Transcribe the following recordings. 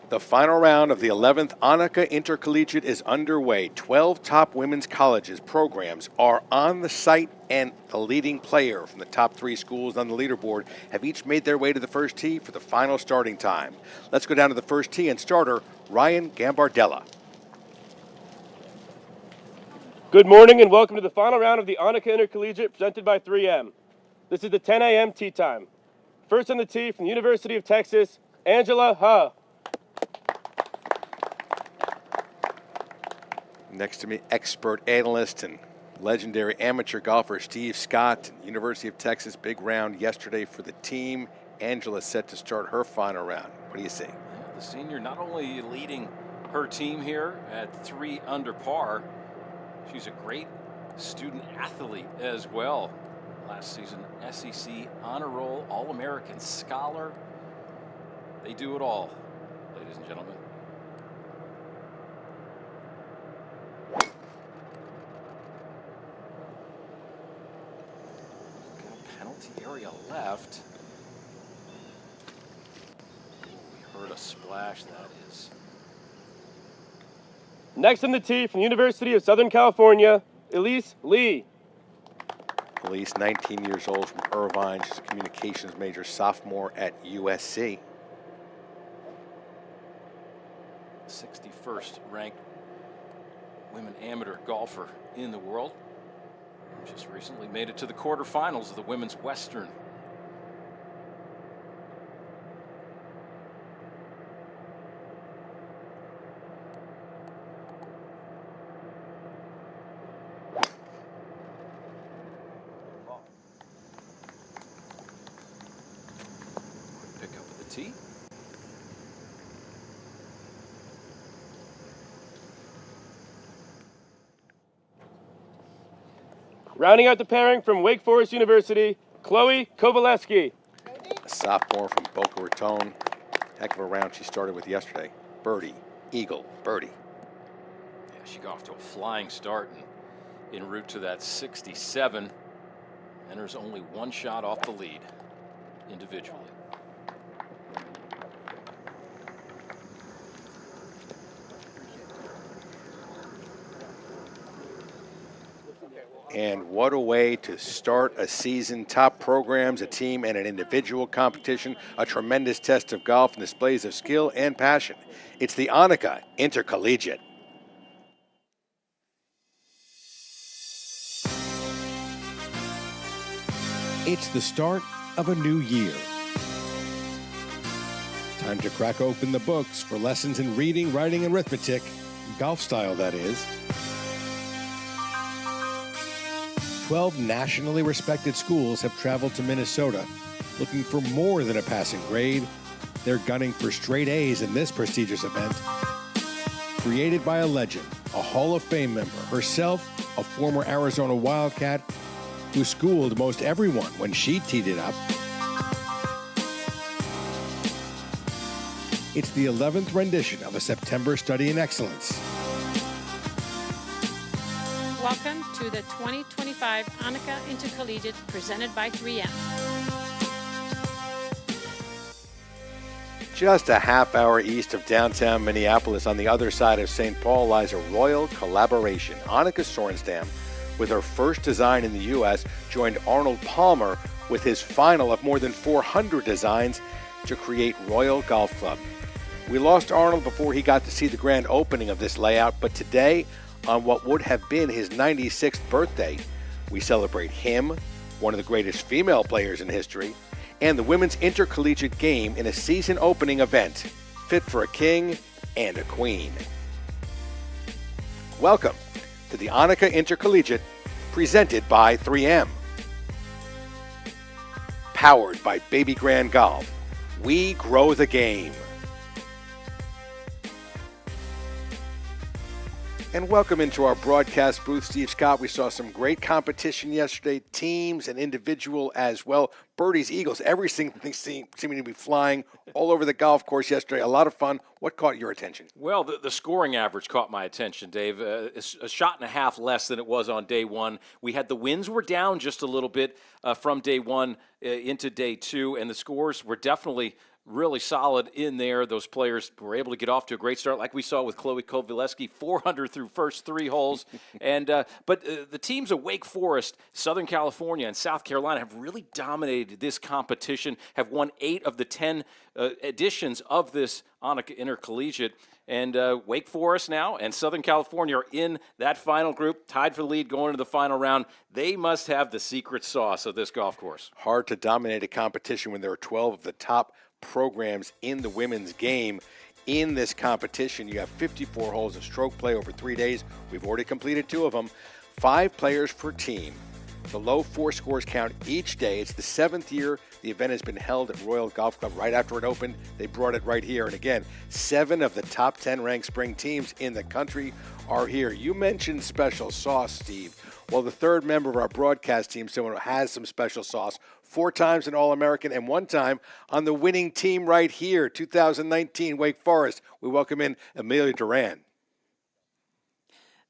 The final round of the 11th Annika Intercollegiate is underway. 12 top women's colleges programs are on the site, and the leading player from the top 3 schools on the leaderboard have each made their way to the first tee for the final starting time. Let's go down to the first tee and starter, Ryan Gambardella. Good morning and welcome to the final round of the Annika Intercollegiate presented by 3M. This is the 10 a.m. tee time. First on the tee from the University of Texas, Angela Ha. Next to me, expert analyst and legendary amateur golfer Steve Scott, University of Texas, big round yesterday for the team. Angela set to start her final round. What do you see? Yeah, the senior not only leading her team here at 3 under par, she's a great student athlete as well. Last season, SEC honor roll, All-American scholar. They do it all, ladies and gentlemen. Penalty area left. We heard a splash, that is. Next on the tee from the University of Southern California, Elise Lee. Elise, 19 years old, from Irvine. She's a communications major, sophomore at USC. 61st ranked women amateur golfer in the world. Just recently made it to the quarterfinals of the Women's Western. Quick pick up of the tee. Rounding out the pairing from Wake Forest University, Chloe Kovaleski. A sophomore from Boca Raton. Heck of a round she started with yesterday. Birdie, eagle, birdie. Yeah, she got off to a flying start and en route to that 67. And there's only one shot off the lead individually. And what a way to start a season. Top programs, a team, and an individual competition. A tremendous test of golf and displays of skill and passion. It's the Annika Intercollegiate. It's the start of a new year. Time to crack open the books for lessons in reading, writing, and arithmetic. Golf style, that is. 12 nationally respected schools have traveled to Minnesota looking for more than a passing grade. They're gunning for straight A's in this prestigious event. Created by a legend, a Hall of Fame member, herself a former Arizona Wildcat who schooled most everyone when she teed it up. It's the 11th rendition of a September study in excellence. Welcome to the 2025 Annika Intercollegiate presented by 3M. Just a half hour east of downtown Minneapolis, on the other side of St. Paul, lies a royal collaboration. Annika Sorenstam, with her first design in the U.S., joined Arnold Palmer with his final of more than 400 designs to create Royal Golf Club. We lost Arnold before he got to see the grand opening of this layout, but today, on what would have been his 96th birthday, we celebrate him, one of the greatest female players in history, and the women's intercollegiate game in a season-opening event fit for a king and a queen. Welcome to the Annika Intercollegiate, presented by 3M. Powered by Baby Grand Golf, we grow the game. And welcome into our broadcast booth, Steve Scott. We saw some great competition yesterday, teams and individual as well. Birdies, eagles, everything seeming to be flying all over the golf course yesterday. A lot of fun. What caught your attention? Well, the scoring average caught my attention, Dave. A shot and a half less than it was on day one. We had the winds were down just a little bit from day one into day two, and the scores were definitely really solid in there. Those players were able to get off to a great start, like we saw with Chloe Kovaleski, 400 through first 3 holes. But the teams of Wake Forest, Southern California, and South Carolina have really dominated this competition, have won 8 of the 10 editions of this Annika Intercollegiate. And Wake Forest now and Southern California are in that final group, tied for the lead going into the final round. They must have the secret sauce of this golf course. Hard to dominate a competition when there are 12 of the top programs in the women's game in this competition. You have 54 holes of stroke play over 3 days. We've already completed 2 of them. 5 players per team. The low 4 scores count each day. It's the 7th year the event has been held at Royal Golf Club. Right after it opened, they brought it right here. And again, 7 of the top 10 ranked spring teams in the country are here. You mentioned special sauce, Steve. Well, the 3rd member of our broadcast team, someone who has some special sauce, 4 times an All-American and 1 time on the winning team right here, 2019 Wake Forest. We welcome in Emilia Doran.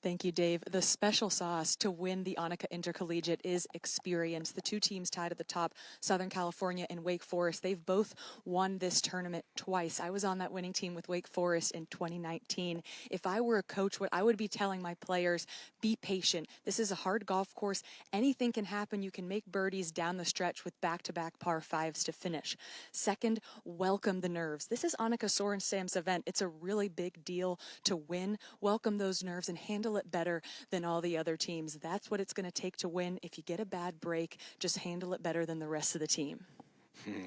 Thank you, Dave. The special sauce to win the Annika Intercollegiate is experience. The 2 teams tied at the top, Southern California and Wake Forest, they've both won this tournament twice. I was on that winning team with Wake Forest in 2019. If I were a coach, what I would be telling my players, be patient. This is a hard golf course. Anything can happen. You can make birdies down the stretch with back-to-back par 5s to finish. Second, welcome the nerves. This is Annika Sorenstam's event. It's a really big deal to win. Welcome those nerves and handle it better than all the other teams. That's what it's going to take to win. If you get a bad break, just handle it better than the rest of the team.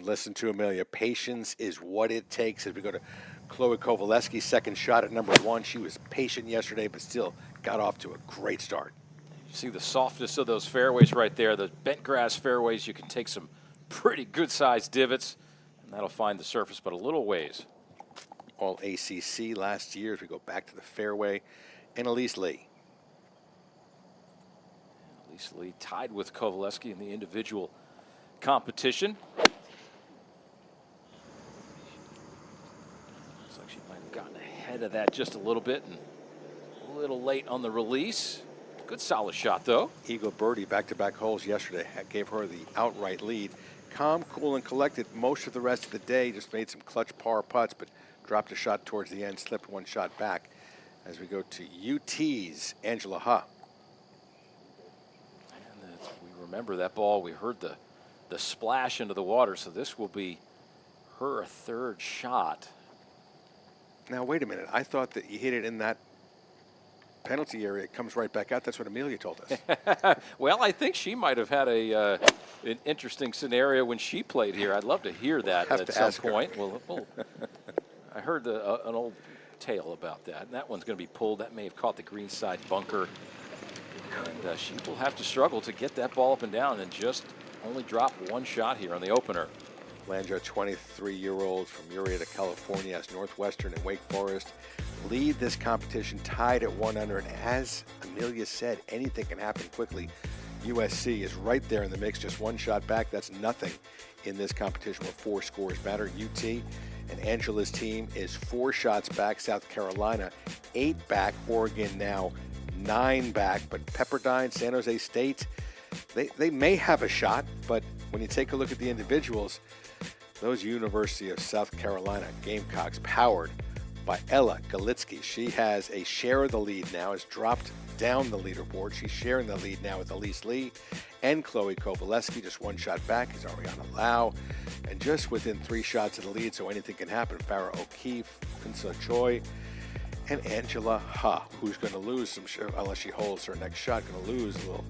Listen to Emilia. Patience is what it takes. As we go to Chloe Kovaleski's second shot at number 1, she was patient yesterday, but still got off to a great start. You see the softness of those fairways right there. The bent grass fairways, you can take some pretty good-sized divots, and that'll find the surface, but a little ways. All ACC last year as we go back to the fairway. And Elise Lee. Elise Lee tied with Kovaleski in the individual competition. Looks like she might have gotten ahead of that just a little bit and a little late on the release. Good solid shot, though. Eagle birdie back-to-back holes yesterday gave her the outright lead. Calm, cool, and collected most of the rest of the day. Just made some clutch par putts, but dropped a shot towards the end, slipped 1 shot back. As we go to UT's Angela Ha. And we remember that ball. We heard the splash into the water, so this will be her 3rd shot. Now, wait a minute. I thought that you hit it in that penalty area. It comes right back out. That's what Emilia told us. Well, I think she might have had an interesting scenario when she played here. I'd love to hear that at some point. Well, I heard an old tale about that, and that one's going to be pulled. That may have caught the green side bunker, and she will have to struggle to get that ball up and down and just only drop 1 shot here on the opener. Landra, 23-year-old from Murrieta, California, as Northwestern and Wake Forest lead this competition tied at 1 under, and as Emilia said, anything can happen quickly. USC is right there in the mix, just 1 shot back. That's nothing in this competition where 4 scores matter. UT and Angela's team is 4 shots back. South Carolina 8 back. Oregon now 9 back. But Pepperdine, San Jose State, they may have a shot, but when you take a look at the individuals, those University of South Carolina Gamecocks powered by Ella Galitsky. She has a share of the lead now, has dropped down the leaderboard. She's sharing the lead now with Elise Lee and Chloe Kovaleski, just 1 shot back is Ariana Lau, and just within 3 shots of the lead, so anything can happen. Farrah O'Keefe, Pinsa Choi, and Angela Ha, who's going to lose some, unless she holds her next shot, going to lose a little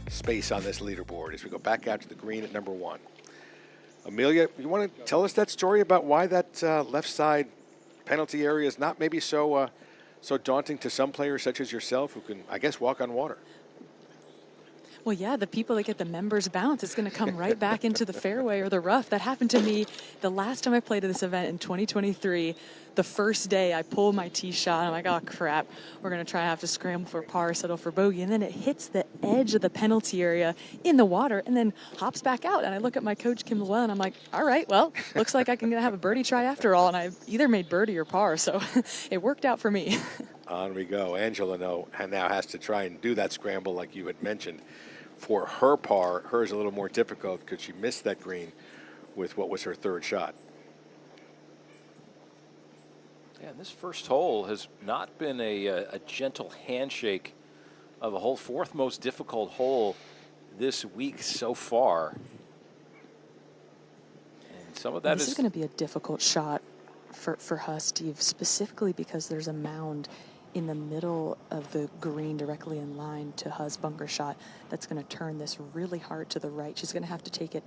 space on this leaderboard as we go back out to the green at number 1. Emilia, you want to tell us that story about why that left side penalty area is not maybe so daunting to some players such as yourself who can, I guess, walk on water? Well, yeah, the people that get the members bounce, it's going to come right back into the fairway or the rough. That happened to me the last time I played at this event in 2023. The first day I pull my tee shot, I'm like, oh, crap. We're going to try to have to scramble for par, settle for bogey. And then it hits the edge of the penalty area in the water and then hops back out. And I look at my coach, Kim Llewellyn, and I'm like, all right, well, looks like I can have a birdie try after all. And I either made birdie or par, so it worked out for me. On we go. Angela now has to try and do that scramble like you had mentioned. For her par, hers a little more difficult because she missed that green with what was her 3rd shot. Yeah, and this first hole has not been a gentle handshake of a hole. Fourth most difficult hole this week so far. And some of that this is going to be a difficult shot for Huss, Steve, specifically because there's a mound in the middle of the green directly in line to Huss' bunker shot that's going to turn this really hard to the right. She's going to have to take it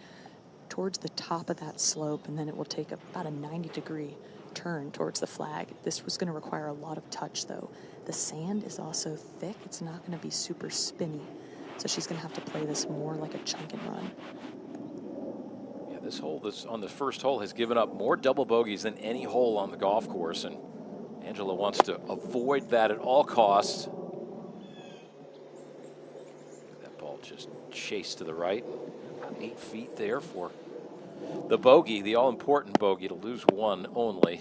towards the top of that slope, and then it will take about a 90-degree turn towards the flag. This was going to require a lot of touch, though. The sand is also thick. It's not going to be super spinny, so she's going to have to play this more like a chunk and run. Yeah, this hole on the first hole has given up more double bogeys than any hole on the golf course, and Angela wants to avoid that at all costs. That ball just chased to the right. About 8 feet there for the bogey, the all-important bogey, to lose one only.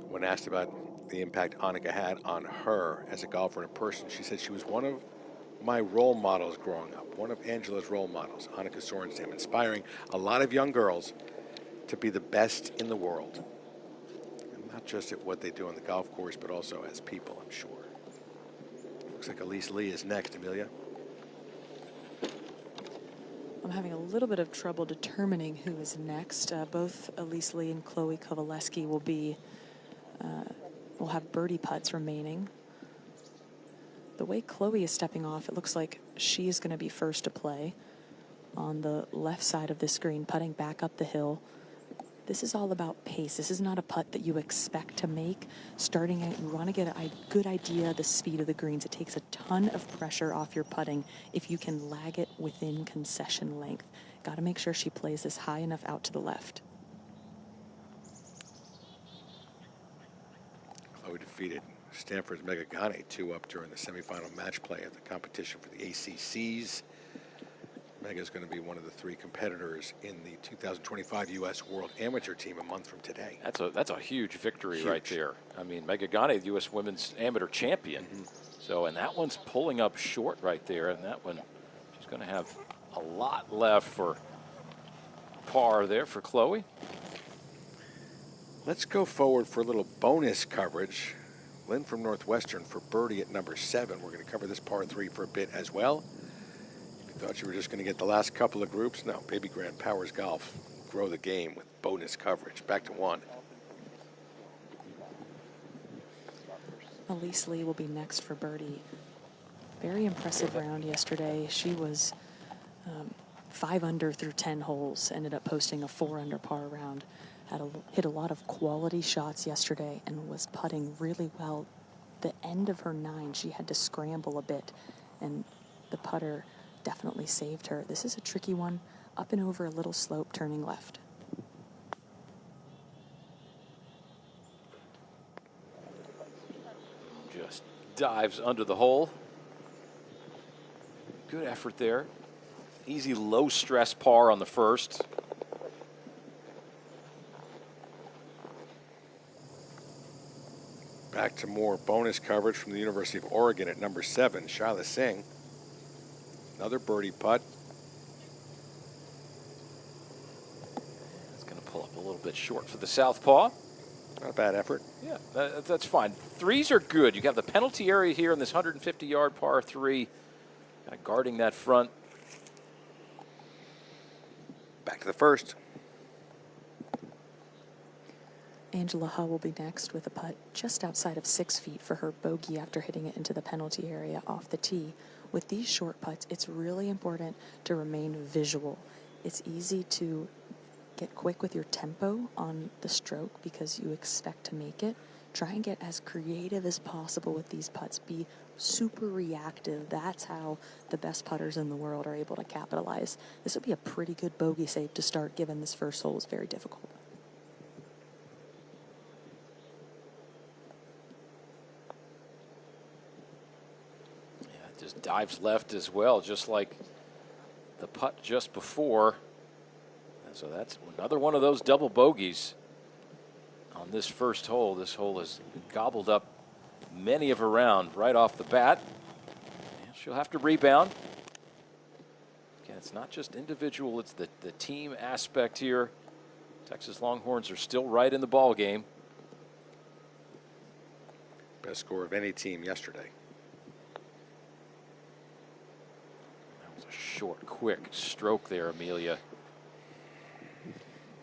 When asked about the impact Annika had on her as a golfer and a person, she said she was one of my role models growing up, one of Angela's role models, Annika Sorenstam, inspiring a lot of young girls to be the best in the world. And not just at what they do on the golf course, but also as people, I'm sure. Looks like Elise Lee is next, Emilia. I'm having a little bit of trouble determining who is next. Both Elise Lee and Chloe Kovaleski will have birdie putts remaining. The way Chloe is stepping off, it looks like she is going to be first to play on the left side of the screen, putting back up the hill. This is all about pace. This is not a putt that you expect to make. Starting out, you want to get a good idea of the speed of the greens. It takes a ton of pressure off your putting if you can lag it within concession length. Got to make sure she plays this high enough out to the left. Chloe defeated Stanford's Megagane 2-up during the semifinal match play of the competition for the ACCs. Mega's going to be one of the 3 competitors in the 2025 U.S. World Amateur Team a month from today. That's a huge victory right there. I mean, Megagane, the U.S. Women's Amateur Champion. So, and that one's pulling up short right there, and that one, she's going to have a lot left for par there for Chloe. Let's go forward for a little bonus coverage. Lynn from Northwestern for birdie at number 7. We're going to cover this par 3 for a bit as well. Thought you were just going to get the last couple of groups. No, Baby Grand Powers Golf. Grow the game with bonus coverage. Back to 1. Elise Lee will be next for birdie. Very impressive round yesterday. She was 5 under through 10 holes. Ended up posting a 4 under par round. Hit a lot of quality shots yesterday and was putting really well. The end of her 9, she had to scramble a bit, and the putter definitely saved her. This is a tricky one, up and over a little slope, turning left. Just dives under the hole. Good effort there. Easy low stress par on the first. Back to more bonus coverage from the University of Oregon at number 7, Shaila Singh. Another birdie putt. It's going to pull up a little bit short for the southpaw. Not a bad effort. Yeah, that's fine. 3s are good. You got the penalty area here in this 150-yard par 3. Kind of guarding that front. Back to the first. Angela Hull will be next with a putt just outside of 6 feet for her bogey after hitting it into the penalty area off the tee. With these short putts, it's really important to remain visual. It's easy to get quick with your tempo on the stroke because you expect to make it. Try and get as creative as possible with these putts. Be super reactive. That's how the best putters in the world are able to capitalize. This would be a pretty good bogey save to start, given this first hole is very difficult. Just dives left as well, just like the putt just before. And so that's another one of those double bogeys on this first hole. This hole has gobbled up many of her round right off the bat. And she'll have to rebound. Again, it's not just individual, it's the team aspect here Texas Longhorns are still right in the ball game. Best score of any team yesterday. That was a short, quick stroke there, Emilia.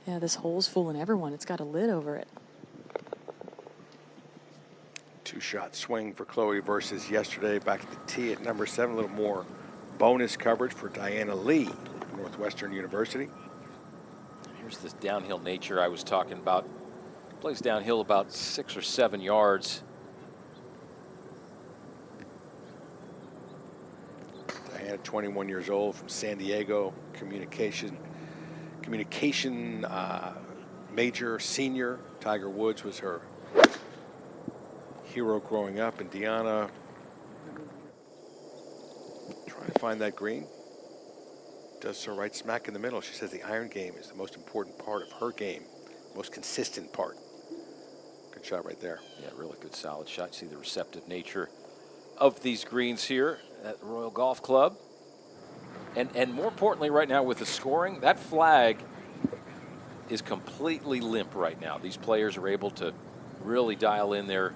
Yeah, this hole's fooling everyone. It's got a lid over it. Two-shot swing for Chloe versus yesterday. Back at the tee at number 7. A little more bonus coverage for Diana Lee, Northwestern University. Here's this downhill nature I was talking about. Plays downhill about 6 or 7 yards. Diana, 21 years old, from San Diego, communication major, senior. Tiger Woods was her hero growing up, and Deanna trying to find that green. Does so right smack in the middle. She says the iron game is the most important part of her game, most consistent part. Good shot right there. Yeah, really good, solid shot. See the receptive nature of these greens here at Royal Golf Club. And more importantly right now with the scoring, that flag is completely limp right now. These players are able to really dial in their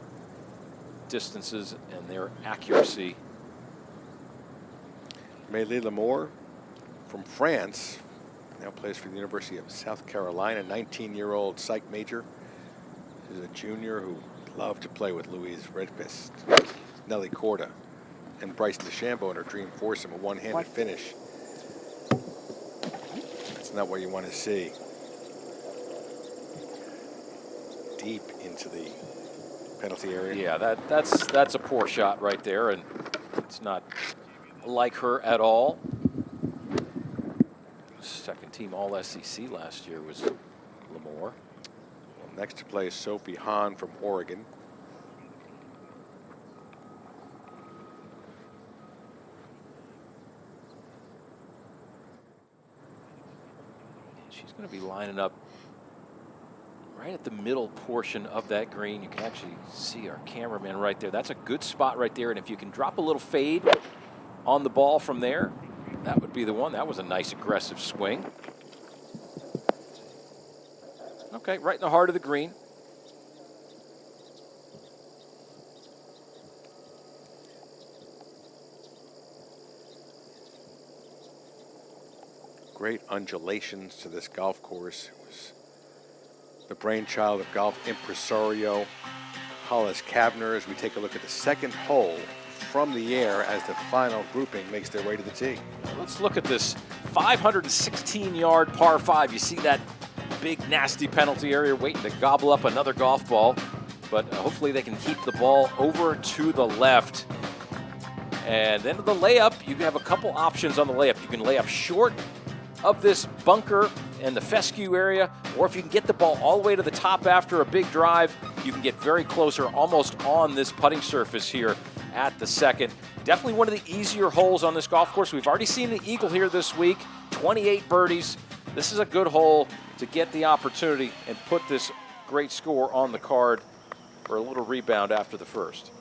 distances and their accuracy. Emilia Lamour from France now plays for the University of South Carolina, 19-year-old psych major. She's a junior who loved to play with Louise Redquist, Nelly Corda, and Bryce DeChambeau in her dream foursome, a one-handed finish. That's not what you want to see. Deep into the penalty area. Yeah, that's a poor shot right there, and it's not like her at all. Second team All-SEC last year was Lamour. Well, next to play is Sophie Hahn from Oregon. She's going to be lining up right at the middle portion of that green. You can actually see our cameraman right there. That's a good spot right there. And if you can drop a little fade on the ball from there, that would be the one. That was a nice aggressive swing. Okay, right in the heart of the green. Great undulations to this golf course. It was the brainchild of golf impresario Hollis Kavner as we take a look at the second hole from the air as the final grouping makes their way to the tee. Let's look at this 516-yard par 5. You see that big, nasty penalty area waiting to gobble up another golf ball, but hopefully they can keep the ball over to the left. And then the layup, you have a couple options on the layup. You can lay up short of this bunker and the fescue area, or if you can get the ball all the way to the top after a big drive, you can get very close or almost on this putting surface here at the second. Definitely one of the easier holes on this golf course. We've already seen the eagle here this week, 28 birdies. This is a good hole to get the opportunity and put this great score on the card for a little rebound after the first.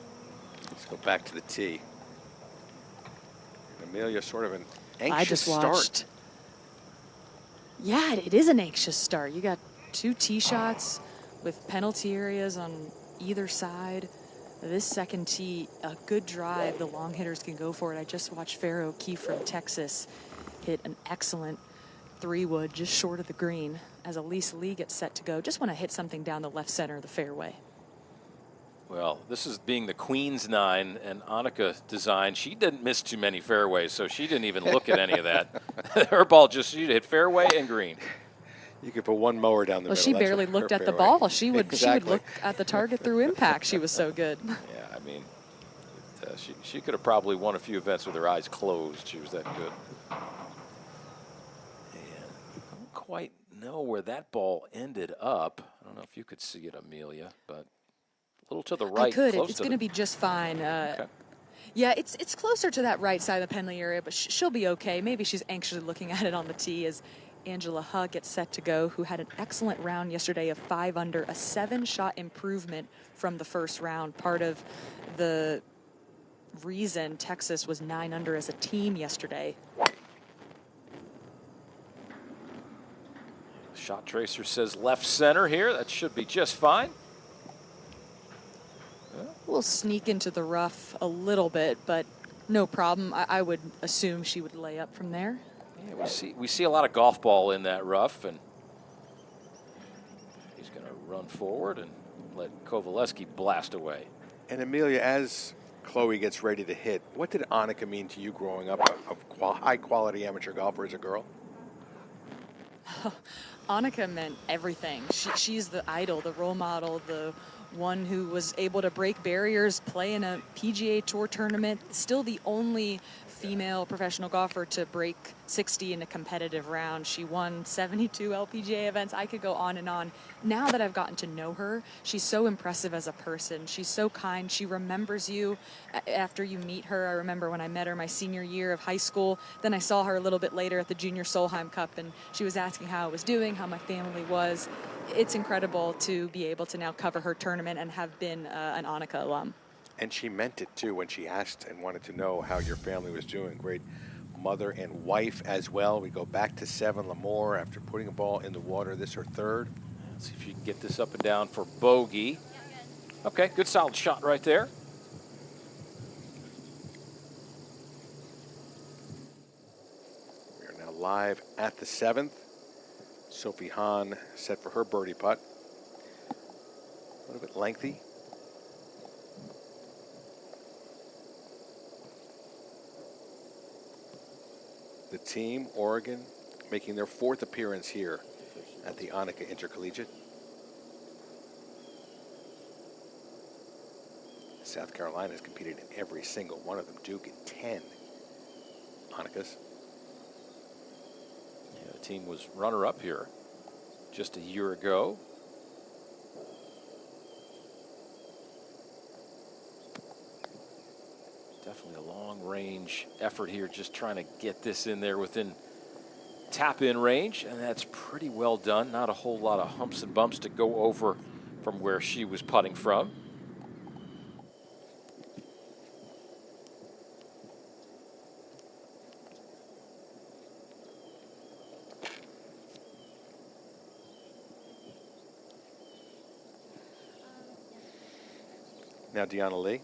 Let's go back to the tee. Emilia, sort of an anxious I just watched. start. Yeah, it is an anxious start. You got 2 tee shots with penalty areas on either side. This second tee, a good drive. The long hitters can go for it. I just watched Farrah O'Keefe from Texas hit an excellent 3-wood just short of the green as Elise Lee gets set to go. Just want to hit something down the left center of the fairway. Well, this is being the Queen's 9 and Annika design. She didn't miss too many fairways, so she didn't even look at any of that. Her ball just, she hit fairway and green. You could put one mower down the middle. She barely looked at the ball. She would look at the target through impact. She was so good. Yeah, I mean, she could have probably won a few events with her eyes closed. She was that good. And I don't quite know where that ball ended up. I don't know if you could see it, Emilia, but a little to the right. I could. It's going to be just fine. Okay. Yeah, it's closer to that right side of the penalty area, but she'll be okay. Maybe she's anxiously looking at it on the tee as Angela Huh gets set to go, who had an excellent round yesterday of 5 under, a 7-shot improvement from the first round. Part of the reason Texas was 9 under as a team yesterday. Shot tracer says left center here. That should be just fine. We'll sneak into the rough a little bit, but no problem. I would assume she would lay up from there. Yeah, we see a lot of golf ball in that rough, and he's going to run forward and let Kowaleski blast away. And Emilia, as Chloe gets ready to hit, what did Annika mean to you growing up, a high-quality amateur golfer as a girl? Annika meant everything. She's the idol, the role model, the one who was able to break barriers, play in a PGA Tour tournament, still the only female professional golfer to break 60 in a competitive round. She won 72 LPGA events. I could go on and on. Now that I've gotten to know her, she's so impressive as a person. She's so kind. She remembers you after you meet her. I remember when I met her my senior year of high school. Then I saw her a little bit later at the Junior Solheim Cup, and she was asking how I was doing, how my family was. It's incredible to be able to now cover her tournament and have been an Annika alum. And she meant it, too, when she asked and wanted to know how your family was doing. Great mother and wife as well. We go back to 7, Lamore, after putting a ball in the water. This her third. Let's see if you can get this up and down for bogey. Okay, good solid shot right there. We are now live at the 7th. Sophie Hahn set for her birdie putt. A little bit lengthy. The team, Oregon, making their 4th appearance here at the Annika Intercollegiate. South Carolina has competed in every single one of them. Duke in 10 Annikas. Yeah, the team was runner-up here just a year ago. Definitely a long-range effort here, just trying to get this in there within tap-in range, and that's pretty well done. Not a whole lot of humps and bumps to go over from where she was putting from. Now Deanna Lee,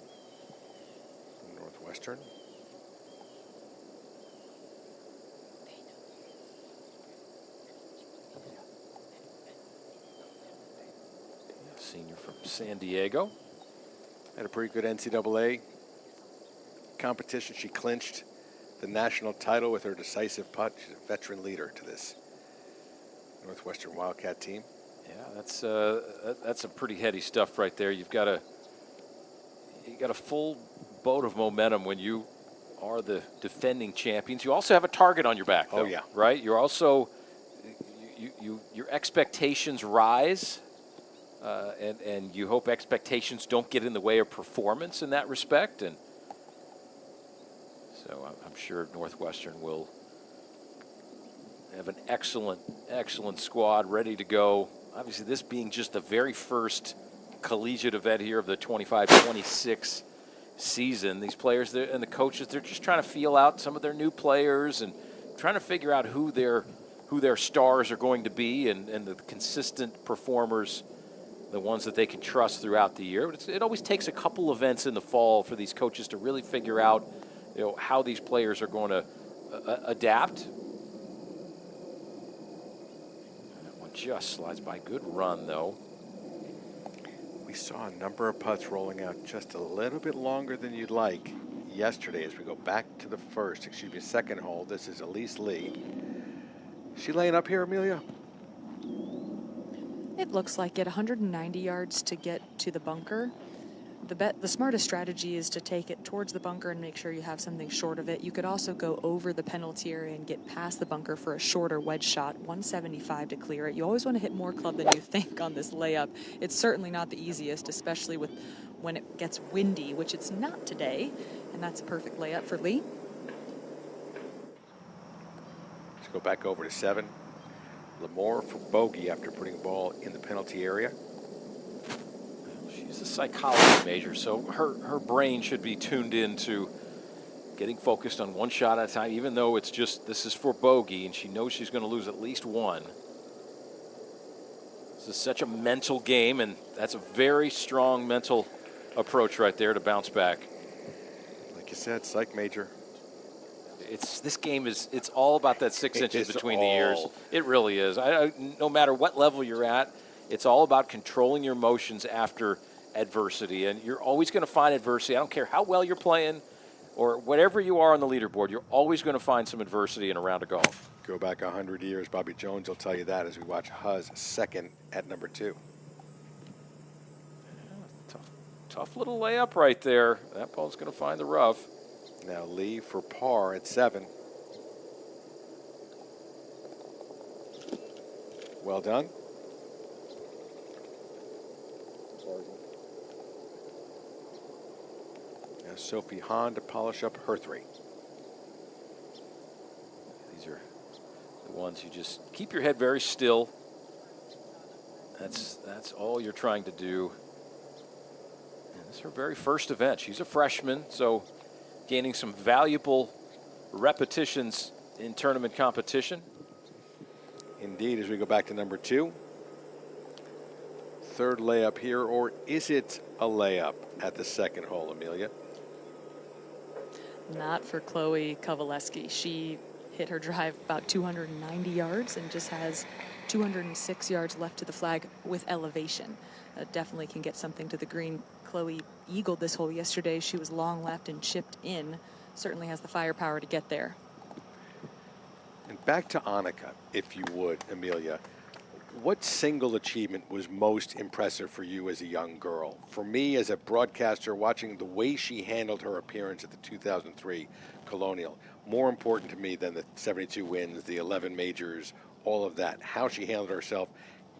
Northwestern. Senior from San Diego. Had a pretty good NCAA competition. She clinched the national title with her decisive putt. She's a veteran leader to this Northwestern Wildcat team. Yeah, that's some pretty heady stuff right there. You got a full boat of momentum when you are the defending champions. You also have a target on your back, though. Oh yeah, right. You're also your expectations rise. And you hope expectations don't get in the way of performance in that respect. And so I'm sure Northwestern will have an excellent squad ready to go. Obviously, this being just the very first collegiate event here of the 25-26 season. These players and the coaches, they're just trying to feel out some of their new players and trying to figure out who their stars are going to be and the consistent performers, the ones that they can trust throughout the year. But it always takes a couple events in the fall for these coaches to really figure out, how these players are going to adapt. That one just slides by. Good run, though. We saw a number of putts rolling out just a little bit longer than you'd like yesterday as we go back to the second hole. This is Elise Lee. She laying up here, Emilia? It looks like it. 190 yards to get to the bunker. The smartest strategy is to take it towards the bunker and make sure you have something short of it. You could also go over the penalty area and get past the bunker for a shorter wedge shot. 175 to clear it. You always want to hit more club than you think on this layup. It's certainly not the easiest, especially when it gets windy, which it's not today. And that's a perfect layup for Lee. Let's go back over to 7. Lamore for bogey after putting a ball in the penalty area. She's a psychology major, so her brain should be tuned into getting focused on one shot at a time, even though it's just, this is for bogey, and she knows she's going to lose at least one. This is such a mental game, and that's a very strong mental approach right there to bounce back. Like you said, psych major. This game it's all about that 6 inches between the ears. It really is. No matter what level you're at, it's all about controlling your emotions after adversity, and you're always going to find adversity. I don't care how well you're playing or whatever you are on the leaderboard, you're always going to find some adversity in a round of golf. Go back 100 years, Bobby Jones will tell you that as we watch Huz second at number 2. Tough little layup right there. That ball's going to find the rough. Now Lee for par at 7. Well done. Now Sophie Hahn to polish up her 3. These are the ones you just keep your head very still. That's all you're trying to do. And this is her very first event. She's a freshman, so gaining some valuable repetitions in tournament competition. Indeed, as we go back to number 2. Third layup here, or is it a layup at the second hole, Emilia? Not for Chloe Kovaleski. She hit her drive about 290 yards and just has 206 yards left to the flag with elevation. Definitely can get something to the green. Chloe eagled this hole yesterday. She was long left and chipped in. Certainly has the firepower to get there. And back to Annika, if you would, Emilia. What single achievement was most impressive for you as a young girl? For me, as a broadcaster, watching the way she handled her appearance at the 2003 Colonial, more important to me than the 72 wins, the 11 majors, all of that. How she handled herself,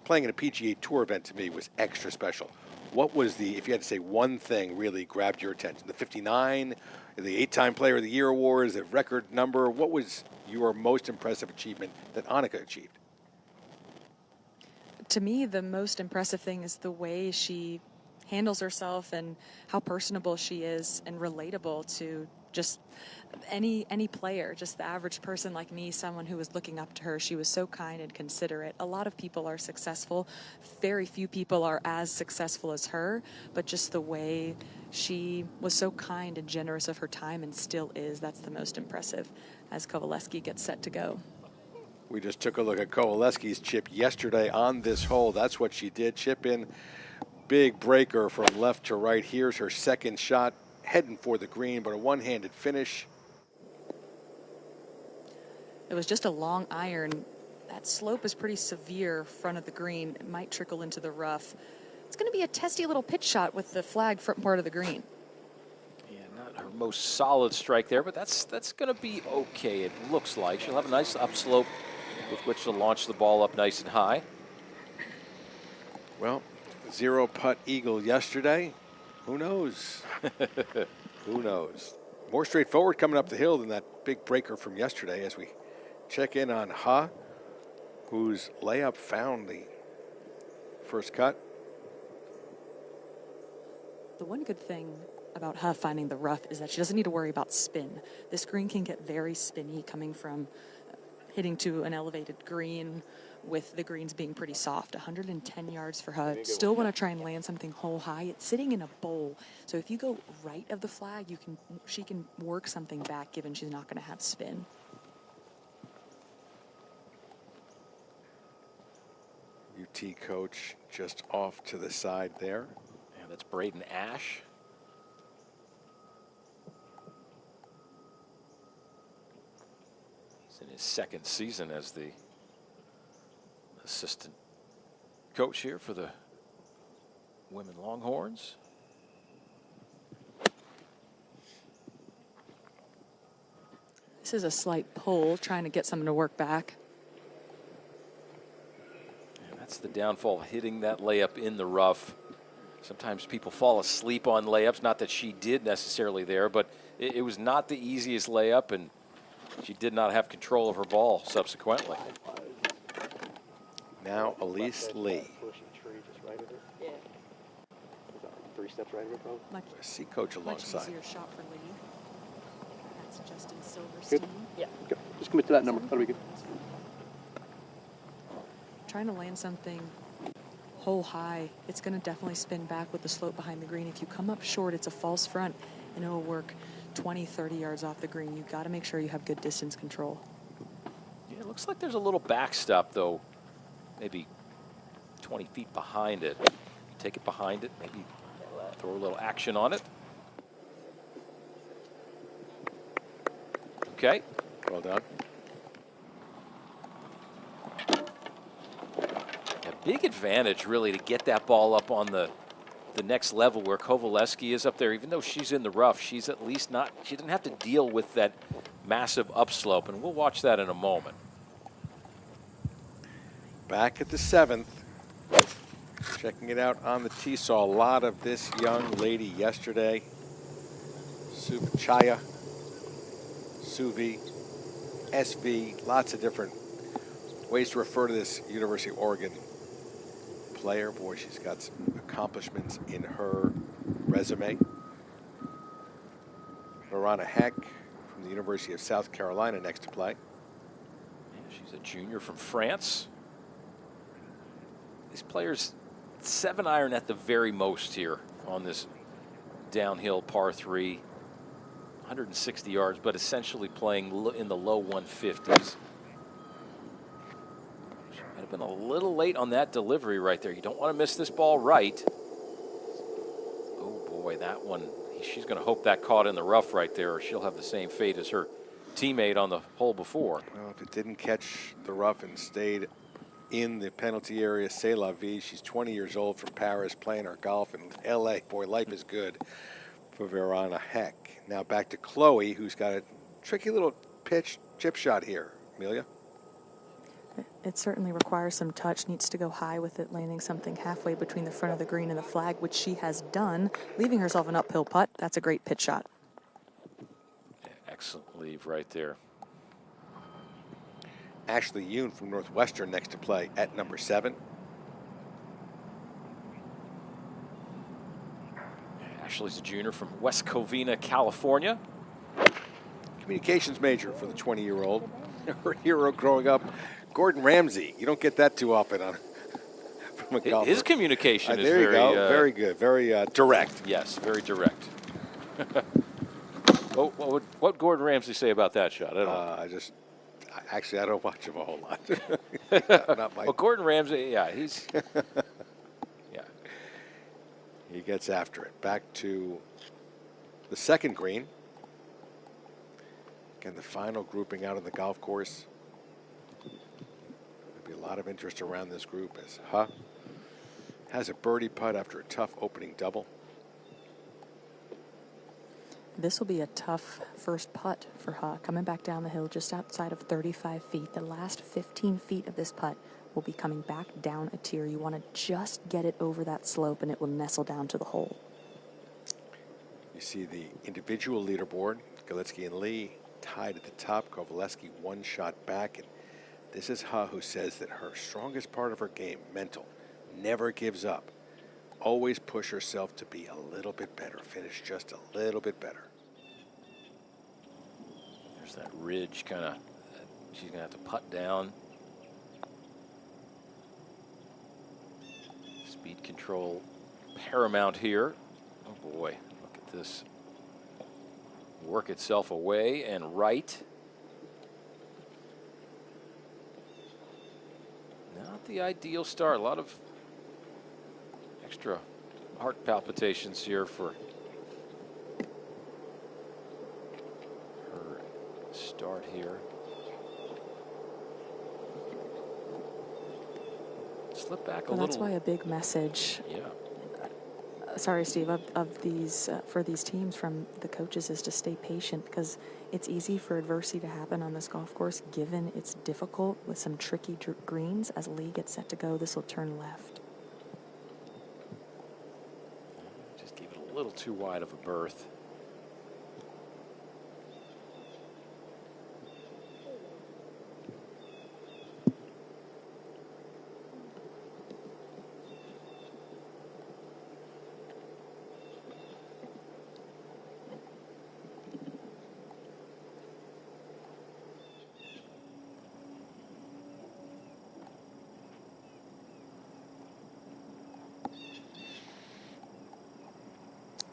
playing in a PGA Tour event to me was extra special. What was if you had to say one thing really grabbed your attention? The 59, the 8-time Player of the Year awards, the record number. What was your most impressive achievement that Annika achieved? To me, the most impressive thing is the way she handles herself and how personable she is and relatable to just any player, just the average person like me, someone who was looking up to her. She was so kind and considerate. A lot of people are successful. Very few people are as successful as her, but just the way she was so kind and generous of her time and still is, that's the most impressive as Kovaleski gets set to go. We just took a look at Kowaleski's chip yesterday on this hole. That's what she did, chip in. Big breaker from left to right. Here's her second shot, heading for the green, but a one-handed finish. It was just a long iron. That slope is pretty severe front of the green. It might trickle into the rough. It's going to be a testy little pitch shot with the flag front part of the green. Yeah, not her most solid strike there, but that's going to be okay, it looks like. She'll have a nice upslope with which to launch the ball up nice and high. Well, 0-putt eagle yesterday. Who knows? Who knows? More straightforward coming up the hill than that big breaker from yesterday as we check in on Ha, whose layup found the first cut. The one good thing about her finding the rough is that she doesn't need to worry about spin. This green can get very spinny coming from hitting to an elevated green with the greens being pretty soft. 110 yards for her. Still want to try and land something hole high. It's sitting in a bowl. So if you go right of the flag, she can work something back given she's not going to have spin. UT coach just off to the side there. Yeah, that's Braden Ash. In his second season as the assistant coach here for the women Longhorns. This is a slight pull, trying to get something to work back. And that's the downfall, hitting that layup in the rough. Sometimes people fall asleep on layups, not that she did necessarily there, but it was not the easiest layup, and she did not have control of her ball subsequently. Now Elise Lee. Yeah. 3 steps right of her, probably. Much See coach alongside. easier shot for Lee. That's Justin Silverstein. Good? Yeah. Go. Just commit to that number. That'll be good. Trying to land something hole high, it's going to definitely spin back with the slope behind the green. If you come up short, it's a false front, and it'll work 20, 30 yards off the green. You've got to make sure you have good distance control. Yeah, it looks like there's a little backstop, though, maybe 20 feet behind it. Take it behind it, maybe throw a little action on it. Okay. Well done. A big advantage, really, to get that ball up on the next level where Kowaleski is up there. Even though she's in the rough, she's at least not, she didn't have to deal with that massive upslope, and we'll watch that in a moment. Back at the 7th. Checking it out on the tee. Saw a lot of this young lady yesterday. Subachaya, Suvi, SV, lots of different ways to refer to this University of Oregon player. Boy, she's got some accomplishments in her resume. Lorana Heck from the University of South Carolina next to play. Yeah, she's a junior from France. These players 7-iron at the very most here on this downhill par 3. 160 yards, but essentially playing in the low 150s. She might have been a little late on that delivery right there. You don't want to miss this ball right. Oh boy, that one, she's going to hope that caught in the rough right there, or she'll have the same fate as her teammate on the hole before. Well, if it didn't catch the rough and stayed in the penalty area, c'est la vie. She's 20 years old, from Paris, playing her golf in LA. Boy, life is good for Verona Heck. Now back to Chloe, who's got a tricky little chip shot here. Emilia? It certainly requires some touch. Needs to go high with it, landing something halfway between the front of the green and the flag, which she has done, leaving herself an uphill putt. That's a great pitch shot. Yeah, excellent leave right there. Ashley Yoon from Northwestern next to play at number 7. Ashley's a junior from West Covina, California. Communications major for the 20-year-old. Her hero growing up, Gordon Ramsay. You don't get that too often from a golfer. His communication is there you very, go. Very good. Very direct. Yes, very direct. What would Gordon Ramsay say about that shot? I don't know. Actually, I don't watch him a whole lot. Not my. Well, Gordon Ramsay, yeah, he's. Yeah. He gets after it. Back to the second green. Again, the final grouping out on the golf course. There'll be a lot of interest around this group as has a birdie putt after a tough opening double. This will be a tough first putt for Huh. Coming back down the hill just outside of 35 feet. The last 15 feet of this putt will be coming back down a tier. You want to just get it over that slope, and it will nestle down to the hole. You see the individual leaderboard. Galitsky and Lee tied at the top. Kowaleski 1 shot back. And this is Huh, who says that her strongest part of her game, mental, never gives up. Always push herself to be a little bit better, finish just a little bit better. There's that ridge kind of, she's going to have to putt down. Speed control paramount here. Oh boy, look at this. Work itself away and right. Not the ideal start. A lot of extra heart palpitations here for her start here. Slip back a little. That's why a big message. Yeah. Sorry, Steve, of these for these teams from the coaches is to stay patient, because it's easy for adversity to happen on this golf course, given it's difficult with some tricky greens. As Lee gets set to go, this will turn left. Just gave it a little too wide of a berth.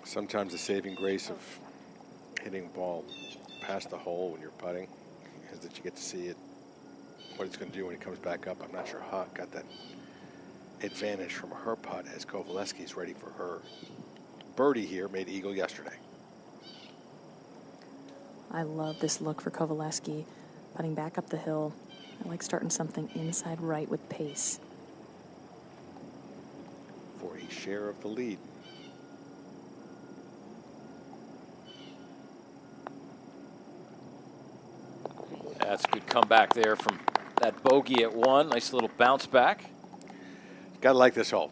Sometimes the saving grace of hitting a ball past the hole when you're putting is that you get to see it, what it's going to do when it comes back up. I'm not sure Huck got that advantage from her putt as Kovaleski's ready for her birdie here, made eagle yesterday. I love this look for Kovaleski, putting back up the hill. I like starting something inside right with pace. For a share of the lead. That's a good comeback there from that bogey at 1. Nice little bounce back. Gotta like this hole.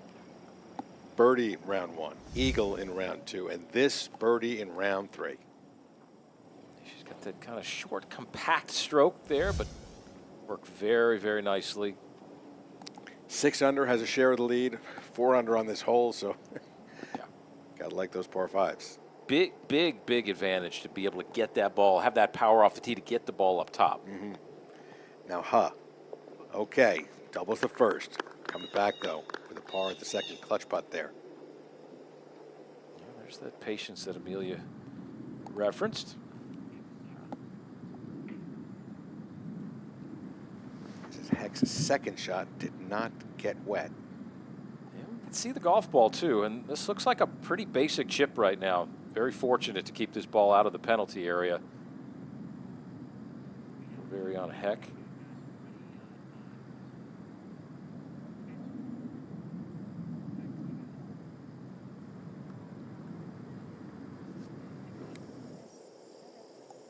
Birdie round 1, eagle in round 2, and this birdie in round 3. She's got that kind of short, compact stroke there, but worked very, very nicely. 6 under, has a share of the lead. 4 under on this hole, so Yeah. gotta like those par 5s. Big, big, big advantage to be able to get that ball, have that power off the tee to get the ball up top. Now, okay, doubles the first. Coming back, though, with a par at the second clutch putt there. Yeah, there's that patience that Emilia referenced. This is Heck's second shot, did not get wet. Yeah, we can see the golf ball, too, and this looks like a pretty basic chip right now. Very fortunate to keep this ball out of the penalty area. Very on Heck.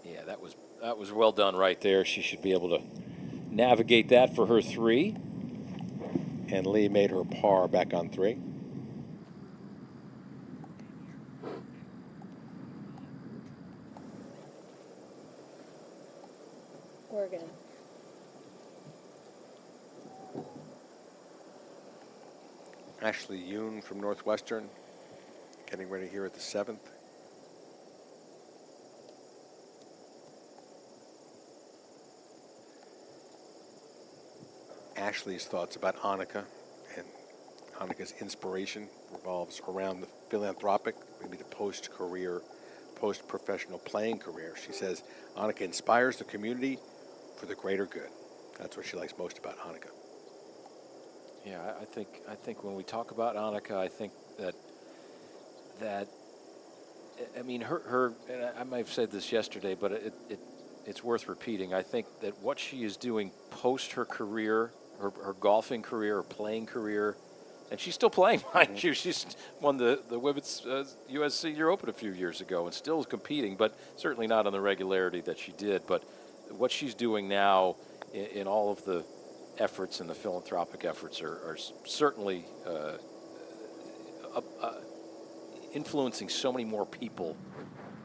Yeah, that was well done right there. She should be able to navigate that for her 3. And Lee made her par back on 3. Oregon. Ashley Yoon from Northwestern getting ready here at the 7th. Ashley's thoughts about Annika and Annika's inspiration revolves around the philanthropic, maybe the post-career, post-professional playing career. She says Annika inspires the community for the greater good. That's what she likes most about Annika. Yeah, I think when we talk about Annika, I think that I mean her and I might have said this yesterday, but it's worth repeating. I think that what she is doing post her career, her golfing career, her playing career, and she's still playing, mind you. She's won the women's U.S. Senior Open a few years ago and still is competing, but certainly not on the regularity that she did. But what she's doing now in all of the efforts and the philanthropic efforts are certainly influencing so many more people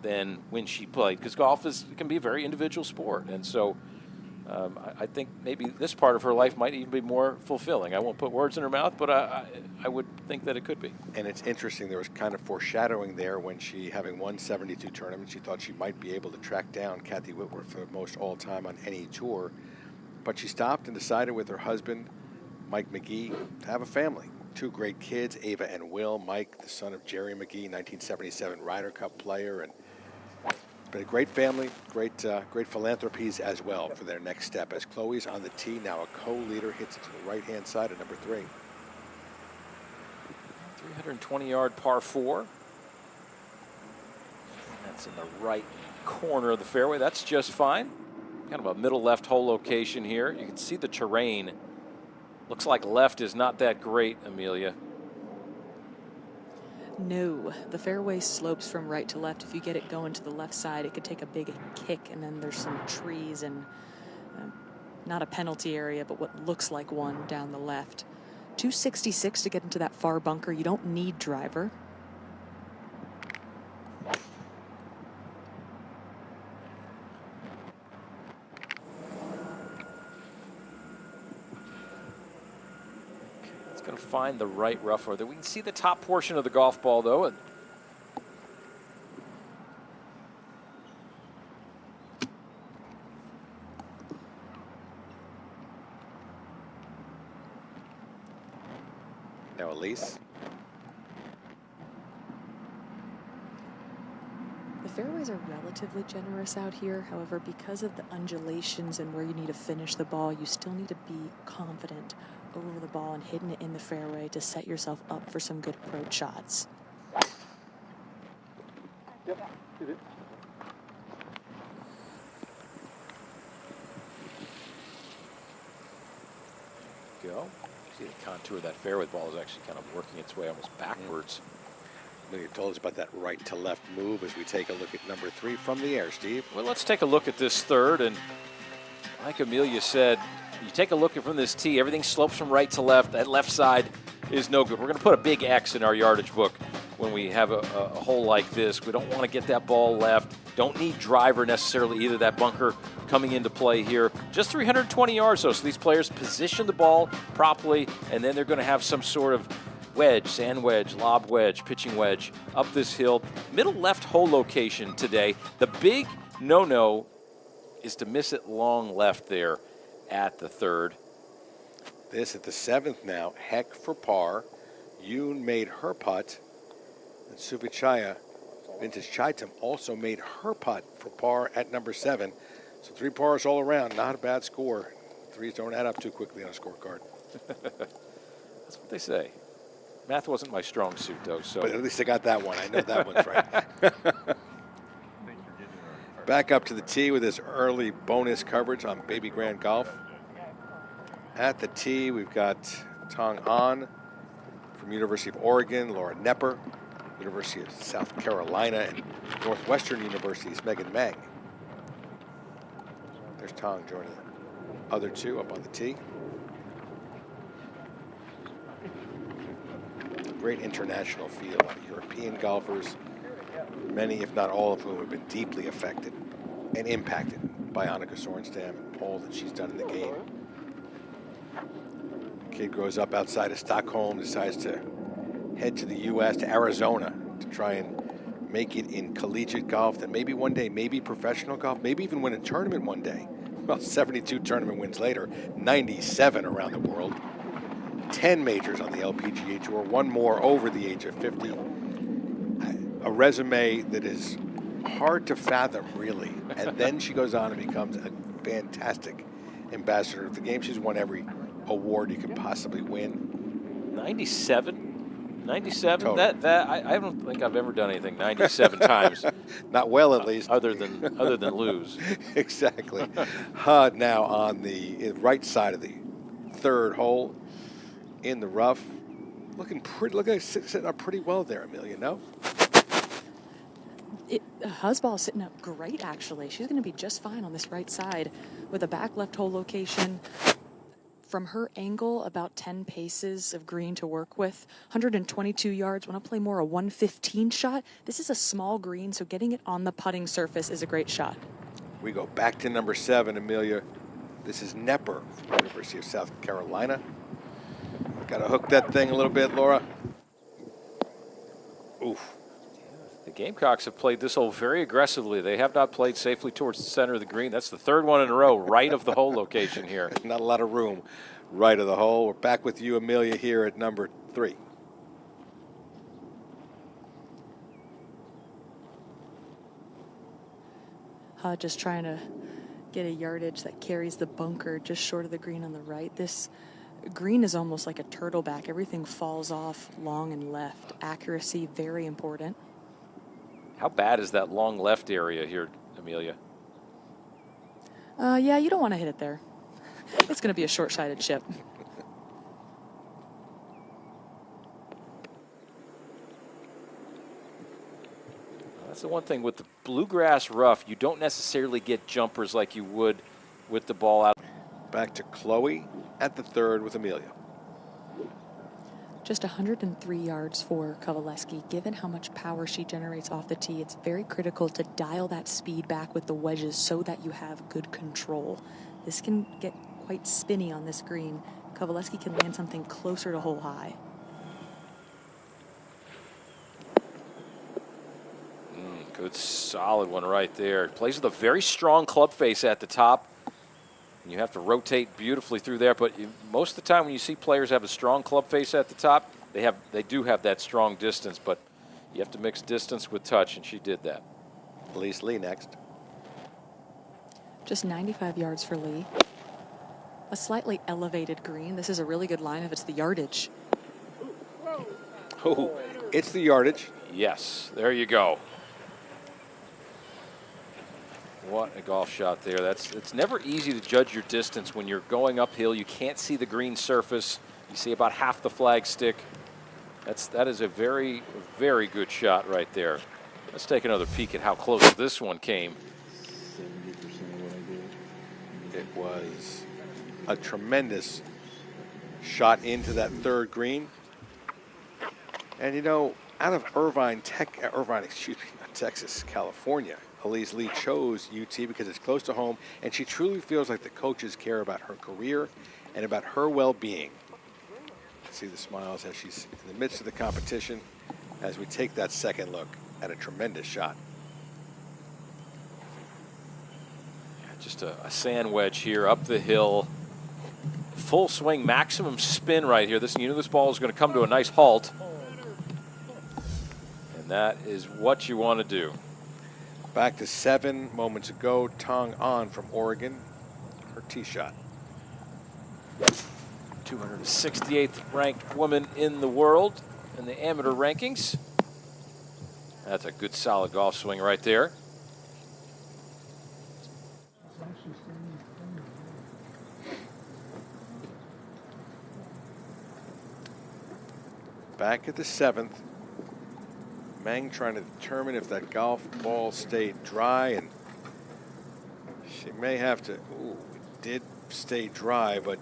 than when she played, because golf can be a very individual sport, and so I think maybe this part of her life might even be more fulfilling. I won't put words in her mouth, but I would think that it could be. And it's interesting, there was kind of foreshadowing there when she, having won 72 tournaments, she thought she might be able to track down Kathy Whitworth for the most all-time on any tour. But she stopped and decided with her husband, Mike McGee, to have a family. 2 great kids, Ava and Will. Mike, the son of Jerry McGee, 1977 Ryder Cup player, and been a great family, great philanthropies as well for their next step. As Chloe's on the tee, now a co-leader, hits it to the right-hand side of number 3. 320-yard par 4. And that's in the right corner of the fairway. That's just fine. Kind of a middle left hole location here. You can see the terrain. Looks like left is not that great, Emilia. No, the fairway slopes from right to left. If you get it going to the left side, it could take a big kick, and then there's some trees and not a penalty area, but what looks like one down the left. 266 to get into that far bunker. You don't need driver. Going to find the right rough. Or we can see the top portion of the golf ball, though. And Now Elise. fairways are relatively generous out here. However, because of the undulations and where you need to finish the ball, you still need to be confident over the ball and hitting it in the fairway to set yourself up for some good approach shots. Yep. Go. See the contour of that fairway ball is actually kind of working its way almost backwards. You told us about that right to left move as we take a look at number 3 from the air, Steve. Well, let's take a look at this third, and like Emilia said, you take a look at from this tee, everything slopes from right to left. That left side is no good. We're going to put a big X in our yardage book when we have a hole like this. We don't want to get that ball left. Don't need driver necessarily either. That bunker coming into play here. Just 320 yards though, so these players position the ball properly, and then they're going to have some sort of wedge, sand wedge, lob wedge, pitching wedge up this hill. Middle left hole location today. The big no-no is to miss it long left there at the third. This at the 7th now. Heck for par. Yoon made her putt. And Suvichaya, Vintage Chaitam, also made her putt for par at number 7. So 3 pars all around. Not a bad score. 3s don't add up too quickly on a scorecard. That's what they say. Math wasn't my strong suit, though. So, but at least I got that one. I know that one's right. Back up to the tee with this early bonus coverage on Baby Grand Golf. At the tee, we've got Tong An from University of Oregon, Laura Nepper, University of South Carolina, and Northwestern University's Megan Meng. There's Tong joining the other 2 up on the tee. Great international field, a lot of European golfers, many, if not all of whom have been deeply affected and impacted by Annika Sorenstam and all that she's done in the game. The kid grows up outside of Stockholm, decides to head to the U.S., to Arizona, to try and make it in collegiate golf, that maybe one day, maybe professional golf, maybe even win a tournament one day. Well, 72 tournament wins later, 97 around the world. 10 majors on the LPGA Tour, 1 more over the age of 50. A resume that is hard to fathom, really. And then she goes on and becomes a fantastic ambassador of the game. She's won every award you could possibly win. 97? 97? Total. That I don't think I've ever done anything 97 times. Not well, at least. Other than lose. Exactly. Now on the right side of the 3rd hole, in the rough, looking like sitting up pretty well there, Emilia, no? Husball sitting up great, actually. She's going to be just fine on this right side with a back left hole location. From her angle, about 10 paces of green to work with, 122 yards. Want to play more a 115 shot? This is a small green, so getting it on the putting surface is a great shot. We go back to number 7, Emilia. This is Nepper from the University of South Carolina. Got to hook that thing a little bit, Laura. Oof. The Gamecocks have played this hole very aggressively. They have not played safely towards the center of the green. That's the 3rd one in a row, right of the hole location here. Not a lot of room right of the hole. We're back with you, Emilia, here at number 3. Just trying to get a yardage that carries the bunker just short of the green on the right. This green is almost like a turtleback. Everything falls off long and left. Accuracy, very important. How bad is that long left area here, Emilia? Yeah, you don't want to hit it there. It's going to be a short-sided chip. That's the one thing with the bluegrass rough, you don't necessarily get jumpers like you would with the ball out. Back to Chloe at the 3rd with Emilia. Just 103 yards for Kovaleski. Given how much power she generates off the tee, it's very critical to dial that speed back with the wedges so that you have good control. This can get quite spinny on this green. Kovaleski can land something closer to hole high. Good solid one right there. Plays with a very strong club face at the top. And you have to rotate beautifully through there, but most of the time when you see players have a strong club face at the top, they do have that strong distance, but you have to mix distance with touch, and she did that. Elise Lee next. Just 95 yards for Lee. A slightly elevated green. This is a really good line if it's the yardage. Oh, it's the yardage. Yes, there you go. What a golf shot there. It's never easy to judge your distance when you're going uphill. You can't see the green surface. You see about half the flagstick. That is a very, very good shot right there. Let's take another peek at how close this one came. 70% of what I do. It was a tremendous shot into that third green. And you know, out of Irvine, not Texas, California, Elise Lee chose UT because it's close to home, and she truly feels like the coaches care about her career and about her well-being. See the smiles as she's in the midst of the competition as we take that second look at a tremendous shot. Yeah, just a sand wedge here up the hill. Full swing, maximum spin right here. This ball is going to come to a nice halt. And that is what you want to do. Back to 7 moments ago, Tong An from Oregon, her tee shot. 268th ranked woman in the world in the amateur rankings. That's a good solid golf swing right there. Back at the 7th, Meng trying to determine if that golf ball stayed dry, and she may have to. Ooh, it did stay dry, but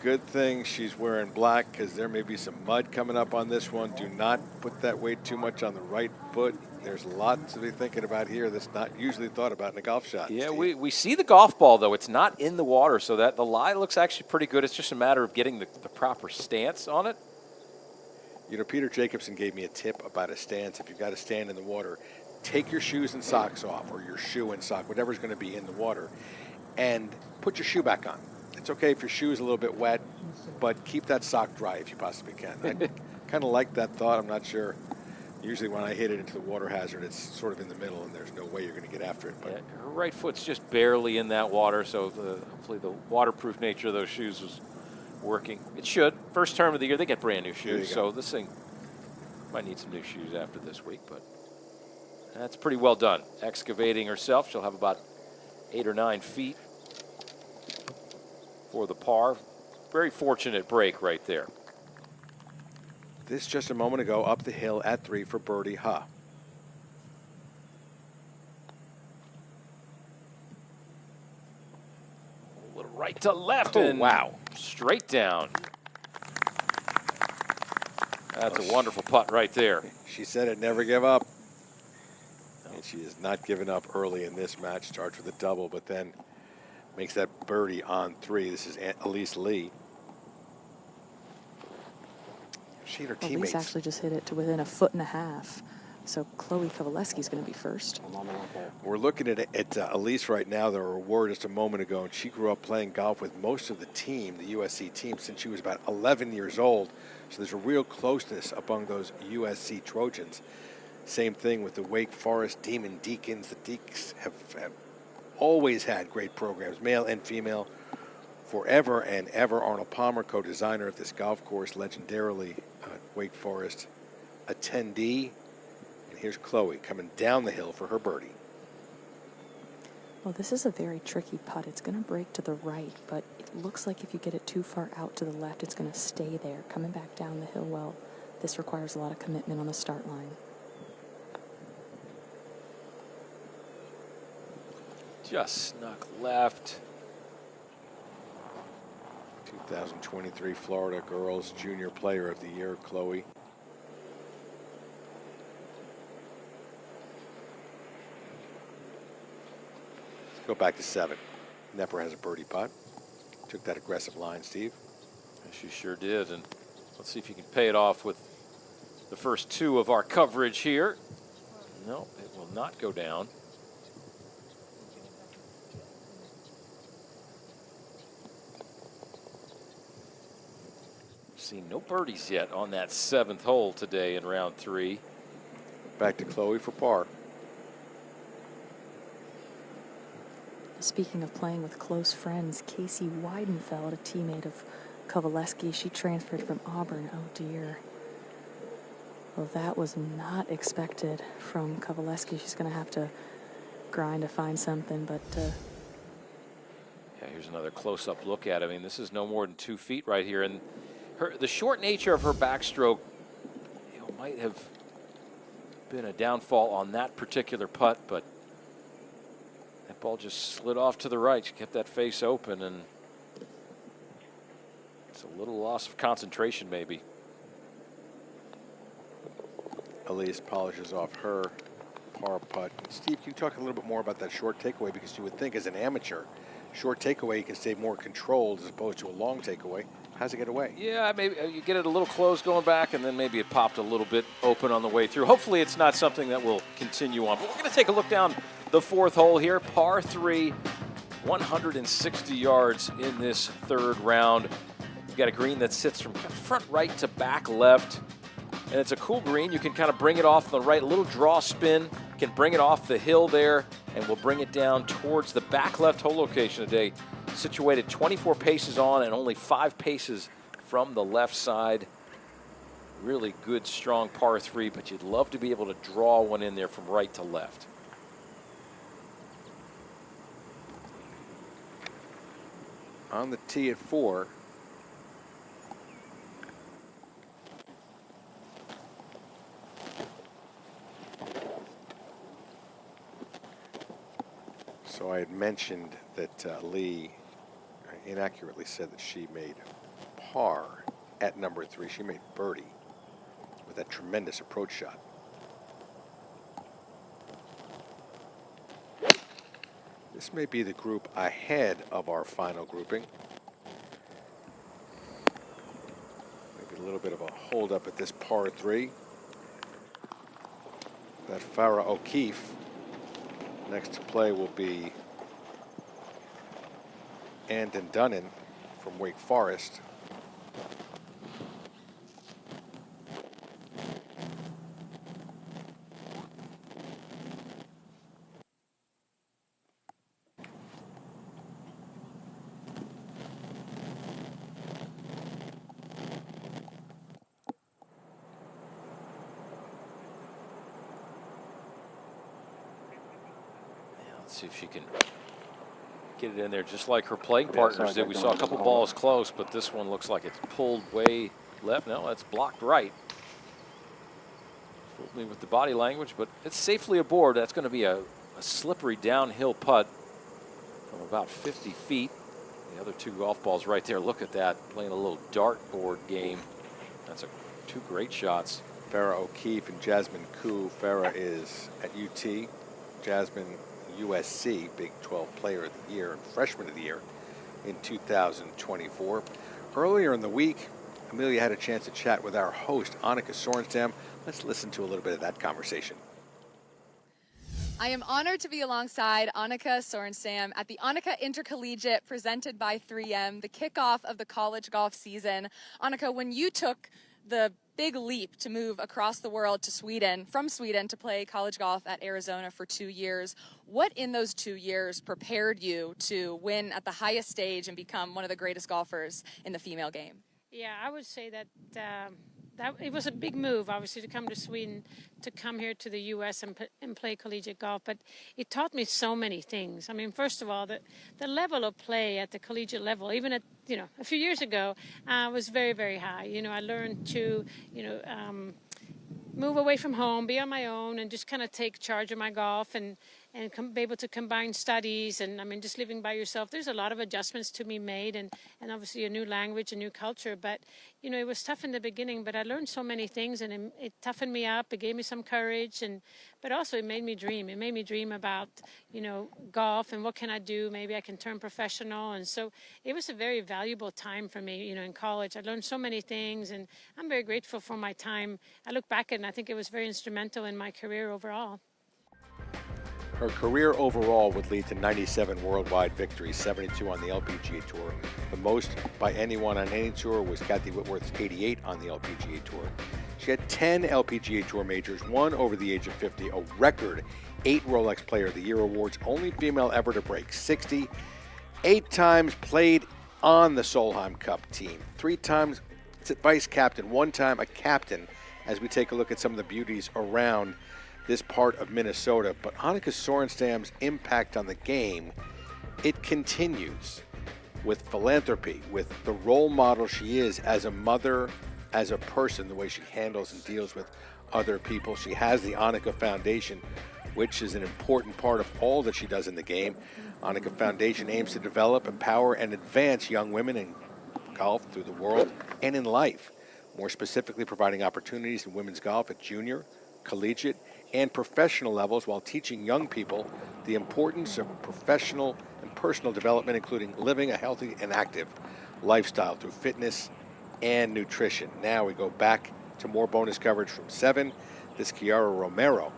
good thing she's wearing black because there may be some mud coming up on this one. Do not put that weight too much on the right foot. There's lots to be thinking about here that's not usually thought about in a golf shot. Yeah, Steve. we see the golf ball, though. It's not in the water, so that the lie looks actually pretty good. It's just a matter of getting the proper stance on it. You know, Peter Jacobson gave me a tip about a stance. If you've got to stand in the water, take your shoes and socks off, or your shoe and sock, whatever's going to be in the water, and put your shoe back on. It's okay if your shoe is a little bit wet, but keep that sock dry if you possibly can. I kind of like that thought. I'm not sure. Usually when I hit it into the water hazard, it's sort of in the middle, and there's no way you're going to get after it. But yeah, her right foot's just barely in that water, so hopefully the waterproof nature of those shoes was working. It should. First term of the year, they get brand new shoes, so this thing might need some new shoes after this week, but that's pretty well done. Excavating herself, she'll have about 8 or 9 feet for the par. Very fortunate break right there. this just a moment ago up the hill at 3 for birdie Ha. A little right to left, Oh, and wow. Straight down. That's a wonderful putt right there. She said it, never give up. And she has not given up early in this match. Starts with a double, but then makes that birdie on 3. This is Elise Lee. She and her teammates. Elise actually just hit it to within 1.5 feet. So Chloe Kovaleski is going to be first. We're looking at Elise right now. There were word just a moment ago, and she grew up playing golf with most of the team, the USC team, since she was about 11 years old. So there's a real closeness among those USC Trojans. Same thing with the Wake Forest Demon Deacons. The Deeks have always had great programs, male and female, forever and ever. Arnold Palmer, co-designer of this golf course, legendarily Wake Forest attendee. And here's Chloe coming down the hill for her birdie. Well, this is a very tricky putt. It's going to break to the right, but it looks like if you get it too far out to the left, it's going to stay there. Coming back down the hill, well, this requires a lot of commitment on the start line. Just snuck left. 2023 Florida Girls Junior Player of the Year, Chloe. Let's go back to 7. Nepper has a birdie putt. Took that aggressive line, Steve. She sure did, and let's see if you can pay it off with the first 2 of our coverage here. No, it will not go down. Seen no birdies yet on that 7th hole today in round 3. Back to Chloe for par. speaking of playing with close friends, Casey Weidenfeld, a teammate of Kovaleski, she transferred from Auburn. Oh dear. Well, that was not expected from Kovaleski. She's going to have to grind to find something, but yeah, here's another close-up look at it. I mean, this is no more than 2 feet right here, and the short nature of her backstroke, you know, might have been a downfall on that particular putt, but that ball just slid off to the right. She kept that face open, and it's a little loss of concentration, maybe. Elise polishes off her par putt. Steve, can you talk a little bit more about that short takeaway? Because you would think as an amateur, short takeaway you can stay more controlled as opposed to a long takeaway. How's it get away? Yeah, maybe you get it a little close going back, and then maybe it popped a little bit open on the way through. Hopefully it's not something that will continue on. But we're going to take a look down the 4th hole here. Par 3, 160 yards in this 3rd round. You've got a green that sits from front right to back left. And it's a cool green. You can kind of bring it off the right, a little draw spin. You can bring it off the hill there, and we'll bring it down towards the back left hole location today. Situated 24 paces on and only 5 paces from the left side. Really good, strong par 3, but you'd love to be able to draw one in there from right to left. On the tee at 4. So I had mentioned that Lee inaccurately said that she made par at number 3. She made birdie with that tremendous approach shot. This may be the group ahead of our final grouping. Maybe a little bit of a hold up at this par 3. That Farah O'Keefe. Next to play will be Andon Dunnan from Wake Forest. See if she can get it in there just like her playing partners did. We saw a couple balls close, but this one looks like it's pulled way left. No, that's blocked right. Fooled me with the body language, but it's safely aboard. That's going to be a slippery downhill putt from about 50 feet. The other 2 golf balls right there. Look at that, playing a little dartboard game. That's 2 great shots. Farah O'Keefe and Jasmine Koo. Farah is at UT. Jasmine USC Big 12 Player of the Year and Freshman of the Year in 2024. Earlier in the week, Emilia had a chance to chat with our host, Annika Sorenstam. Let's listen to a little bit of that conversation. I am honored to be alongside Annika Sorenstam at the Annika Intercollegiate presented by 3M, the kickoff of the college golf season. Annika, when you took the big leap to move across the world to Sweden, from Sweden to play college golf at Arizona for 2 years, what in those 2 years prepared you to win at the highest stage and become one of the greatest golfers in the female game? Yeah, I would say that it was a big move, obviously, to come to Sweden, to come here to the U.S. and play collegiate golf. But it taught me so many things. I mean, first of all, the level of play at the collegiate level, even at, a few years ago, was very, very high. I learned to, move away from home, be on my own, and just kind of take charge of my golf and be able to combine studies and, just living by yourself. There's a lot of adjustments to be made and obviously a new language, a new culture. But, it was tough in the beginning, but I learned so many things, and it toughened me up. It gave me some courage, but also it made me dream. It made me dream about, golf and what can I do? Maybe I can turn professional. And so it was a very valuable time for me, in college. I learned so many things, and I'm very grateful for my time. I look back and I think it was very instrumental in my career overall. Her career overall would lead to 97 worldwide victories, 72 on the LPGA Tour. The most by anyone on any tour was Kathy Whitworth's 88 on the LPGA Tour. She had 10 LPGA Tour majors, one over the age of 50, a record 8 Rolex Player of the Year awards, only female ever to break 60, 8 times played on the Solheim Cup team, 3 times vice captain, 1 time a captain, as we take a look at some of the beauties around this part of Minnesota. But Annika Sorenstam's impact on the game, it continues with philanthropy, with the role model she is as a mother, as a person, the way she handles and deals with other people. She has the Annika Foundation, which is an important part of all that she does in the game. Annika Foundation aims to develop, empower, and advance young women in golf through the world and in life, more specifically providing opportunities in women's golf at junior, collegiate, and professional levels, while teaching young people the importance of professional and personal development, including living a healthy and active lifestyle through fitness and nutrition. Now we go back to more bonus coverage from 7. This Kiara Romero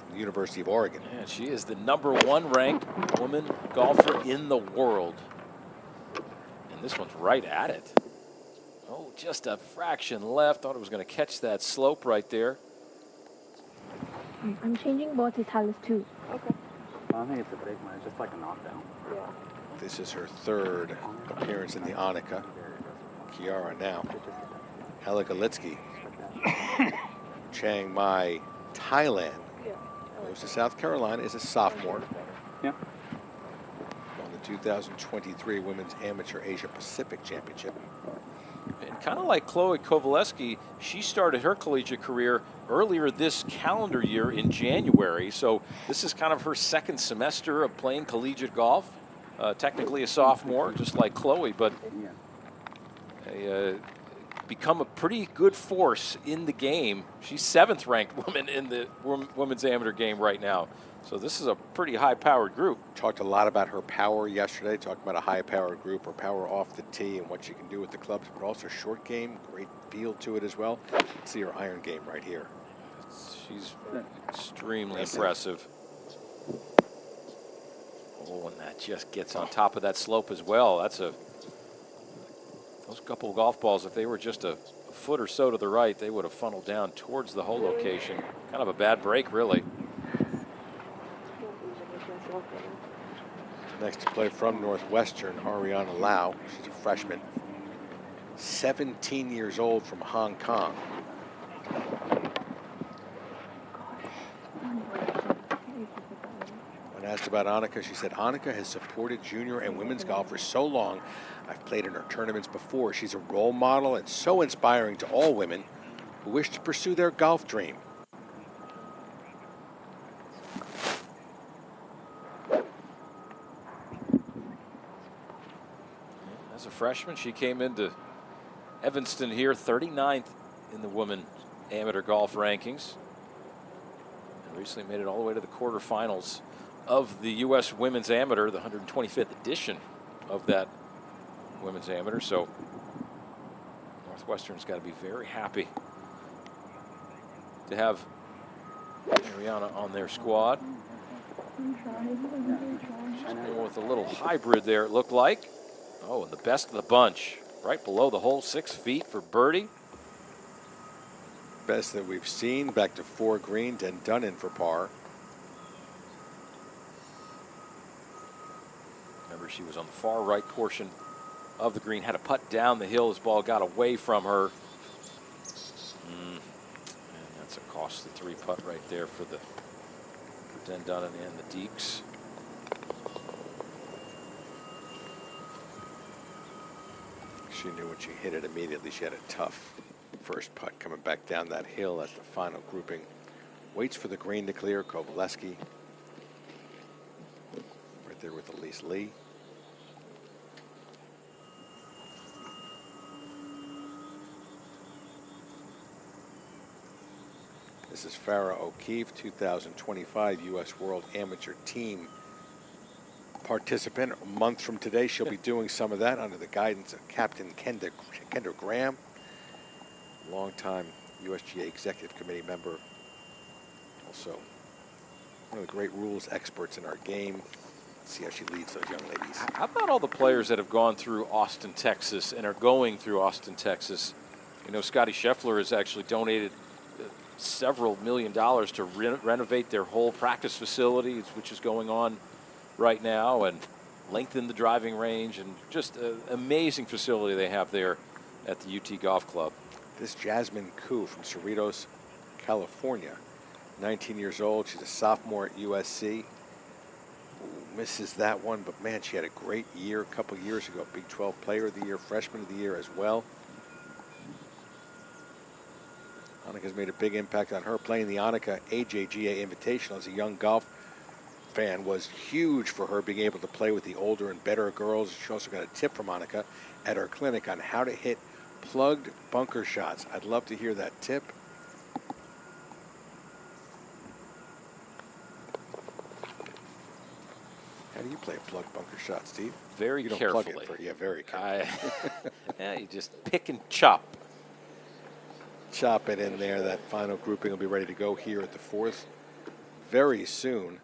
from the University of Oregon. And she is the #1 ranked woman golfer in the world. And this one's right at it. Oh, just a fraction left. Thought it was going to catch that slope right there. I'm changing ball to Talus too. Okay. I think it's a break, man. It's just like a knockdown. Yeah. This is her 3rd appearance in the Annika. Kiara now. Hella Galitsky, Chiang Mai, Thailand. Goes to South Carolina, is a sophomore. Yeah. On the 2023 Women's Amateur Asia Pacific Championship. And kind of like Chloe Kovaleski, she started her collegiate career earlier this calendar year in January. So this is kind of her 2nd semester of playing collegiate golf. Technically a sophomore, just like Chloe, but become a pretty good force in the game. She's 7th ranked woman in the women's amateur game right now. So this is a pretty high-powered group. Talked a lot about her power yesterday, talking about a high-powered group, her power off the tee and what she can do with the clubs, but also short game, great feel to it as well. Let's see her iron game right here. She's extremely impressive. Oh, and that just gets on top of that slope as well. That's those couple of golf balls, if they were just a foot or so to the right, they would have funneled down towards the hole location. Kind of a bad break, really. Next to play from Northwestern, Ariana Lau. She's a freshman. 17 years old from Hong Kong. When asked about Annika, she said, Annika has supported junior and women's golf for so long. I've played in her tournaments before. She's a role model and so inspiring to all women who wish to pursue their golf dream. As a freshman, she came into Evanston here, 39th in the women amateur golf rankings. And recently made it all the way to the quarterfinals of the U.S. Women's Amateur, the 125th edition of that Women's Amateur. So Northwestern's got to be very happy to have Ariana on their squad. She's going with a little hybrid there, it looked like. Oh, and the best of the bunch, right below the hole, 6 feet for birdie. Best that we've seen, back to 4 green, then done in for par. Remember, she was on the far right portion of the green, had a putt down the hill as ball got away from her. And that's a costly 3 putt right there for Den Dunnan and the Deeks. She knew when she hit it immediately. She had a tough first putt coming back down that hill as the final grouping waits for the green to clear. Kovaleski right there with Elise Lee. This is Farrah O'Keefe, 2025 U.S. World Amateur Team participant. A month from today, she'll be doing some of that under the guidance of Captain Kendra Graham, longtime USGA Executive Committee member, also one of the great rules experts in our game. Let's see how she leads those young ladies. How about all the players that have gone through Austin, Texas, and are going through Austin, Texas? You know, Scotty Scheffler has actually donated several $1 million to renovate their whole practice facility, which is going on right now, and lengthen the driving range, and just an amazing facility they have there at the UT Golf Club. This Jasmine Koo from Cerritos, California, 19 years old. She's a sophomore at USC. Ooh, misses that one, but man, she had a great year a couple years ago. Big 12 Player of the Year, Freshman of the Year as well. Annika's made a big impact on her. Playing the Annika AJGA Invitational as a young golf fan was huge for her, being able to play with the older and better girls. She also got a tip from Annika at her clinic on how to hit plugged bunker shots. I'd love to hear that tip. How do you play a plugged bunker shot, Steve? Very you don't carefully. Plug it for, yeah, very carefully. Yeah, you just pick and chop. Chop it in there. That final grouping will be ready to go here at the fourth very soon.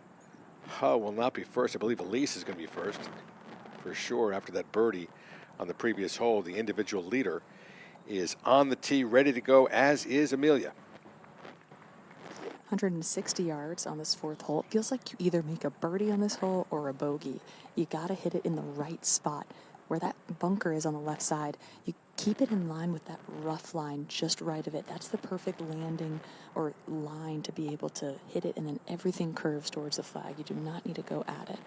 Huh will not be first. I believe Elise is going to be first for sure after that birdie on the previous hole. The individual leader is on the tee, ready to go, as is Emilia. 160 yards on this fourth hole. It feels like you either make a birdie on this hole or a bogey. You got to hit it in the right spot. Where that bunker is on the left side, you keep it in line with that rough line just right of it. That's the perfect landing or line to be able to hit it, and then everything curves towards the flag. You do not need to go at it.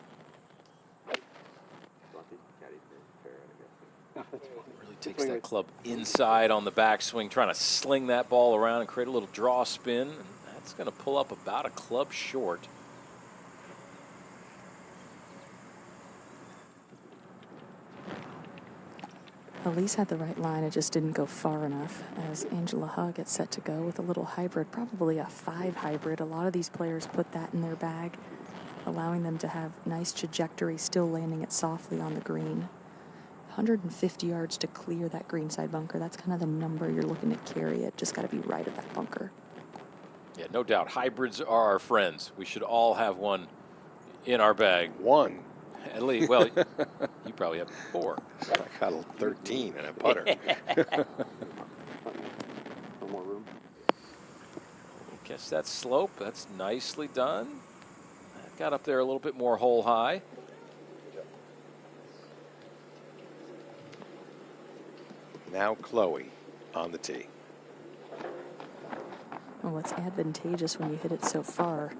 Really takes that club inside on the backswing, trying to sling that ball around and create a little draw spin. And that's going to pull up about a club short. Elise had the right line, it just didn't go far enough as Angela Huh gets set to go with a little hybrid, probably a 5 hybrid. A lot of these players put that in their bag, allowing them to have nice trajectory, still landing it softly on the green. 150 yards to clear that greenside bunker. That's kind of the number you're looking to carry it. Just got to be right at that bunker. Yeah, no doubt. Hybrids are our friends. We should all have one in our bag. One. At least, well, you probably have 4. I got a 13 and a putter. No more room. Catch that slope. That's nicely done. That got up there a little bit more hole high. Now Chloe on the tee. Well, what's advantageous when you hit it so far,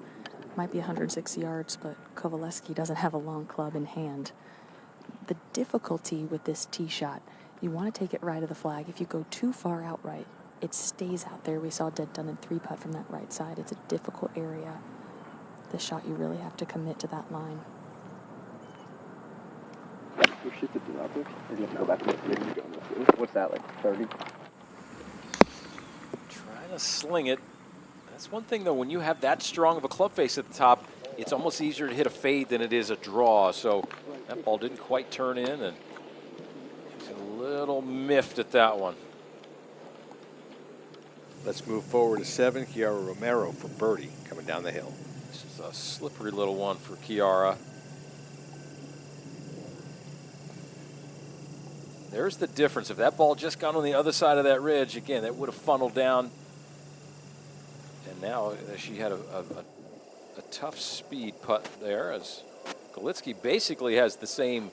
might be 106 yards, but Kovaleski doesn't have a long club in hand. The difficulty with this tee shot, you want to take it right of the flag. If you go too far outright, it stays out there. We saw Dead Done in 3-putt from that right side. It's a difficult area. This shot, you really have to commit to that line. What's that, like 30? Trying to sling it. That's one thing, though, when you have that strong of a club face at the top, it's almost easier to hit a fade than it is a draw. So that ball didn't quite turn in, and she's a little miffed at that one. Let's move forward to 7. Kiara Romero for birdie coming down the hill. This is a slippery little one for Kiara. There's the difference. If that ball just got on the other side of that ridge, again, that would have funneled down. And now she had a tough speed putt there, as Golitsky basically has the same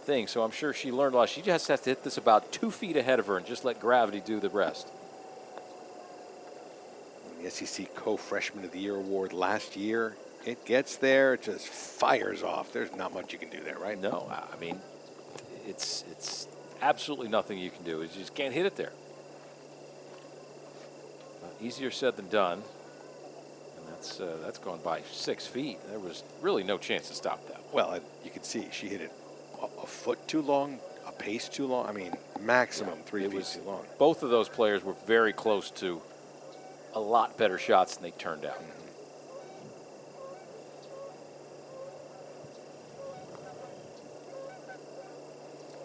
thing. So I'm sure she learned a lot. She just has to hit this about 2 feet ahead of her and just let gravity do the rest. The SEC Co-Freshman of the Year award last year. It gets there, it just fires off. There's not much you can do there, right? No, I mean, it's absolutely nothing you can do. You just can't hit it there. Easier said than done. And that's gone by 6 feet. There was really no chance to stop that. Well, you can see she hit it a foot too long, a pace too long. I mean, maximum 3 feet too long. Both of those players were very close to a lot better shots than they turned out.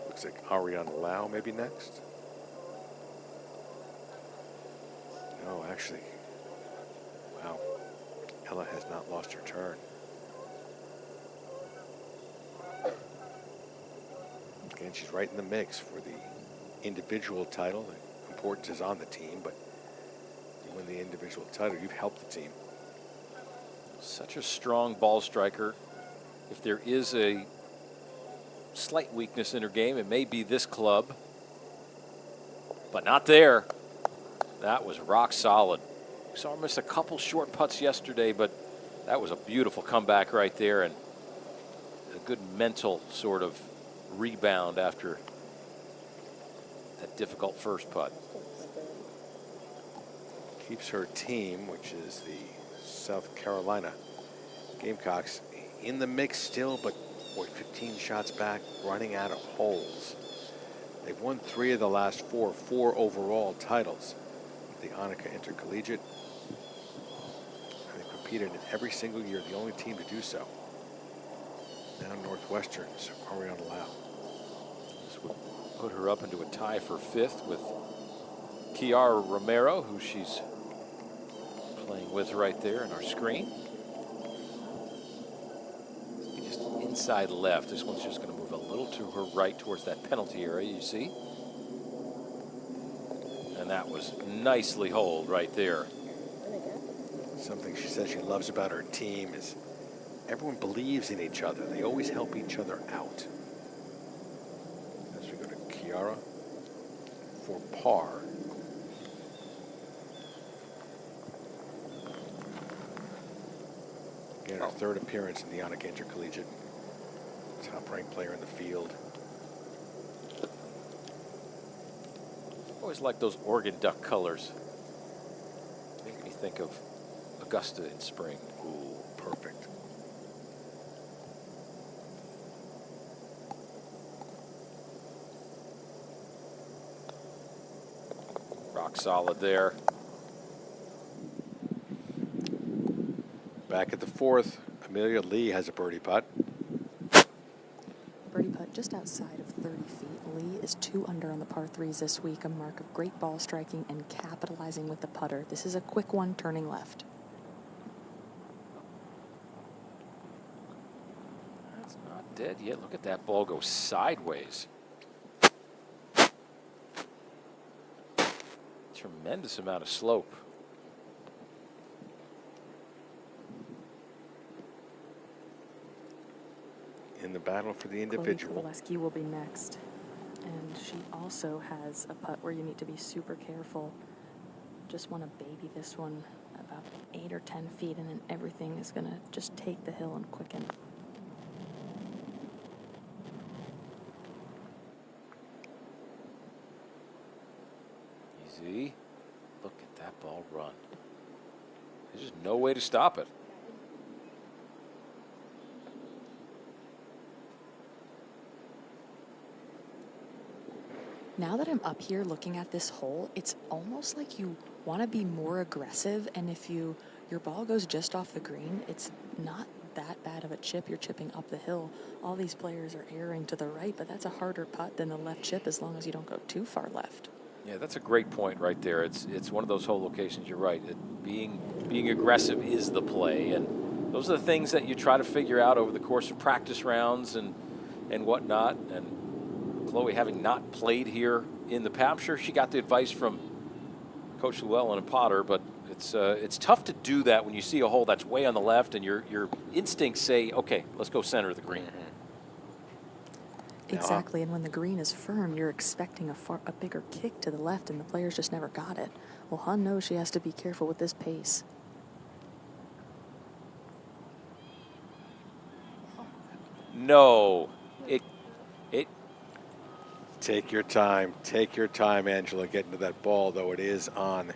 Looks like Ariana Lau maybe next. No, actually, wow. Ella has not lost her turn. Again, she's right in the mix for the individual title. The importance is on the team, but win the individual title. You've helped the team. Such a strong ball striker. If there is a slight weakness in her game, it may be this club, but not there. That was rock solid. We saw her miss a couple short putts yesterday, but that was a beautiful comeback right there, and a good mental sort of rebound after that difficult first putt. Keeps her team, which is the South Carolina Gamecocks, in the mix still, but boy, 15 shots back, running out of holes. They've won 3 of the last 4 overall titles with the Annika Intercollegiate. They've competed in every single year, the only team to do so. Now Northwestern's Ariana Lau. This would put her up into a tie for 5th with Kiara Romero, who she's playing with right there in our screen. Just inside left. This one's just going to move a little to her right towards that penalty area, you see. And that was nicely holed right there. Something she says she loves about her team is everyone believes in each other. They always help each other out. As we go to Kiara for par. Again, her 3rd appearance in the Annika Intercollegiate. Top-ranked player in the field. Always like those Oregon Duck colors. Make me think of Augusta in spring. Ooh, perfect. Rock solid there. Back at the 4th, Amelia Lee has a birdie putt. Birdie putt just outside of 30 feet. Lee is 2 under on the par 3s this week, a mark of great ball striking and capitalizing with the putter. This is a quick one turning left. That's not dead yet. Look at that ball go sideways. Tremendous amount of slope. In the battle for the individual. Chloe will be next. And she also has a putt where you need to be super careful. Just want to baby this one about 8 or 10 feet, and then everything is going to just take the hill and quicken. Easy. Look at that ball run. There's just no way to stop it. Now that I'm up here looking at this hole, it's almost like you want to be more aggressive, and if your ball goes just off the green, it's not that bad of a chip. You're chipping up the hill. All these players are erring to the right, but that's a harder putt than the left chip as long as you don't go too far left. Yeah, that's a great point right there. It's one of those hole locations, you're right. Being aggressive is the play, and those are the things that you try to figure out over the course of practice rounds and whatnot. And Chloe, having not played here in the Papshire, she got the advice from Coach Llewellyn and Potter, but it's tough to do that when you see a hole that's way on the left and your instincts say, okay, let's go center of the green. Exactly, and when the green is firm, you're expecting a bigger kick to the left, and the players just never got it. Well, Hun knows she has to be careful with this pace. No, it. Take your time, Angela, getting to that ball, though it is on.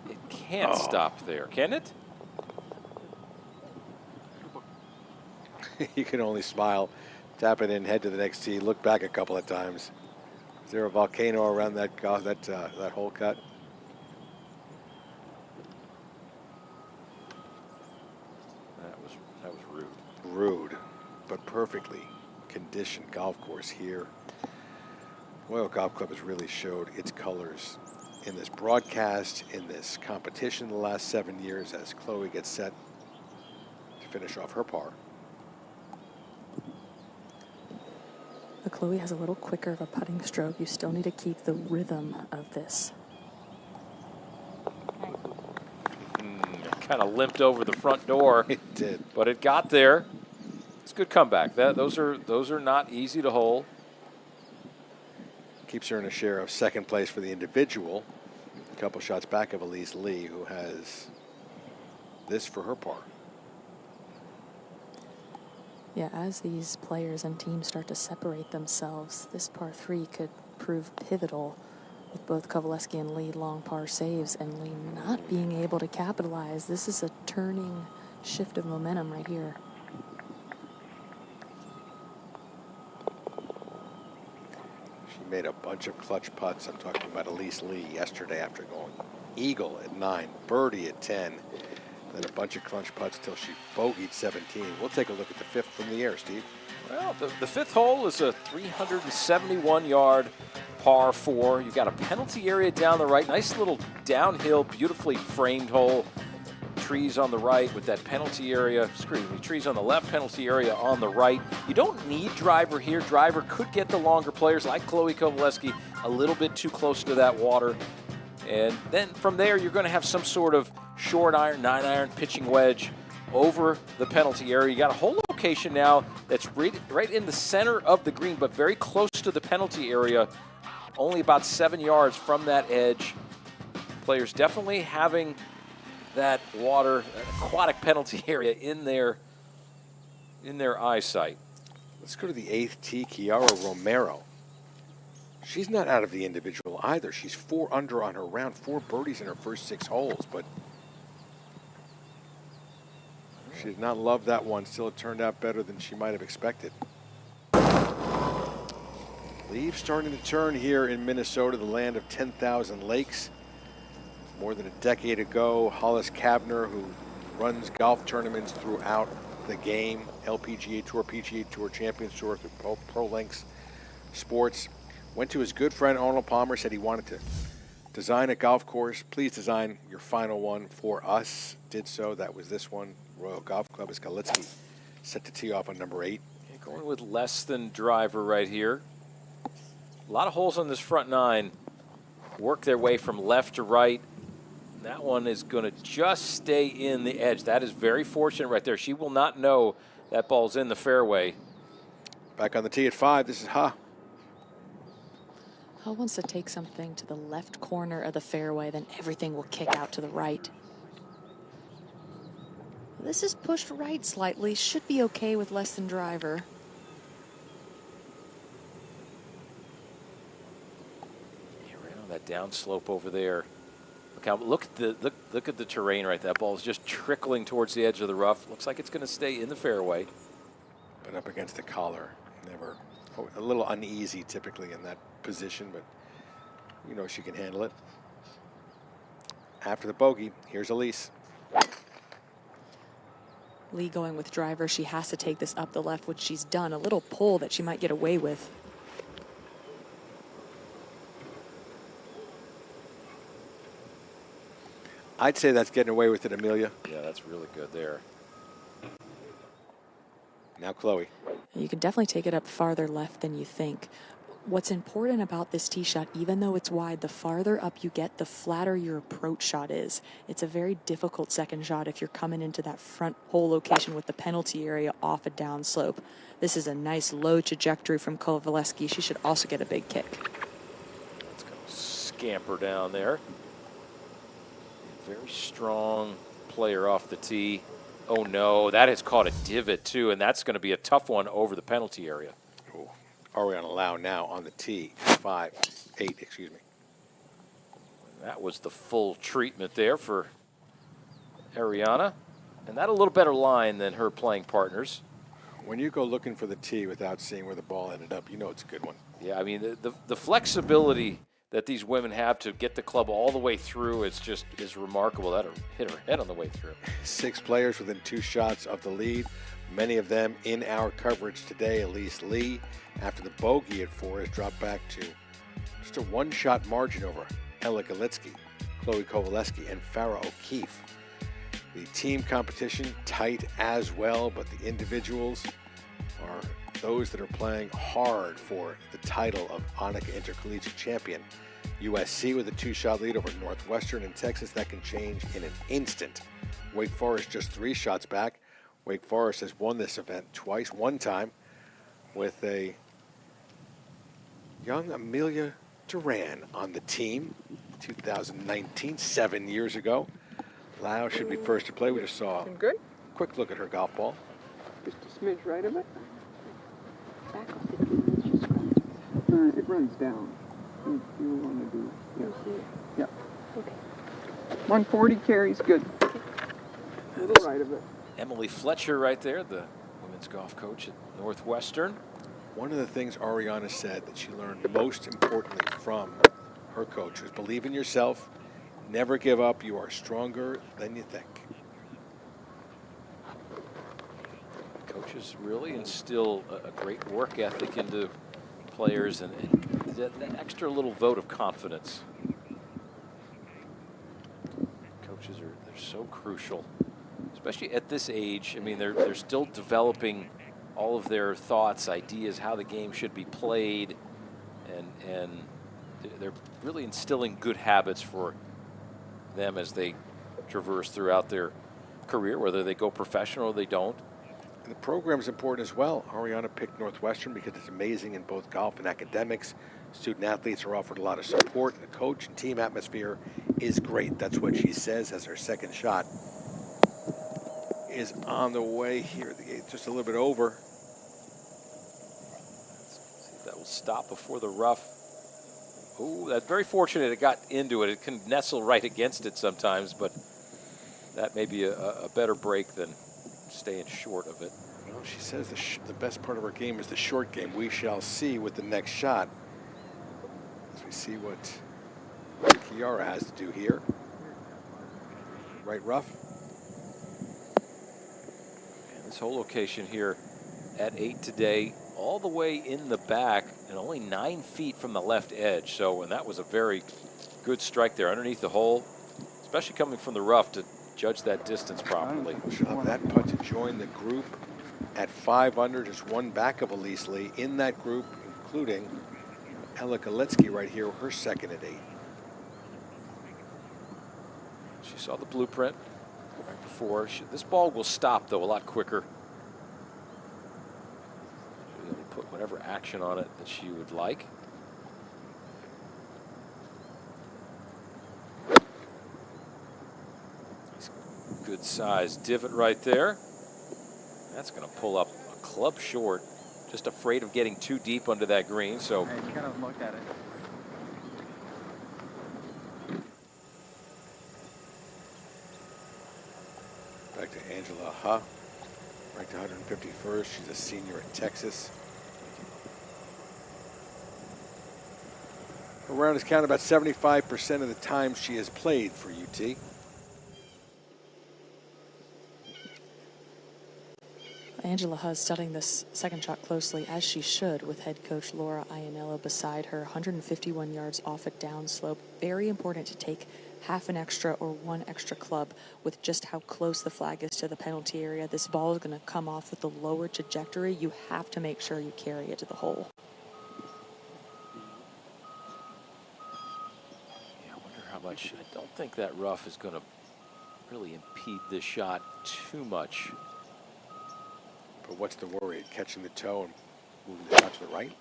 It can't stop there, can it? You can only smile, tap it in, head to the next tee, look back a couple of times. Is there a volcano around that hole cut? That was rude. Rude, but perfectly conditioned golf course here. Royal Golf Club has really showed its colors in this broadcast, in this competition the last 7 years as Chloe gets set to finish off her par. But Chloe has a little quicker of a putting stroke. You still need to keep the rhythm of this. kind of limped over the front door. It did. But it got there. It's a good comeback. Those are not easy to hold. Keeps her in a share of second place for the individual. A couple shots back of Elise Lee, who has this for her par. Yeah, as these players and teams start to separate themselves, this par 3 could prove pivotal, with both Kovaleski and Lee long par saves and Lee not being able to capitalize. This is a turning shift of momentum right here. She made a bunch of clutch putts. I'm talking about Elise Lee yesterday after going eagle at 9, birdie at 10, then a bunch of clutch putts till she bogeyed 17. We'll take a look at the 5th from the air, Steve. Well, the 5th hole is a 371-yard par 4. You've got a penalty area down the right. Nice little downhill, beautifully framed hole. Trees on the right with that penalty area. Excuse me, trees on the left, penalty area on the right. You don't need driver here. Driver could get the longer players like Chloe Kovaleski a little bit too close to that water. And then from there, you're going to have some sort of short iron, 9-iron pitching wedge over the penalty area. You got a whole location now that's right in the center of the green, but very close to the penalty area, only about 7 yards from that edge. Players definitely having that water, that aquatic penalty area in their eyesight. Let's go to the 8th tee, Kiara Romero. She's not out of the individual either. She's 4 under on her round, 4 birdies in her first 6 holes, but she did not love that one. Still, it turned out better than she might have expected. Leaves starting to turn here in Minnesota, the land of 10,000 lakes. More than a decade ago, Hollis Kavner, who runs golf tournaments throughout the game, LPGA Tour, PGA Tour, Champions Tour, through Pro Links Sports, went to his good friend Arnold Palmer, said he wanted to design a golf course. Please design your final one for us. Did so. That was this one. Royal Golf Club is Galitsky, set to tee off on number 8. Yeah, going with less than driver right here. A lot of holes on this front 9. Work their way from left to right. That one is going to just stay in the edge. That is very fortunate right there. She will not know that ball's in the fairway. Back on the tee at 5, this is Ha. Ha wants to take something to the left corner of the fairway, then everything will kick out to the right. This is pushed right slightly. Should be okay with less than driver. Yeah, right on that down slope over there. Look at the terrain right there. That ball is just trickling towards the edge of the rough. Looks like it's going to stay in the fairway. But up against the collar, never a little uneasy typically in that position, but you know she can handle it. After the bogey, here's Elise. Lee going with driver. She has to take this up the left, which she's done. A little pull that she might get away with. I'd say that's getting away with it, Emilia. Yeah, that's really good there. Now Chloe. You can definitely take it up farther left than you think. What's important about this tee shot, even though it's wide, the farther up you get, the flatter your approach shot is. It's a very difficult second shot if you're coming into that front hole location with the penalty area off a downslope. This is a nice low trajectory from Kovaleski. She should also get a big kick. Let's go scamper down there. Very strong player off the tee. Oh no, that has caught a divot too, and that's going to be a tough one over the penalty area. Oh, are we on allow now on the tee? 8, excuse me. That was the full treatment there for Ariana, and that a little better line than her playing partners. When you go looking for the tee without seeing where the ball ended up, you know it's a good one. Yeah, I mean the flexibility that these women have to get the club all the way through is remarkable. That'll hit her head on the way through. 6 players within 2 shots of the lead. Many of them in our coverage today. Elise Lee, after the bogey at 4, has dropped back to just a 1-shot margin over Ella Galitsky, Chloe Kovaleski, and Farah O'Keefe. The team competition tight as well, but the individuals are those that are playing hard for the title of Annika Intercollegiate Champion. USC with a 2-shot lead over Northwestern and Texas. That can change in an instant. Wake Forest just 3 shots back. Wake Forest has won this event twice, one time with a young Emilia Doran on the team, 2019, 7 years ago. Lau should be first to play. We just saw a quick look at her golf ball. Just a smidge right of it. Back of 15, it's just right. It runs down. You want to do, yeah. Yeah. Okay. 140 carries good. A little right of it. Emily Fletcher right there, the women's golf coach at Northwestern. One of the things Ariana said that she learned most importantly from her coach was believe in yourself, never give up, you are stronger than you think. Coaches really instill a great work ethic into players and that extra little vote of confidence. Coaches they're so crucial, especially at this age. I mean, they're still developing all of their thoughts, ideas, how the game should be played, and they're really instilling good habits for them as they traverse throughout their career, whether they go professional or they don't. And the program is important as well. Ariana picked Northwestern because it's amazing in both golf and academics. Student athletes are offered a lot of support, and the coach and team atmosphere is great. That's what she says as her second shot is on the way here. The gate just a little bit over. Let's see if that will stop before the rough. Oh, that's very fortunate it got into it. It can nestle right against it sometimes, but that may be a better break than staying short of it. Well, she says the best part of her game is the short game. We shall see with the next shot as we see what Kiara has to do here. Right rough. And this whole location here at 8 today, all the way in the back and only 9 feet from the left edge. So, and that was a very good strike there underneath the hole, especially coming from the rough to judge that distance properly. She'll have that putt to join the group at 5 under, just one back of Elise Lee in that group, including Ella Galitsky right here, her second at 8. She saw the blueprint right before. This ball will stop, though, a lot quicker. She'll be able to put whatever action on it that she would like. Good size divot right there. That's going to pull up a club short. Just afraid of getting too deep under that green. So Hey, you kind of looked at it. Back to Angela Huh, ranked 151st. She's a senior at Texas. Her round is counted about 75% of the time she has played for UT. Angela Huss studying this second shot closely, as she should, with head coach Laura Ianello beside her. 151 yards off a downslope. Very important to take half an extra or one extra club with just how close the flag is to the penalty area. This ball is going to come off with the lower trajectory. You have to make sure you carry it to the hole. yeah, I wonder how much. I don't think that rough is going to really impede this shot too much. But what's the worry? Catching the toe and moving the shot to the right?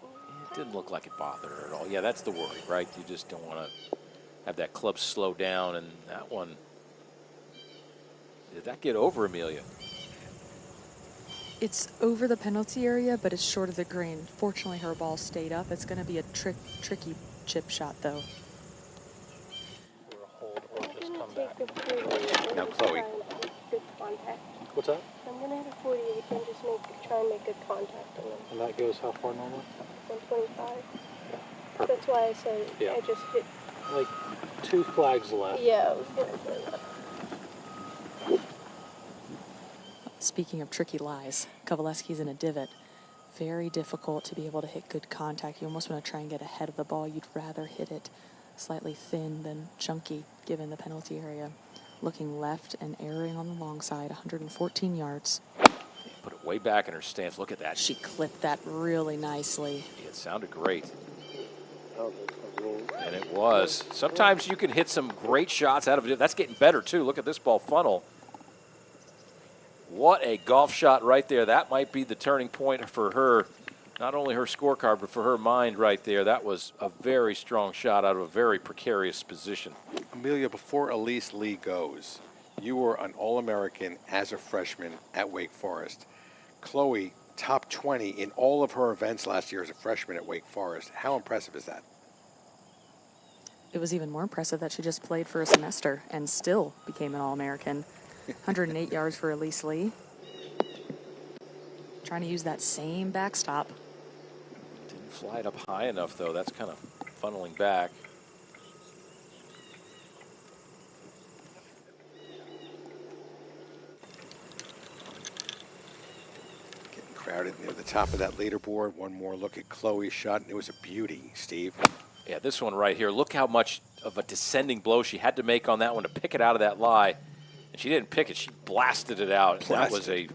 It didn't look like it bothered her at all. Yeah, that's the worry, right? You just don't want to have that club slow down, and that one, did that get over Emilia? It's over the penalty area, but it's short of the green. Fortunately, her ball stayed up. It's going to be a tricky chip shot, though. Now, Chloe. Good contact. What's that? I'm going to hit a 48 and just try and make good contact on them. And that goes how far normally? 125. Perfect. That's why I said Yeah. I just hit. Like 2 flags left. Yeah, I was going to say that. Speaking of tricky lies, Kovaleski's in a divot. Very difficult to be able to hit good contact. You almost want to try and get ahead of the ball. You'd rather hit it slightly thin than chunky, given the penalty area. Looking left and erring on the long side, 114 yards. Put it way back in her stance. Look at that. She clipped that really nicely. It sounded great. And it was. Sometimes you can hit some great shots out of it. That's getting better, too. Look at this ball funnel. What a golf shot right there. That might be the turning point for her, not only her scorecard, but for her mind right there. That was a very strong shot out of a very precarious position. Emilia, before Elise Lee goes, you were an All-American as a freshman at Wake Forest. Chloe, top 20 in all of her events last year as a freshman at Wake Forest. How impressive is that? It was even more impressive that she just played for a semester and still became an All-American. 108 yards for Elise Lee. Trying to use that same backstop. Didn't fly it up high enough, though. That's kind of funneling back. Getting crowded near the top of that leaderboard. One more look at Chloe's shot, and it was a beauty, Steve. Yeah, this one right here. Look how much of a descending blow she had to make on that one to pick it out of that lie. And she didn't pick it. She blasted it out. That was a...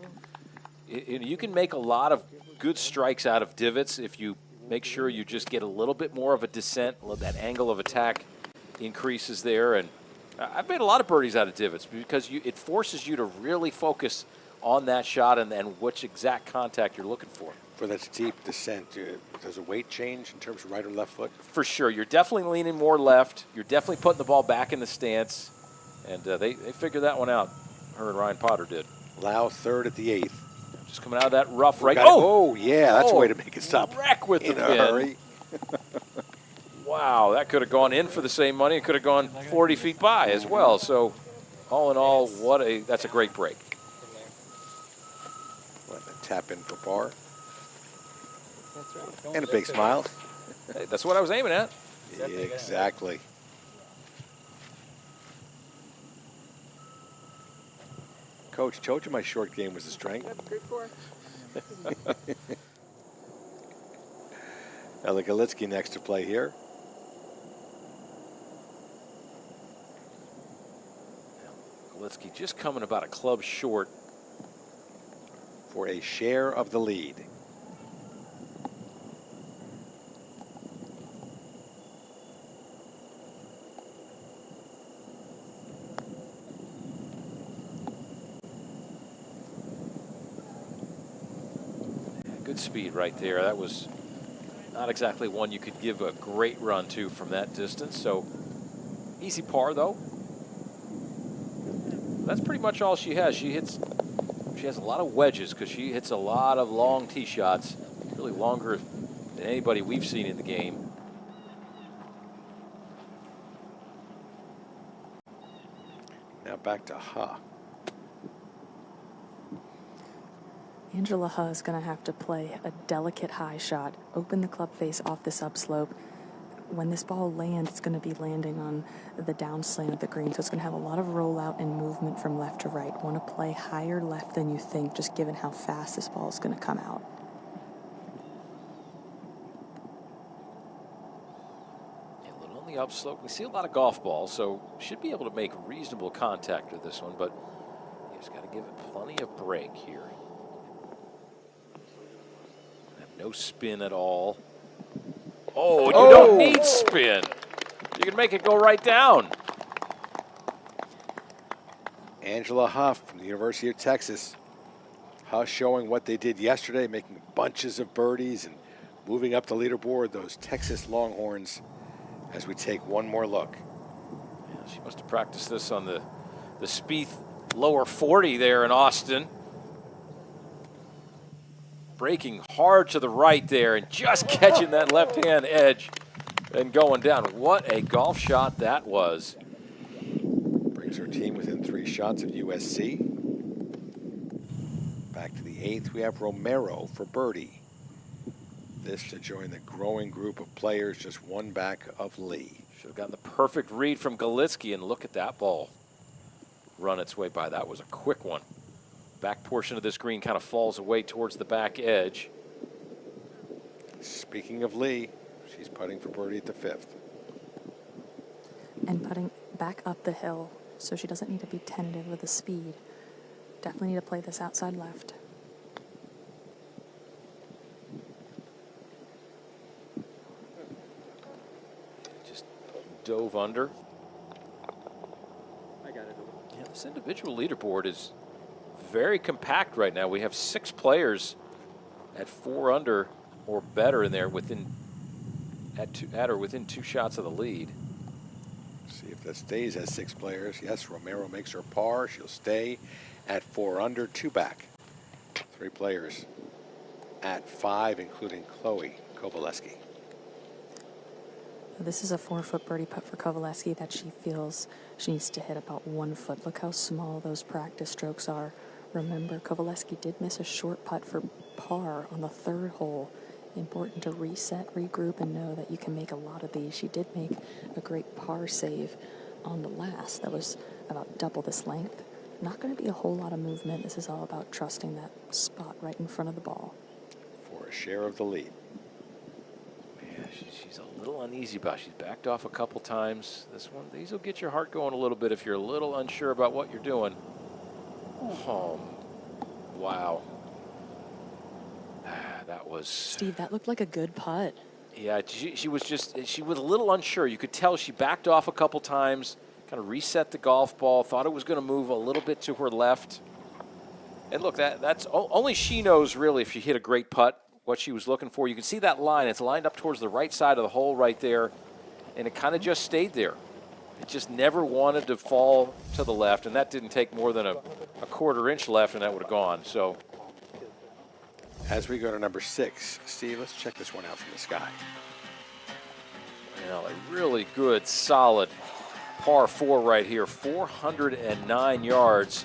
You can make a lot of good strikes out of divots if you make sure you just get a little bit more of a descent. That angle of attack increases there. And I've made a lot of birdies out of divots because it forces you to really focus on that shot and which exact contact you're looking for. For that steep descent, does a weight change in terms of right or left foot? For sure. You're definitely leaning more left. You're definitely putting the ball back in the stance. And they figured that one out. Her and Ryan Potter did. Lau third at the 8th. Just coming out of that rough right. Oh, yeah, that's a way to make it stop. Wreck with in the a pin. hurry. Wow, that could have gone in for the same money. It could have gone 40 feet by as well. So, all in all, that's a great break. Let the tap in for par. And a big smile. Hey, that's what I was aiming at. Yeah, exactly. Coach, told you my short game was a strength. Good for. Ella Galitsky next to play here. Galitsky just coming about a club short for a share of the lead. Good speed right there. That was not exactly one you could give a great run to from that distance. So easy par though. That's pretty much all she has. She has a lot of wedges because she hits a lot of long tee shots, really longer than anybody we've seen in the game. Now back to Ha. Angela Huh is going to have to play a delicate high shot, open the club face off this upslope. When this ball lands, it's going to be landing on the downslant of the green, so it's going to have a lot of rollout and movement from left to right. Want to play higher left than you think, just given how fast this ball is going to come out. A little on the upslope. We see a lot of golf balls, so should be able to make reasonable contact with this one, but you just got to give it plenty of break here. No spin at all. Oh, you don't need spin. You can make it go right down. Angela Huff from the University of Texas. Huff showing what they did yesterday, making bunches of birdies and moving up the leaderboard, those Texas Longhorns, as we take one more look. Yeah, she must have practiced this on the Spieth lower 40 there in Austin. Breaking hard to the right there and just catching that left-hand edge and going down. What a golf shot that was. Brings her team within 3 shots of USC. Back to the 8th, we have Romero for birdie. This to join the growing group of players, just one back of Lee. Should have gotten the perfect read from Galitsky, and look at that ball run its way by. That was a quick one. Back portion of this green kind of falls away towards the back edge. Speaking of Lee, she's putting for birdie at the 5th. And putting back up the hill, so she doesn't need to be tentative with the speed. Definitely need to play this outside left. dove under. I got it. Yeah, this individual leaderboard is very compact right now. We have 6 players at 4 under or better in there within within 2 shots of the lead. See if that stays at 6 players. Yes, Romero makes her par. She'll stay at 4 under, 2 back. 3 players at 5, including Chloe Kovaleski. This is a 4-foot birdie putt for Kovaleski that she feels she needs to hit about 1 foot. Look how small those practice strokes are. Remember, Kovaleski did miss a short putt for par on the 3rd hole. Important to reset, regroup, and know that you can make a lot of these. She did make a great par save on the last. That was about double this length. Not going to be a whole lot of movement. This is all about trusting that spot right in front of the ball. For a share of the lead. Yeah, she's a little uneasy about it. She's backed off a couple times. These will get your heart going a little bit if you're a little unsure about what you're doing. Oh, wow. That was... Steve, that looked like a good putt. Yeah, she was a little unsure. You could tell she backed off a couple times, kind of reset the golf ball, thought it was going to move a little bit to her left. And look, that's only she knows really if she hit a great putt, what she was looking for. You can see that line. It's lined up towards the right side of the hole right there, and it kind of just stayed there. It just never wanted to fall to the left, and that didn't take more than a quarter inch left, and that would have gone. So, as we go to number 6, Steve, let's check this one out from the sky. You know, a really good, solid par 4 right here. 409 yards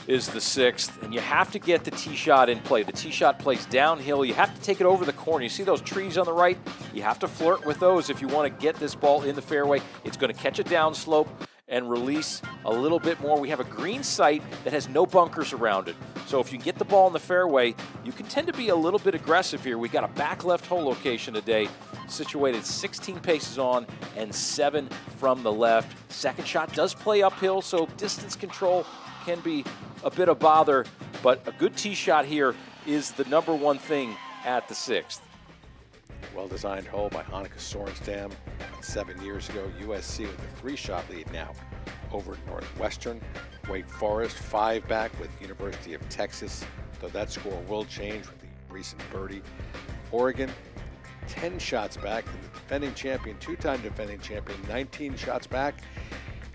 is the 6th, and you have to get the tee shot in play. The tee shot plays downhill. You have to take it over the corner. You see those trees on the right? You have to flirt with those if you want to get this ball in the fairway. It's going to catch a downslope and release a little bit more. We have a green site that has no bunkers around it. So if you get the ball in the fairway, you can tend to be a little bit aggressive here. We got a back left hole location today, situated 16 paces on and 7 from the left. Second shot does play uphill, so distance control can be a bit of bother, but a good tee shot here is the number 1 thing at the 6th. Well-designed hole by Annika Sorenstam 7 years ago. USC with a 3-shot lead now over Northwestern. Wake Forest 5 back with University of Texas, though that score will change with the recent birdie. Oregon 10 shots back, and the defending champion, 2-time defending champion, 19 shots back.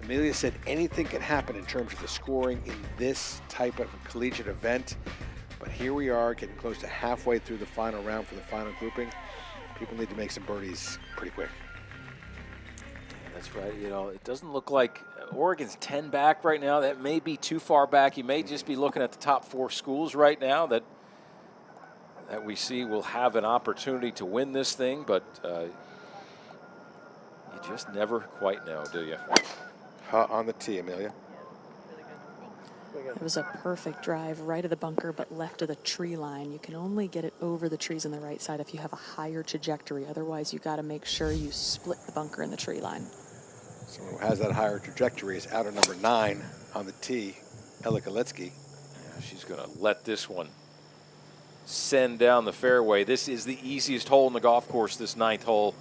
Emilia said anything can happen in terms of the scoring in this type of collegiate event, but here we are getting close to halfway through the final round for the final grouping. People need to make some birdies pretty quick. Yeah, that's right. You know, it doesn't look like Oregon's 10 back right now. That may be too far back. You may just be looking at the top 4 schools right now that we see will have an opportunity to win this thing, but you just never quite know, do you? On the tee, Emilia. It was a perfect drive right of the bunker, but left of the tree line. You can only get it over the trees on the right side if you have a higher trajectory. Otherwise, you got to make sure you split the bunker in the tree line. Someone who has that higher trajectory is out of number 9 on the tee, Ella Galetsky. Yeah, she's going to let this one send down the fairway. This is the easiest hole in the golf course, this 9th hole.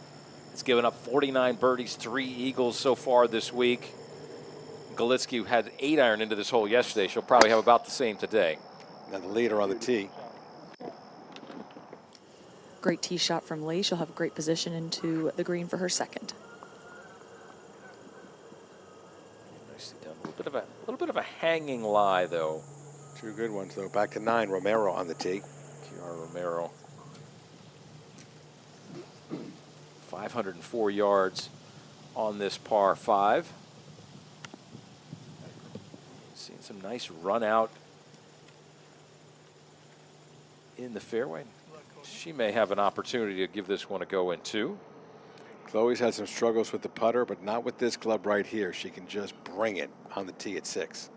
It's given up 49 birdies, 3 eagles so far this week. Galitsky had 8-iron into this hole yesterday. She'll probably have about the same today. And the leader on the tee. Great tee shot from Lee. She'll have great position into the green for her second. Nicely done. A little bit of a hanging lie, though. 2 good ones, though. Back to 9, Romero on the tee. Kiara Romero. 504 yards on this par 5. Seeing some nice run out in the fairway. She may have an opportunity to give this one a go in 2. Chloe's had some struggles with the putter, but not with this club right here. She can just bring it on the tee at 6.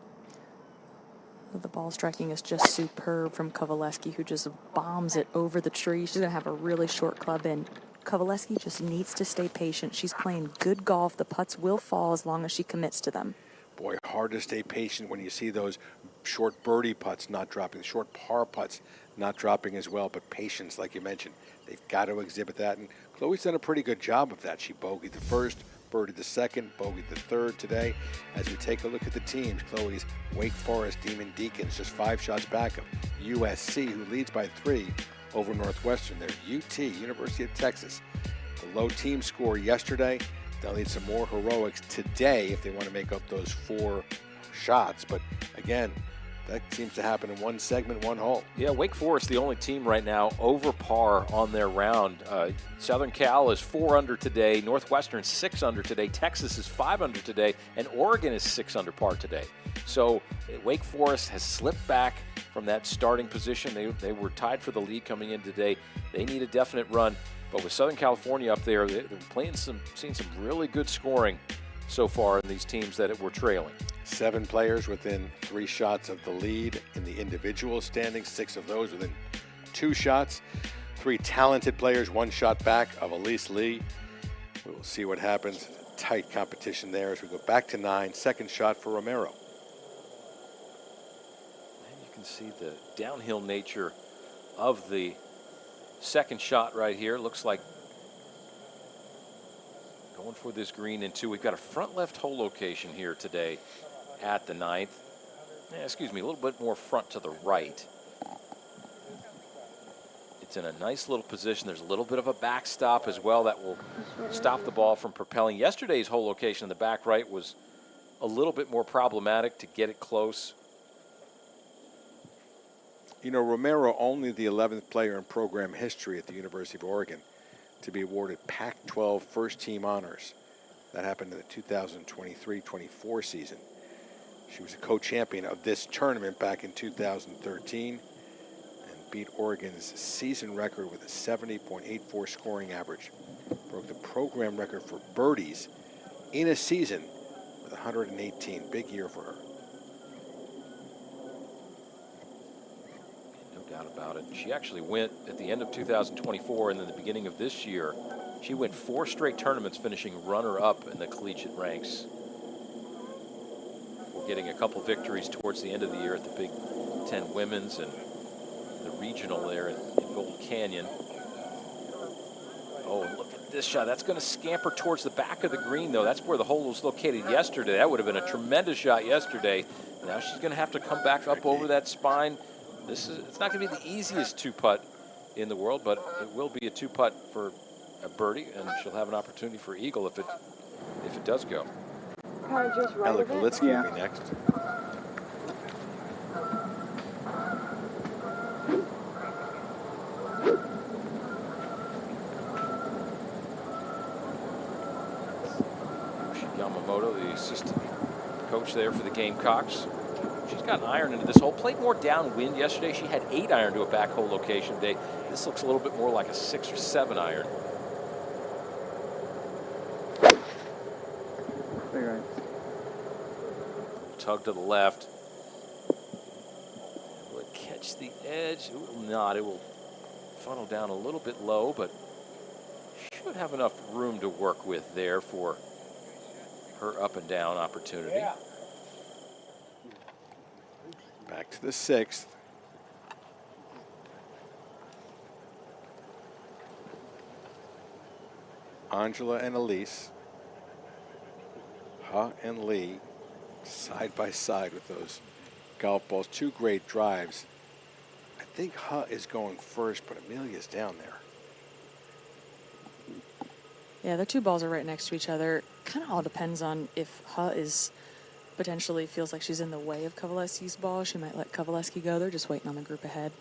The ball striking is just superb from Kovaleski, who just bombs it over the tree. She's going to have a really short club in. Kovaleski just needs to stay patient. She's playing good golf. The putts will fall as long as she commits to them. Boy, hard to stay patient when you see those short birdie putts not dropping, short par putts not dropping as well, but patience, like you mentioned. They've got to exhibit that, and Chloe's done a pretty good job of that. She bogeyed the first, birdied the second, bogeyed the third today. As we take a look at the teams, Chloe's Wake Forest Demon Deacons just 5 shots back of USC, who leads by 3 over Northwestern. There's UT, University of Texas. The low team score yesterday. They'll need some more heroics today if they want to make up those 4 shots. But again, that seems to happen in one segment, one hole. Yeah, Wake Forest, the only team right now over par on their round. Southern Cal is 4 under today. Northwestern 6 under today. Texas is 5 under today. And Oregon is 6 under par today. So Wake Forest has slipped back from that starting position. They were tied for the lead coming in today. They need a definite run. But with Southern California up there, they're seeing some really good scoring so far in these teams that were trailing. 7 players within 3 shots of the lead in the individual standings, 6 of those within 2 shots. 3 talented players, 1 shot back of Elise Lee. We will see what happens. Tight competition there as we go back to 9. Second shot for Romero. And you can see the downhill nature of the second shot right here. Looks like going for this green in 2. We've got a front left hole location here today at the 9th. Excuse me, a little bit more front to the right. It's in a nice little position. There's a little bit of a backstop as well that will stop the ball from propelling. Yesterday's hole location in the back right was a little bit more problematic to get it close. You know, Romero, only the 11th player in program history at the University of Oregon to be awarded Pac-12 first-team honors. That happened in the 2023-24 season. She was a co-champion of this tournament back in 2013 and beat Oregon's season record with a 70.84 scoring average. Broke the program record for birdies in a season with 118. Big year for her. No doubt about it. She actually went at the end of 2024 and then the beginning of this year. She went 4 straight tournaments, finishing runner-up in the collegiate ranks. Before getting a couple victories towards the end of the year at the Big Ten Women's and the regional there in Gold Canyon. Oh, and look at this shot. That's going to scamper towards the back of the green, though. That's where the hole was located yesterday. That would have been a tremendous shot yesterday. Now she's going to have to come back up over that spine. It's not going to be the easiest 2-putt in the world, but it will be a 2-putt for a birdie, and she'll have an opportunity for eagle if it does go. Ella Galitsky will be next. Yamamoto, the assistant coach there for the Gamecocks. She's got an iron into this hole. Played more downwind yesterday. She had 8 iron to a back hole location today. This looks a little bit more like a 6 or 7 iron. Tug to the left. Will it catch the edge? It will not. It will funnel down a little bit low, but should have enough room to work with there for her up and down opportunity. Back to the 6th. Angela and Elise. Ha and Lee side by side with those golf balls. 2 great drives. I think Ha is going first, but Emilia's down there. Yeah, the 2 balls are right next to each other. Kind of all depends on if Ha is potentially feels like she's in the way of Kovaleski's ball. She might let Kovaleski go. They're just waiting on the group ahead.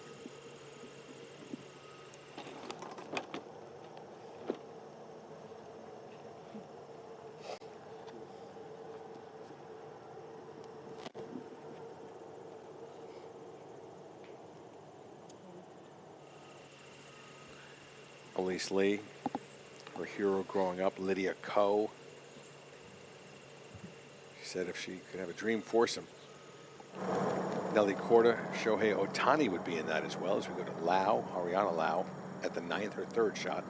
Elise Lee, her hero growing up, Lydia Ko. She said if she could have a dream foursome, Nelly Korda, Shohei Ohtani would be in that as well, as we go to Lau, Ariana Lau, at the 9th, her 3rd shot.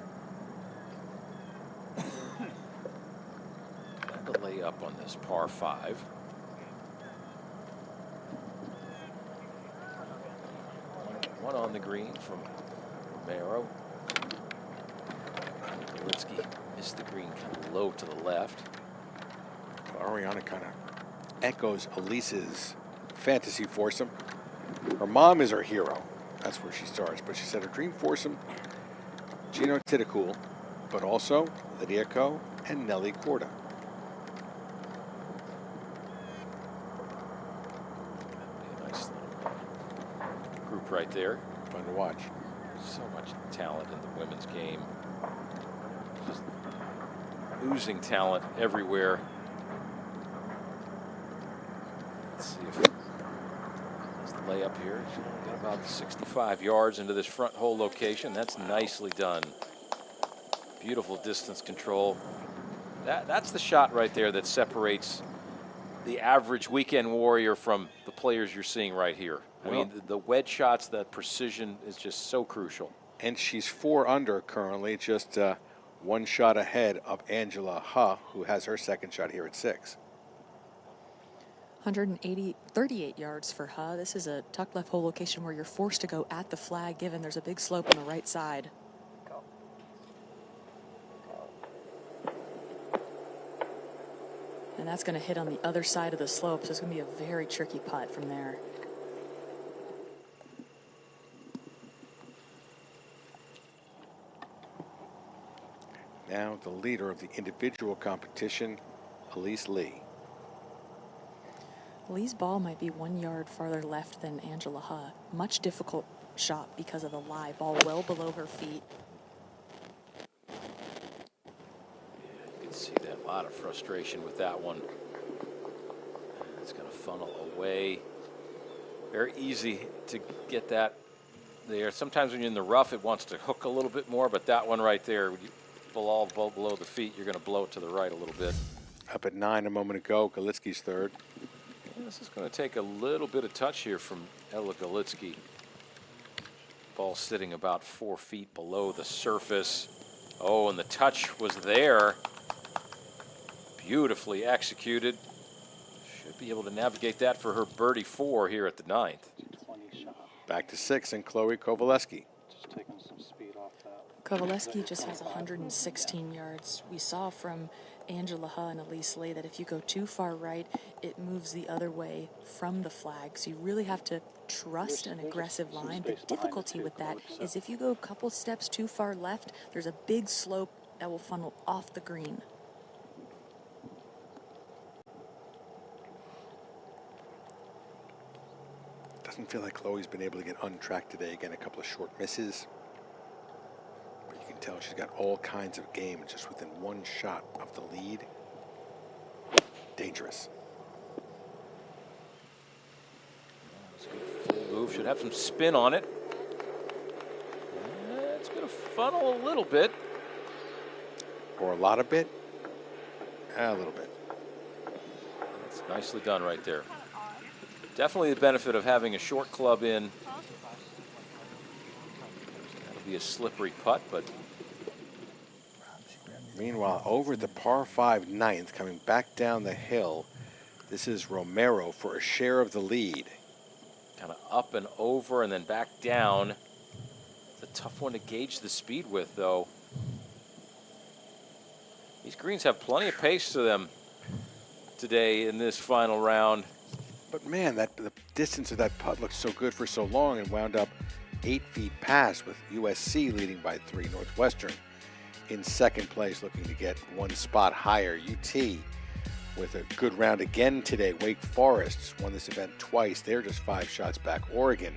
Trying to lay up on this par 5. One on the green from Romero. Galitsky missed the green kind of low to the left. Ariana kind of echoes Elise's fantasy foursome. Her mom is her hero. That's where she starts. But she said her dream foursome, Gino Titicul, but also Lydia Ko and Nelly Korda. That'd be a nice little group right there. Fun to watch. So much talent in the women's game. Just oozing talent everywhere. Let's see if there's the layup here. She's only got about 65 yards into this front hole location. That's nicely done. Beautiful distance control. That's the shot right there that separates the average weekend warrior from the players you're seeing right here. I mean, the wedge shots, that precision is just so crucial. And she's 4 under currently, just one shot ahead of Angela Huh, who has her second shot here at 6. 38 yards for Huh. This is a tuck left hole location where you're forced to go at the flag, given there's a big slope on the right side. And that's going to hit on the other side of the slope, so it's going to be a very tricky putt from there. Now the leader of the individual competition, Elise Lee. Lee's ball might be 1 yard farther left than Angela Huh. Much difficult shot because of the lie. Ball well below her feet. Yeah, you can see that. A lot of frustration with that one. And it's going to funnel away. Very easy to get that there. Sometimes when you're in the rough, it wants to hook a little bit more, but that one right there, when you below the feet, you're going to blow it to the right a little bit. Up at 9 a moment ago, Galitsky's third. This is going to take a little bit of touch here from Ella Galitsky. Ball sitting about 4 feet below the surface. Oh, and the touch was there. Beautifully executed. Should be able to navigate that for her birdie 4 here at the 9th. Back to 6 and Chloe Kovaleski. Just taking some speed off that. Kovaleski just has 116 yards. We saw from Angela Huh and Elise Lee that if you go too far right, it moves the other way from the flag. So you really have to trust an aggressive line. The difficulty with that is if you go a couple steps too far left, there's a big slope that will funnel off the green. Doesn't feel like Chloe's been able to get untracked today. Again, a couple of short misses. But you can tell she's got all kinds of game just within 1 shot of the lead. Dangerous. It's a good full move. Should have some spin on it. It's going to funnel a little bit. Or a lot of bit? A little bit. It's nicely done right there. Definitely the benefit of having a short club in. That'll be a slippery putt, but. Meanwhile, over the par 5 9th, coming back down the hill, this is Romero for a share of the lead. Kind of up and over and then back down. It's a tough one to gauge the speed with, though. These greens have plenty of pace to them today in this final round. But man, the distance of that putt looked so good for so long and wound up 8 feet past, with USC leading by 3. Northwestern in second place, looking to get 1 spot higher. UT with a good round again today. Wake Forest won this event twice. They're just 5 shots back. Oregon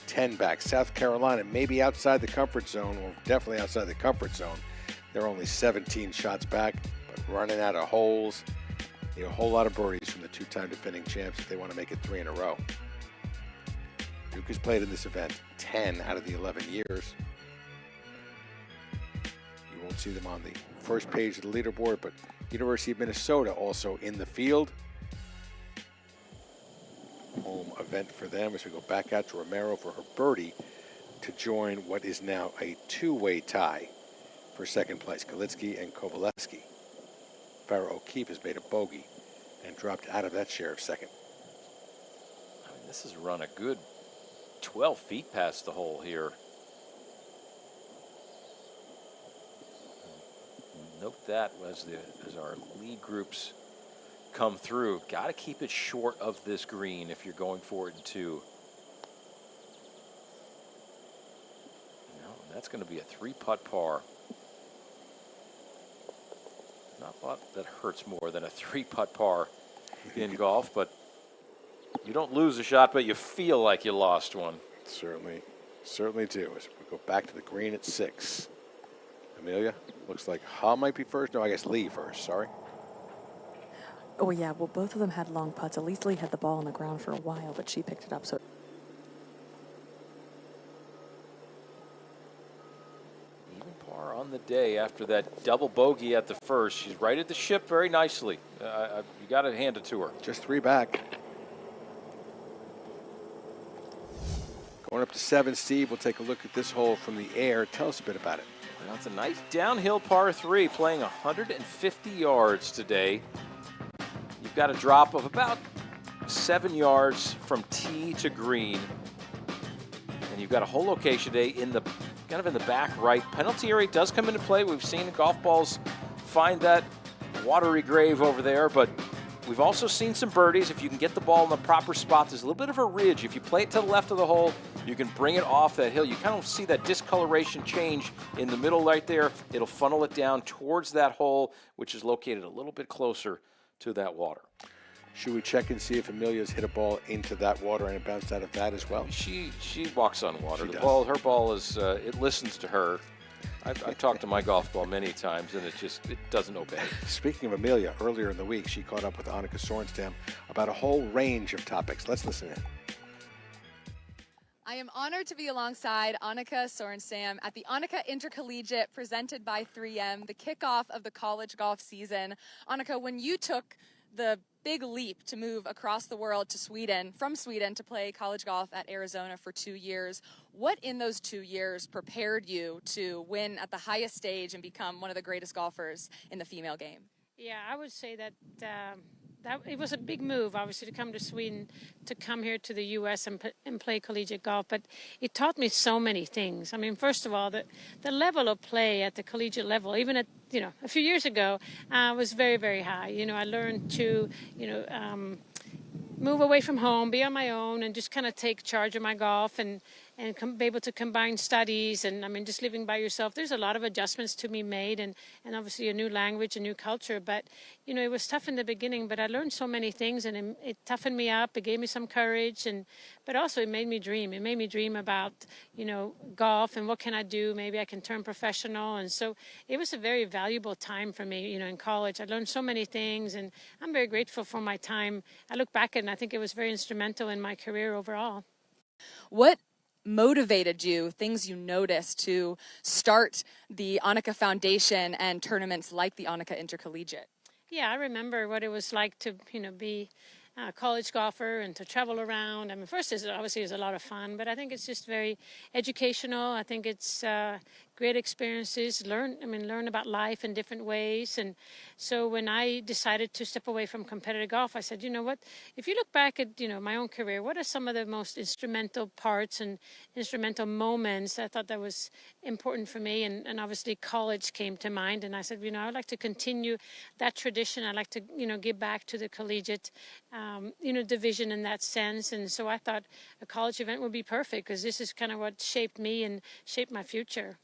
10 back. South Carolina maybe outside the comfort zone, or definitely outside the comfort zone. They're only 17 shots back, but running out of holes. Need a whole lot of birdies from the 2-time defending champs if they want to make it 3 in a row. Duke has played in this event 10 out of the 11 years. You won't see them on the first page of the leaderboard, but University of Minnesota also in the field. Home event for them as we go back out to Romero for her birdie to join what is now a 2-way tie for second place. Galitsky and Kovaleski. Farrah O'Keefe has made a bogey and dropped out of that share of second. I mean, this has run a good 12 feet past the hole here. Note that as our lead groups come through. Got to keep it short of this green if you're going for it in two. No, that's going to be a 3-putt par. Not a lot that hurts more than a 3-putt par in golf, but you don't lose a shot, but you feel like you lost one. Certainly do. As we go back to the green at 6. Emilia, looks like Ha might be first. No, I guess Lee first. Sorry. Oh, yeah. Well, both of them had long putts. At least Lee had the ball on the ground for a while, but she picked it up. So even par on the day after that double bogey at the first. She's righted the ship very nicely. You got to hand it to her. Just 3 back. Going up to 7, Steve. We'll take a look at this hole from the air. Tell us a bit about it. Well, it's a nice downhill par 3, playing 150 yards today. You've got a drop of about 7 yards from tee to green. And you've got a hole location today in the kind of in the back right. Penalty area does come into play. We've seen golf balls find that watery grave over there, but we've also seen some birdies. If you can get the ball in the proper spot, there's a little bit of a ridge. If you play it to the left of the hole, you can bring it off that hill. You kind of see that discoloration change in the middle right there. It'll funnel it down towards that hole, which is located a little bit closer to that water. Should we check and see if Emilia's hit a ball into that water and it bounced out of that as well? She walks on water. She does. Her ball is it listens to her. I've talked to my golf ball many times, and it doesn't obey. Speaking of Emilia, earlier in the week, she caught up with Annika Sorenstam about a whole range of topics. Let's listen in. I am honored to be alongside Annika Sorenstam at the Annika Intercollegiate presented by 3M, the kickoff of the college golf season. Annika, when you took the big leap to move across the world to from Sweden to play college golf at Arizona for 2 years, what in those 2 years prepared you to win at the highest stage and become one of the greatest golfers in the female game? Yeah, I would say that it was a big move, obviously, to come to Sweden, to come here to the U.S. and play collegiate golf. But it taught me so many things. I mean, first of all, the level of play at the collegiate level, even at a few years ago, was very, very high. I learned to move away from home, be on my own, and just kind of take charge of my golf and be able to combine studies. And I mean, just living by yourself, there's a lot of adjustments to be made, and obviously a new language, a new culture. But it was tough in the beginning, but I learned so many things, and it toughened me up. It gave me some courage, but also it made me dream. It made me dream about golf and what can I do. Maybe I can turn professional. And so it was a very valuable time for me. In college, I learned so many things, and I'm very grateful for my time. I look back and I think it was very instrumental in my career overall. What motivated you, things you noticed to start the Annika Foundation and tournaments like the Annika Intercollegiate? Yeah, I remember what it was like to, be a college golfer and to travel around. I mean, first, obviously, it's a lot of fun, but I think it's just very educational. I think it's great experiences, learn about life in different ways. And so when I decided to step away from competitive golf, I said, you know what, if you look back at, my own career, what are some of the most instrumental parts and instrumental moments? I thought that was important for me. And obviously college came to mind. And I said, I'd like to continue that tradition. I'd like to, give back to the collegiate, division in that sense. And so I thought a college event would be perfect because this is kind of what shaped me and shaped my future.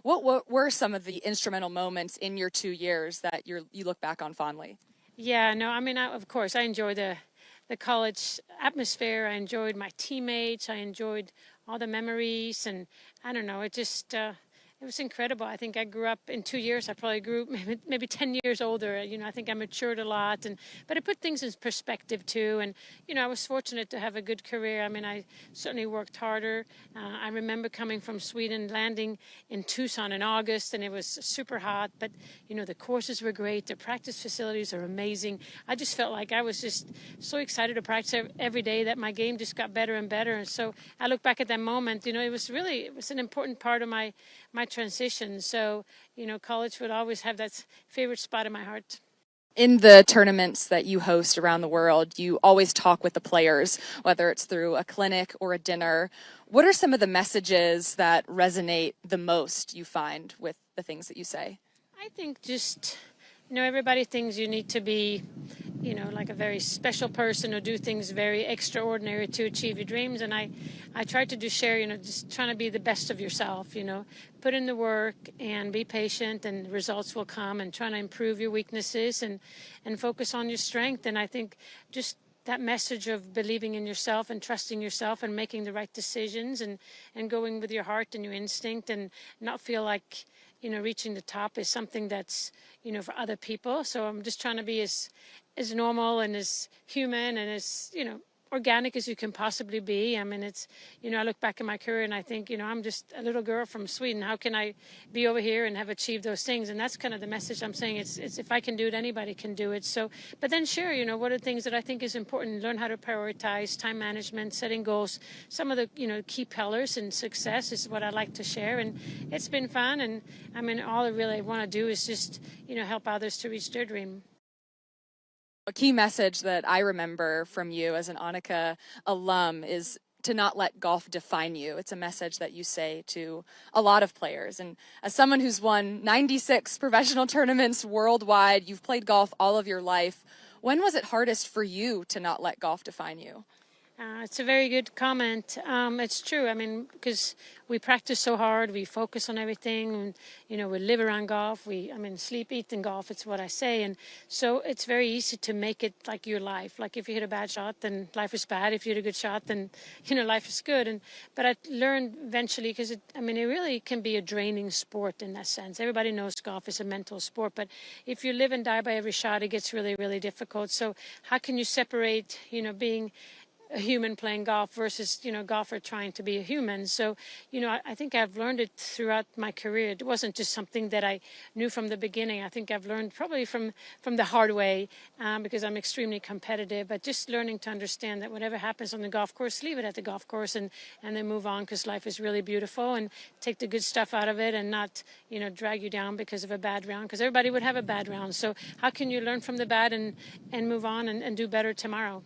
What were some of the instrumental moments in your 2 years that you look back on fondly? Yeah, no, I mean, of course, I enjoyed the college atmosphere. I enjoyed my teammates. I enjoyed all the memories. And I don't know, it just, it was incredible. I think I grew up in 2 years. I probably grew maybe 10 years older. I think I matured a lot. But it put things in perspective, too. And, I was fortunate to have a good career. I mean, I certainly worked harder. I remember coming from Sweden, landing in Tucson in August, and it was super hot. But, the courses were great. The practice facilities are amazing. I just felt like I was just so excited to practice every day that my game just got better and better. And so I look back at that moment, it was an important part of my transition. So, college would always have that favorite spot in my heart. In the tournaments that you host around the world, you always talk with the players, whether it's through a clinic or a dinner. What are some of the messages that resonate the most, you find, with the things that you say? I think just, everybody thinks you need to be, like a very special person or do things very extraordinary to achieve your dreams. And I try to just share, just trying to be the best of yourself, put in the work and be patient and results will come, and trying to improve your weaknesses and focus on your strength. And I think just that message of believing in yourself and trusting yourself and making the right decisions and going with your heart and your instinct, and not feel like, reaching the top is something that's, for other people. So I'm just trying to be as normal and as human and as, organic as you can possibly be. I mean, it's, I look back in my career and I think, I'm just a little girl from Sweden. How can I be over here and have achieved those things? And that's kind of the message I'm saying. It's if I can do it, anybody can do it. So, but then share, what are the things that I think is important? Learn how to prioritize time management, setting goals. Some of the, key pillars in success is what I like to share. And it's been fun. And I mean, all I really want to do is just, help others to reach their dream. A key message that I remember from you as an Annika alum is to not let golf define you. It's a message that you say to a lot of players. And as someone who's won 96 professional tournaments worldwide, you've played golf all of your life. When was it hardest for you to not let golf define you? It's a very good comment. It's true. I mean, because we practice so hard, we focus on everything, and, we live around golf. Sleep, eat, and golf. It's what I say. And so it's very easy to make it like your life. Like if you hit a bad shot, then life is bad. If you hit a good shot, then, life is good. But I learned eventually, because it really can be a draining sport in that sense. Everybody knows golf is a mental sport, but if you live and die by every shot, it gets really, really difficult. So how can you separate, being a human playing golf versus, golfer trying to be a human? So, I think I've learned it throughout my career. It wasn't just something that I knew from the beginning. I think I've learned probably from the hard way, because I'm extremely competitive, but just learning to understand that whatever happens on the golf course, leave it at the golf course and then move on, because life is really beautiful, and take the good stuff out of it and not, drag you down because of a bad round, because everybody would have a bad round. So how can you learn from the bad and move on and do better tomorrow?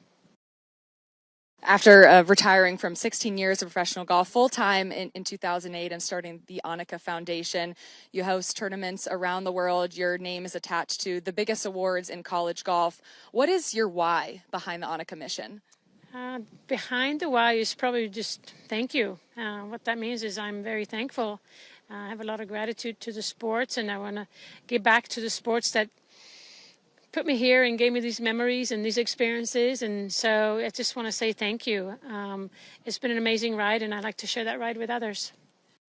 After retiring from 16 years of professional golf full-time in 2008 and starting the Annika Foundation, you host tournaments around the world. Your name is attached to the biggest awards in college golf. What is your why behind the Annika mission? Behind the why is probably just thank you. What that means is I'm very thankful. I have a lot of gratitude to the sports, and I want to give back to the sports that put me here and gave me these memories and these experiences. And so I just want to say thank you. It's been an amazing ride, and I'd like to share that ride with others.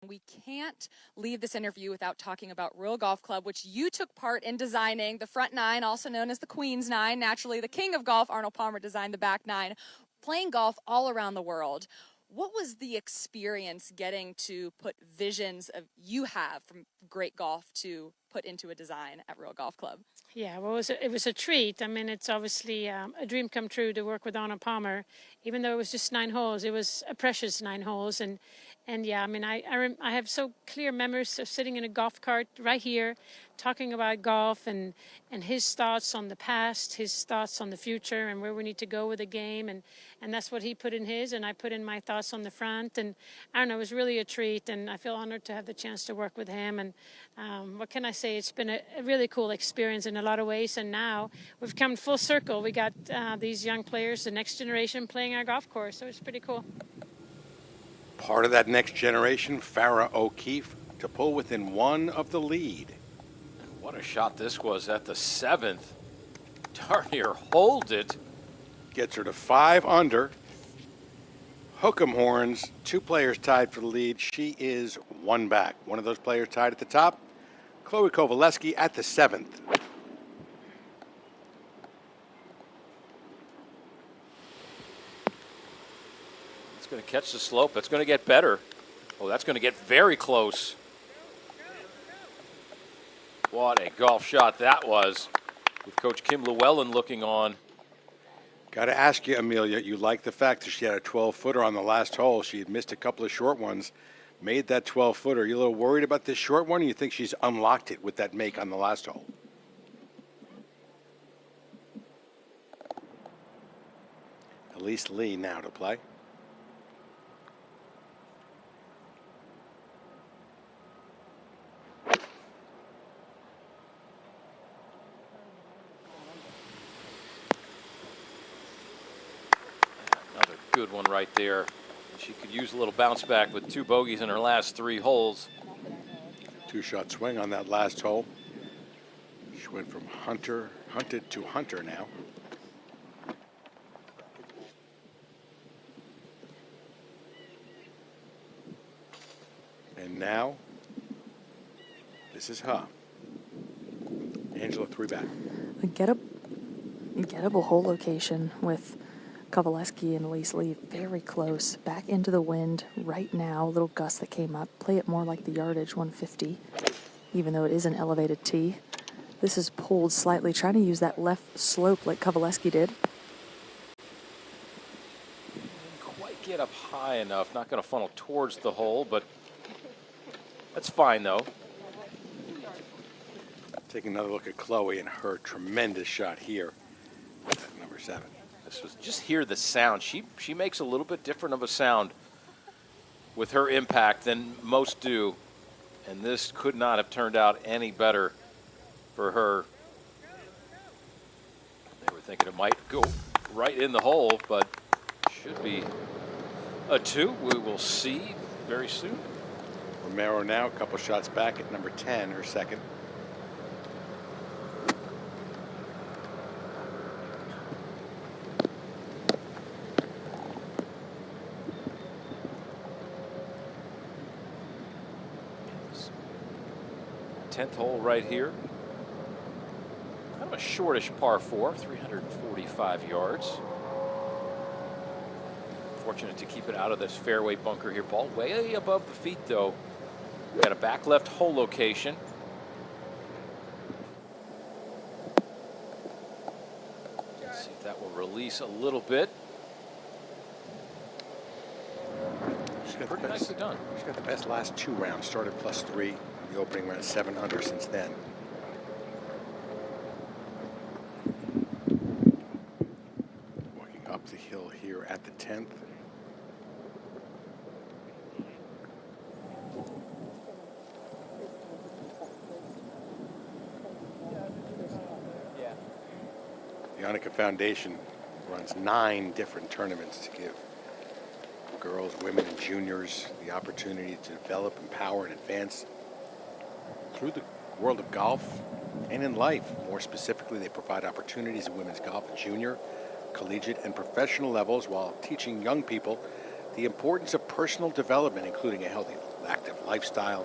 We can't leave this interview without talking about Royal Golf Club, which you took part in designing. The front nine, also known as the Queen's Nine. Naturally, the king of golf, Arnold Palmer, designed the back nine. Playing golf all around the world. What was the experience getting to put visions of you have from great golf to put into a design at Royal Golf Club? Yeah, well, it was a treat. I mean, it's obviously a dream come true to work with Arnold Palmer. Even though it was just 9 holes, it was a precious 9 holes. And yeah, I mean, I have so clear memories of sitting in a golf cart right here, talking about golf and his thoughts on the past, his thoughts on the future, and where we need to go with the game. And that's what he put in his, and I put in my thoughts on the front. And I don't know, it was really a treat, and I feel honored to have the chance to work with him. And what can I say? It's been a really cool experience in a lot of ways. And now we've come full circle. We got these young players, the next generation, playing our golf course. So it's pretty cool. Part of that next generation, Farrah O'Keefe, to pull within 1 of the lead. And what a shot this was at the 7th. Darn near hold it. Gets her to 5 under. Hook'em horns, 2 players tied for the lead. She is 1 back. One of those players tied at the top, Chloe Kovaleski at the 7th. It's going to catch the slope. That's going to get better. Oh, that's going to get very close. What a golf shot that was, with Coach Kim Llewellyn looking on. Got to ask you, Emilia, you like the fact that she had a 12-footer on the last hole. She had missed a couple of short ones, made that 12-footer. You a little worried about this short one, or you think she's unlocked it with that make on the last hole? Elise Lee now to play. good one right there. She could use a little bounce back with 2 bogeys in her last 3 holes. 2-shot swing on that last hole. She went from hunted to hunter now. And now, this is her. Angela 3 back. A gettable hole location with Kovaleski and Elise Lee very close. Back into the wind right now. Little gust that came up. Play it more like the yardage 150, even though it is an elevated tee. This is pulled slightly, trying to use that left slope like Kovaleski did. Didn't quite get up high enough. Not going to funnel towards the hole, but that's fine though. Take another look at Chloe and her tremendous shot here at number 7. This was, just hear the sound. She makes a little bit different of a sound with her impact than most do, and this could not have turned out any better for her. They were thinking it might go right in the hole, but should be a 2. We will see very soon. Romero now a couple shots back at number 10, her second. Tenth hole right here. Kind of a shortish par 4, 345 yards. Fortunate to keep it out of this fairway bunker here. Ball way above the feet though. We got a back left hole location. Let's see if that will release a little bit. Pretty nicely done. She's got the best last 2 rounds. Started +3. The opening round 7 under since then. Walking up the hill here at the 10th. The Annika Foundation runs 9 different tournaments to give girls, women, and juniors the opportunity to develop, empower, and advance through the world of golf and in life. More specifically, they provide opportunities in women's golf at junior, collegiate, and professional levels while teaching young people the importance of personal development, including a healthy, active lifestyle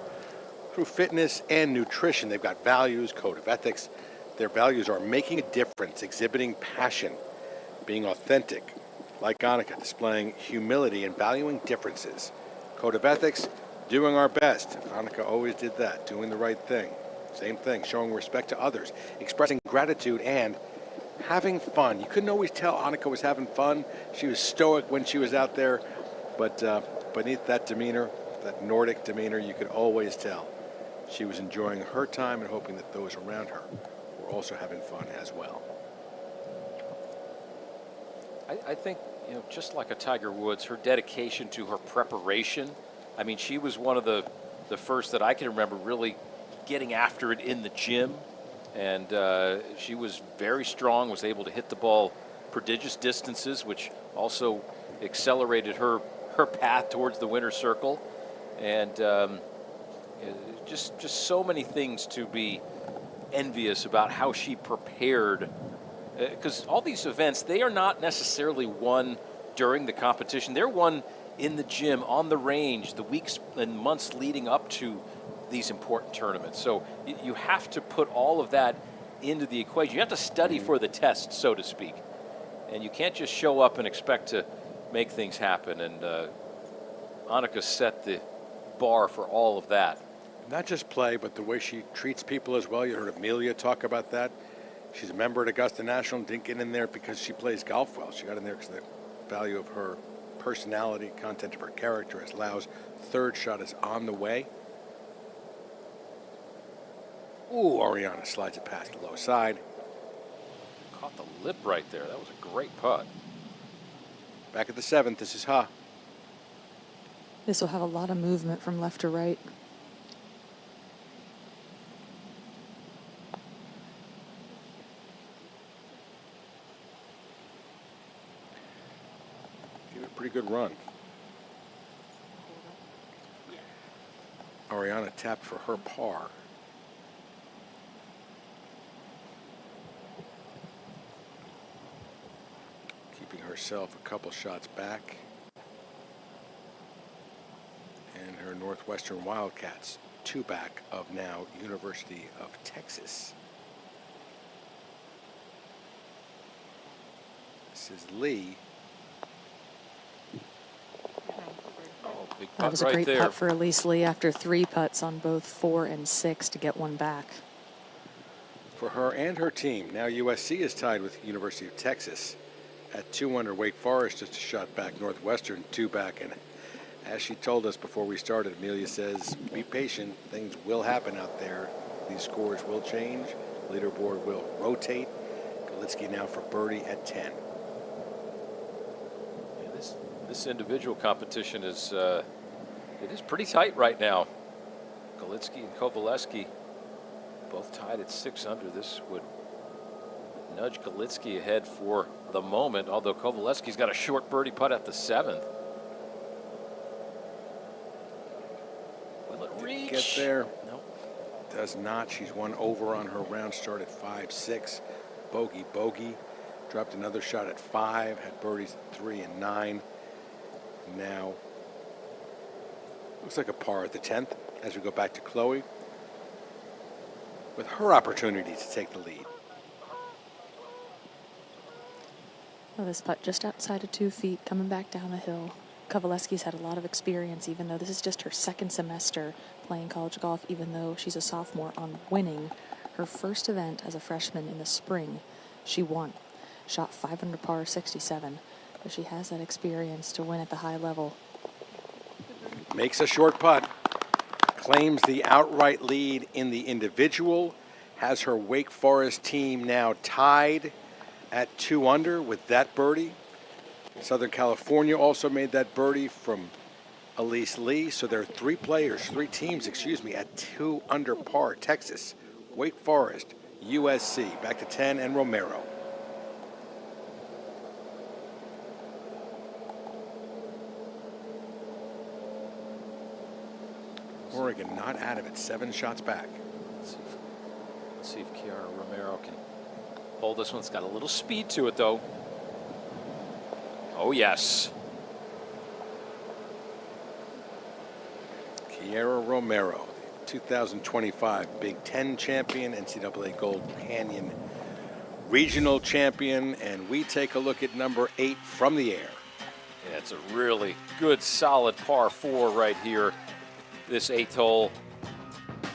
through fitness and nutrition. They've got values, code of ethics. Their values are making a difference, exhibiting passion, being authentic, like Annika, displaying humility and valuing differences. Code of ethics, doing our best. Annika always did that, doing the right thing. Same thing, showing respect to others, expressing gratitude, and having fun. You couldn't always tell Annika was having fun. She was stoic when she was out there, but beneath that demeanor, that Nordic demeanor, you could always tell she was enjoying her time and hoping that those around her were also having fun as well. I think, you know, just like a Tiger Woods, her dedication to her preparation. I mean, she was one of the first that I can remember really getting after it in the gym. And she was very strong, was able to hit the ball prodigious distances, which also accelerated her path towards the winner's circle. And just so many things to be envious about how she prepared. Because all these events, they are not necessarily won during the competition. They're won in the gym, on the range, the weeks and months leading up to these important tournaments. So you have to put all of that into the equation. You have to study for the test, so to speak. And you can't just show up and expect to make things happen. And Annika set the bar for all of that. Not just play, but the way she treats people as well. You heard Emilia talk about that. She's a member at Augusta National, didn't get in there because she plays golf well. She got in there because of the value of her personality, content of her character. As Lau's third shot is on the way. Ooh, Oriana slides it past the low side. Caught the lip right there. That was a great putt. Back at the 7th, this is Ha. This will have a lot of movement from left to right. pretty good run. Ariana tapped for her par. Keeping herself a couple shots back. And her Northwestern Wildcats 2 back of now University of Texas. This is Lee. Oh, big That putt was a right great there. putt for Elise Lee after 3 putts on both 4 and 6 to get one back. For her and her team, now USC is tied with University of Texas at 2 under. Wake Forest just a shot back. Northwestern 2 back. And as she told us before we started, Emilia says, be patient. Things will happen out there. These scores will change. Leaderboard will rotate. Galitsky now for birdie at 10. Yeah, this individual competition is it is pretty tight right now. Galitsky and Kovaleski both tied at 6 under. This would nudge Galitsky ahead for the moment, although Kovaleski's got a short birdie putt at the 7th. Will it reach? Get there. Nope. Does not. She's 1 over on her round start at 5-6. Bogey. Dropped another shot at 5. Had birdies at 3 and 9. Now, looks like a par at the 10th as we go back to Chloe with her opportunity to take the lead. Well, this putt just outside of 2 feet, coming back down the hill. Kovaleski's had a lot of experience, even though this is just her 2nd semester playing college golf, even though she's a sophomore on winning. Her first event as a freshman in the spring, she won. Shot 5 under par, 67. But she has that experience to win at the high level. Makes a short putt. Claims the outright lead in the individual. Has her Wake Forest team now tied at 2 under with that birdie. Southern California also made that birdie from Elise Lee. So there are 3 teams, at 2 under par. Texas, Wake Forest, USC, back to 10, and Romero. Oregon not out of it, 7 shots back. Let's see if Kiara Romero can hold this one. It's got a little speed to it, though. Oh, yes. Kiara Romero, 2025 Big Ten champion, NCAA Gold Canyon regional champion, and we take a look at number 8 from the air. Yeah, it's a really good, solid par 4 right here. This 8th hole,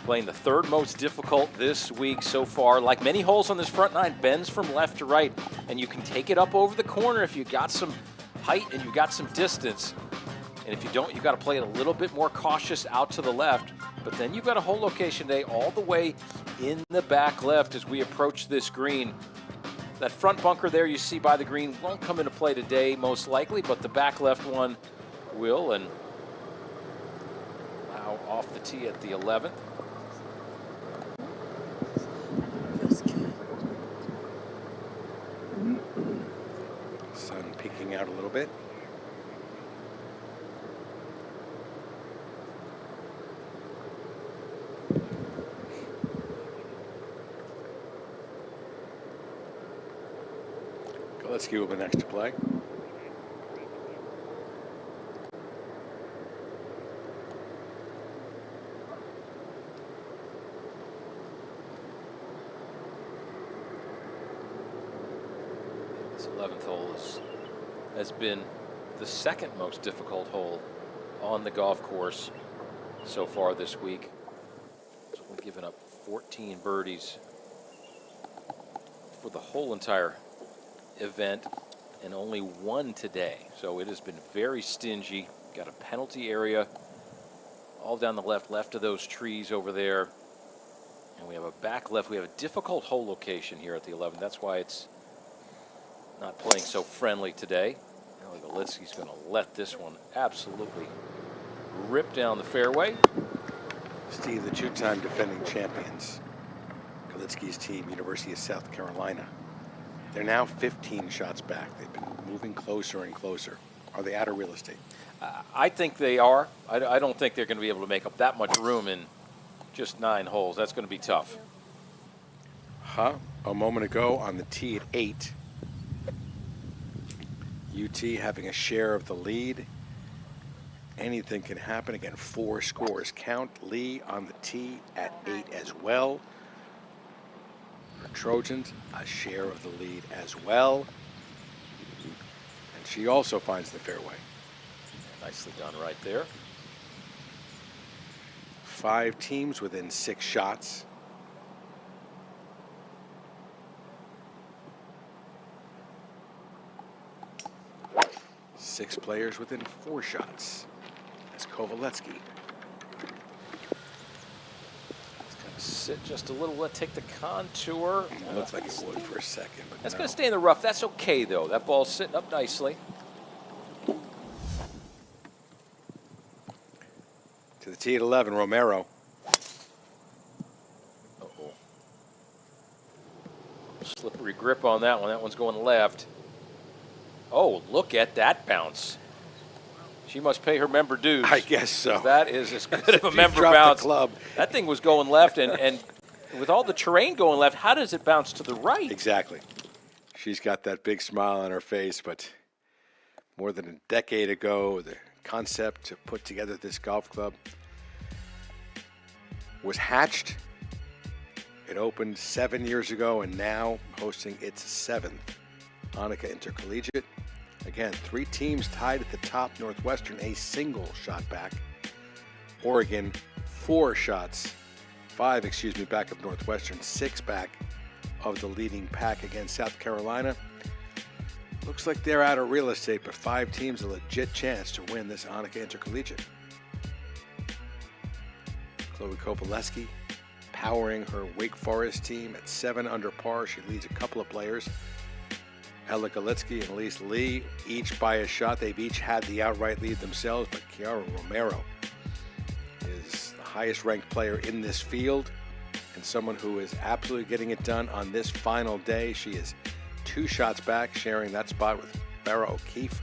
playing the 3rd most difficult this week so far. Like many holes on this front 9, bends from left to right, and you can take it up over the corner if you got some height and you got some distance. And if you don't, you got to play it a little bit more cautious out to the left. But then you've got a hole location day all the way in the back left as we approach this green. That front bunker there you see by the green won't come into play today, most likely, but the back left one will. And now off the tee at the 11th. Sun peeking out a little bit. Galitsky will be next to play. This 11th hole has been the 2nd most difficult hole on the golf course so far this week. It's only given up 14 birdies for the whole entire event and only 1 today. So it has been very stingy. Got a penalty area all down the left of those trees over there. And we have a back left. We have a difficult hole location here at the 11th. That's why it's not playing so friendly today. Galitsky's going to let this one absolutely rip down the fairway. Steve, the 2-time defending champions. Galitsky's team, University of South Carolina. They're now 15 shots back. They've been moving closer and closer. Are they out of real estate? I think they are. I don't think they're going to be able to make up that much room in just 9 holes. That's going to be tough. A moment ago on the tee at 8. UT having a share of the lead. Anything can happen. Again, 4 scores count. Lee on the tee at 8 as well. For Trojans, a share of the lead as well. And she also finds the fairway. Nicely done right there. 5 teams within 6 shots. Six players within 4 shots. That's Kovalevsky. It's going to sit just a little, take the contour. It looks like it would for a second. But that's no. going to stay in the rough. That's okay, though. That ball's sitting up nicely. To the tee at 11, Romero. Uh-oh. Slippery grip on that one. That one's going left. Oh, look at that bounce. She must pay her member dues. I guess so. That is as good of a member bounce. Club. That thing was going left, and with all the terrain going left, how does it bounce to the right? Exactly. She's got that big smile on her face, but more than a decade ago, the concept to put together this golf club was hatched. It opened 7 years ago and now hosting its 7th Annika Intercollegiate. Again, 3 teams tied at the top. Northwestern a single shot back. Oregon 5 back of Northwestern, 6 back of the leading pack against South Carolina. Looks like they're out of real estate, but 5 teams a legit chance to win this Annika Intercollegiate. Chloe Kovalevsky powering her Wake Forest team at 7 under par. She leads a couple of players. Ella Galitsky and Elise Lee, each by a shot. They've each had the outright lead themselves, but Chiara Romero is the highest ranked player in this field and someone who is absolutely getting it done on this final day. She is 2 shots back, sharing that spot with Farrah O'Keefe,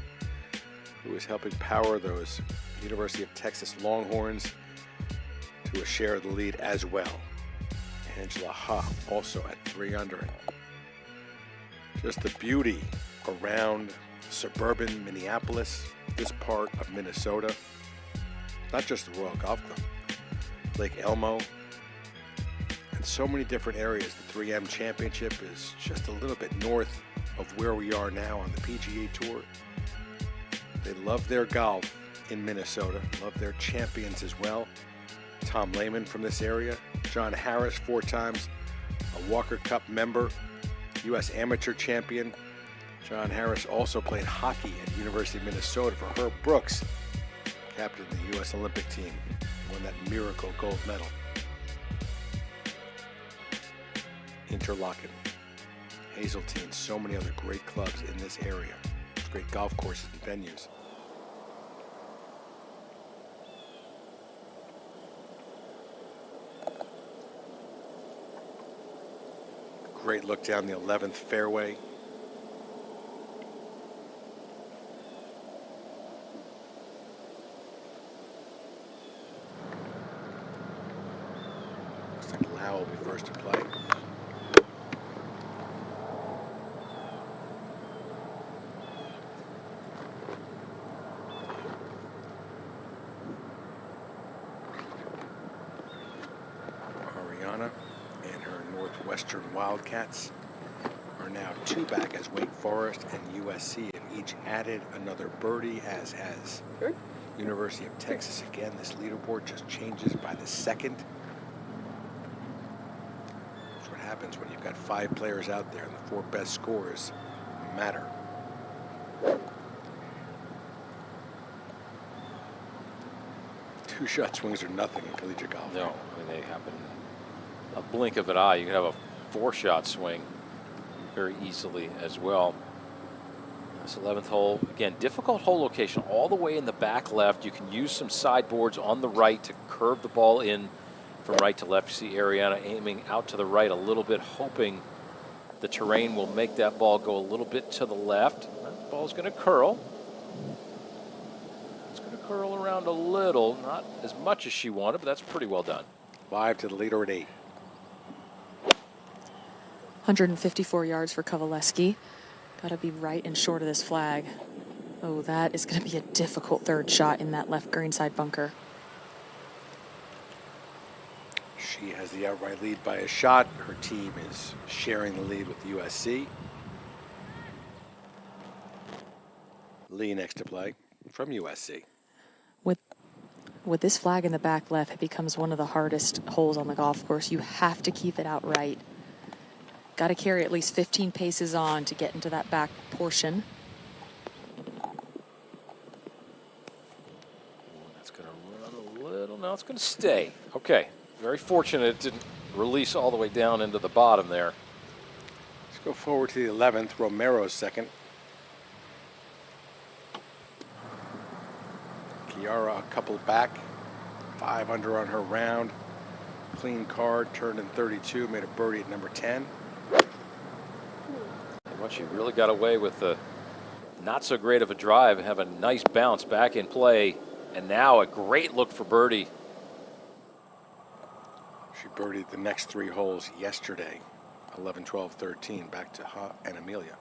who is helping power those University of Texas Longhorns to a share of the lead as well. Angela Ha also at 3 under. Just the beauty around suburban Minneapolis, this part of Minnesota. Not just the Royal Golf Club, Lake Elmo, and so many different areas. The 3M Championship is just a little bit north of where we are now on the PGA Tour. They love their golf in Minnesota, love their champions as well. Tom Lehman from this area, John Harris, 4 times a Walker Cup member, U.S. amateur champion. John Harris also played hockey at University of Minnesota for Herb Brooks, captain of the U.S. Olympic team, won that miracle gold medal. Interlochen, Hazeltine, so many other great clubs in this area, great golf courses and venues. Great look down the 11th fairway. Looks like Lau will be first to play. Ariana and her Northwestern Wildcats are now 2 back as Wake Forest and USC have each added another birdie, as has University of Texas. Again, this leaderboard just changes by the second. That's what happens when you've got 5 players out there and the 4 best scores matter. Two-shot swings are nothing in collegiate golf. No, I mean, they happen a blink of an eye. You could have a 4-shot swing very easily as well. This 11th hole, again, difficult hole location all the way in the back left. You can use some sideboards on the right to curve the ball in from right to left. You see Ariana aiming out to the right a little bit, hoping the terrain will make that ball go a little bit to the left. That ball's going to curl. going to curl around a little, not as much as she wanted, but that's pretty well done. 5 to the leader at 8. 154 yards for Kovaleski. Got to be right and short of this flag. Oh, that is going to be a difficult third shot in that left greenside bunker. She has the outright lead by a shot. Her team is sharing the lead with USC. Lee next to play from USC. With this flag in the back left, it becomes one of the hardest holes on the golf course. You have to keep it out right. Got to carry at least 15 paces on to get into that back portion. That's going to run a little. Now it's going to stay. Okay. Very fortunate it didn't release all the way down into the bottom there. Let's go forward to the 11th. Romero's second. Chiara a couple back. 5 under on her round. Clean card, turned in 32, made a birdie at number 10. Well, she really got away with the not so great of a drive and have a nice bounce back in play. And now a great look for birdie. She birdied the next 3 holes yesterday. 11, 12, 13, back to Ha and Emilia.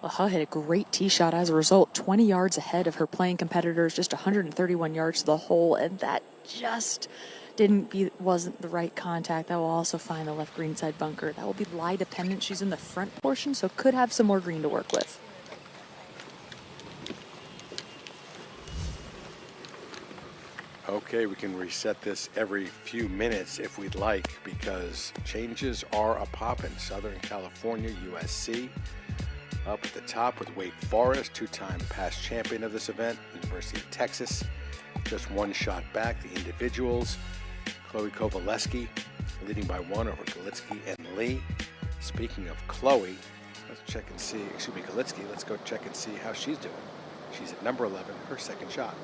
Well, Ha hit a great tee shot as a result, 20 yards ahead of her playing competitors, just 131 yards to the hole, and that just wasn't the right contact. That will also find the left greenside bunker. That will be lie dependent. She's in the front portion, so could have some more green to work with. Okay, we can reset this every few minutes if we'd like, because changes are a-poppin'. Southern California, USC. Up at the top with Wake Forest, 2-time past champion of this event. University of Texas, just 1 shot back. The individuals, Chloe Kovaleski leading by 1 over Galitsky and Lee. Speaking of Chloe, let's check and see, Galitsky, let's go check and see how she's doing. She's at number 11, her second shot.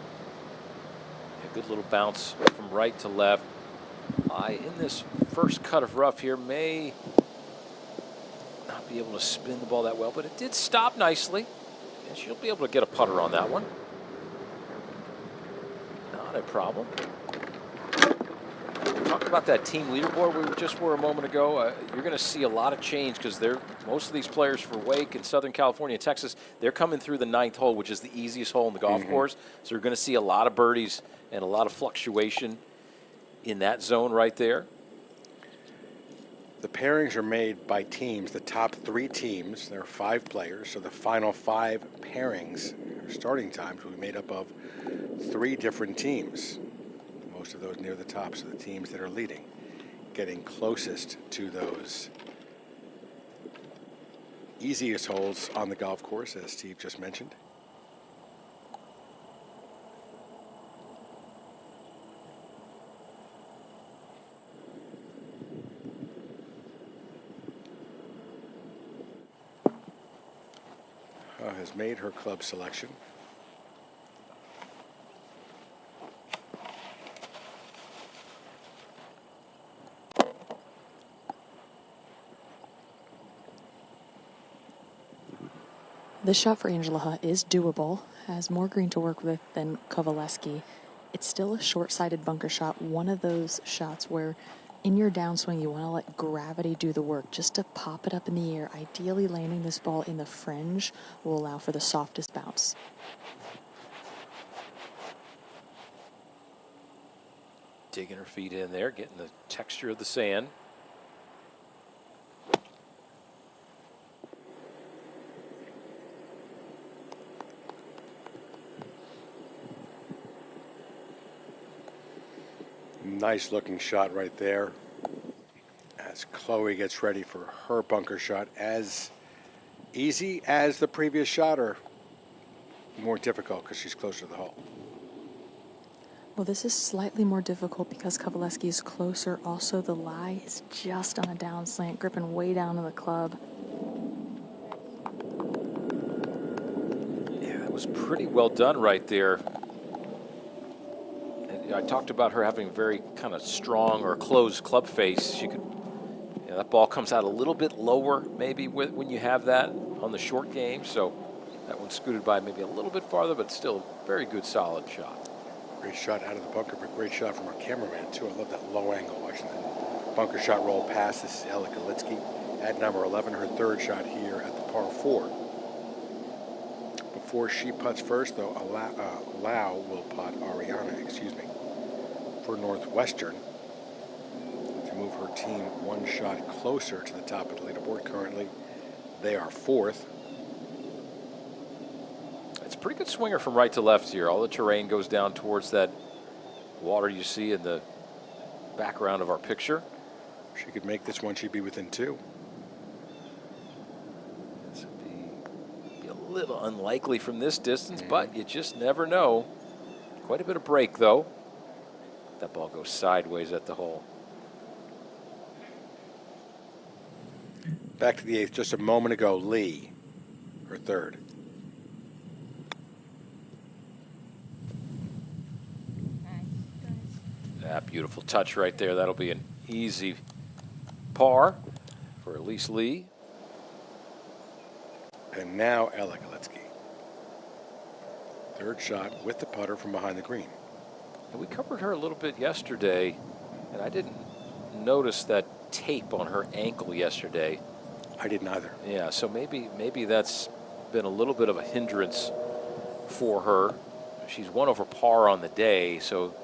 A good little bounce from right to left. In this first cut of rough here, may not be able to spin the ball that well, but it did stop nicely, and she'll be able to get a putter on that one. Not a problem. We talked about that team leaderboard we just were a moment ago. You're going to see a lot of change because most of these players for Wake and Southern California, Texas, they're coming through the 9th hole, which is the easiest hole in the golf course. So you're going to see a lot of birdies and a lot of fluctuation in that zone right there. The pairings are made by teams. The top 3 teams, there are 5 players, so the final 5 pairings, or starting times, will be made up of 3 different teams. Most of those near the top, so the teams that are leading, getting closest to those easiest holes on the golf course, as Steve just mentioned. Has made her club selection. This shot for Angela Ha is doable, has more green to work with than Kovaleski. It's still a short-sided bunker shot, one of those shots where in your downswing you want to let gravity do the work, just to pop it up in the air. Ideally landing this ball in the fringe will allow for the softest bounce. Digging her feet in there, getting the texture of the sand. Nice looking shot right there as Chloe gets ready for her bunker shot. As easy as the previous shot, or more difficult because she's closer to the hole? Well, this is slightly more difficult because Kovaleski is closer. Also, the lie is just on a down slant, gripping way down to the club. Yeah, that was pretty well done right there. I talked about her having a very kind of strong or closed club face. She could, that ball comes out a little bit lower maybe when you have that on the short game. So That one scooted by maybe a little bit farther, but still a very good, solid shot. Great shot out of the bunker, but great shot from our cameraman, too. I love that low angle, watching that bunker shot roll past. This is Ella Galitsky at number 11, her third shot here at the par 4. Before she putts first, though, Lau will putt Ariana, for Northwestern to move her team one shot closer to the top of the leaderboard. Currently, they are 4th. It's a pretty good swinger from right to left here. All the terrain goes down towards that water you see in the background of our picture. She could make this one, she'd be within 2. This would be a little unlikely from this distance, but you just never know. Quite a bit of break, though. That ball goes sideways at the hole. Back to the 8th just a moment ago, Lee, her third. That beautiful touch right there. That'll be an easy par for Elise Lee. And now Ella Galitsky. Third shot with the putter from behind the green. And we covered her a little bit yesterday, and I didn't notice that tape on her ankle yesterday. I didn't either. Yeah, so maybe that's been a little bit of a hindrance for her. She's 1 over par on the day, so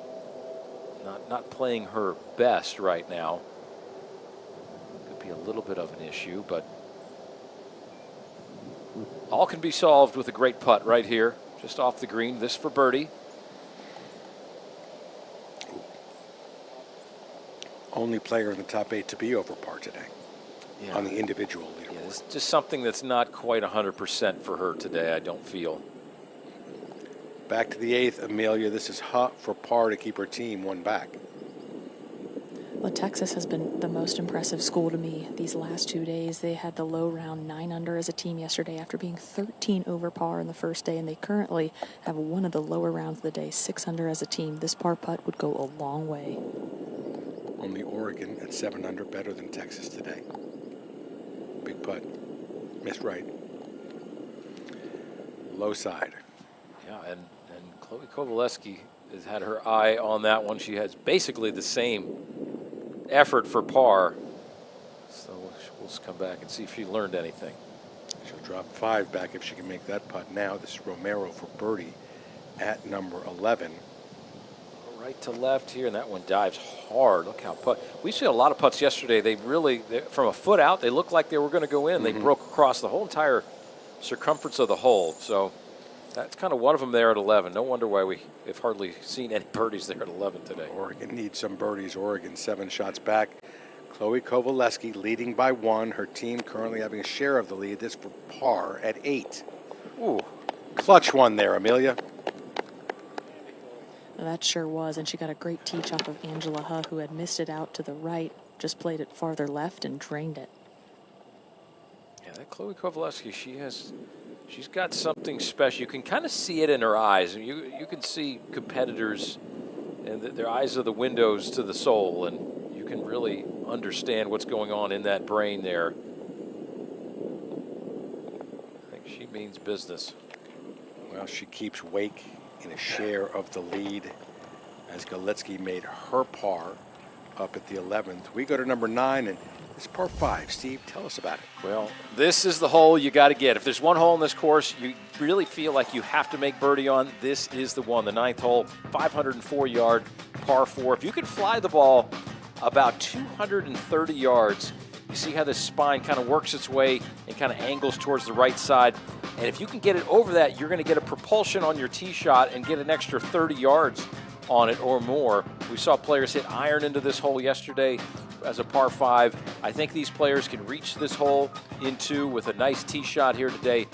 not playing her best right now. Could be a little bit of an issue, but all can be solved with a great putt right here, just off the green. This for birdie. Only player in the top 8 to be over par today. Yeah. On the individual leaderboard. Yeah, it's just something that's not quite 100% for her today, I don't feel. Back to the 8th, Emilia. This is Hutt for par to keep her team one back. Well, Texas has been the most impressive school to me these last 2 days. They had the low round 9 under as a team yesterday after being 13 over par in the first day, and they currently have one of the lower rounds of the day, 6 under as a team. This par putt would go a long way. Only Oregon at 7 under, better than Texas today. Big putt. Missed right. Low side. Yeah, and Chloe Kovaleski has had her eye on that one. She has basically the same effort for par. So we'll just come back and see if she learned anything. She'll drop 5 back if she can make that putt now. This is Romero for birdie at number 11. Right to left here, and that one dives hard. Look how we see a lot of putts yesterday. They from a foot out, they looked like they were going to go in. They broke across the whole entire circumference of the hole. So that's kind of one of them there at 11. No wonder why we've hardly seen any birdies there at 11 today. Oregon needs some birdies. Oregon 7 shots back. Chloe Kovaleski leading by 1. Her team currently having a share of the lead. This for par at 8. Ooh. Clutch one there, Emilia. That sure was, and she got a great teach off of Angela Huh, who had missed it out to the right, just played it farther left and drained it. Yeah, that Chloe Kovaleski, she's got something special. You can kind of see it in her eyes. You can see competitors, and their eyes are the windows to the soul, and you can really understand what's going on in that brain there. I think she means business. Well, she keeps Wake in a share of the lead as Galitsky made her par up at the 11th. We go to number 9, and it's par 5. Steve, tell us about it. Well, this is the hole you got to get. If there's one hole in this course you really feel like you have to make birdie on, this is the one. The 9th hole, 504-yard par 4. If you can fly the ball about 230 yards, you see how this spine kind of works its way and kind of angles towards the right side. And if you can get it over that, you're going to get a propulsion on your tee shot and get an extra 30 yards on it or more. We saw players hit iron into this hole yesterday as a par 5. I think these players can reach this hole in 2 with a nice tee shot here today.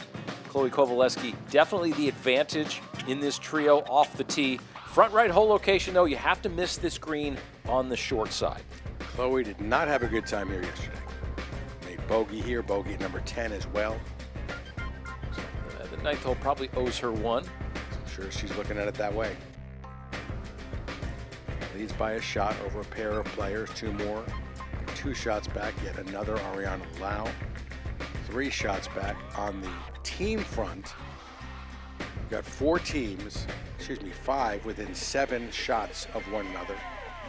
Chloe Kovaleski, definitely the advantage in this trio off the tee. Front right hole location, though, you have to miss this green on the short side. Chloe did not have a good time here yesterday. Made bogey here, bogey at number 10 as well. The 9th hole probably owes her 1. I'm sure she's looking at it that way. Leads by a shot over a pair of players. 2 more. 2 shots back. Yet another Ariana Lau. 3 shots back on the team front We've got 5 within 7 shots of one another.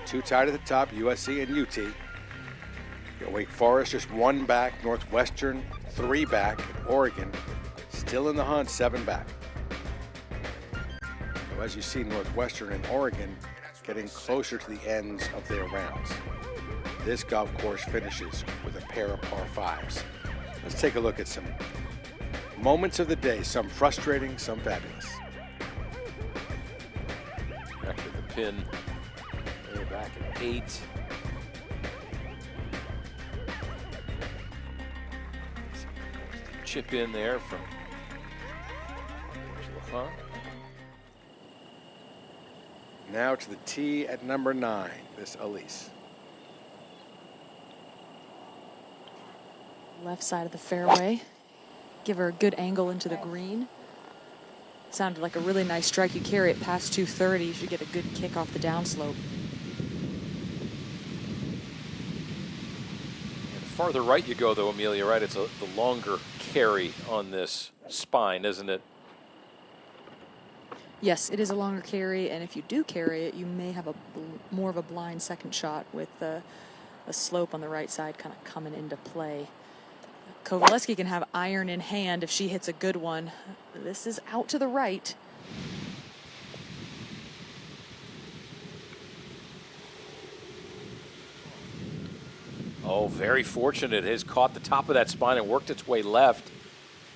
2 tied at the top, USC and UT. You got Wake Forest just 1 back, Northwestern 3 back, Oregon still in the hunt, 7 back. So as you see, Northwestern and Oregon getting closer to the ends of their rounds. This golf course finishes with a pair of par 5s. Let's take a look at some moments of the day, some frustrating, some fabulous. Back to the pin. They're back at 8. Chip in there from Angela. Now to the tee at number 9, this Elise. Left side of the fairway. Give her a good angle into the green. Sounded like a really nice strike. You carry it past 230, you should get a good kick off the downslope. And the farther right you go, though, Emilia, right? It's the longer carry on this spine, isn't it? Yes, it is a longer carry, and if you do carry it, you may have more of a blind second shot with the slope on the right side kind of coming into play. Kowaleski can have iron in hand if she hits a good one. This is out to the right. Oh, very fortunate. It has caught the top of that spine and worked its way left.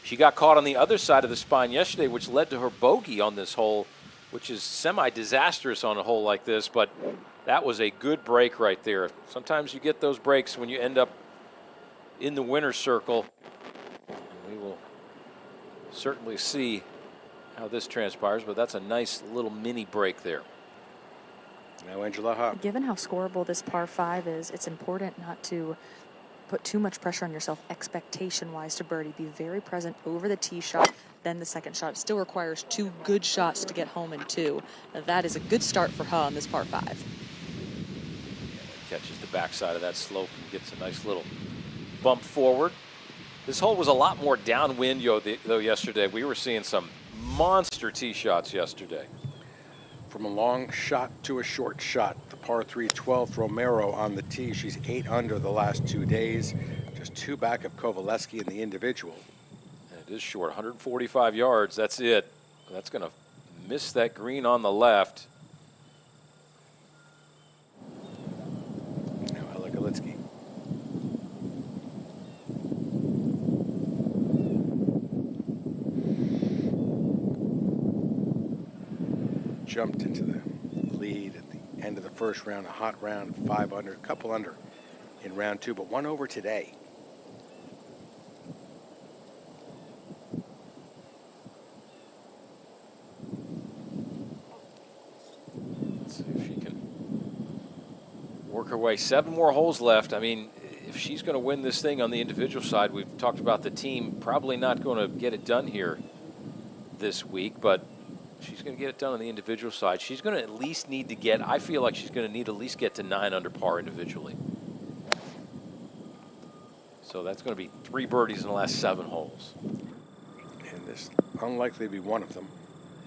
She got caught on the other side of the spine yesterday, which led to her bogey on this hole, which is semi-disastrous on a hole like this, but that was a good break right there. Sometimes you get those breaks when you end up in the winner's circle. And we will certainly see how this transpires, but that's a nice little mini break there. Now Angela Hupp. Given how scoreable this par 5 is, it's important not to put too much pressure on yourself expectation-wise to birdie. Be very present over the tee shot, then the second shot. It still requires 2 good shots to get home in 2. Now that is a good start for her on this par 5. Catches the backside of that slope and gets a nice little bump forward. This hole was a lot more downwind though yesterday. We were seeing some monster tee shots yesterday. From a long shot to a short shot, the par 3 12th, Romero on the tee. She's 8 under the last 2 days, just 2 back of Kowaleski in the individual. And it is short, 145 yards, that's it. That's going to miss that green on the left. Now Ella Galitsky. Jumped into the lead at the end of the first round, a hot round, 5 under, a couple under in round 2, but 1 over today. Let's see if she can work her way. 7 more holes left. I mean, if she's going to win this thing on the individual side, we've talked about the team probably not going to get it done here this week, but she's going to get it done on the individual side. She's going to at least need to get, I feel like she's going to need to at least get to 9 under par individually. So that's going to be 3 birdies in the last 7 holes. And this unlikely to be one of them.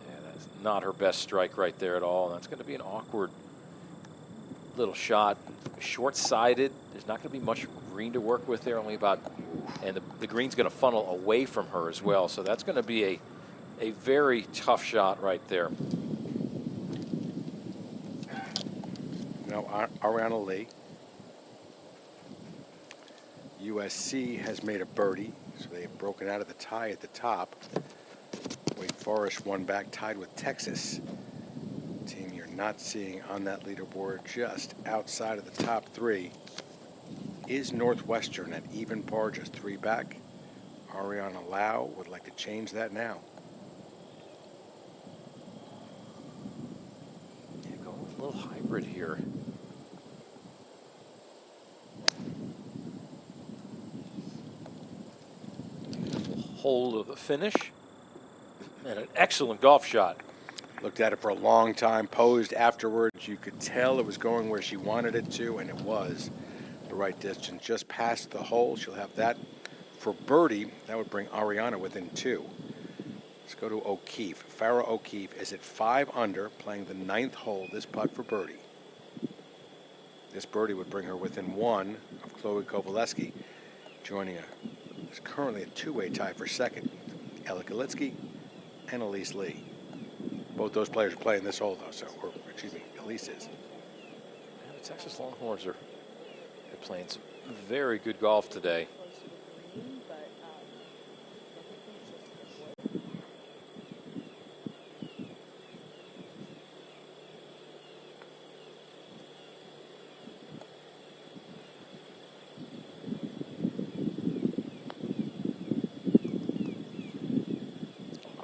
Yeah, that's not her best strike right there at all. That's going to be an awkward little shot. Short-sided. There's not going to be much green to work with there, only about, and the green's going to funnel away from her as well. So that's going to be a very tough shot right there. Now Ariana Lee. USC has made a birdie, so they have broken out of the tie at the top. Wake Forest 1 back, tied with Texas. Team you're not seeing on that leaderboard, just outside of the top 3, is Northwestern at even par, just 3 back. Ariana Lau would like to change that now. Yeah, going with a little hybrid here. Hold of the finish, and an excellent golf shot. Looked at it for a long time, posed afterwards. You could tell it was going where she wanted it to, and it was the right distance. Just past the hole, she'll have that for birdie. That would bring Ariana within 2. Let's go to O'Keefe. Farrah O'Keefe is at 5 under, playing the 9th hole. This putt for birdie. This birdie would bring her within 1 of Chloe Kovaleski, joining is currently a two-way tie for second. Ella Galitsky and Elise Lee. Both those players are playing this hole, though. So, or excuse me, Elise is. Yeah, the Texas Longhorns they're playing some very good golf today.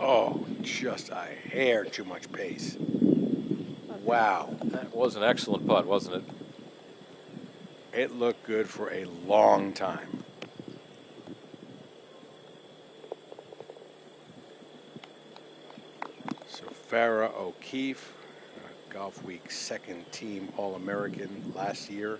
Oh, just a hair too much pace. Wow. That was an excellent putt, wasn't it? It looked good for a long time. So Farrah O'Keefe, Golf Week second team All-American last year.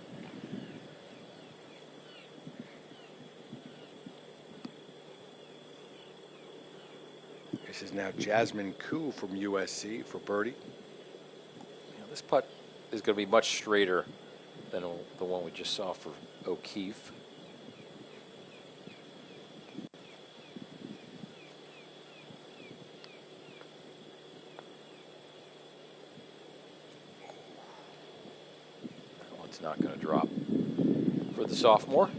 This is now Jasmine Koo from USC for birdie. This putt is going to be much straighter than the one we just saw for O'Keefe. That one's not going to drop for the sophomore.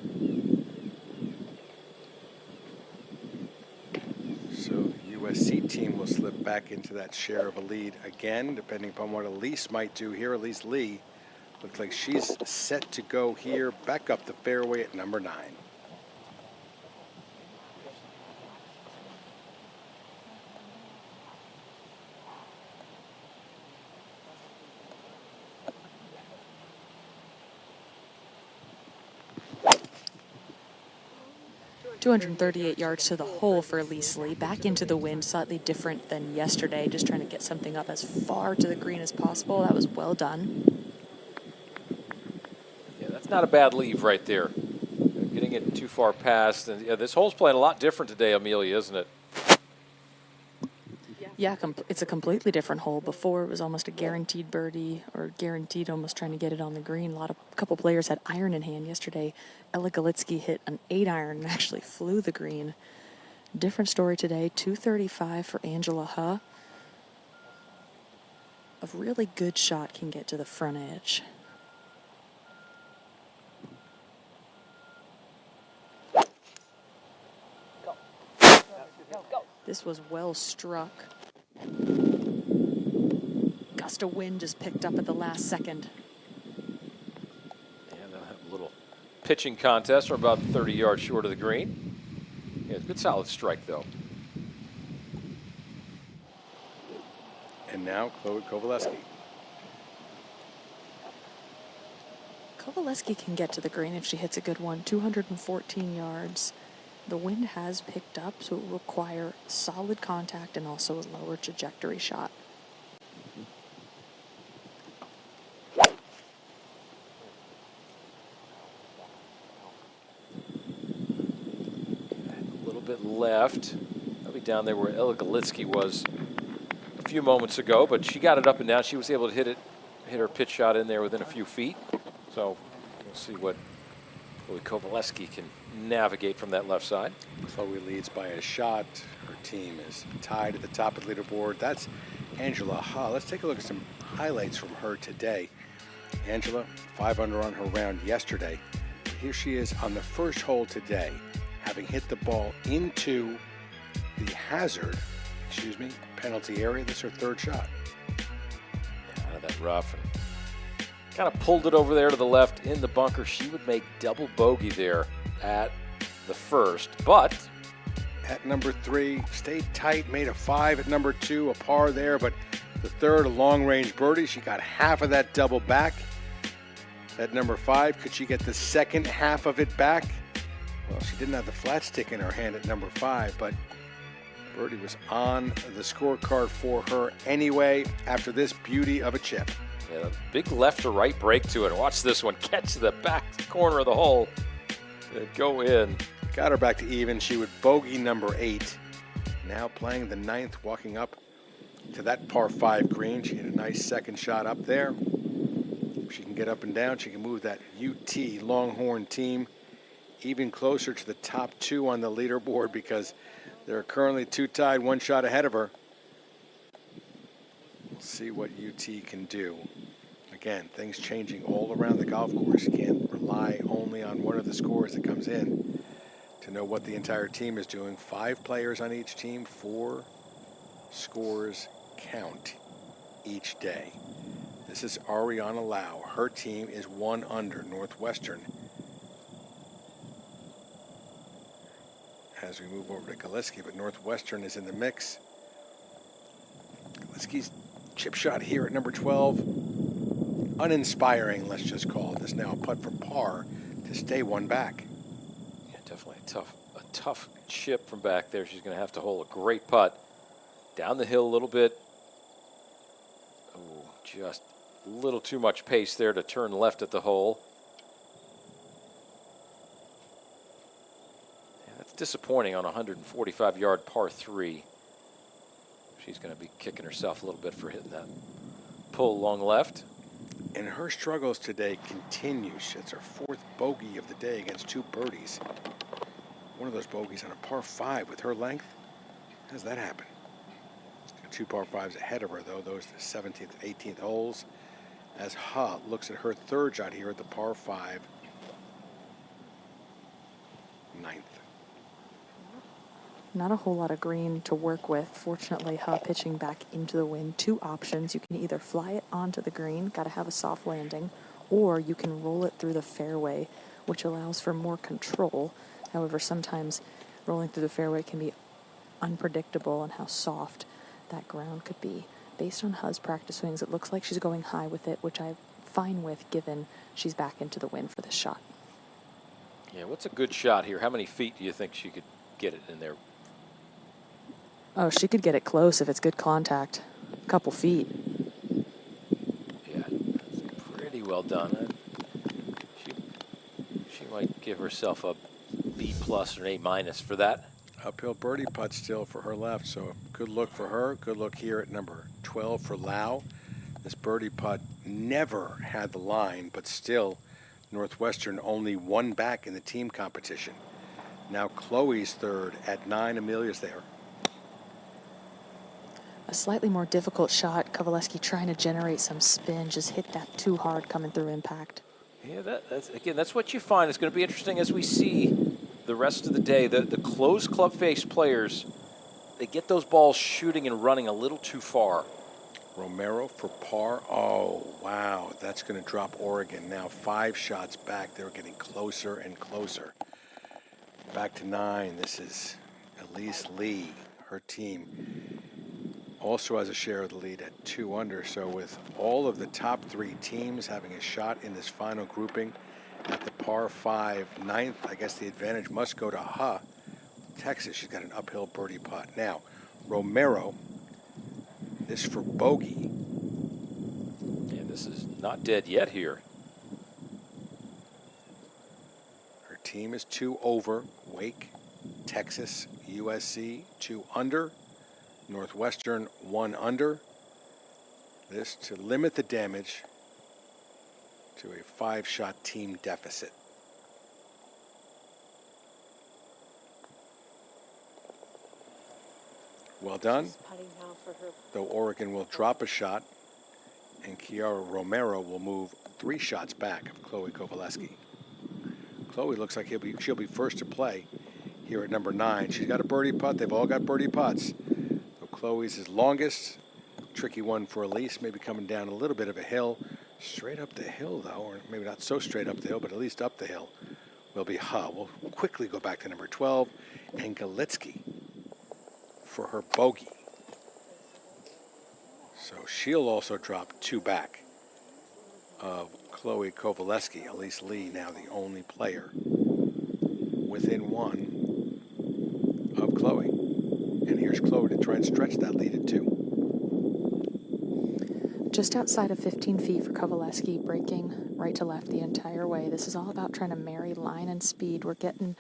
So the USC team will slip back into that share of a lead again, depending upon what Elise might do here. Elise Lee looks like she's set to go here, back up the fairway at number 9. .238 yards to the hole for Elise Lee. Back into the wind, slightly different than yesterday. Just trying to get something up as far to the green as possible. That was well done. Yeah, that's not a bad leave right there. Getting it too far past. And yeah, this hole's playing a lot different today, Emilia, isn't it? Yeah, it's a completely different hole. Before it was almost a guaranteed birdie, or guaranteed almost trying to get it on the green. A couple players had iron in hand yesterday. Ella Galitsky hit an 8-iron and actually flew the green. Different story today. 235 for Angela Huh. A really good shot can get to the front edge. This was well struck. Gust of wind just picked up at the last second. Yeah, they'll have a little pitching contest. We're about 30 yards short of the green. Yeah, good solid strike, though. And now Chloe Kovaleski. Kovaleski can get to the green if she hits a good one. 214 yards. The wind has picked up, so it will require solid contact and also a lower trajectory shot. A little bit left. That'll be down there where Ella Galitsky was a few moments ago, but she got it up and down. She was able to hit her pitch shot in there within a few feet. So we'll see what Chloe Kovaleski can navigate from that left side. Chloe leads by a shot. Her team is tied at the top of the leaderboard. That's Angela Huh. Let's take a look at some highlights from her today. Angela, 5 under on her round yesterday. Here she is on the first hole today, having hit the ball into the hazard, penalty area. This is her third shot. Yeah, out of that rough. And kind of pulled it over there to the left in the bunker. She would make double bogey there at the first, but at number 3, stayed tight, made a 5 at number 2, a par there, but the third, a long-range birdie. She got half of that double back. At number 5, could she get the second half of it back? Well, she didn't have the flat stick in her hand at number 5, but birdie was on the scorecard for her anyway after this beauty of a chip. Yeah, big left to right break to it. Watch this one catch the back corner of the hole and go in. Got her back to even. She would bogey number 8 now playing the 9th, walking up to that par 5 green. She had a nice second shot up there. If she can get up and down, she can move that UT Longhorn team even closer to the top 2 on the leaderboard, because there are currently 2 tied, 1 shot ahead of her. We'll see what UT can do. Again, things changing all around the golf course. You can't rely only on one of the scores that comes in to know what the entire team is doing. 5 players on each team, 4 scores count each day. This is Ariana Lau. Her team is 1 under. Northwestern, as we move over to Gillespie, but Northwestern is in the mix. Gillespie's chip shot here at number 12. Uninspiring, let's just call it. This now a putt for par to stay 1 back. Yeah, definitely a tough chip from back there. She's going to have to hold a great putt down the hill a little bit. Oh, just a little too much pace there to turn left at the hole. Yeah, that's disappointing on a 145-yard par 3. She's going to be kicking herself a little bit for hitting that pull long left. And her struggles today continue. It's her 4th bogey of the day against 2 birdies. One of those bogeys on a par 5 with her length. How does that happen? She's got 2 par 5s ahead of her, though. Those are the 17th and 18th holes. As Ha looks at her 3rd shot here at the par 5, 9th. Not a whole lot of green to work with. Fortunately, Ha pitching back into the wind. 2 options. You can either fly it onto the green, got to have a soft landing, or you can roll it through the fairway, which allows for more control. However, sometimes rolling through the fairway can be unpredictable on how soft that ground could be. Based on Ha's practice swings, it looks like she's going high with it, which I'm fine with given she's back into the wind for this shot. Yeah, what's a good shot here? How many feet do you think she could get it in there? Oh, she could get it close if it's good contact. A couple feet. Yeah, that's pretty well done. She might give herself a B+ or an A- for that. Uphill birdie putt still for her left, so good look for her. Good look here at number 12 for Lau. This birdie putt never had the line, but still Northwestern only 1 back in the team competition. Now Chloe's 3rd at 9. Emilia's there. A slightly more difficult shot. Kovaleski trying to generate some spin, just hit that too hard coming through impact. Yeah, that's what you find. It's going to be interesting as we see the rest of the day. The closed club face players, they get those balls shooting and running a little too far. Romero for par. Oh, wow. That's going to drop Oregon. Now 5 shots back. They're getting closer and closer. Back to 9. This is Elise Lee. Her team also has a share of the lead at 2 under. So with all of the top 3 teams having a shot in this final grouping at the par 5 9th, I guess the advantage must go to Ha. Texas, she's got an uphill birdie putt. Now, Romero, this for bogey. Yeah, this is not dead yet here. Her team is 2 over. Wake, Texas, USC 2 under. Northwestern 1 under. This to limit the damage to a 5-shot team deficit. Well done. Though Oregon will drop a shot, and Kiara Romero will move 3 shots back of Chloe Kovaleski. Chloe looks like she'll be first to play here at number 9. She's got a birdie putt. They've all got birdie putts. So Chloe's is longest. Tricky one for Elise, maybe coming down a little bit of a hill. Straight up the hill, though, or maybe not so straight up the hill, but at least up the hill will be Ha. We'll quickly go back to number 12, and Galitsky for her bogey. So she'll also drop 2 back of Chloe Kovaleski. Elise Lee now the only player within 1 of Chloe. And here's Chloe to try and stretch that lead at 2. Just outside of 15 feet for Kovaleski, breaking right to left the entire way. This is all about trying to marry line and speed. We're getting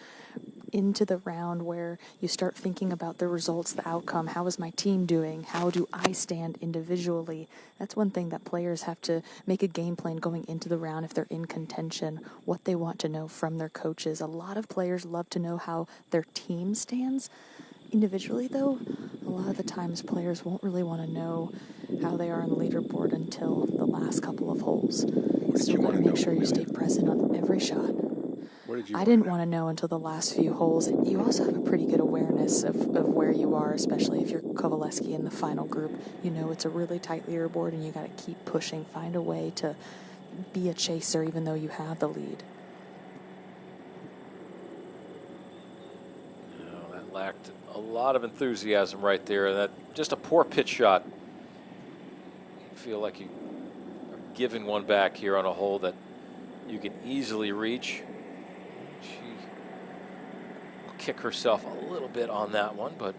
into the round where you start thinking about the results, the outcome. How is my team doing? How do I stand individually? That's one thing that players have to make a game plan going into the round if they're in contention, what they want to know from their coaches. A lot of players love to know how their team stands. Individually, though, a lot of the times players won't really want to know how they are on the leaderboard until the last couple of holes. So you want to make sure you stay present on every shot. I didn't want to know until the last few holes. You also have a pretty good awareness of where you are, especially if you're Kovaleski in the final group. You know it's a really tight leaderboard and you got to keep pushing, find a way to be a chaser even though you have the lead. No, that lacked a lot of enthusiasm right there. That just a poor pitch shot. You feel like you are giving one back here on a hole that you can easily reach. She will kick herself a little bit on that one, but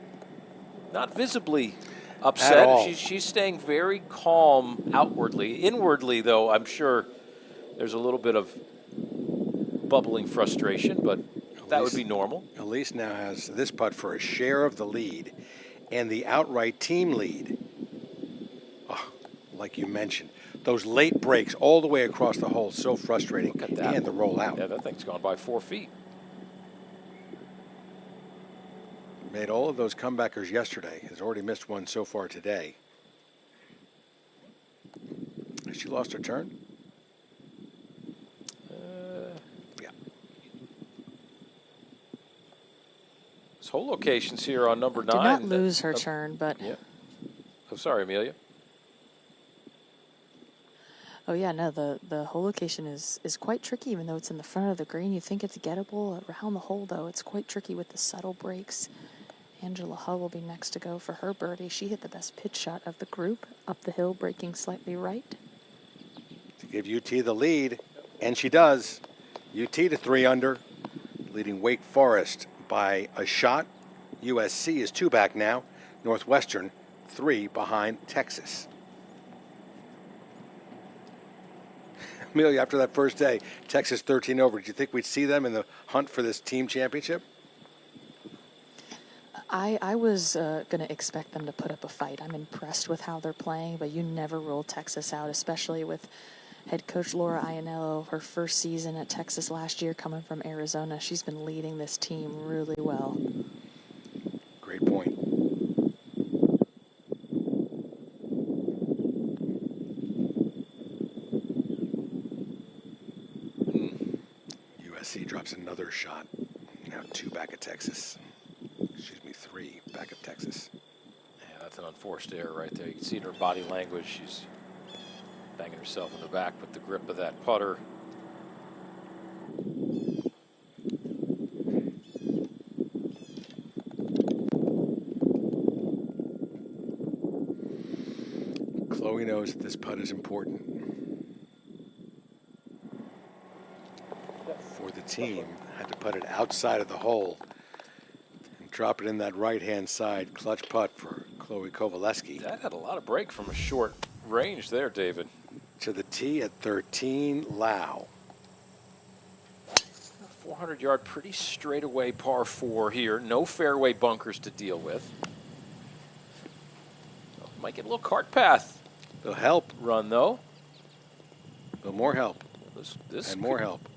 not visibly upset. At all. She's staying very calm outwardly. Inwardly, though, I'm sure there's a little bit of bubbling frustration, but that would be normal. Elise now has this putt for a share of the lead and the outright team lead. Oh, like you mentioned, those late breaks all the way across the hole, so frustrating. Look at that. And the roll out. Yeah, that thing's gone by 4 feet. Made all of those comebackers yesterday. Has already missed one so far today. Has she lost her turn? Yeah. This whole location's here on number 9. Did not lose her turn, but... Yeah. I'm sorry, Emilia. Oh yeah, no, the hole location is quite tricky, even though it's in the front of the green. You think it's gettable around the hole, though. It's quite tricky with the subtle breaks. Angela Hull will be next to go for her birdie. She hit the best pitch shot of the group, up the hill, breaking slightly right. To give UT the lead, and she does. UT to 3 under, leading Wake Forest by a shot. USC is 2 back now. Northwestern 3 behind Texas. Amelia, after that first day, Texas 13 over. Did you think we'd see them in the hunt for this team championship? I was going to expect them to put up a fight. I'm impressed with how they're playing, but you never rule Texas out, especially with head coach Laura Ionello, her first season at Texas last year, coming from Arizona. She's been leading this team really well. Great point. USC drops another shot. Now 2 back at Texas. Excuse me, 3 back at Texas. Yeah, that's an unforced error right there. You can see in her body language, she's banging herself in the back with the grip of that putter. Chloe knows that this putt is important for the team. Had to put it outside of the hole and drop it in that right-hand side. Clutch putt for Chloe Kovaleski. That had a lot of break from a short range there, David. To the tee at 13, Lau. 400-yard, pretty straightaway par 4 here. No fairway bunkers to deal with. Might get a little cart path. They'll help. Run, though. But more help. This and more help.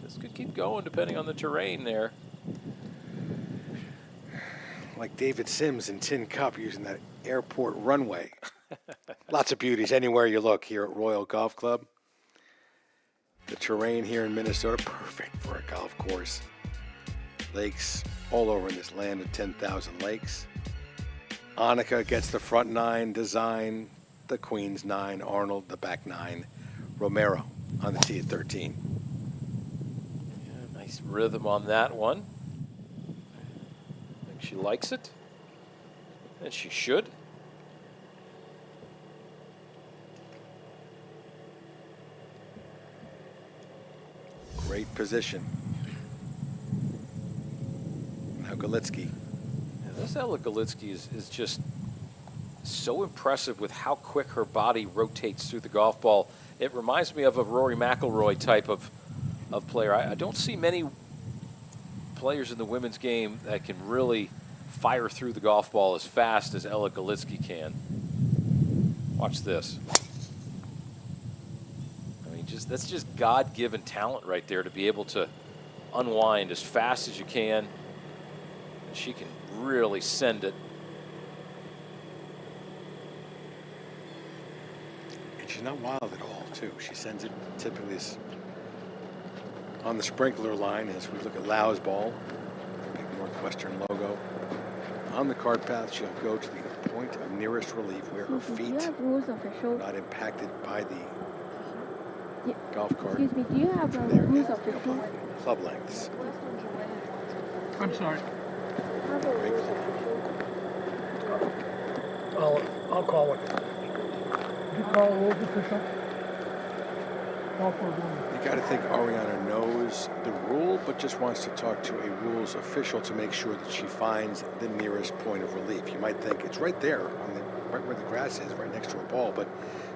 This could keep going depending on the terrain there. Like David Sims in Tin Cup using that airport runway. Lots of beauties anywhere you look here at Royal Golf Club. The terrain here in Minnesota, perfect for a golf course. Lakes all over in this land of 10,000 lakes. Annika gets the front 9 design, the Queen's 9, Arnold the back 9, Romero on the tee at 13. Yeah, nice rhythm on that one. I think she likes it, and she should. Great position. Now Galitsky. Yeah, this Ella Galitsky is just so impressive with how quick her body rotates through the golf ball. It reminds me of a Rory McIlroy type of player. I don't see many players in the women's game that can really fire through the golf ball as fast as Ella Galitsky can. Watch this. I mean, that's just God-given talent right there to be able to unwind as fast as you can. And she can really send it. And she's not wild at all, too. She sends it typically as on the sprinkler line as we look at Lau's ball, the big Northwestern logo. On the cart path, she'll go to the point of nearest relief where her feet are not impacted by the golf cart. Excuse me, do you have From there, rules get official? club lengths. I'm sorry. Great club. I'll call it. You call rules official? You got to think Ariana knows the rule, but just wants to talk to a rules official to make sure that she finds the nearest point of relief. You might think it's right there, right where the grass is, right next to her ball, but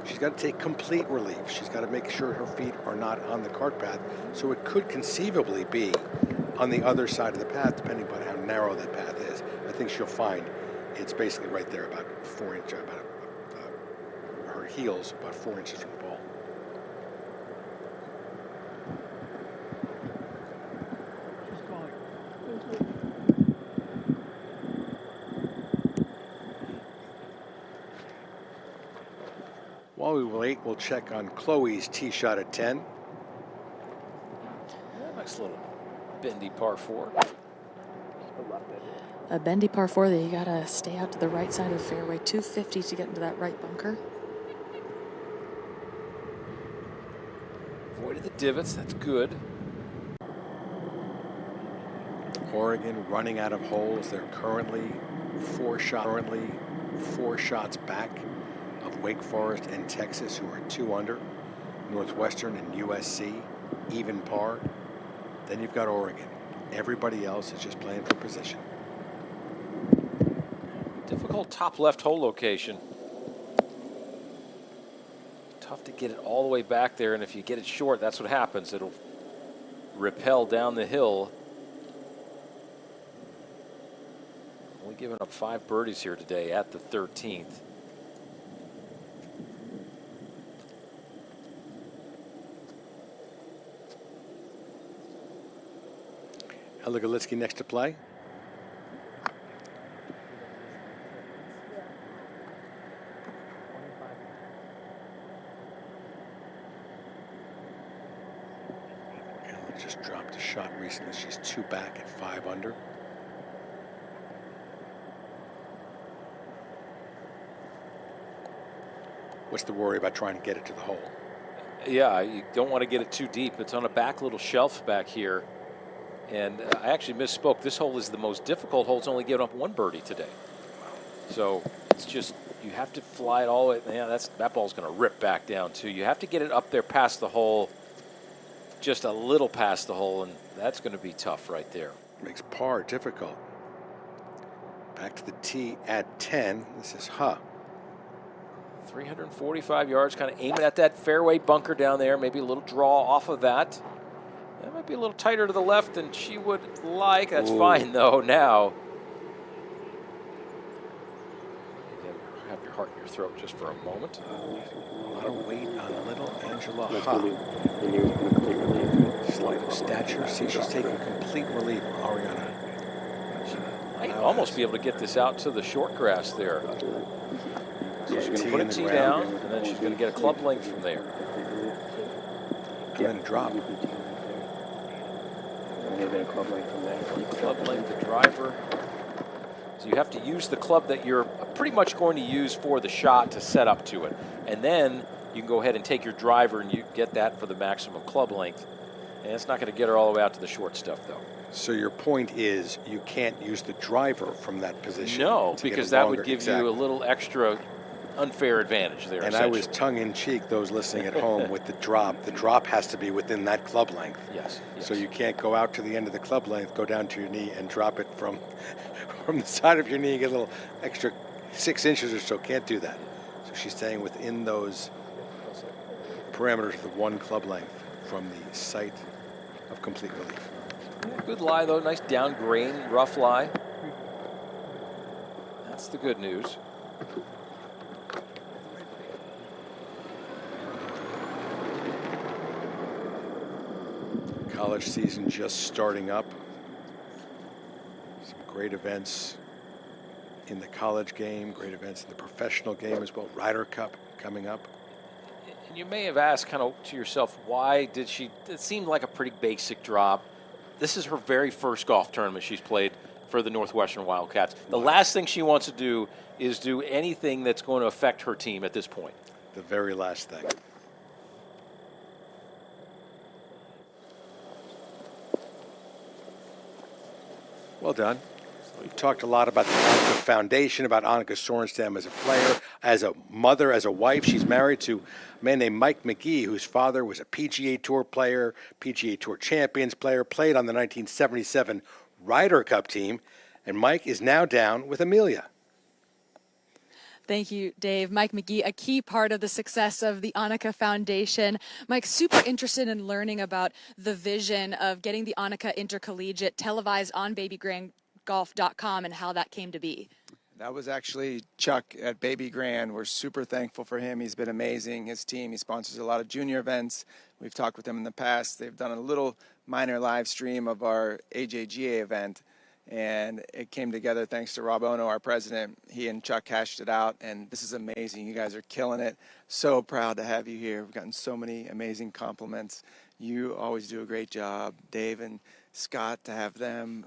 she's got to take complete relief. She's got to make sure her feet are not on the cart path, so it could conceivably be on the other side of the path, depending on how narrow that path is. I think she'll find it's basically right there, about 4 inches, her heels, about 4 inches from the ball. While we wait, we'll check on Chloe's tee shot at 10. Yeah, nice little bendy par 4. A bendy par 4 that you gotta stay out to the right side of the fairway. 250 to get into that right bunker. Avoided the divots, that's good. Oregon running out of holes. They're currently four shots back of Wake Forest and Texas, who are 2 under. Northwestern and USC, even par. Then you've got Oregon. Everybody else is just playing for position. Difficult top left hole location. Tough to get it all the way back there, and if you get it short, that's what happens. It'll rappel down the hill. Only giving up 5 birdies here today at the 13th. Ella Galitsky next to play. Ella just dropped a shot recently. She's 2 back at 5 under. What's the worry about trying to get it to the hole? Yeah, you don't want to get it too deep. It's on a back little shelf back here. And I actually misspoke. This hole is the most difficult hole. It's only given up 1 birdie today. So it's just, you have to fly it all the way. Yeah, that ball's going to rip back down too. You have to get it up there past the hole, just a little past the hole, and that's going to be tough right there. Makes par difficult. Back to the tee at 10. This is 345 yards, kind of aiming at that fairway bunker down there. Maybe a little draw off of that. That might be a little tighter to the left than she would like. That's fine, though, now. Have your heart in your throat just for a moment. A lot of weight on little Angela Slight of stature. See, she's taking complete relief, Ariana. She might almost be able to get this out to the short grass there. So she's going to put a tee down, and then she's going to get a club length from there. And then a drop. Club length, the driver. So you have to use the club that you're pretty much going to use for the shot to set up to it. And then you can go ahead and take your driver and you get that for the maximum club length. And it's not going to get her all the way out to the short stuff, though. So your point is you can't use the driver from that position. No, because that would give you a little extra unfair advantage there. And I was tongue-in-cheek, those listening at home, with the drop. The drop has to be within that club length. Yes. So you can't go out to the end of the club length, go down to your knee, and drop it from the side of your knee, get a little extra 6 inches or so. Can't do that. So she's staying within those parameters of the 1 club length from the site of complete relief. Good lie, though. Nice down grain, rough lie. That's the good news. College season just starting up. Some great events in the college game, great events in the professional game as well. Ryder Cup coming up. And you may have asked kind of to yourself, why did she, it seemed like a pretty basic drop. This is her very first golf tournament she's played for the Northwestern Wildcats. The last thing she wants to do is do anything that's going to affect her team at this point. The very last thing. Well done. We've talked a lot about the Annika Foundation, about Annika Sorenstam as a player, as a mother, as a wife. She's married to a man named Mike McGee, whose father was a PGA Tour player, PGA Tour Champions player, played on the 1977 Ryder Cup team, and Mike is now down with Emilia. Thank you, Dave. Mike McGee, a key part of the success of the Annika Foundation. Mike's super interested in learning about the vision of getting the Annika Intercollegiate televised on babygrandgolf.com and how that came to be. That was actually Chuck at Baby Grand. We're super thankful for him. He's been amazing. His team, he sponsors a lot of junior events. We've talked with him in the past. They've done a little minor live stream of our AJGA event, and it came together thanks to Rob Ono, our president. He and Chuck hashed it out, and this is amazing. You guys are killing it. So proud to have you here. We've gotten so many amazing compliments. You always do a great job. Dave and Scott, to have them.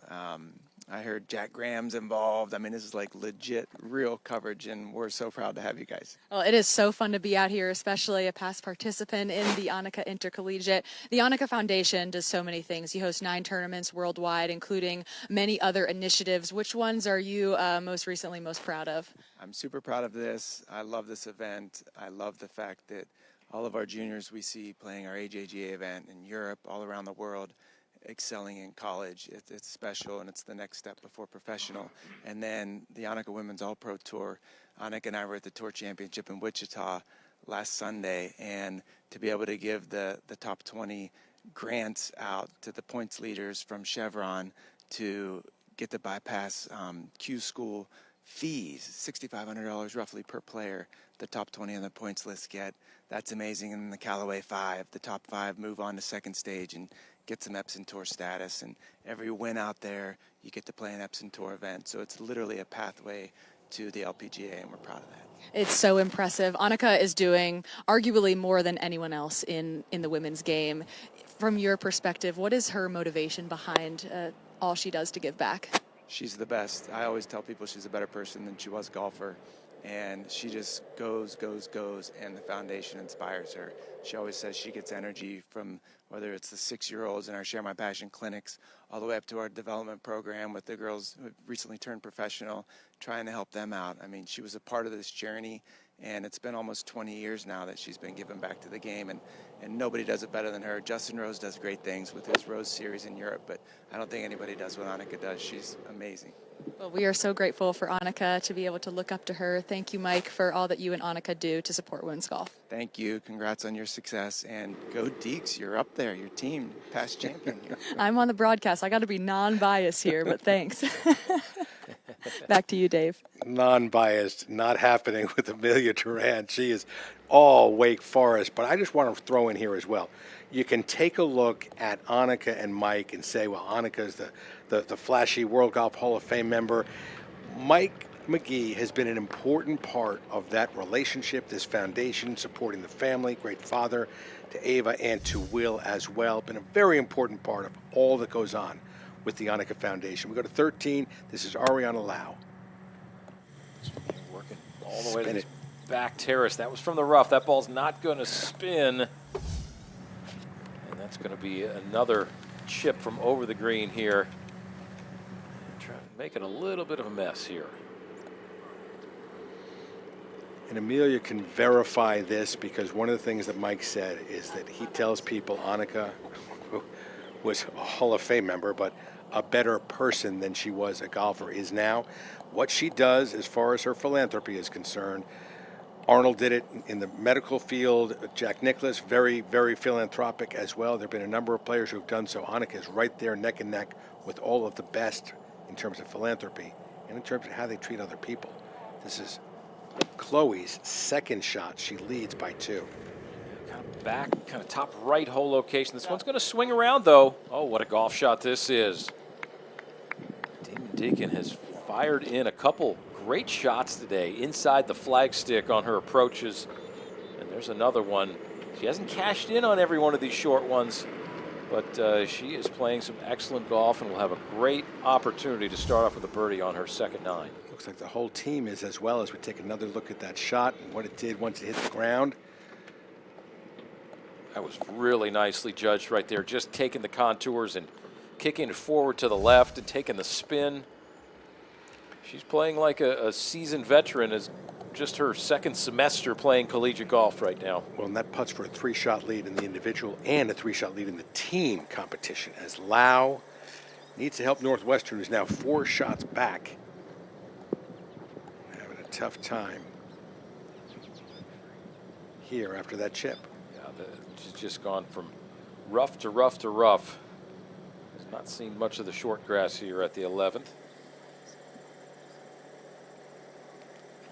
I heard Jack Graham's involved. I mean, this is like legit, real coverage, and we're so proud to have you guys. Well, it is so fun to be out here, especially a past participant in the Annika Intercollegiate. The Annika Foundation does so many things. You host 9 tournaments worldwide, including many other initiatives. Which ones are you most proud of? I'm super proud of this. I love this event. I love the fact that all of our juniors we see playing our AJGA event in Europe, all around the world, excelling in college. It's special, and it's the next step before professional. And then the Annika Women's All-Pro Tour. Annika and I were at the Tour Championship in Wichita last Sunday, and to be able to give the top 20 grants out to the points leaders from Chevron to get to bypass Q School fees, $6,500 roughly per player, the top 20 on the points list get. That's amazing. And the Callaway 5, the top 5 move on to second stage and get some Epson Tour status, and every win out there, you get to play an Epson Tour event. So it's literally a pathway to the LPGA, and we're proud of that. It's so impressive. Annika is doing arguably more than anyone else in the women's game. From your perspective, what is her motivation behind all she does to give back? She's the best. I always tell people she's a better person than she was a golfer. And she just goes, and the foundation inspires her. She always says she gets energy from whether it's the 6-year-olds in our Share My Passion clinics, all the way up to our development program with the girls who recently turned professional, trying to help them out. I mean, she was a part of this journey, and it's been almost 20 years now that she's been giving back to the game, and nobody does it better than her. Justin Rose does great things with his Rose series in Europe, but I don't think anybody does what Annika does. She's amazing. Well, we are so grateful for Annika to be able to look up to her. Thank you, Mike, for all that you and Annika do to support women's golf. Thank you. Congrats on your success. And go Deeks. You're up there. Your team, past champion. I'm on the broadcast. I got to be non-biased here, but thanks. Back to you, Dave. Non-biased, not happening with Emilia Doran. She is all Wake Forest. But I just want to throw in here as well. You can take a look at Annika and Mike and say, well, Annika is the flashy World Golf Hall of Fame member. Mike McGee has been an important part of that relationship, this foundation, supporting the family, great father to Ava and to Will as well. Been a very important part of all that goes on with the Annika Foundation. We go to 13. This is Ariana Lau. Working all the way to the back terrace. That was from the rough. That ball's not going to spin. And that's going to be another chip from over the green here. Trying to make it a little bit of a mess here. And Emilia can verify this because one of the things that Mike said is that he tells people Annika was a Hall of Fame member, but a better person than she was a golfer is now. What she does as far as her philanthropy is concerned, Arnold did it in the medical field. Jack Nicklaus, very, very philanthropic as well. There have been a number of players who have done so. Annika is right there neck and neck with all of the best in terms of philanthropy and in terms of how they treat other people. This is Chloe's second shot. She leads by 2. Kind of back, kind of top right hole location. This one's going to swing around, though. Oh, what a golf shot this is. Damon Deacon has fired in a couple great shots today inside the flagstick on her approaches. And there's another one. She hasn't cashed in on every one of these short ones, but she is playing some excellent golf and will have a great opportunity to start off with a birdie on her second 9. Looks like the whole team is as well as we take another look at that shot and what it did once it hit the ground. That was really nicely judged right there, just taking the contours and kicking it forward to the left and taking the spin. She's playing like a seasoned veteran, as just her second semester playing collegiate golf right now. Well, and that puts for a 3-shot lead in the individual and a 3-shot lead in the team competition, as Lau needs to help Northwestern, who's now 4 shots back. Having a tough time here after that chip. Yeah, she's just gone from rough to rough to rough. Has not seen much of the short grass here at the 11th.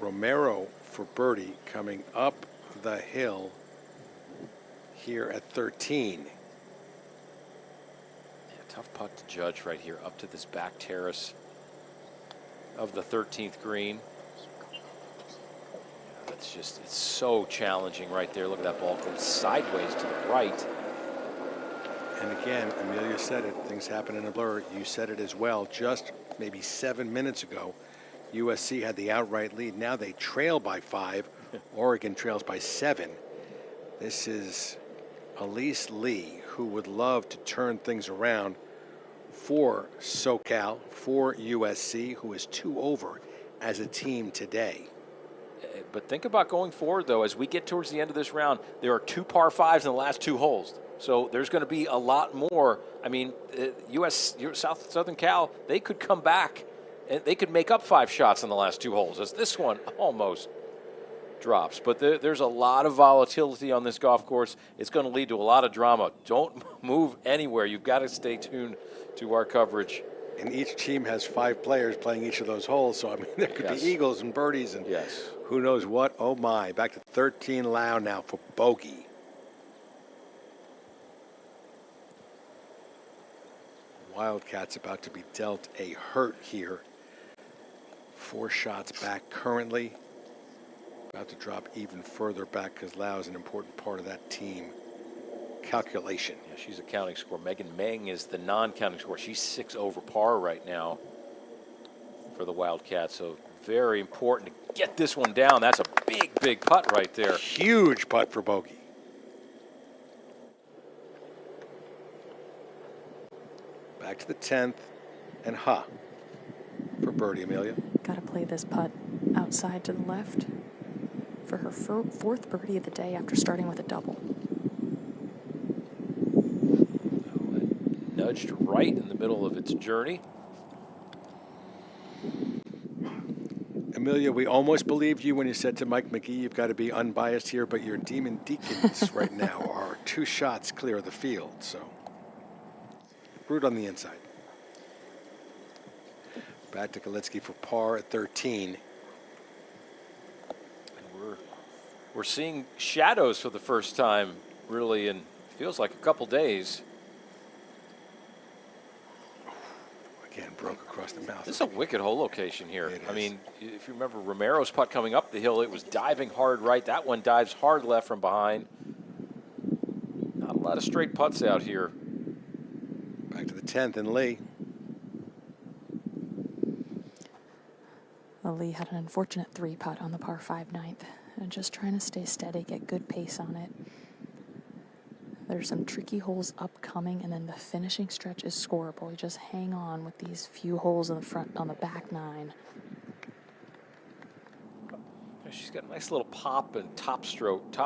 Romero for birdie coming up the hill here at 13. Yeah, tough putt to judge right here up to this back terrace of the 13th green. Yeah, that's just, it's so challenging right there. Look at that ball go sideways to the right. And again, Emilia said it, things happen in a blur. You said it as well just maybe 7 minutes ago. USC had the outright lead. Now they trail by 5. Oregon trails by 7. This is Elise Lee, who would love to turn things around for SoCal, for USC, who is 2 over as a team today. But think about going forward, though, as we get towards the end of this round, there are 2 par 5s in the last 2 holes. So there's going to be a lot more. I mean, Southern Cal, they could come back. And they could make up 5 shots in the last 2 holes, as this one almost drops. But there's a lot of volatility on this golf course. It's going to lead to a lot of drama. Don't move anywhere. You've got to stay tuned to our coverage. And each team has 5 players playing each of those holes. So, I mean, there could be eagles and birdies and who knows what. Oh, my. Back to 13 Lau now for bogey. Wildcats about to be dealt a hurt here. 4 shots back currently. About to drop even further back because Lau is an important part of that team calculation. Yeah, she's a counting score. Megan Meng is the non-counting score. She's 6 over par right now for the Wildcats. So very important to get this one down. That's a big, big putt right there. Huge putt for bogey. Back to the 10th and for birdie, Emilia. Got to play this putt outside to the left for her 4th birdie of the day after starting with a double. Nudged right in the middle of its journey. Emilia, we almost believed you when you said to Mike McGee, you've got to be unbiased here, but your Demon Deacons right now are 2 shots clear of the field, so root on the inside. Back to Galitsky for par at 13. And we're seeing shadows for the first time, really, in feels like a couple days. Again, broke across the mouth. This is a wicked hole location here. I mean, if you remember Romero's putt coming up the hill, it was diving hard right. That one dives hard left from behind. Not a lot of straight putts out here. Back to the 10th and Lee. Well, Lee had an unfortunate 3-putt on the par 5 ninth. And just trying to stay steady, get good pace on it. There's some tricky holes upcoming, and then the finishing stretch is scoreable. You just hang on with these few holes in the front on the back 9. She's got a nice little pop and top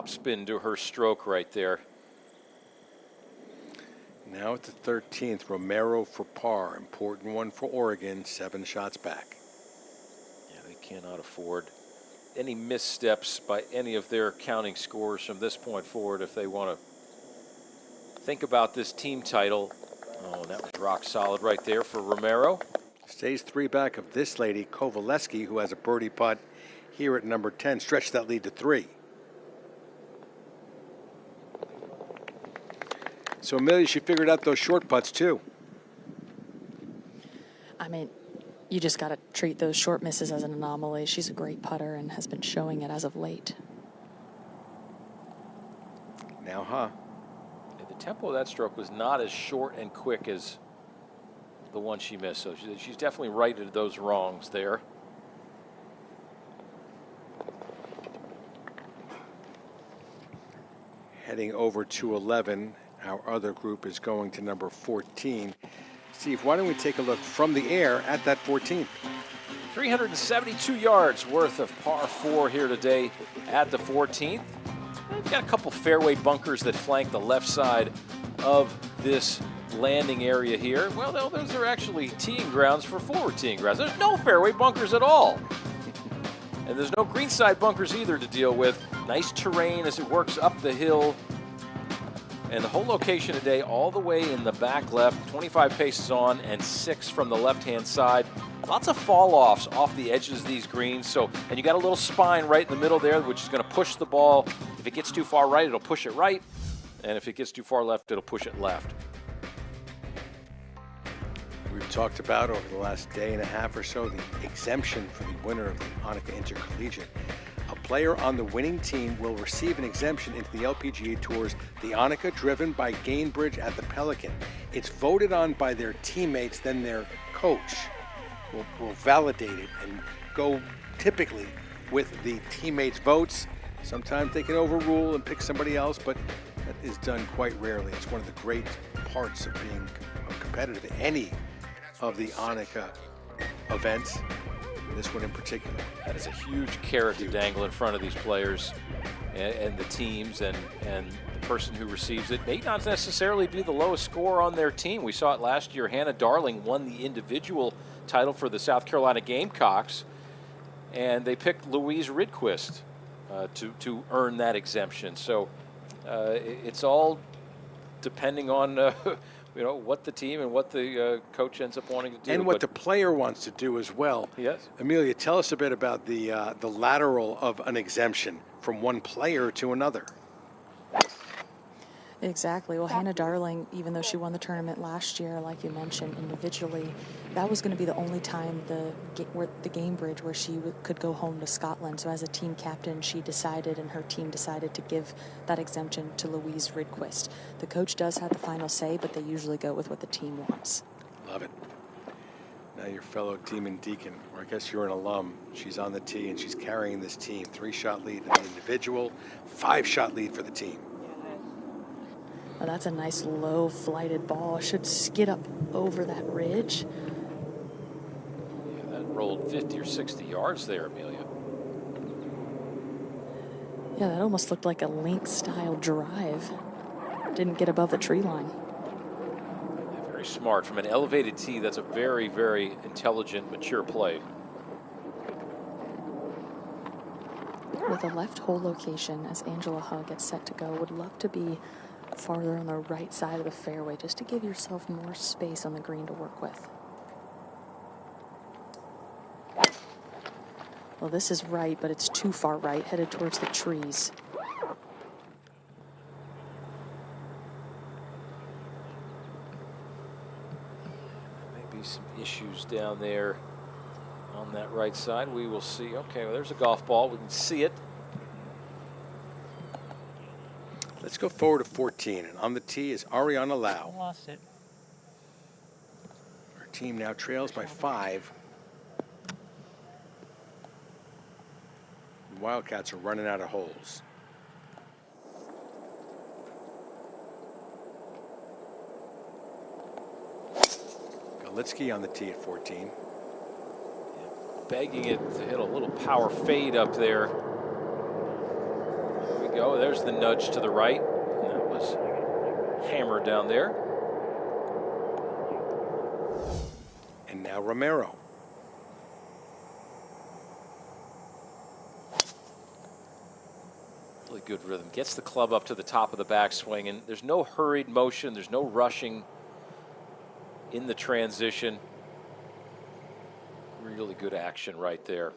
spin to her stroke right there. Now at the 13th, Romero for par. Important one for Oregon, 7 shots back. Yeah, they cannot afford any missteps by any of their counting scores from this point forward if they want to think about this team title. Oh, that was rock solid right there for Romero. Stays 3 back of this lady, Kovaleski, who has a birdie putt here at number 10. Stretched that lead to 3. So Emilia, she figured out those short putts too. I mean, you just got to treat those short misses as an anomaly. She's a great putter and has been showing it as of late. Now, The tempo of that stroke was not as short and quick as the one she missed, so she's definitely righted those wrongs there. Heading over to 11, our other group is going to number 14. Steve, why don't we take a look from the air at that 14th? 372 yards worth of par 4 here today at the 14th. We've got a couple fairway bunkers that flank the left side of this landing area here. Well, those are actually teeing grounds for forward teeing grounds. There's no fairway bunkers at all. And there's no greenside bunkers either to deal with. Nice terrain as it works up the hill. And the whole location today all the way in the back left, 25 paces on and 6 from the left-hand side. Lots of fall-offs off the edges of these greens. And you got a little spine right in the middle there, which is going to push the ball. If it gets too far right, it'll push it right. And if it gets too far left, it'll push it left. We've talked about over the last day and a half or so the exemption for the winner of the Annika Intercollegiate. A player on the winning team will receive an exemption into the LPGA Tour's the Annika, driven by Gainbridge at the Pelican. It's voted on by their teammates, then their coach will validate it and go typically with the teammates' votes. Sometimes they can overrule and pick somebody else, but that is done quite rarely. It's one of the great parts of being competitive in any of the Annika events. This one in particular. That is a huge carrot to dangle in front of these players and the teams, and the person who receives it may not necessarily be the lowest score on their team. We saw it last year. Hannah Darling won the individual title for the South Carolina Gamecocks, and they picked Louise Ridquist to earn that exemption. So it's all depending on what the team and what the coach ends up wanting to do. And what the player wants to do as well. Yes. Emilia, tell us a bit about the lateral of an exemption from one player to another. Exactly. Well, Hannah Darling, even though she won the tournament last year, like you mentioned, individually, that was going to be the only time the Gainbridge where she could go home to Scotland. So as a team captain, she decided, and her team decided, to give that exemption to Louise Ridquist. The coach does have the final say, but they usually go with what the team wants. Love it. Now your fellow Demon Deacon, or I guess you're an alum, she's on the tee and she's carrying this team. 3-shot lead in the individual, 5-shot lead for the team. Well, that's a nice low flighted ball. Should skid up over that ridge. Yeah, that rolled 50 or 60 yards there, Emilia. Yeah, that almost looked like a link-style drive. Didn't get above the tree line. Yeah, very smart. From an elevated tee, that's a very, very intelligent, mature play. With a left hole location, as Angela Hug gets set to go, would love to be farther on the right side of the fairway, just to give yourself more space on the green to work with. Well, this is right, but it's too far right, headed towards the trees. Maybe some issues down there on that right side. We will see. Okay, well, there's a golf ball. We can see it. Let's go forward to 14, and on the tee is Ariana Lau. Lost it. Our team now trails by 5. The Wildcats are running out of holes. Galitsky on the tee at 14. Begging it to hit a little power fade up there. There we go. There's the nudge to the right. And that was hammered down there. And now Romero. good rhythm. Gets the club up to the top of the backswing, and there's no hurried motion. There's no rushing in the transition. Really good action right there.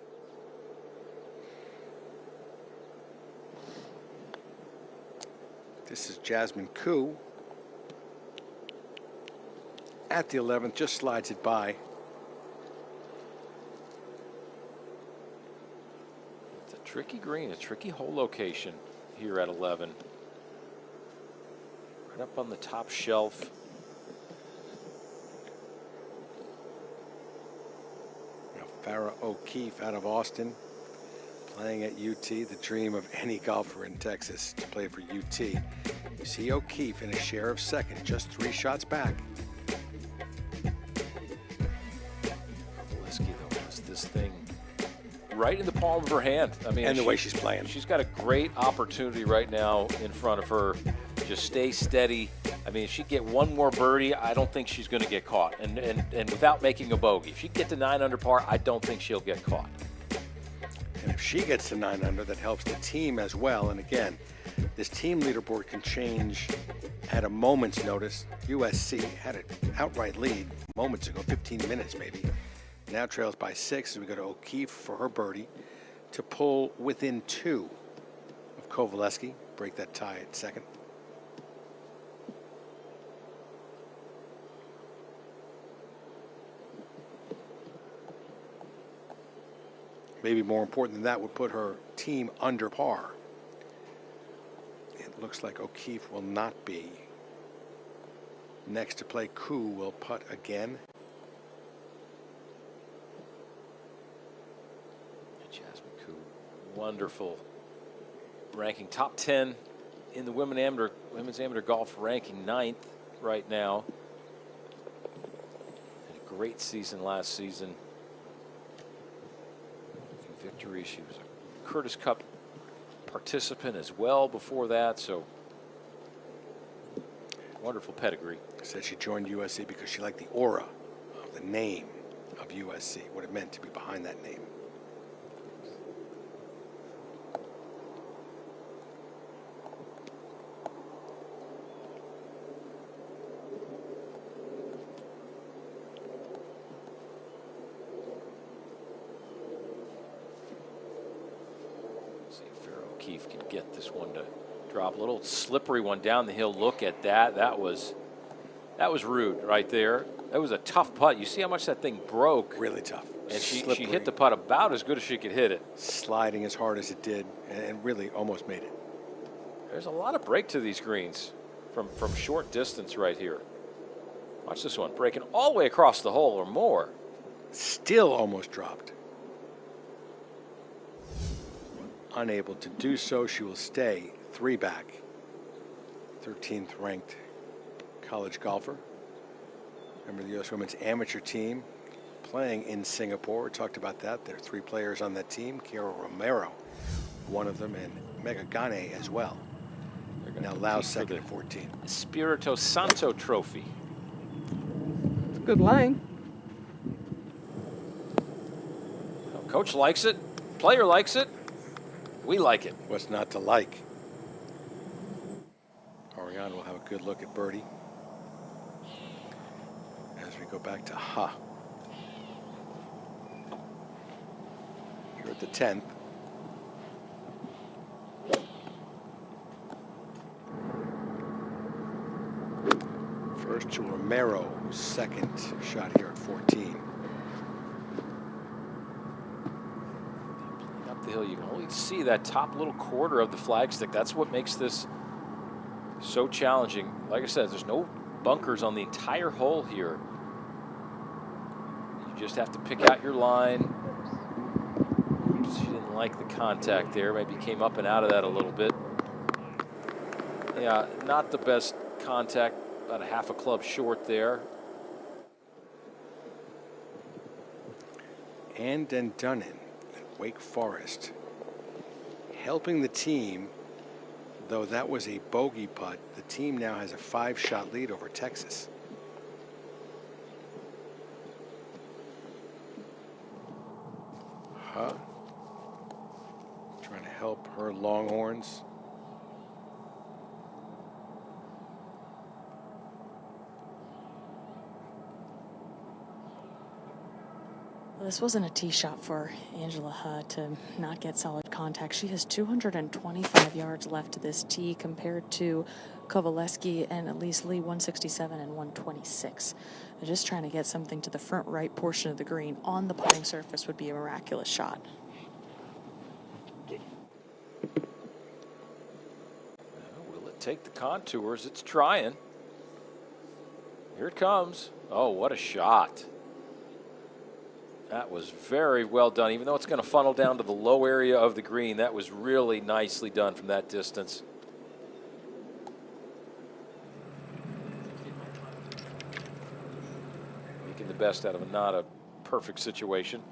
This is Jasmine Koo. At the 11th, just slides it by. It's a tricky green, a tricky hole location here at 11. Right up on the top shelf. Farrah O'Keefe out of Austin, playing at UT, the dream of any golfer in Texas to play for UT. You see O'Keefe in a share of second, just 3 shots back. Liskey, though, has this thing right in the palm of her hand. I mean, and the way she's playing. She's got a great opportunity right now in front of her. Just stay steady. I mean, if she get one more birdie, I don't think she's going to get caught. And without making a bogey. If she can get to 9 under par, I don't think she'll get caught. And if she gets to 9 under, that helps the team as well. And again, this team leaderboard can change at a moment's notice. USC had an outright lead moments ago, 15 minutes maybe. Now trails by 6 as we go to O'Keefe for her birdie to pull within 2 of Kovaleski, break that tie at second. Maybe more important than that would put her team under par. It looks like O'Keefe will not be. Next to play, Koo will putt again. Jasmine Koo, wonderful ranking, top 10 in the women's amateur golf ranking, 9th right now. Had a great season last season. Victory. She was a Curtis Cup participant as well before that, so wonderful pedigree. Said she joined USC because she liked the aura of the name of USC, what it meant to be behind that name. O'Keefe can get this one to drop. A little slippery one down the hill. Look at that. That was rude right there. That was a tough putt. You see how much that thing broke. Really tough. And she hit the putt about as good as she could hit it. Sliding as hard as it did, and really almost made it. There's a lot of break to these greens from short distance right here. Watch this one. Breaking all the way across the hole or more. Still almost dropped. Unable to do so, she will stay 3 back. 13th ranked college golfer. Remember the U.S. women's amateur team playing in Singapore. We talked about that. There are 3 players on that team. Kiara Romero, one of them, and Mega Gane as well. Now Laos second at 14. Espirito Santo Trophy. It's a good line. Coach likes it. Player likes it. We like it. What's not to like? Orion will have a good look at birdie as we go back to Ha. Here at the 10th. First to Romero, second shot here at 14. Up the hill, you can only see that top little quarter of the flagstick. That's what makes this so challenging. Like I said, there's no bunkers on the entire hole here. You just have to pick out your line. She didn't like the contact there. Maybe came up and out of that a little bit. Yeah, not the best contact. About a half a club short there. And Dunnan at Wake Forest helping the team, though that was a bogey putt. The team now has a 5-shot lead over Texas. Trying to help her Longhorns This wasn't a tee shot for Angela Huh to not get solid contact. She has 225 yards left to this tee compared to Kovaleski and Elise Lee 167 and 126. They're just trying to get something to the front right portion of the green on the putting surface would be a miraculous shot. Will it take the contours? It's trying. Here it comes. Oh, what a shot. That was very well done. Even though it's going to funnel down to the low area of the green, that was really nicely done from that distance. Making the best out of not a perfect situation.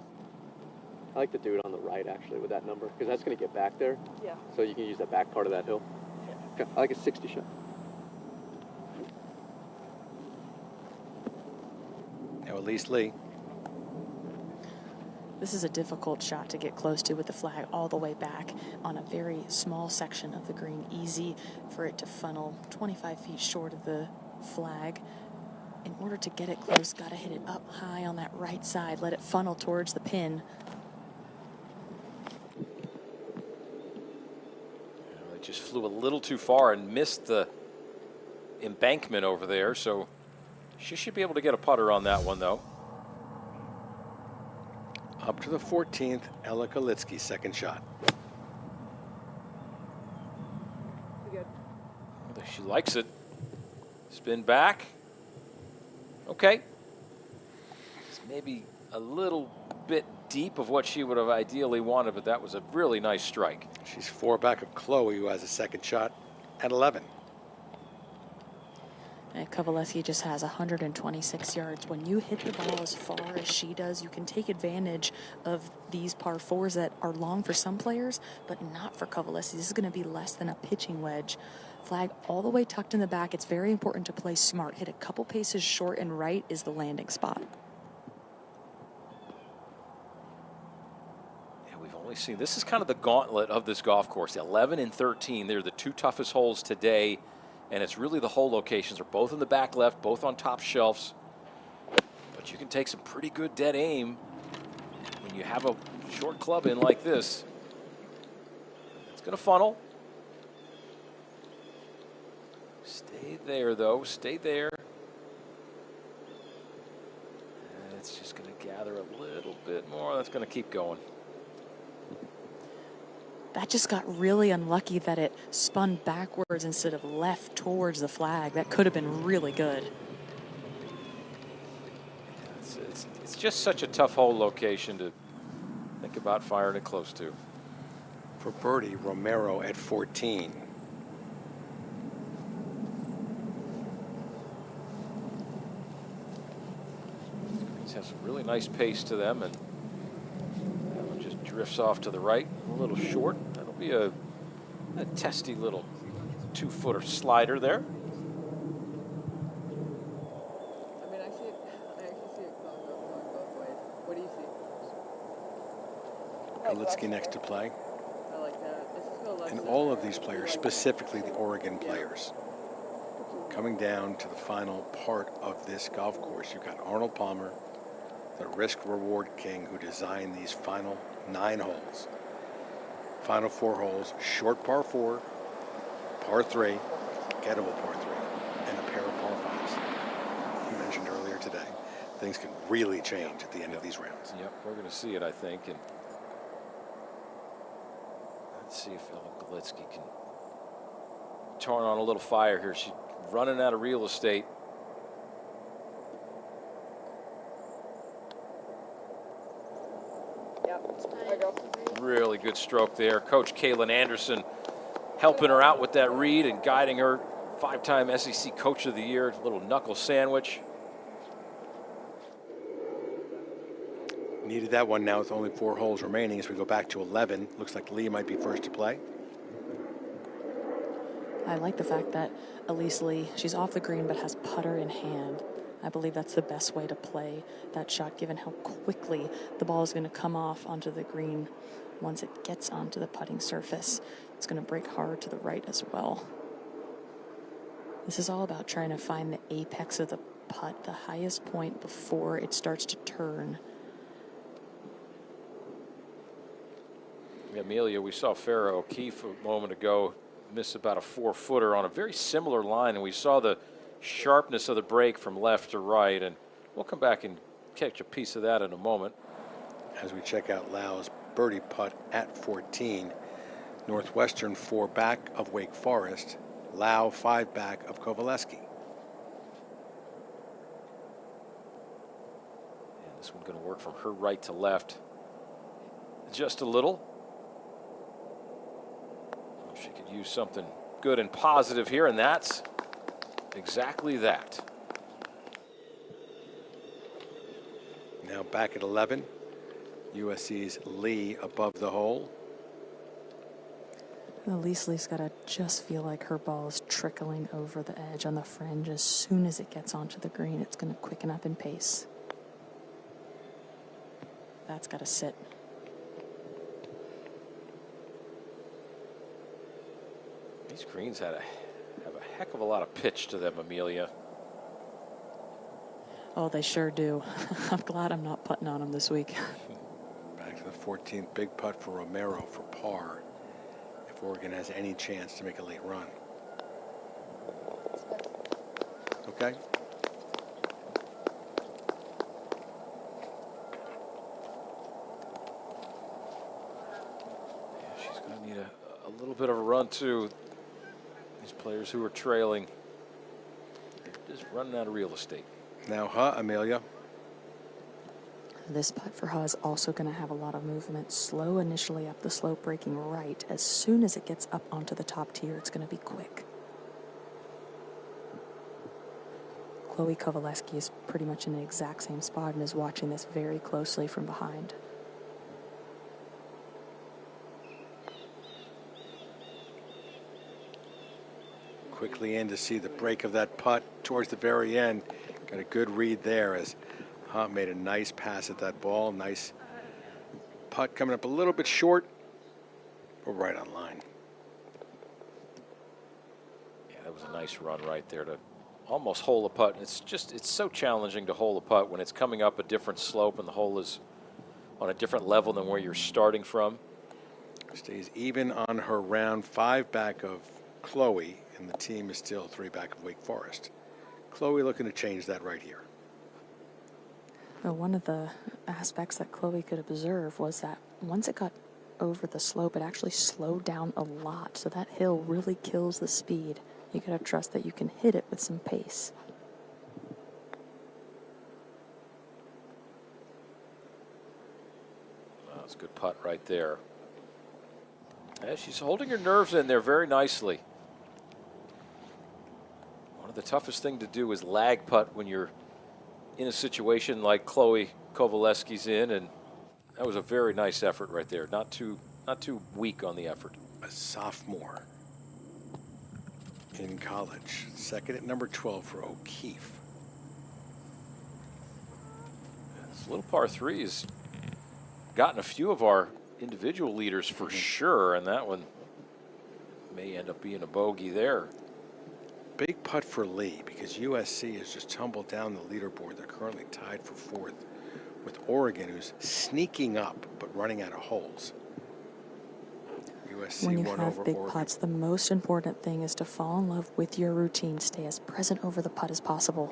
I like to do it on the right, actually, with that number, because that's going to get back there. Yeah. So you can use that back part of that hill. Okay, I like a 60 shot. Now Elise Lee. This is a difficult shot to get close to with the flag all the way back on a very small section of the green. Easy for it to funnel 25 feet short of the flag. In order to get it close, got to hit it up high on that right side. Let it funnel towards the pin. It just flew a little too far and missed the embankment over there, so she should be able to get a putter on that one, though. Up to the 14th, Ella Kalitsky, second shot. She likes it. Spin back. Okay. It's maybe a little bit deep of what she would have ideally wanted, but that was a really nice strike. She's 4 back of Chloe, who has a second shot at 11. And Kovaleski just has 126 yards. When you hit the ball as far as she does, you can take advantage of these par fours that are long for some players, but not for Kovaleski. This is going to be less than a pitching wedge. Flag all the way tucked in the back. It's very important to play smart. Hit a couple paces short and right is the landing spot. Yeah, we've only seen, this is kind of the gauntlet of this golf course. 11 and 13, they're the two toughest holes today. And it's really the hole locations are both in the back left, both on top shelves. But you can take some pretty good dead aim when you have a short club in like this. It's going to funnel. Stay there, though. Stay there. And it's just going to gather a little bit more. That's going to keep going. That just got really unlucky that it spun backwards instead of left towards the flag. That could have been really good. It's just such a tough hole location to think about firing it close to. For birdie, Romero at 14. These have some really nice pace to them, and that one just drifts off to the right, a little short. That'll be a testy little 2-footer slider there. I mean, I actually see it going both ways. What do you see? Kalitsky next to play. I like that. Let's just go left. And all of these players, specifically the Oregon players, coming down to the final part of this golf course. You've got Arnold Palmer, the risk-reward king, who designed these final 9 holes. Final 4 holes, short par 4, par 3, gettable par 3, and a pair of par 5s. You mentioned earlier today, things can really change at the end of these rounds. Yep, we're going to see it, I think. And let's see if Ella Galitsky can turn on a little fire here. She's running out of real estate. Really good stroke there. Coach Kaylin Anderson helping her out with that read and guiding her. 5-time SEC Coach of the Year. A little knuckle sandwich. Needed that one now with only 4 holes remaining as we go back to 11. Looks like Lee might be first to play. I like the fact that Elise Lee, she's off the green but has putter in hand. I believe that's the best way to play that shot, given how quickly the ball is going to come off onto the green once it gets onto the putting surface. It's going to break hard to the right as well. This is all about trying to find the apex of the putt, the highest point before it starts to turn. Emilia, we saw Farrah O'Keefe a moment ago miss about a 4-footer on a very similar line, and we saw the sharpness of the break from left to right, and we'll come back and catch a piece of that in a moment. As we check out Lau's birdie putt at 14. Northwestern 4 back of Wake Forest. Lau 5 back of Kovaleski. And this one's going to work from her right to left just a little. She could use something good and positive here, and that's exactly that. Now back at 11. USC's Lee above the hole. Elise Lee's got to just feel like her ball is trickling over the edge on the fringe. As soon as it gets onto the green, it's going to quicken up in pace. That's got to sit. These greens have a heck of a lot of pitch to them, Emilia. Oh, they sure do. I'm glad I'm not putting on them this week. Back to the 14th, big putt for Romero for par. If Oregon has any chance to make a late run. Okay. Yeah, she's going to need a little bit of a run too. These players who are trailing, they're just running out of real estate. Now, Emilia. This putt for Huh is also going to have a lot of movement. Slow initially up the slope, breaking right. As soon as it gets up onto the top tier, it's going to be quick. Chloe Kovaleski is pretty much in the exact same spot and is watching this very closely from behind. Quickly in to see the break of that putt towards the very end. Got a good read there as Huh made a nice pass at that ball. Nice putt coming up a little bit short, but right on line. Yeah, that was a nice run right there to almost hole a putt. It's so challenging to hole a putt when it's coming up a different slope and the hole is on a different level than where you're starting from. Stays even on her round, 5 back of Chloe, and the team is still 3 back of Wake Forest. Chloe looking to change that right here. Well, one of the aspects that Chloe could observe was that once it got over the slope, it actually slowed down a lot. So that hill really kills the speed. You got to trust that you can hit it with some pace. Well, that's a good putt right there. Yeah, she's holding her nerves in there very nicely. One of the toughest thing to do is lag putt when you're in a situation like Chloe Kovaleski's in, and that was a very nice effort right there. Not too weak on the effort. A sophomore in college. Second at number 12 for O'Keefe. This little par 3 has gotten a few of our individual leaders for sure, and that one may end up being a bogey there. Big putt for Lee because USC has just tumbled down the leaderboard. They're currently tied for 4th with Oregon, who's sneaking up but running out of holes. USC when you won have over big Oregon. putts, the most important thing is to fall in love with your routine. Stay as present over the putt as possible.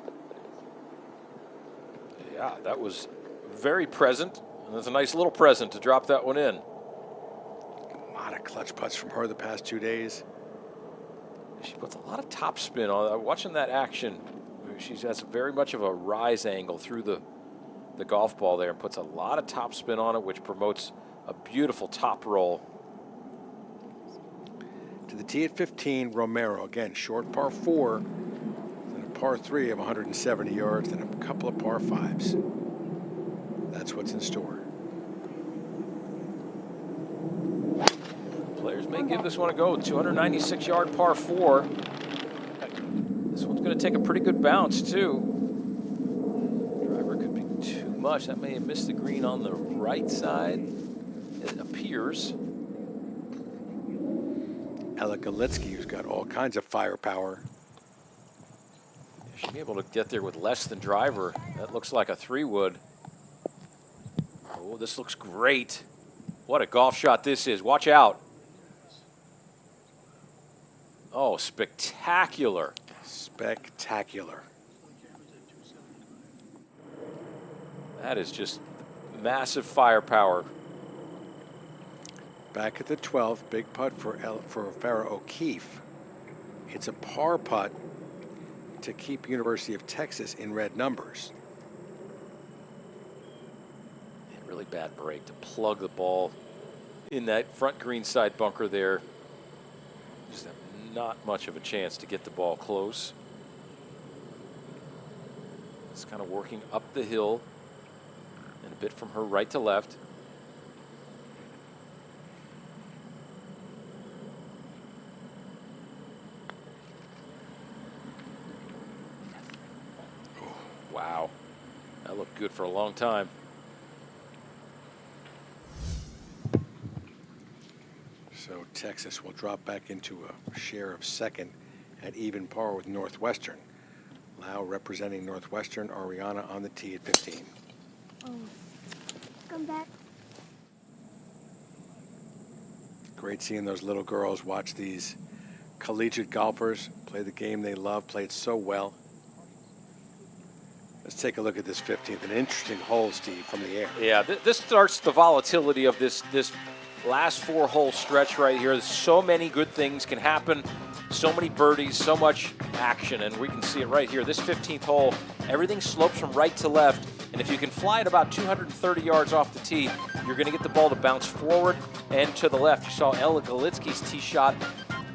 Yeah, that was very present, and that's a nice little present to drop that one in. A lot of clutch putts from her the past 2 days. She puts a lot of top spin on. Watching that action, she has very much of a rise angle through the golf ball there and puts a lot of top spin on it, which promotes a beautiful top roll. To the tee at 15, Romero. Again, short par 4, then a par 3 of 170 yards, then a couple of par 5s. That's what's in store. Players may give this one a go. 296-yard par 4. This one's going to take a pretty good bounce, too. Driver could be too much. That may have missed the green on the right side, it appears. Ella Galitsky, who's got all kinds of firepower. She'll be able to get there with less than driver. That looks like a 3-wood. Oh, this looks great. What a golf shot this is. Watch out. Oh, spectacular. Spectacular. That is just massive firepower. Back at the 12th, big putt for Farrah O'Keefe. It's a par putt to keep University of Texas in red numbers. A really bad break to plug the ball in that front green side bunker there. Just have not much of a chance to get the ball close. It's kind of working up the hill and a bit from her right to left. Wow, that looked good for a long time. So Texas will drop back into a share of second at even par with Northwestern. Lau representing Northwestern, Ariana on the tee at 15. Oh, come back. Great seeing those little girls watch these collegiate golfers play the game they love, play it so well. Let's take a look at this 15th. An interesting hole, Steve, from the air. Yeah, this starts the volatility of this last 4-hole stretch right here. So many good things can happen. So many birdies, so much action, and we can see it right here. This 15th hole, everything slopes from right to left, and if you can fly it about 230 yards off the tee, you're going to get the ball to bounce forward and to the left. You saw Ella Galitsky's tee shot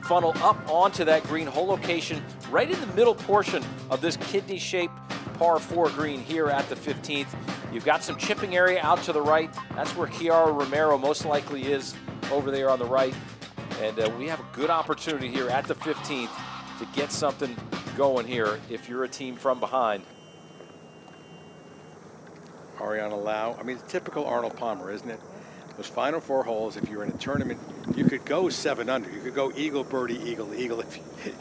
funnel up onto that green hole location right in the middle portion of this kidney-shaped par 4 green here at the 15th. You've got some chipping area out to the right. That's where Kiara Romero most likely is over there on the right. And we have a good opportunity here at the 15th to get something going here if you're a team from behind. Ariana Lau, I mean, it's typical Arnold Palmer, isn't it? Those final 4 holes, if you're in a tournament, you could go 7 under. You could go eagle, birdie, eagle, eagle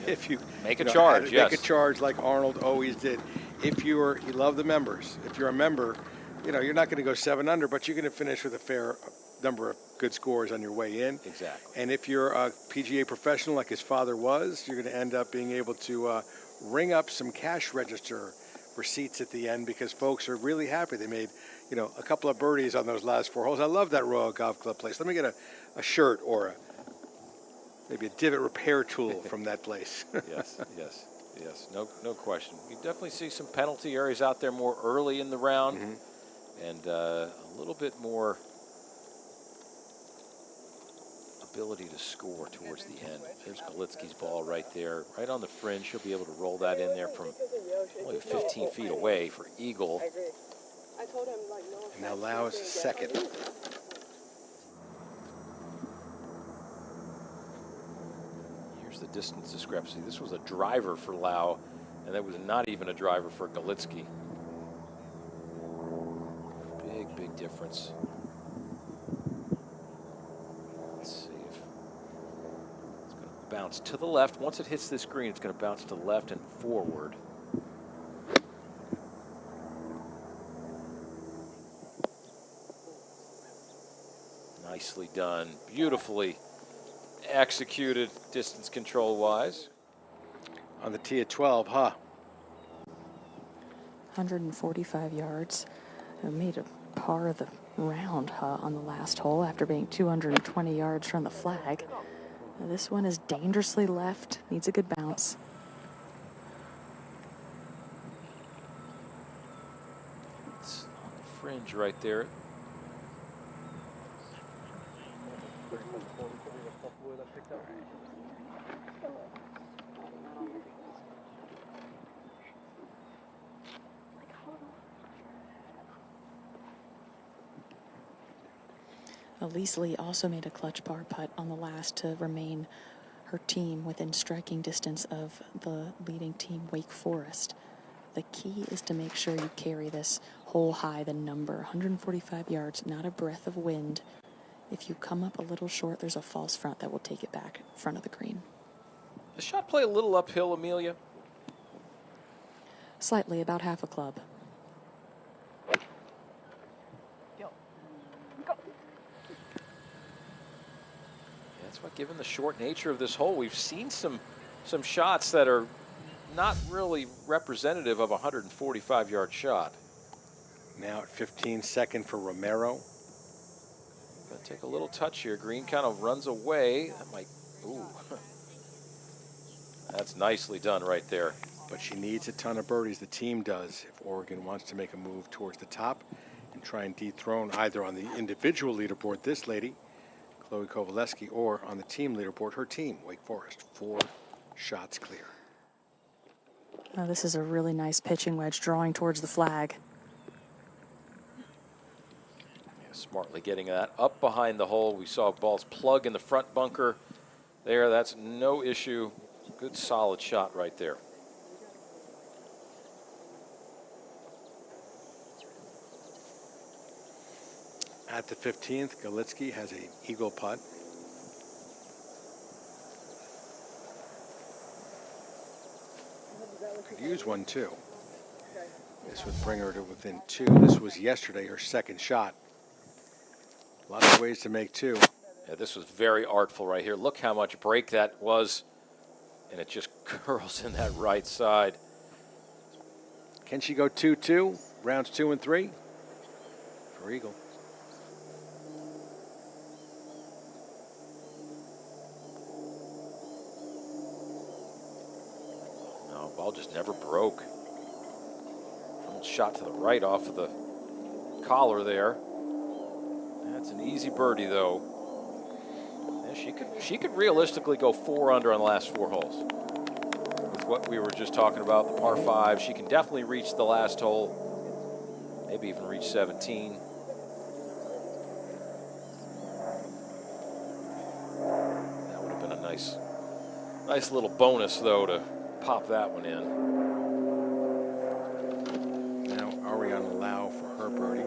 if you make a charge, yes. Make a charge like Arnold always did. If you love the members. If you're a member, you know, you're not going to go 7 under, but you're going to finish with a fair number of good scores on your way in. Exactly. And if you're a PGA professional like his father was, you're going to end up being able to ring up some cash register receipts at the end because folks are really happy. They made, you know, a couple of birdies on those last 4 holes. I love that Royal Golf Club place. Let me get a shirt or maybe a divot repair tool from that place. Yes, no question. You definitely see some penalty areas out there more early in the round, and a little bit more ability to score towards the end. There's Galitsky's ball right there, right on the fringe. She'll be able to roll that in there from only 15 feet away for eagle. And now Lau is second. Here's the distance discrepancy. This was a driver for Lau, and that was not even a driver for Galitsky. Big difference. Let's see if it's going to bounce to the left. Once it hits this green, it's going to bounce to the left and forward. Nicely done. Beautifully executed distance control wise. On the tee at 12, 145 yards. Made a par of the round on the last hole after being 220 yards from the flag. This one is dangerously left. Needs a good bounce. It's on the fringe right there. Elise Lee also made a clutch par putt on the last to remain her team within striking distance of the leading team, Wake Forest. The key is to make sure you carry this hole high, the number, 145 yards, not a breath of wind. If you come up a little short, there's a false front that will take it back in front of the green. The shot play a little uphill, Emilia? Slightly, about half a club. That's what, given the short nature of this hole, we've seen some shots that are not really representative of a 145-yard shot. Now at 15 second for Romero. Gonna take a little touch here. Green kind of runs away. That might, ooh. That's nicely done right there. But she needs a ton of birdies, the team does, if Oregon wants to make a move towards the top and try and dethrone either on the individual leaderboard, this lady, Chloe Kovaleski, or on the team leaderboard, her team, Wake Forest. 4 shots clear. Oh, this is a really nice pitching wedge drawing towards the flag. Yeah, smartly getting that up behind the hole. We saw balls plug in the front bunker there. That's no issue. Good solid shot right there. At the 15th, Galitsky has an eagle putt. Could use one too. This would bring her to within 2. This was yesterday her second shot. Lots of ways to make 2. Yeah, this was very artful right here. Look how much break that was, and it just curls in that right side. Can she go 2-2? Rounds 2 and 3 for eagle. No, ball just never broke. Shot to the right off of the collar there. That's an easy birdie though. Yeah, she could realistically go 4 under on the last 4 holes. With what we were just talking about, the par 5, she can definitely reach the last hole. Maybe even reach 17. That would have been a nice little bonus though to pop that one in. For her birdie.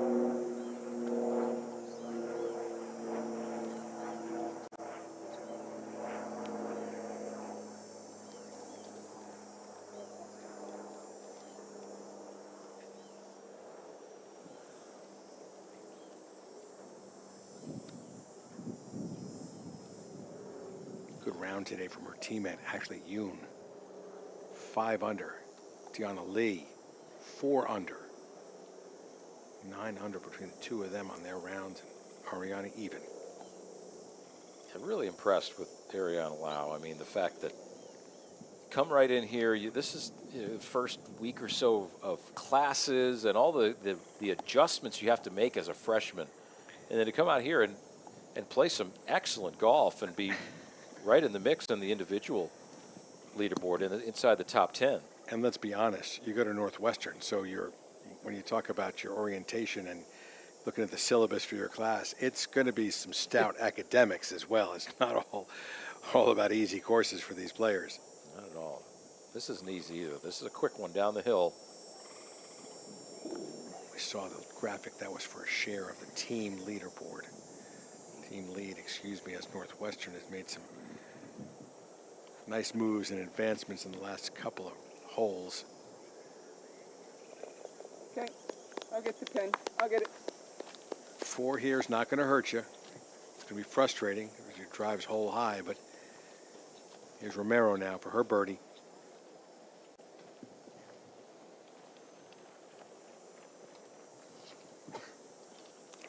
Good round today from her teammate, Ashley Yoon. 5 under. Deanna Lee, 4 under. 9 under between the 2 of them on their rounds, and Ariana even. I'm really impressed with Ariana Lau. I mean, the fact that come right in here, this is the first week or so of classes and all the adjustments you have to make as a freshman. And then to come out here and play some excellent golf and be right in the mix on the individual leaderboard inside the top 10. And let's be honest, you go to Northwestern, so when you talk about your orientation and looking at the syllabus for your class, it's going to be some stout academics as well. It's not all about easy courses for these players. Not at all. This isn't easy either. This is a quick one down the hill. We saw the graphic that was for a share of the team leaderboard. Team lead, excuse me, as Northwestern has made some nice moves and advancements in the last couple of holes. Okay, I'll get the 10. I'll get it. 4 here is not going to hurt you. It's going to be frustrating because your drive's hole high, but here's Romero now for her birdie.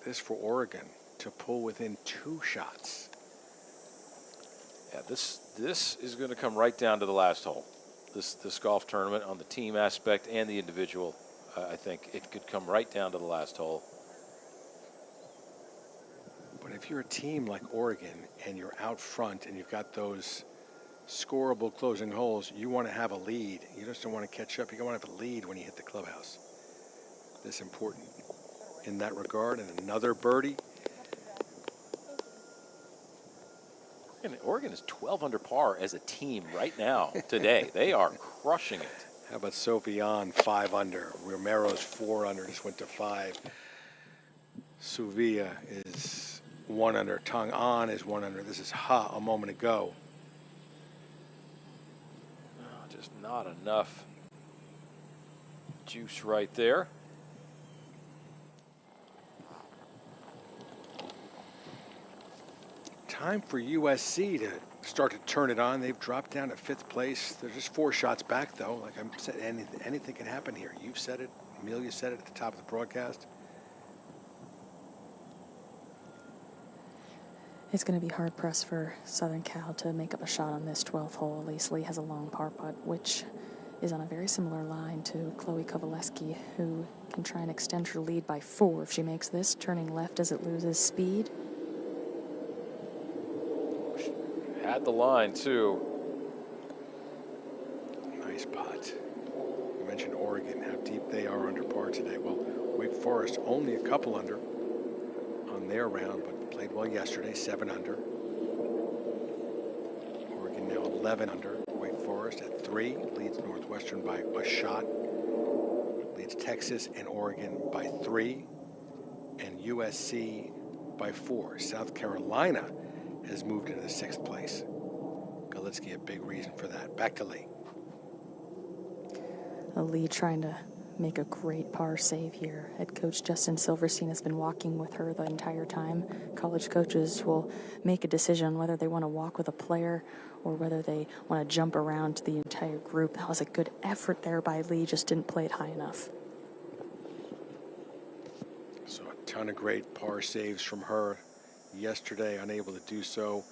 This for Oregon to pull within 2 shots. Yeah, this is going to come right down to the last hole. This golf tournament on the team aspect and the individual. I think it could come right down to the last hole. But if you're a team like Oregon and you're out front and you've got those scoreable closing holes, you want to have a lead. You just don't want to catch up. You want to have a lead when you hit the clubhouse. This is important in that regard. And another birdie. Oregon is 12 under par as a team right now today. They are crushing it. How about Sophie An, 5 under. Romero's 4 under, just went to 5. Suvia is 1 under. Tong An is 1 under. This is Ha a moment ago. Oh, just not enough juice right there. time for USC to start to turn it on. They've dropped down to 5th place. They're just 4 shots back, though. Like I said, anything can happen here. You've said it. Emilia said it at the top of the broadcast. It's going to be hard-pressed for Southern Cal to make up a shot on this 12th hole. Elise Lee has a long par putt, which is on a very similar line to Chloe Kovaleski, who can try and extend her lead by 4 if she makes this, turning left as it loses speed. Had the line, too. Nice putt. You mentioned Oregon, how deep they are under par today. Well, Wake Forest only a couple under on their round, but played well yesterday, 7 under. Oregon now 11 under. Wake Forest at 3, leads Northwestern by a shot. Leads Texas and Oregon by 3, and USC by 4. South Carolina has moved into 6th place. Galitsky, a big reason for that. Back to Lee. Lee trying to make a great par save here. Head coach Justin Silverstein has been walking with her the entire time. College coaches will make a decision on whether they want to walk with a player or whether they want to jump around to the entire group. That was a good effort there by Lee, just didn't play it high enough. So a ton of great par saves from her yesterday, unable to do so.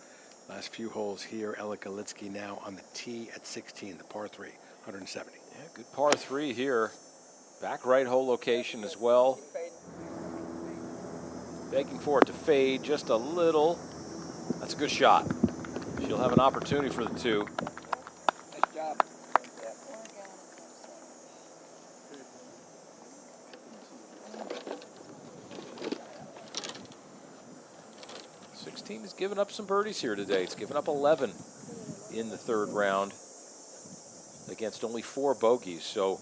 Last few holes here. Ella Galitsky now on the tee at 16, the par 3, 170. Yeah, good par 3 here. Back right hole location as well. Begging for it to fade just a little. That's a good shot. She'll have an opportunity for the 2. Nice job. 16 has given up some birdies here today. It's given up 11 in the 3rd round against only 4 bogeys. So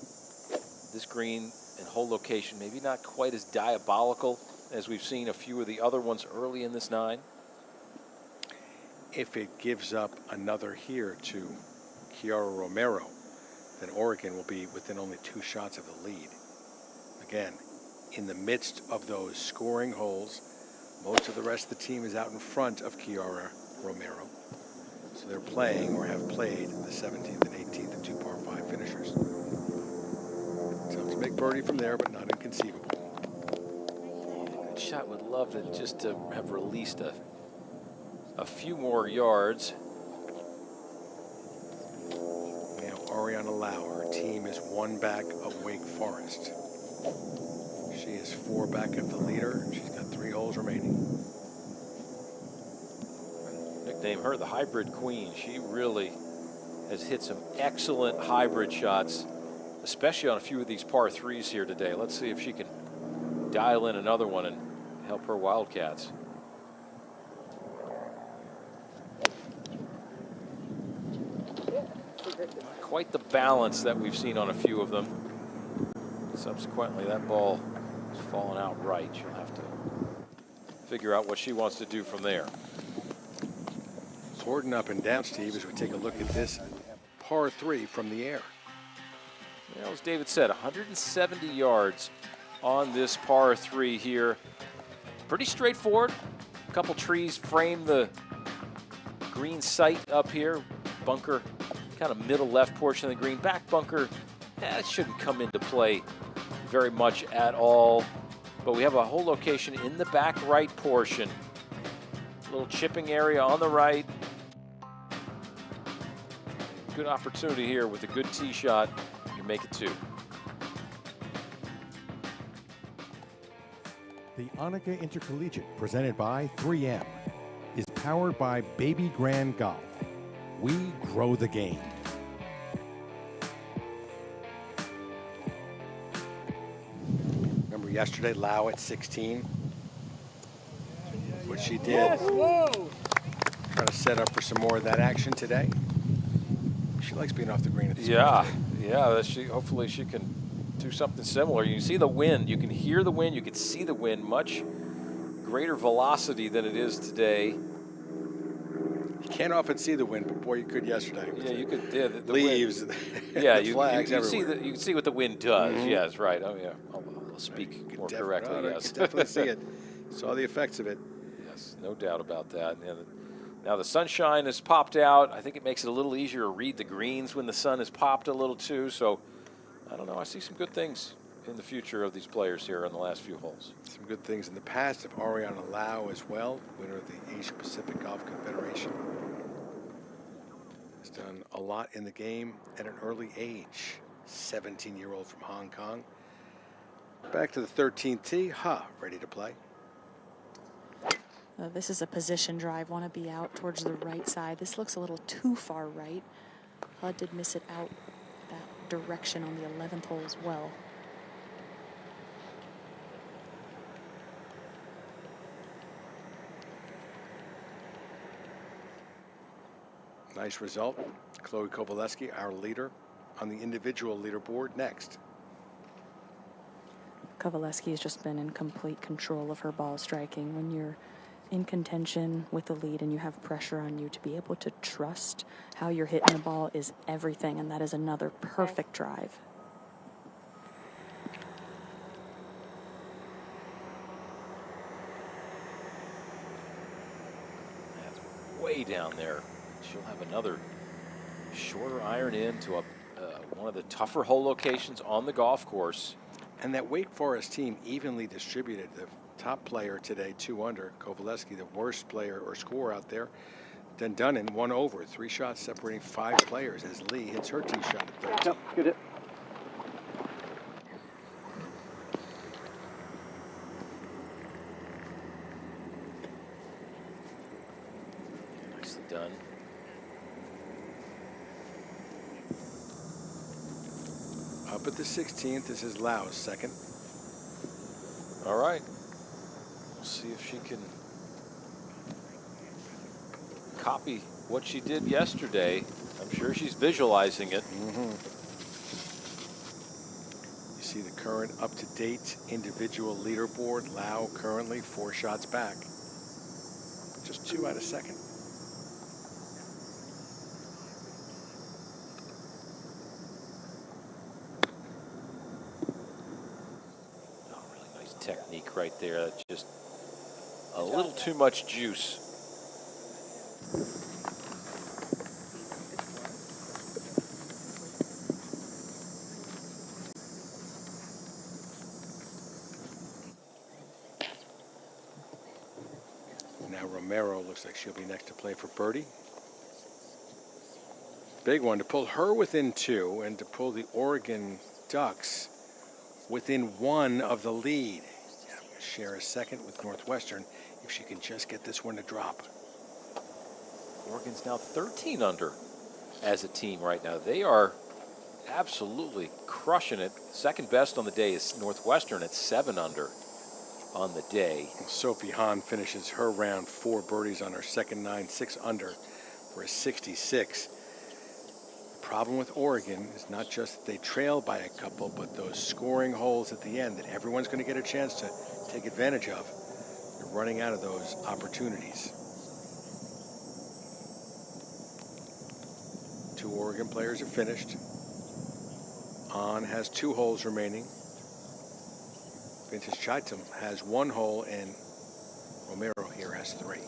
this green and hole location maybe not quite as diabolical as we've seen a few of the other ones early in this 9. If it gives up another here to Kiara Romero, then Oregon will be within only 2 shots of the lead. Again, in the midst of those scoring holes, most of the rest of the team is out in front of Kiara Romero. So they're playing or have played the 17th and 18th, the 2 par 5 finishers. Tough to make birdie from there, but not inconceivable. Good shot. Would love to just to have released a few more yards. Now Ariana Lau, her team is 1 back of Wake Forest. She is 4 back of the leader. She's got 3 holes remaining. Nickname her the hybrid queen. She really has hit some excellent hybrid shots, especially on a few of these par 3s here today. Let's see if she can dial in another one and help her Wildcats. Not quite the balance that we've seen on a few of them. Subsequently, that ball is falling out right. She'll have to figure out what she wants to do from there. Sorting up and down, Steve, as we take a look at this par 3 from the air. Well, as David said, 170 yards on this par 3 here. Pretty straightforward. A couple trees frame the green site up here. Bunker, kind of middle left portion of the green. Back bunker, it shouldn't come into play very much at all. But we have a hole location in the back right portion. A little chipping area on the right. Good opportunity here with a good tee shot. You make it 2. The Annika Intercollegiate, presented by 3M, is powered by Baby Grand Golf. We grow the game. Remember yesterday, Lau at 16? What she did. Yes, whoa. Trying to set up for some more of that action today. She likes being off the green at this point. Hopefully she can do something similar. You can see the wind, you can hear the wind, you can see the wind, much greater velocity than it is today. You can't often see the wind, but boy, you could yesterday. Yeah, you could. Yeah, the leaves. Wind. Yeah, the flags you can see what the wind does. Mm-hmm. Yes, right. Oh yeah, I'll speak more correctly. You Yes, can definitely see it. Saw the effects of it. Yes, no doubt about that. And now the sunshine has popped out. I think it makes it a little easier to read the greens when the sun has popped a little too. So I don't know. I see some good things in the future of these players here on the last few holes. Some good things in the past of Ariana Lau as well, winner of the Asia Pacific Golf Confederation. Has done a lot in the game at an early age. 17-year-old from Hong Kong. Back to the 13th tee. Ready to play. This is a position drive. Want to be out towards the right side. This looks a little too far right. Hud did miss it out that direction on the 11th hole as well. Nice result. Chloe Kowaleski, our leader on the individual leaderboard, next. Kowaleski has just been in complete control of her ball striking. When you're in contention with the lead and you have pressure on you, to be able to trust how you're hitting the ball is everything, and that is another perfect drive. That's way down there. She'll have another shorter iron in to one of the tougher hole locations on the golf course. And that Wake Forest team evenly distributed. The top player today, 2 under. Kowaleski, the worst player or scorer out there. Then Dunnan, 1 over. 3 shots separating 5 players as Lee hits her tee shot at 13. Yep, good hit. Nicely done. Up at the 16th, this is Lau's second. All right. We'll see if she can copy what she did yesterday. I'm sure she's visualizing it. You see the current up-to-date individual leaderboard. Lau currently 4 shots back. Just 2 out of second. Technique right there. That's just a little too much juice. Now Romero looks like she'll be next to play for birdie. Big one to pull her within 2 and to pull the Oregon Ducks within 1 of the lead. Share a second with Northwestern if she can just get this one to drop. Oregon's now 13 under as a team right now. They are absolutely crushing it. Second best on the day is Northwestern at 7 under on the day. Sophie Hahn finishes her round 4 birdies on her second 9, 6 under for a 66. The problem with Oregon is not just that they trail by a couple, but those scoring holes at the end that everyone's going to get a chance to take advantage of. They're running out of those opportunities. 2 Oregon players are finished. Ahn has 2 holes remaining. Vintage Chaitum has 1 hole, and Romero here has 3.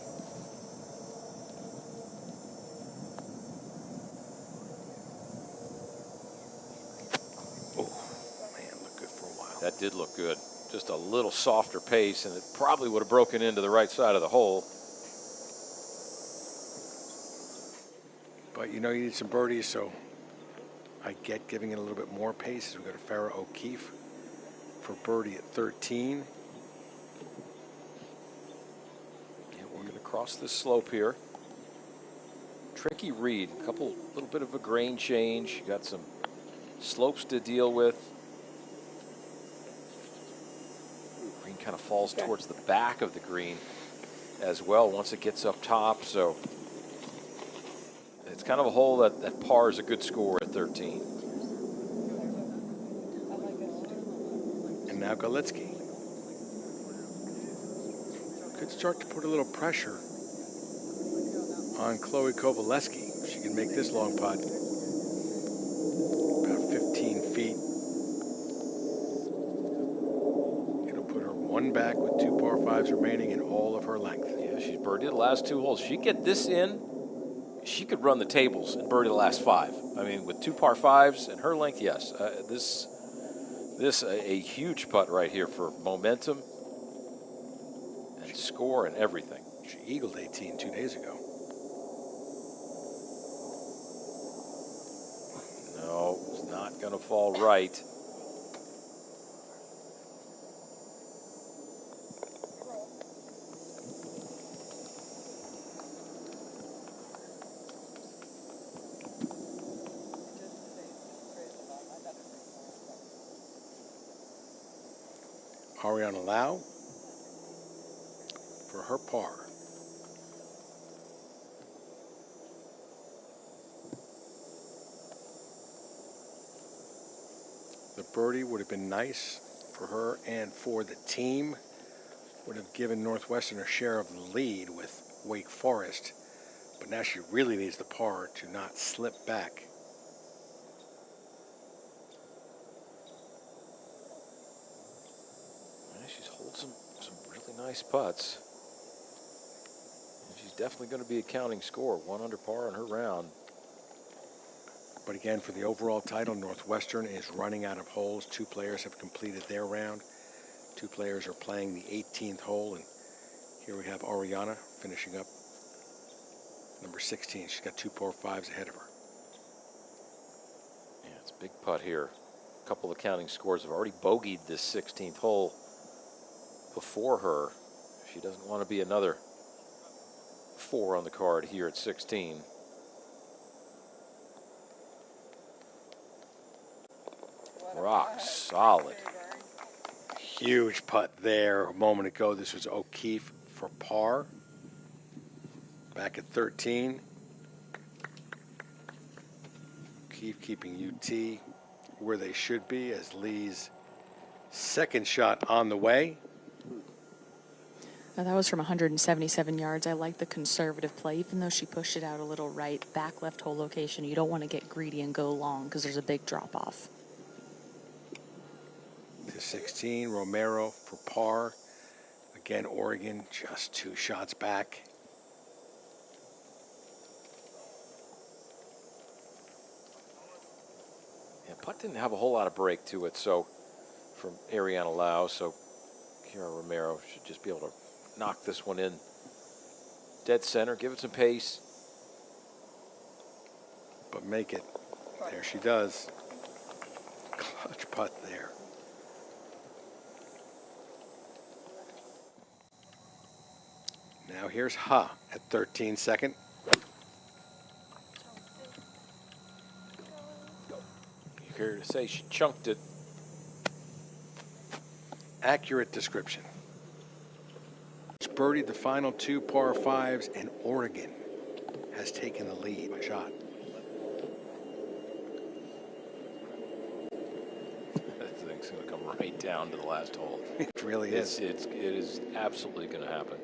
That did look good. Just a little softer pace, and it probably would have broken into the right side of the hole. But you know you need some birdies, so I get giving it a little bit more pace. We've got a Farrah O'Keefe for birdie at 13. Yeah, we're going to cross this slope here. Tricky read, little bit of a grain change. Got some slopes to deal with. Green kind of falls towards the back of the green as well once it gets up top. So it's kind of a hole that par is a good score at 13. And now Galitsky could start to put a little pressure on Chloe Kowaleski. She can make this long putt. About 15 feet. It'll put her 1 back with 2 par 5s remaining in all of her length. Yeah, She's birdied the last 2 holes. She get this in, she could run the tables and birdie the last 5. I mean, with 2 par 5s and her length, yes. This a huge putt right here for momentum and score and everything. She eagled 18 2 days ago. No, it's not going to fall right. Ariana Lau for her par. The birdie would have been nice for her and for the team. Would have given Northwestern a share of the lead with Wake Forest. But now she really needs the par to not slip back. She's holding some really nice putts. And she's definitely going to be a counting score. 1 under par on her round. But again, for the overall title, Northwestern is running out of holes. 2 players have completed their round. 2 players are playing the 18th hole. And here we have Ariana finishing up number 16. She's got 2 par 5s ahead of her. Yeah, it's a big putt here. A couple of counting scores have already bogeyed this 16th hole before her. She doesn't want to be another 4 on the card here at 16. Rock solid. Huge putt there a moment ago. This was O'Keefe for par. Back at 13. O'Keefe keeping UT where they should be as Lee's second shot on the way. Now that was from 177 yards. I like the conservative play, even though she pushed it out a little right. Back left hole location. You don't want to get greedy and go long because there's a big drop off. To 16, Romero for par. Again, Oregon just 2 shots back. Yeah, putt didn't have a whole lot of break to it, so from Ariana Lau, so Kira Romero should just be able to knock this one in dead center, give it some pace. But make it. There she does. Clutch putt there. Now here's Ha at 13 second. You care to say she chunked it. Accurate description. It's birdied the final 2 par 5s, and Oregon has taken the lead by a shot. This thing's going to come right down to the last hole. It really is. It is absolutely going to happen.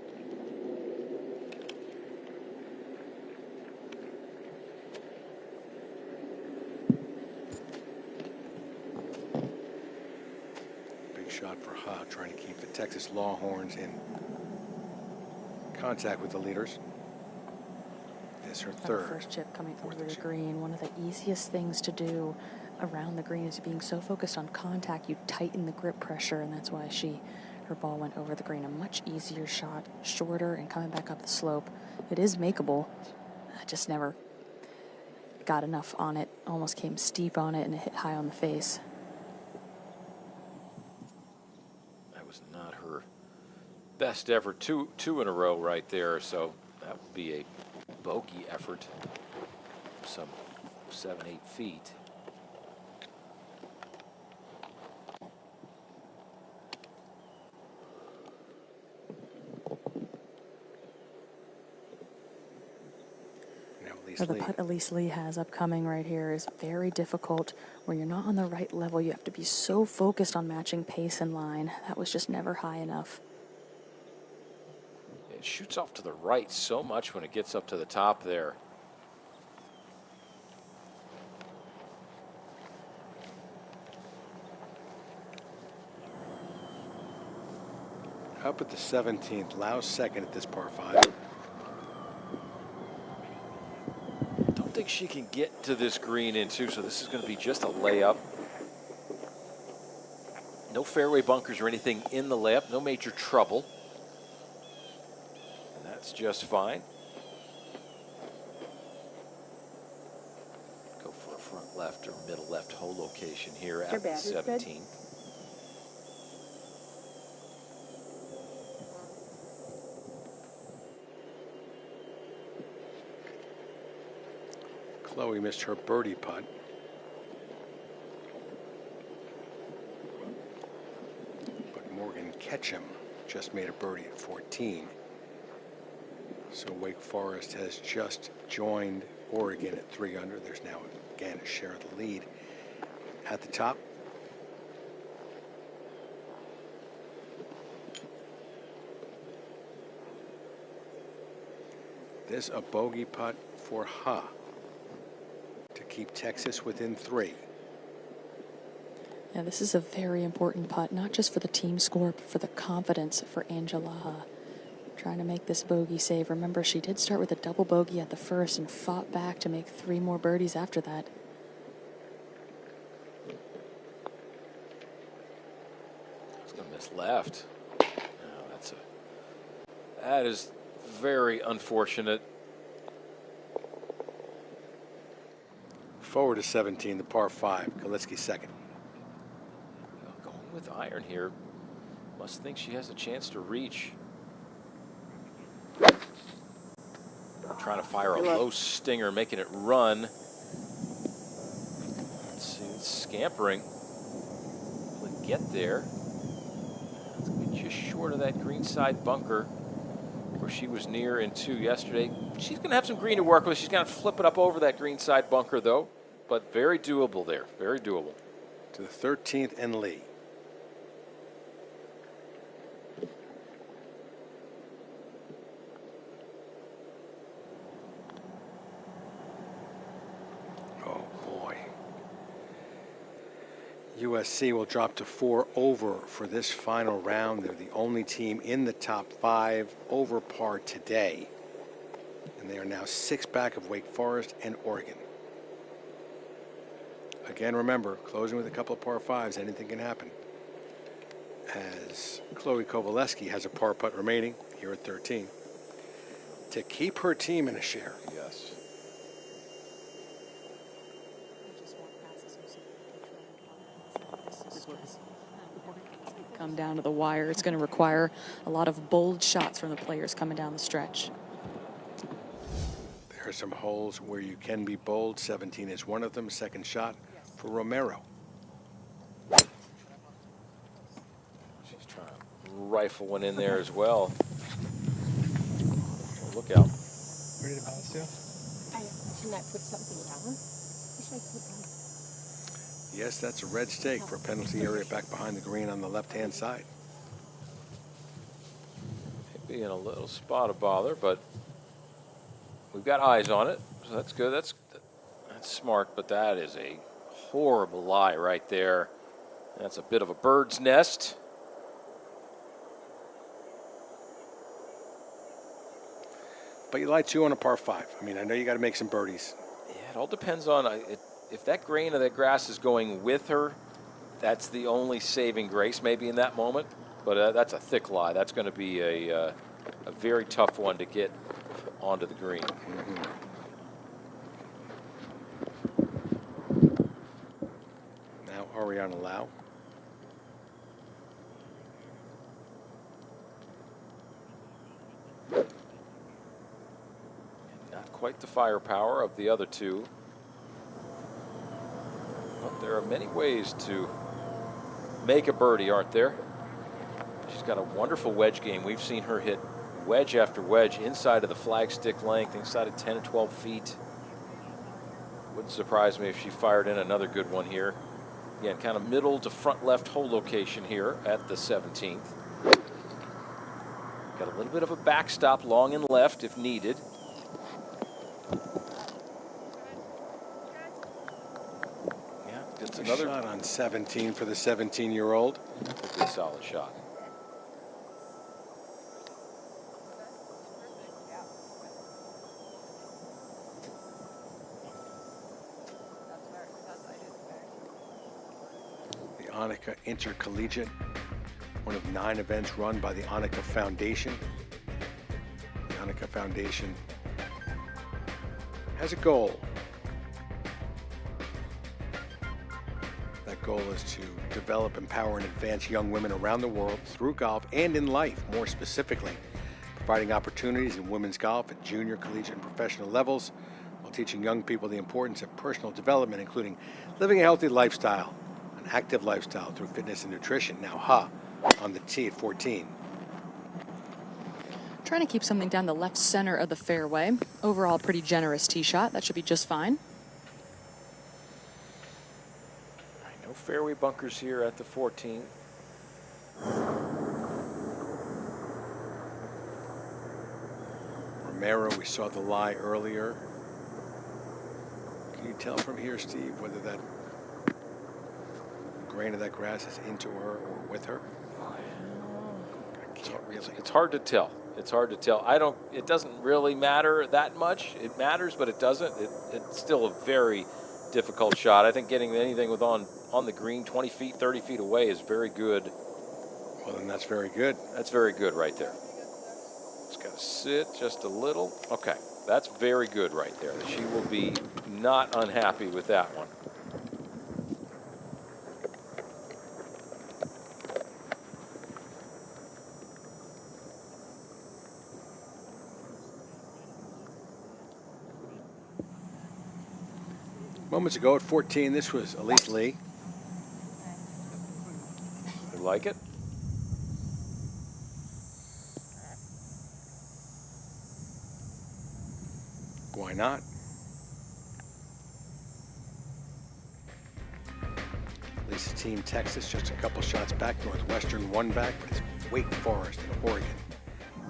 Shot for Ha, trying to keep the Texas Longhorns in contact with the leaders. This is her third. First chip coming over the green. One of the easiest things to do around the green is being so focused on contact, you tighten the grip pressure, and that's why her ball went over the green. A much easier shot, shorter, and coming back up the slope. It is makeable. I just never got enough on it. Almost came steep on it, and it hit high on the face. Best ever, two in a row right there, so that would be a bogey effort, some 7-8 feet. The putt Elise Lee has upcoming right here is very difficult. When you're not on the right level, you have to be so focused on matching pace and line. That was just never high enough. It shoots off to the right so much when it gets up to the top there. Up at the 17th, Lau's second at this par 5. Don't think she can get to this green in two, so this is going to be just a layup. No fairway bunkers or anything in the layup, no major trouble. And that's just fine. Go for a front left or middle left hole location here at the 17th. Chloe missed her birdie putt. But Morgan Ketchum just made a birdie at 14. So Wake Forest has just joined Oregon at 3 under. There's now, again, a share of the lead. At the top, this a bogey putt for Ha to keep Texas within 3. Yeah, this is a very important putt, not just for the team score, but for the confidence for Angela Ha. Trying to make this bogey save. Remember, she did start with a double bogey at the first and fought back to make 3 more birdies after that. It's going to miss left. No, that is very unfortunate. Forward to 17, the par 5. Kalitsky second. Going with iron here. Must think she has a chance to reach. Trying to fire a low stinger, making it run. Let's see, it's scampering. Will it get there? It's going to be just short of that green side bunker where she was near in 2 yesterday. She's going to have some green to work with. She's going to flip it up over that green side bunker, though. But very doable there, very doable. To the 13th and Lee. Oh, boy. USC will drop to 4 over for this final round. They're the only team in the top 5 over par today. And they are now 6 back of Wake Forest and Oregon. Again, remember, closing with a couple of par 5s, anything can happen. As Chloe Kovaleski has a par putt remaining here at 13 to keep her team in a share. Yes. Come down to the wire. It's going to require a lot of bold shots from the players coming down the stretch. There are some holes where you can be bold. 17 is one of them. Second shot for Romero. She's trying to rifle one in there as well. Oh, look out. Where did it bounce to? Shouldn't I put something down? What should I put down? Yes, that's a red stake for penalty area back behind the green on the left-hand side. Maybe in a little spot of bother, but we've got eyes on it, so that's good. That's smart, but that is a horrible lie right there. That's a bit of a bird's nest. But you lie 2 on a par 5. I mean, I know you got to make some birdies. Yeah, it all depends on if that grain of that grass is going with her. That's the only saving grace maybe in that moment. But that's a thick lie. That's going to be a very tough one to get onto the green. Mm-hmm. Now Ariana Lau. Not quite the firepower of the other two. But there are many ways to make a birdie, aren't there? She's got a wonderful wedge game. We've seen her hit wedge after wedge inside of the flagstick length, inside of 10 to 12 feet. Wouldn't surprise me if she fired in another good one here. Again, kind of middle to front left hole location here at the 17th. Got a little bit of a backstop long and left if needed. Yeah, gets another shot on 17 for the 17-year-old. A good solid shot. Annika Intercollegiate, one of 9 events run by the Annika Foundation. The Annika Foundation has a goal. That goal is to develop, empower, and advance young women around the world through golf and in life, more specifically, providing opportunities in women's golf at junior, collegiate, and professional levels, while teaching young people the importance of personal development, including living a healthy lifestyle, an active lifestyle through fitness and nutrition. Now, on the tee at 14. Trying to keep something down the left center of the fairway. Overall, pretty generous tee shot. That should be just fine. No fairway bunkers here at the 14th. Romero, we saw the lie earlier. Can you tell from here, Steve, whether that grain of that grass is into her or with her? I can't really. It's hard to tell. It's hard to tell. It doesn't really matter that much. It matters, but it doesn't. It's still a very difficult shot. I think getting anything with on the green 20 feet, 30 feet away is very good. Well, then that's very good. That's very good right there. It's got to sit just a little. Okay, that's very good right there. She will be not unhappy with that one. Moments ago at 14, this was Elise Lee. You like it? Why not? Lisa's team, Texas, just a couple shots back. Northwestern, 1 back, but it's Wake Forest in Oregon.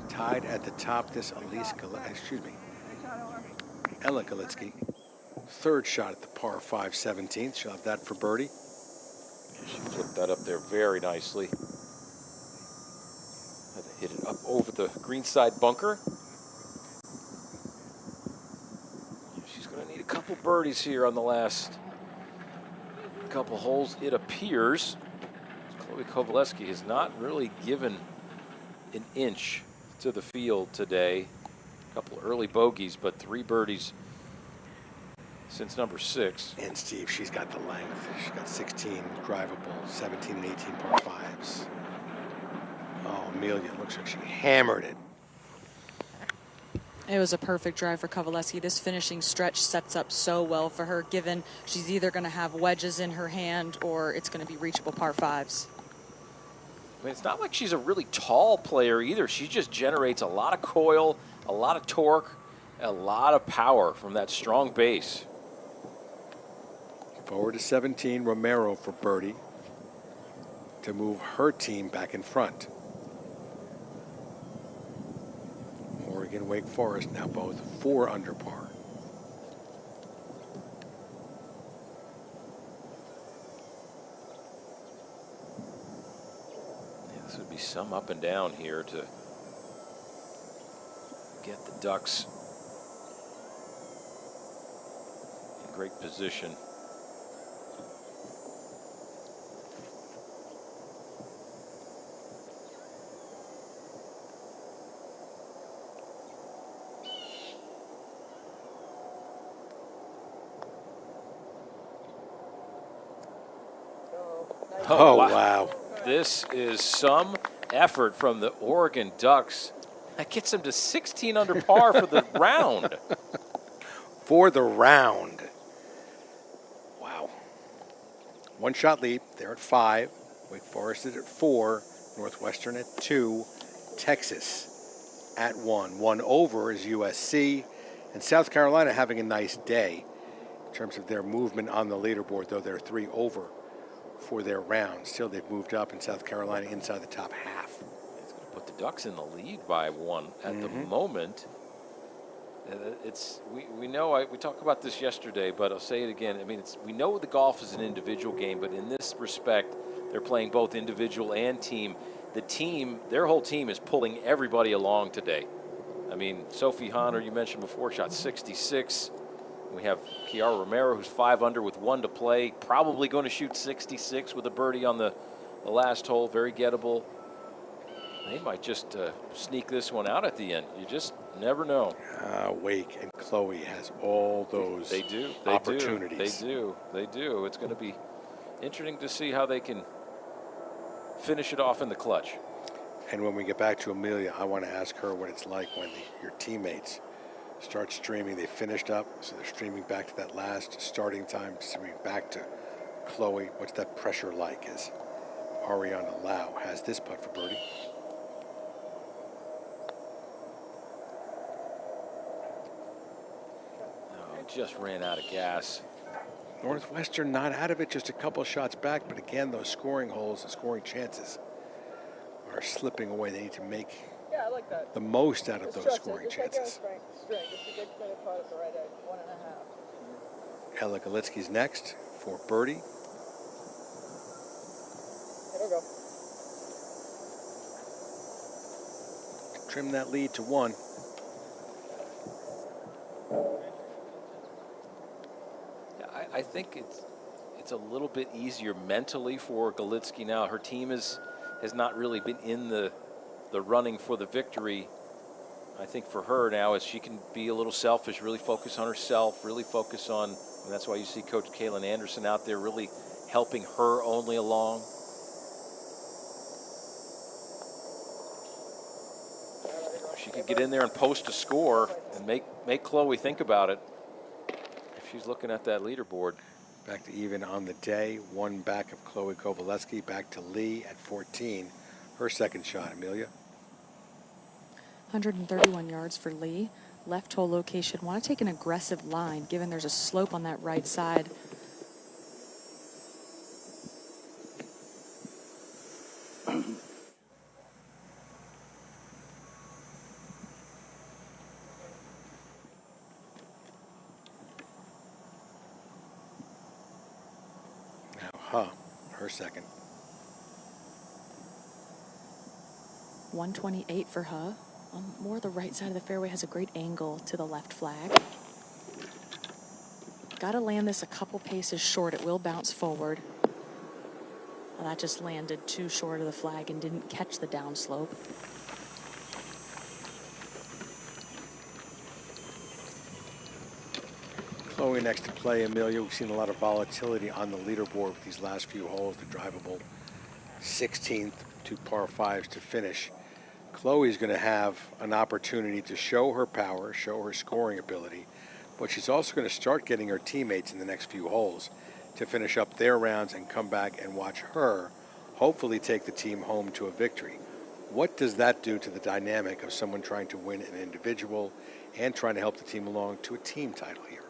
Tied at the top, this Ella Galitsky. 3rd shot at the par 5 17th. She'll have that for birdie. She flipped that up there very nicely. Had to hit it up over the greenside bunker. She's going to need a couple birdies here on the last couple holes, it appears. Chloe Kovaleski has not really given an inch to the field today. A couple early bogeys, but 3 birdies since number 6. And Steve, she's got the length. She's got 16 drivable, 17 and 18 par 5s. Oh, Emilia, looks like she hammered it. It was a perfect drive for Kovaleski. This finishing stretch sets up so well for her, given she's either going to have wedges in her hand or it's going to be reachable par 5s. I mean, it's not like she's a really tall player either. She just generates a lot of coil, a lot of torque, a lot of power from that strong base. Forward to 17, Romero for birdie to move her team back in front. Oregon, Wake Forest now both 4 under par. Yeah, this would be some up and down here to get the Ducks in great position. Oh, wow. This is some effort from the Oregon Ducks. That gets them to 16 under par for the round. For the round. Wow. 1-shot lead. They're at 5. Wake Forest is at 4. Northwestern at 2. Texas at 1. 1 over is USC. And South Carolina having a nice day in terms of their movement on the leaderboard, though they're 3 over for their round. Still, they've moved up in South Carolina inside the top half. It's going to put the Ducks in the lead by 1 at the moment. We know, we talked about this yesterday, but I'll say it again. I mean, we know the golf is an individual game, but in this respect, they're playing both individual and team. The team, their whole team is pulling everybody along today. I mean, Sophie Honor, you mentioned before, shot 66. We have Kiara Romero, who's 5 under with 1 to play, probably going to shoot 66 with a birdie on the last hole. Very gettable. They might just sneak this one out at the end. You just never know. Wake and Chloe has all those opportunities. They do. It's going to be interesting to see how they can finish it off in the clutch. And when we get back to Emilia, I want to ask her what it's like when your teammates start streaming. They finished up, so they're streaming back to that last starting time, streaming back to Chloe. What's that pressure like as Ariana Lau has this putt for birdie? Just ran out of gas. Northwestern not out of it, just a couple shots back, but again, those scoring holes, the scoring chances are slipping away. They need to make the most out of those scoring chances. Ella Galitsky's next for birdie. It'll go. Trim that lead to 1. I think it's a little bit easier mentally for Galitsky now. Her team has not really been in the running for the victory. I think for her now, is she can be a little selfish, really focus on herself, really focus on, and that's why you see Coach Kaylin Anderson out there really helping her only along. She could get in there and post a score and make Chloe think about it. She's looking at that leaderboard. Back to even on the day, 1 back of Chloe Kovaleski, back to Lee at 14. Her second shot, Emilia. 131 yards for Lee. Left hole location. Want to take an aggressive line, given there's a slope on that right side. Her second. 128 for her. More the right side of the fairway, has a great angle to the left flag. Got to land this a couple paces short. It will bounce forward. Well, that just landed too short of the flag and didn't catch the downslope. Chloe next to play, Emilia. We've seen a lot of volatility on the leaderboard with these last few holes, the drivable 16th, 2 par 5s to finish. Chloe's going to have an opportunity to show her power, show her scoring ability, but she's also going to start getting her teammates in the next few holes to finish up their rounds and come back and watch her hopefully take the team home to a victory. What does that do to the dynamic of someone trying to win an individual and trying to help the team along to a team title here?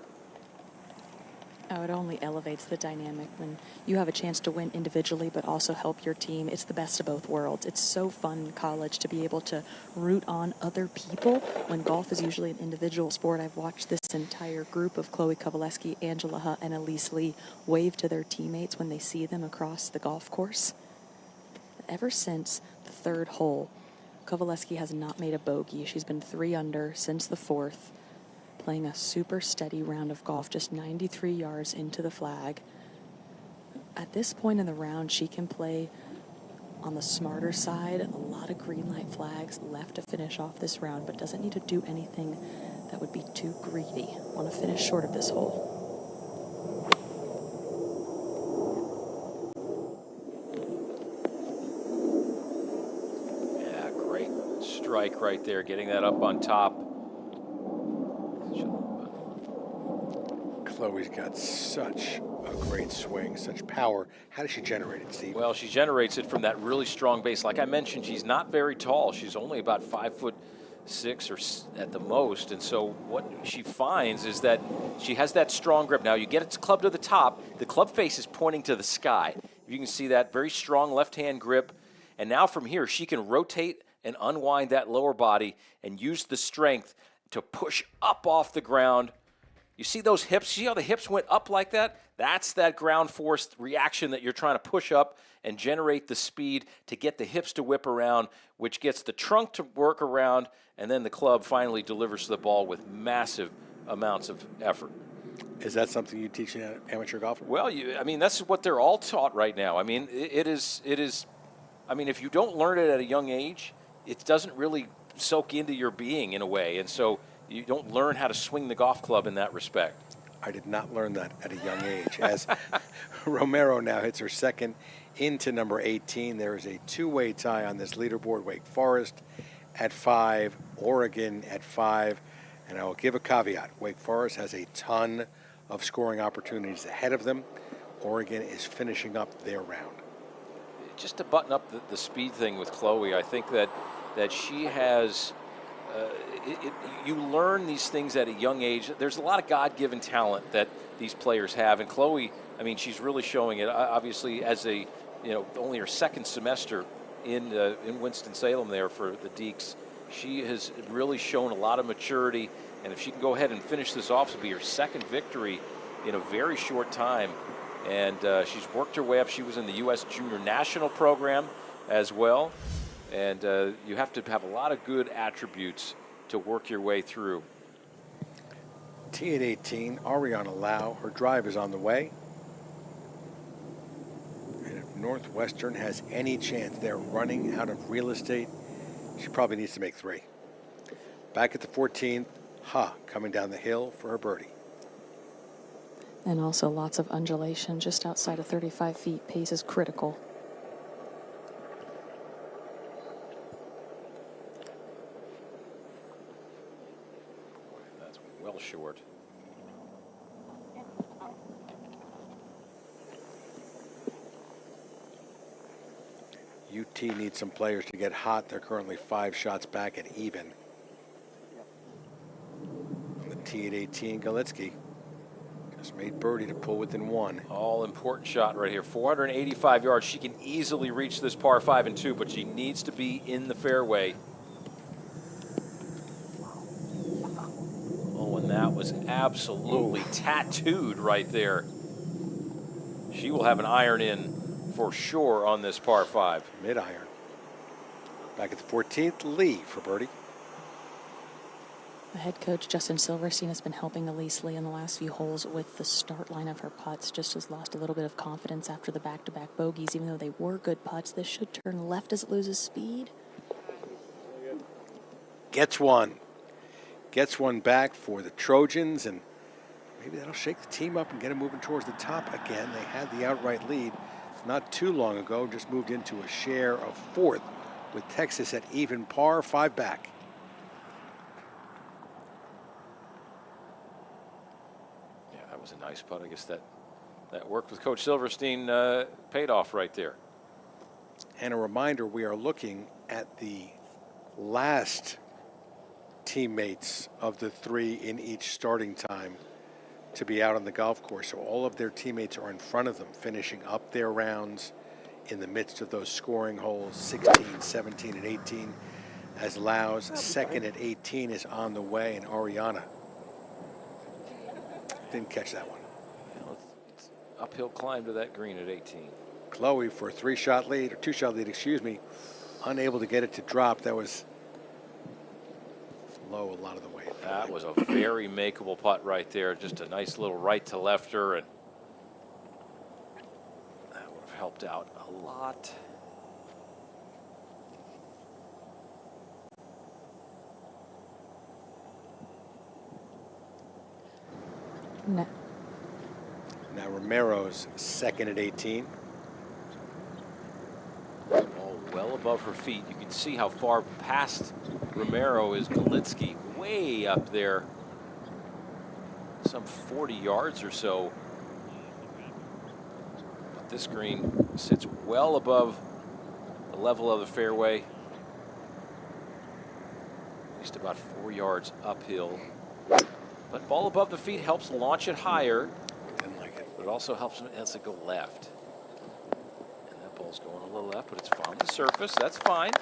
Oh, it only elevates the dynamic when you have a chance to win individually but also help your team. It's the best of both worlds. It's so fun in college to be able to root on other people when golf is usually an individual sport. I've watched this entire group of Chloe Kovaleski, Angela Hutt, and Elise Lee wave to their teammates when they see them across the golf course. Ever since the 3rd hole, Kovaleski has not made a bogey. She's been 3 under since the 4th. Playing a super steady round of golf, just 93 yards into the flag. At this point in the round, she can play on the smarter side. A lot of green light flags left to finish off this round, but doesn't need to do anything that would be too greedy. Want to finish short of this hole. Yeah, great strike right there, getting that up on top. Chloe's got such a great swing, such power. How does she generate it, Steve? Well, she generates it from that really strong base. Like I mentioned, she's not very tall. She's only about 5'6" or at the most. And so what she finds is that she has that strong grip. Now you get its club to the top. The club face is pointing to the sky. You can see that very strong left-hand grip. And now from here, she can rotate and unwind that lower body and use the strength to push up off the ground. You see those hips? See how the hips went up like that? That's that ground force reaction that you're trying to push up and generate the speed to get the hips to whip around, which gets the trunk to work around, and then the club finally delivers the ball with massive amounts of effort. Is that something you teach in amateur golf? Well, I mean, that's what they're all taught right now. I mean, it is. I mean, if you don't learn it at a young age, it doesn't really soak into your being in a way, and so you don't learn how to swing the golf club in that respect. I did not learn that at a young age. As Romero now hits her second into number 18, there is a two-way tie on this leaderboard. Wake Forest at 5, Oregon at 5, and I will give a caveat. Wake Forest has a ton of scoring opportunities ahead of them. Oregon is finishing up their round. Just to button up the speed thing with Chloe, I think that she has. You learn these things at a young age. There's a lot of God-given talent that these players have, and Chloe, I mean, she's really showing it. Obviously, as only her second semester in Winston-Salem there for the Deeks, she has really shown a lot of maturity. And if she can go ahead and finish this off, it'll be her second victory in a very short time. And she's worked her way up. She was in the U.S. Junior National Program as well. And you have to have a lot of good attributes to work your way through. Tee at 18, Ariana Lau. Her drive is on the way. And if Northwestern has any chance they're running out of real estate, she probably needs to make 3. Back at the 14th, coming down the hill for her birdie. And also lots of undulation just outside of 35 feet. Pace is critical. That's well short. UT needs some players to get hot. They're currently 5 shots back at even. On the tee at 18, Galitsky just made birdie to pull within 1. All important shot right here. 485 yards. She can easily reach this par 5 and 2, but she needs to be in the fairway. Oh, and that was absolutely tattooed right there. She will have an iron in for sure on this par 5. Mid-iron. Back at the 14th, Lee for birdie. The head coach, Justin Silverstein, has been helping Elise Lee in the last few holes with the start line of her putts. Just has lost a little bit of confidence after the back-to-back bogeys. Even though they were good putts, this should turn left as it loses speed. Gets one. Gets one back for the Trojans, and maybe that'll shake the team up and get them moving towards the top again. They had the outright lead not too long ago, just moved into a share of 4th with Texas at even par, 5 back. Yeah, that was a nice putt. I guess that worked with Coach Silverstein, paid off right there. And a reminder, we are looking at the last teammates of the 3 in each starting time to be out on the golf course. So all of their teammates are in front of them, finishing up their rounds in the midst of those scoring holes, 16, 17, and 18, as Lau's second at 18 is on the way, and Ariana didn't catch that one. Well, it's uphill climb to that green at 18. Chloe for a 3-shot lead, or 2-shot lead, excuse me, unable to get it to drop. That was low a lot of the way. That was a very makeable putt right there. Just a nice little right to lefter, and that would have helped out a lot. No. Now Romero's second at 18. Ball well above her feet. You can see how far past Romero is Galitsky, way up there, some 40 yards or so. But this green sits well above the level of the fairway, at least about 4 yards uphill. But ball above the feet helps launch it higher. Didn't like it. But it also helps it go left. And that ball's going a little left, but it's on the surface. That's fine.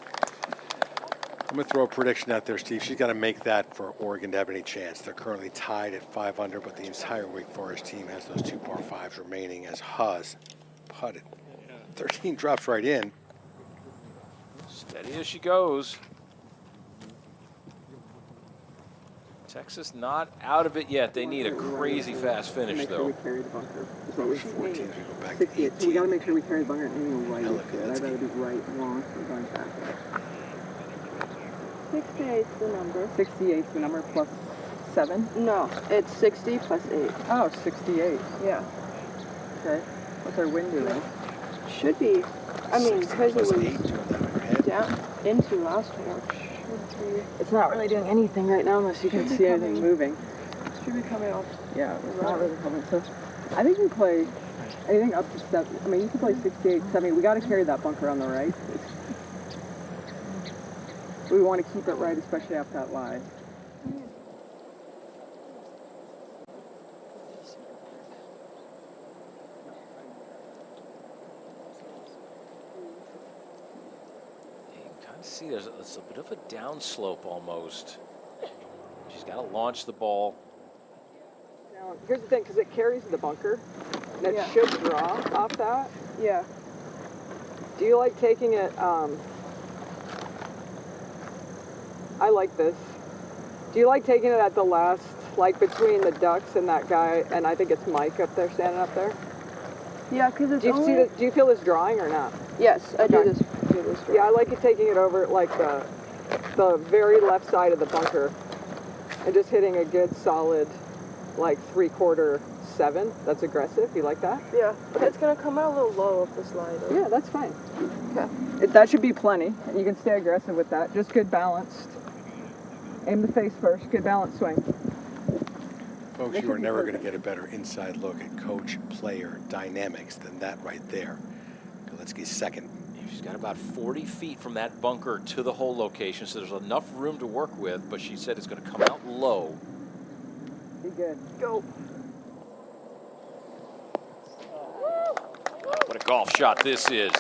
I'm going to throw a prediction out there, Steve. She's got to make that for Oregon to have any chance. They're currently tied at 5 under, but the entire Wake Forest team has those 2 par 5s remaining as Huz putted. 13 drops right in. Steady as she goes. Texas not out of it yet. They need a crazy fast finish, Make sure though. we carry the bunker. That's what we 14, we go back to 68. 18. So we got to make sure we carry the bunker and aiming right Emilia into it. I'd rather do right, wrong, or going back. 68's the number. 68's the number plus 7? No, it's 60 plus 8. Oh, 68. Yeah. Okay. What's our wind doing? Should be. I mean, because it was 8 to 11 down into last one. Should be. It's not really doing anything right now unless you can see anything moving. Should be coming off. Yeah, it's not really coming. So I think we play anything up to 7. I mean, you can play 68, 70. We got to carry that bunker on the right. We want to keep it right, especially after that lie. See, there's a bit of a downslope almost. She's got to launch the ball. Now, here's the thing, because it carries the bunker, and it Yeah. should draw off that. Yeah. Do you like taking it, I like this. Do you like taking it at the last, like between the ducks and that guy, and I think it's Mike up there, standing up there? Yeah, because it's Do you only... see the, do you feel this drawing or not? Yes, I do Okay. this. Yeah, I like it taking it over like the very left side of the bunker and just hitting a good solid like 3/4 7. That's aggressive. You like that? Yeah, but it's going to come out a little low off the slide. Yeah, that's fine. Okay. That should be plenty. You can stay aggressive with that. Just good balanced. Aim the face first. Good balanced swing. Folks, you are never going to get a better inside look at coach-player dynamics than that right there. Galitsky's second. She's got about 40 feet from that bunker to the hole location, so there's enough room to work with, but she said it's going to come out low. Be good. Go. What a golf shot this is.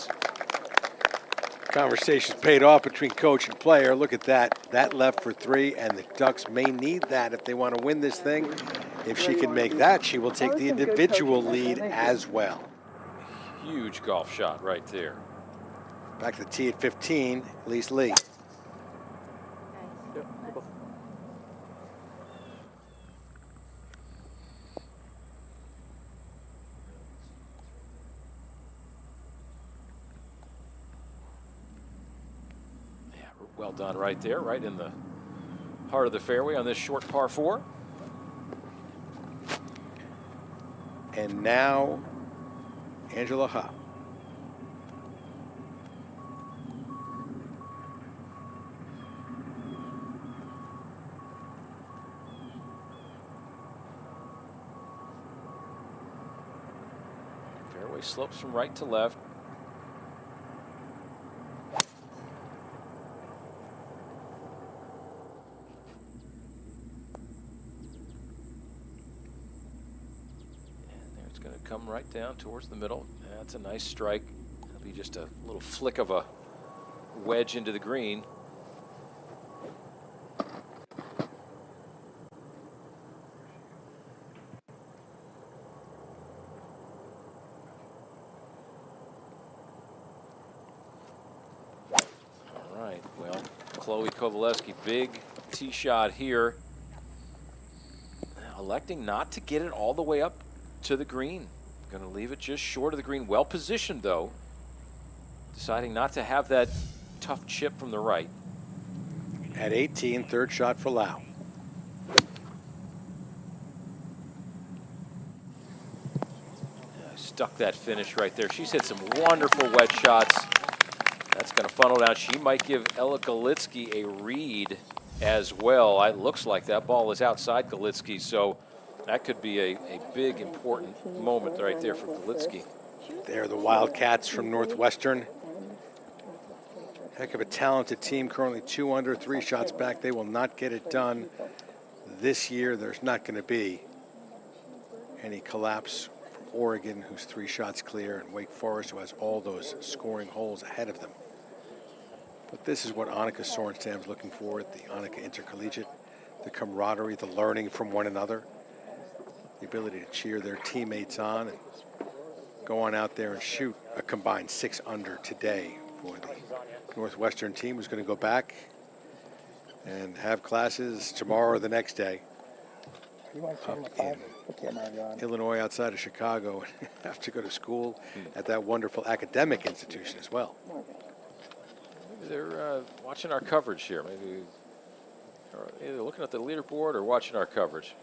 Conversations paid off between coach and player. Look at that. That left for 3, and the Ducks may need that if they want to win this thing. If she can make that, she will take the individual lead as well. Huge golf shot right there. Back to the tee at 15, Elise Lee. Yeah, well done right there, right in the heart of the fairway on this short par 4. And now, Angela Ha. Fairway slopes from right to left. And there it's going to come right down towards the middle. That's a nice strike. It'll be just a little flick of a wedge into the green. Chloe Kovaleski, big tee shot here. Electing not to get it all the way up to the green. Going to leave it just short of the green. Well positioned, though. Deciding not to have that tough chip from the right. At 18, third shot for Lau. Stuck that finish right there. She's hit some wonderful wedge shots. That's going to funnel down. She might give Ella Galitsky a read as well. It looks like that ball is outside Galitsky, so that could be a big, important moment right there for Galitsky. They're the Wildcats from Northwestern. Heck of a talented team, currently 2 under, 3 shots back. They will not get it done this year. There's not going to be any collapse from Oregon, who's 3 shots clear, and Wake Forest, who has all those scoring holes ahead of them. But this is what Annika Sorenstam's looking for at the Annika Intercollegiate. The camaraderie, the learning from one another, the ability to cheer their teammates on and go on out there and shoot a combined 6 under today for the Northwestern team, who's going to go back and have classes tomorrow or the next day. You want to turn the 5? Put the camera on. Illinois, outside of Chicago, and have to go to school at that wonderful academic institution as well. Maybe they're watching our coverage here. Maybe either looking at the leaderboard or watching our coverage.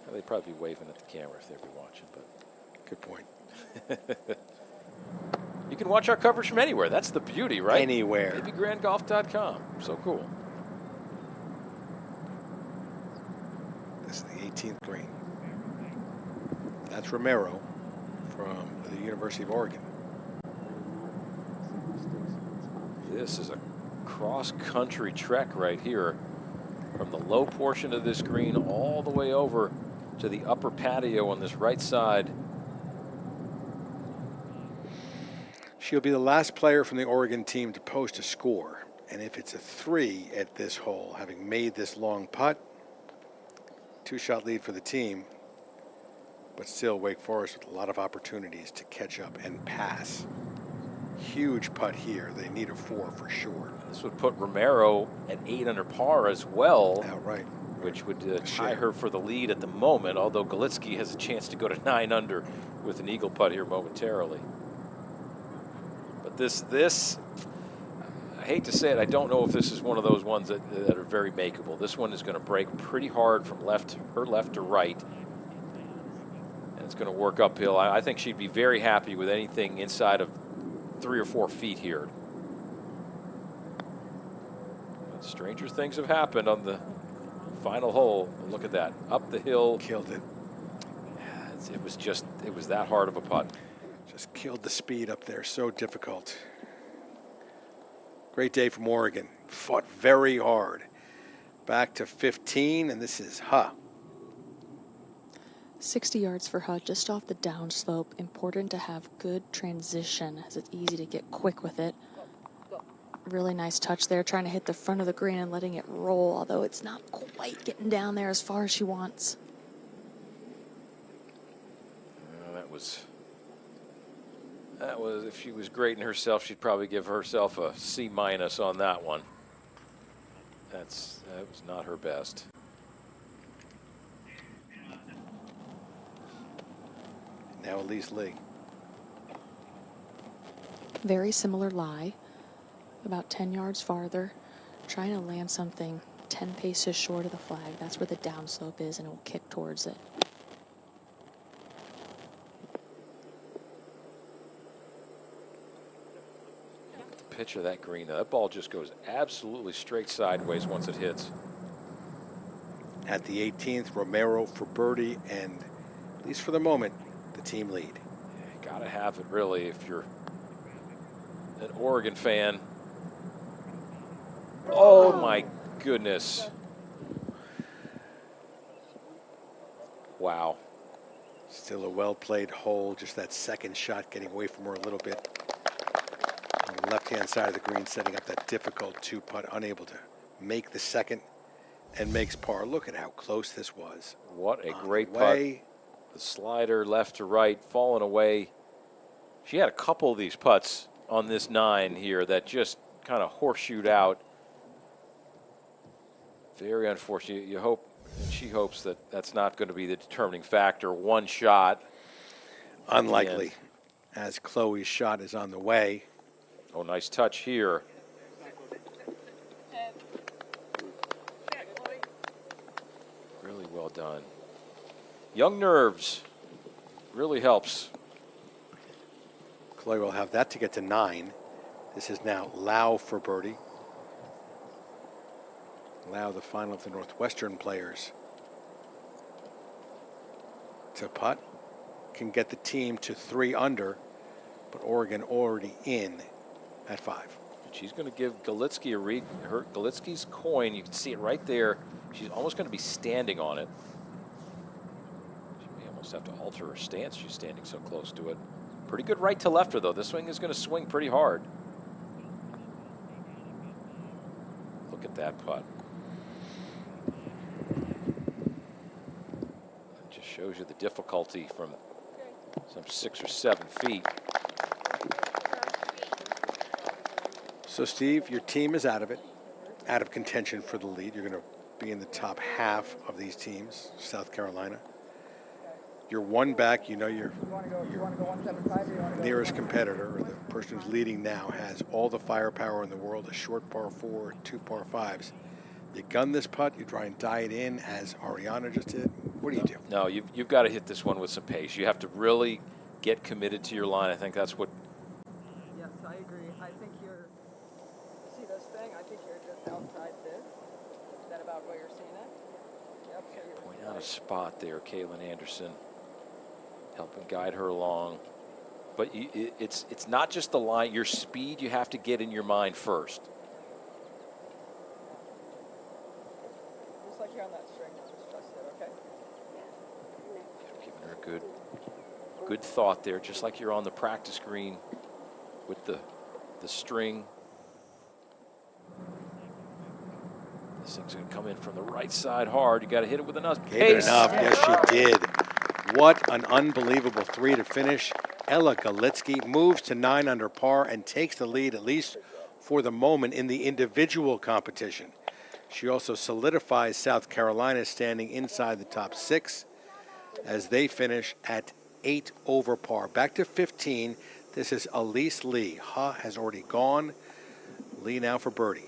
Well, they'd probably be waving at the camera if they'd be watching, but good point. You can watch our coverage from anywhere. That's the beauty, right? Anywhere. BabyGrandGolf.com. So cool. This is the 18th green. That's Romero from the University of Oregon. This is a cross-country trek right here from the low portion of this green all the way over to the upper patio on this right side. She'll be the last player from the Oregon team to post a score. And if it's a 3 at this hole, having made this long putt, 2-shot lead for the team, but still Wake Forest with a lot of opportunities to catch up and pass. Huge putt here. They need a 4 for sure. This would put Romero at 8 under par as well. Right. Which would tie her for the lead at the moment, although Galitsky has a chance to go to 9 under with an eagle putt here momentarily. But this, I hate to say it, I don't know if this is one of those ones that are very makeable. This one is going to break pretty hard from her left to right. And it's going to work uphill. I think she'd be very happy with anything inside of 3 or 4 feet here. But stranger things have happened on the final hole. Look at that. Up the hill. Killed it. It was that hard of a putt. Just killed the speed up there. So difficult. Great day from Oregon. Fought very hard. Back to 15, and this is Huh. 60 yards for Huh, just off the downslope. Important to have good transition, as it's easy to get quick with it. Really nice touch there, trying to hit the front of the green and letting it roll, although it's not quite getting down there as far as she wants. That was, if she was grading herself, she'd probably give herself a C- on that one. That was not her best. Now Elise Lee. Very similar lie, about 10 yards farther, trying to land something 10 paces short of the flag. That's where the downslope is, and it will kick towards it. Pitch of that green. That ball just goes absolutely straight sideways once it hits. At the 18th, Romero for birdie, and at least for the moment, the team lead. You gotta have it, really, if you're an Oregon fan. Oh my goodness. Wow. Still a well-played hole. Just that second shot getting away from her a little bit. On the left-hand side of the green, setting up that difficult 2-putt, unable to make the second, and makes par. Look at how close this was. What a great putt. The slider left to right, falling away. She had a couple of these putts on this 9 here that just kind of horseshoed out. Very unfortunate. You hope, and she hopes, that that's not going to be the determining factor. One shot. Unlikely, as Chloe's shot is on the way. Oh, nice touch here. Really well done. Young nerves really helps. Chloe will have that to get to 9. This is now Lau for birdie. Lau, the final of the Northwestern players, to putt. Can get the team to 3 under, but Oregon already in at 5. She's going to give Galitsky a read. Galitsky's coin, you can see it right there. She's almost going to be standing on it. She may almost have to alter her stance. She's standing so close to it. Pretty good right to lefter, though. This swing is going to swing pretty hard. Look at that putt. It just shows you the difficulty from some 6 or 7 feet. So, Steve, your team is out of it. out of contention for the lead. You're going to be in the top half of these teams, South Carolina. You're one back, you know your nearest competitor, or the person who's leading now, has all the firepower in the world, a short par 4, 2 par 5s. You gun this putt, you try and die it in, as Ariana just did. What do you do? No, you've got to hit this one with some pace. You have to really get committed to your line. I think that's what. Yes, I agree. I think you're, see this thing? I think you're just outside this. Is that about where you're seeing it? Yep. So you're Point out a spot there, Kaylin Anderson, helping guide her along. But it's not just the line. Your speed, you have to get in your mind first. just like you're on that string. Just trust it, okay? Giving her a good thought there, just like you're on the practice green with the string. This thing's going to come in from the right side hard. You got to hit it with enough pace. Enough. Yes, she did. What an unbelievable 3 to finish. Ella Galitsky moves to 9 under par and takes the lead, at least for the moment, in the individual competition. She also solidifies South Carolina standing inside the top 6 as they finish at 8 over par. Back to 15. This is Elise Lee. Ha has already gone. Lee now for birdie.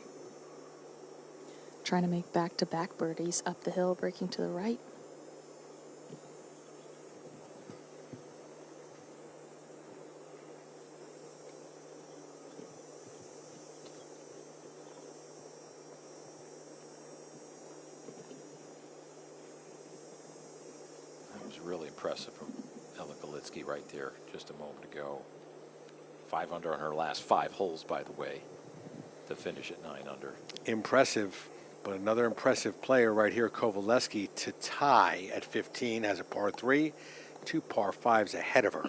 Trying to make back-to-back birdies up the hill, breaking to the right. That was really impressive from Ella Galitsky right there just a moment ago. 5 under on her last 5 holes, by the way, to finish at 9 under. Impressive, but another impressive player right here, Kovaleski, to tie at 15, has a par 3, 2 par 5s ahead of her.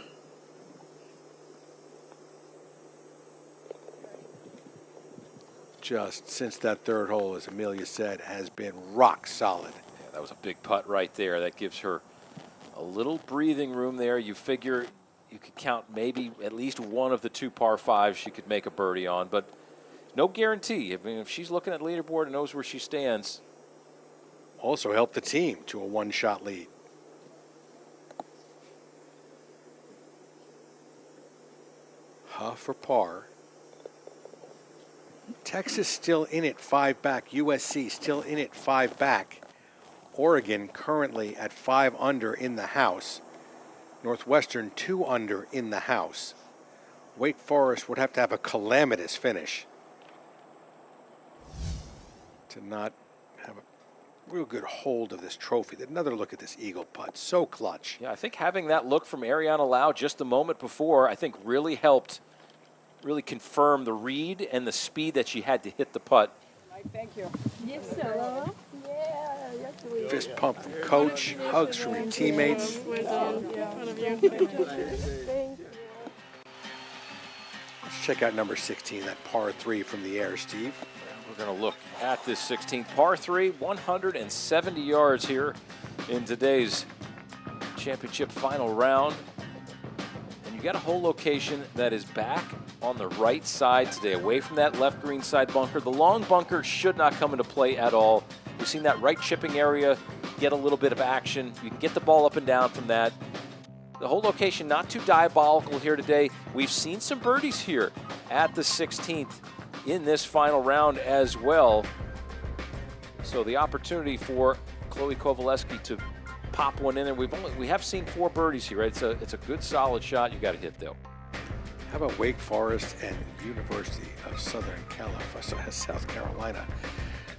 Just since that 3rd hole, as Emilia said, has been rock solid. Yeah, that was a big putt right there. That gives her a little breathing room there. You figure you could count maybe at least one of the 2 par 5s she could make a birdie on, but no guarantee. I mean, if she's looking at the leaderboard and knows where she stands. Also helped the team to a 1-shot lead. Huff for par. Texas still in it 5 back. USC still in it 5 back. Oregon currently at 5 under in the house. Northwestern 2 under in the house. Wake Forest would have to have a calamitous finish to not have a real good hold of this trophy. Another look at this eagle putt, so clutch. Yeah, I think having that look from Ariana Lau just a moment before, I think really helped, really confirm the read and the speed that she had to hit the putt. Thank you. Yes, sir. Yeah, yes, we Fist pump from coach, hugs from your teammates. Let's check out number 16, that par 3 from the air, Steve. We're going to look at this 16th par 3, 170 yards here in today's championship final round. And you got a hole location that is back on the right side today, away from that left green side bunker. The long bunker should not come into play at all. We've seen that right chipping area get a little bit of action. You can get the ball up and down from that. The whole location not too diabolical here today. We've seen some birdies here at the 16th in this final round as well. So the opportunity for Chloe Kovaleski to pop one in there. We have seen 4 birdies here. Right? It's a good solid shot. You got to hit though. How about Wake Forest and University of Southern California, South Carolina?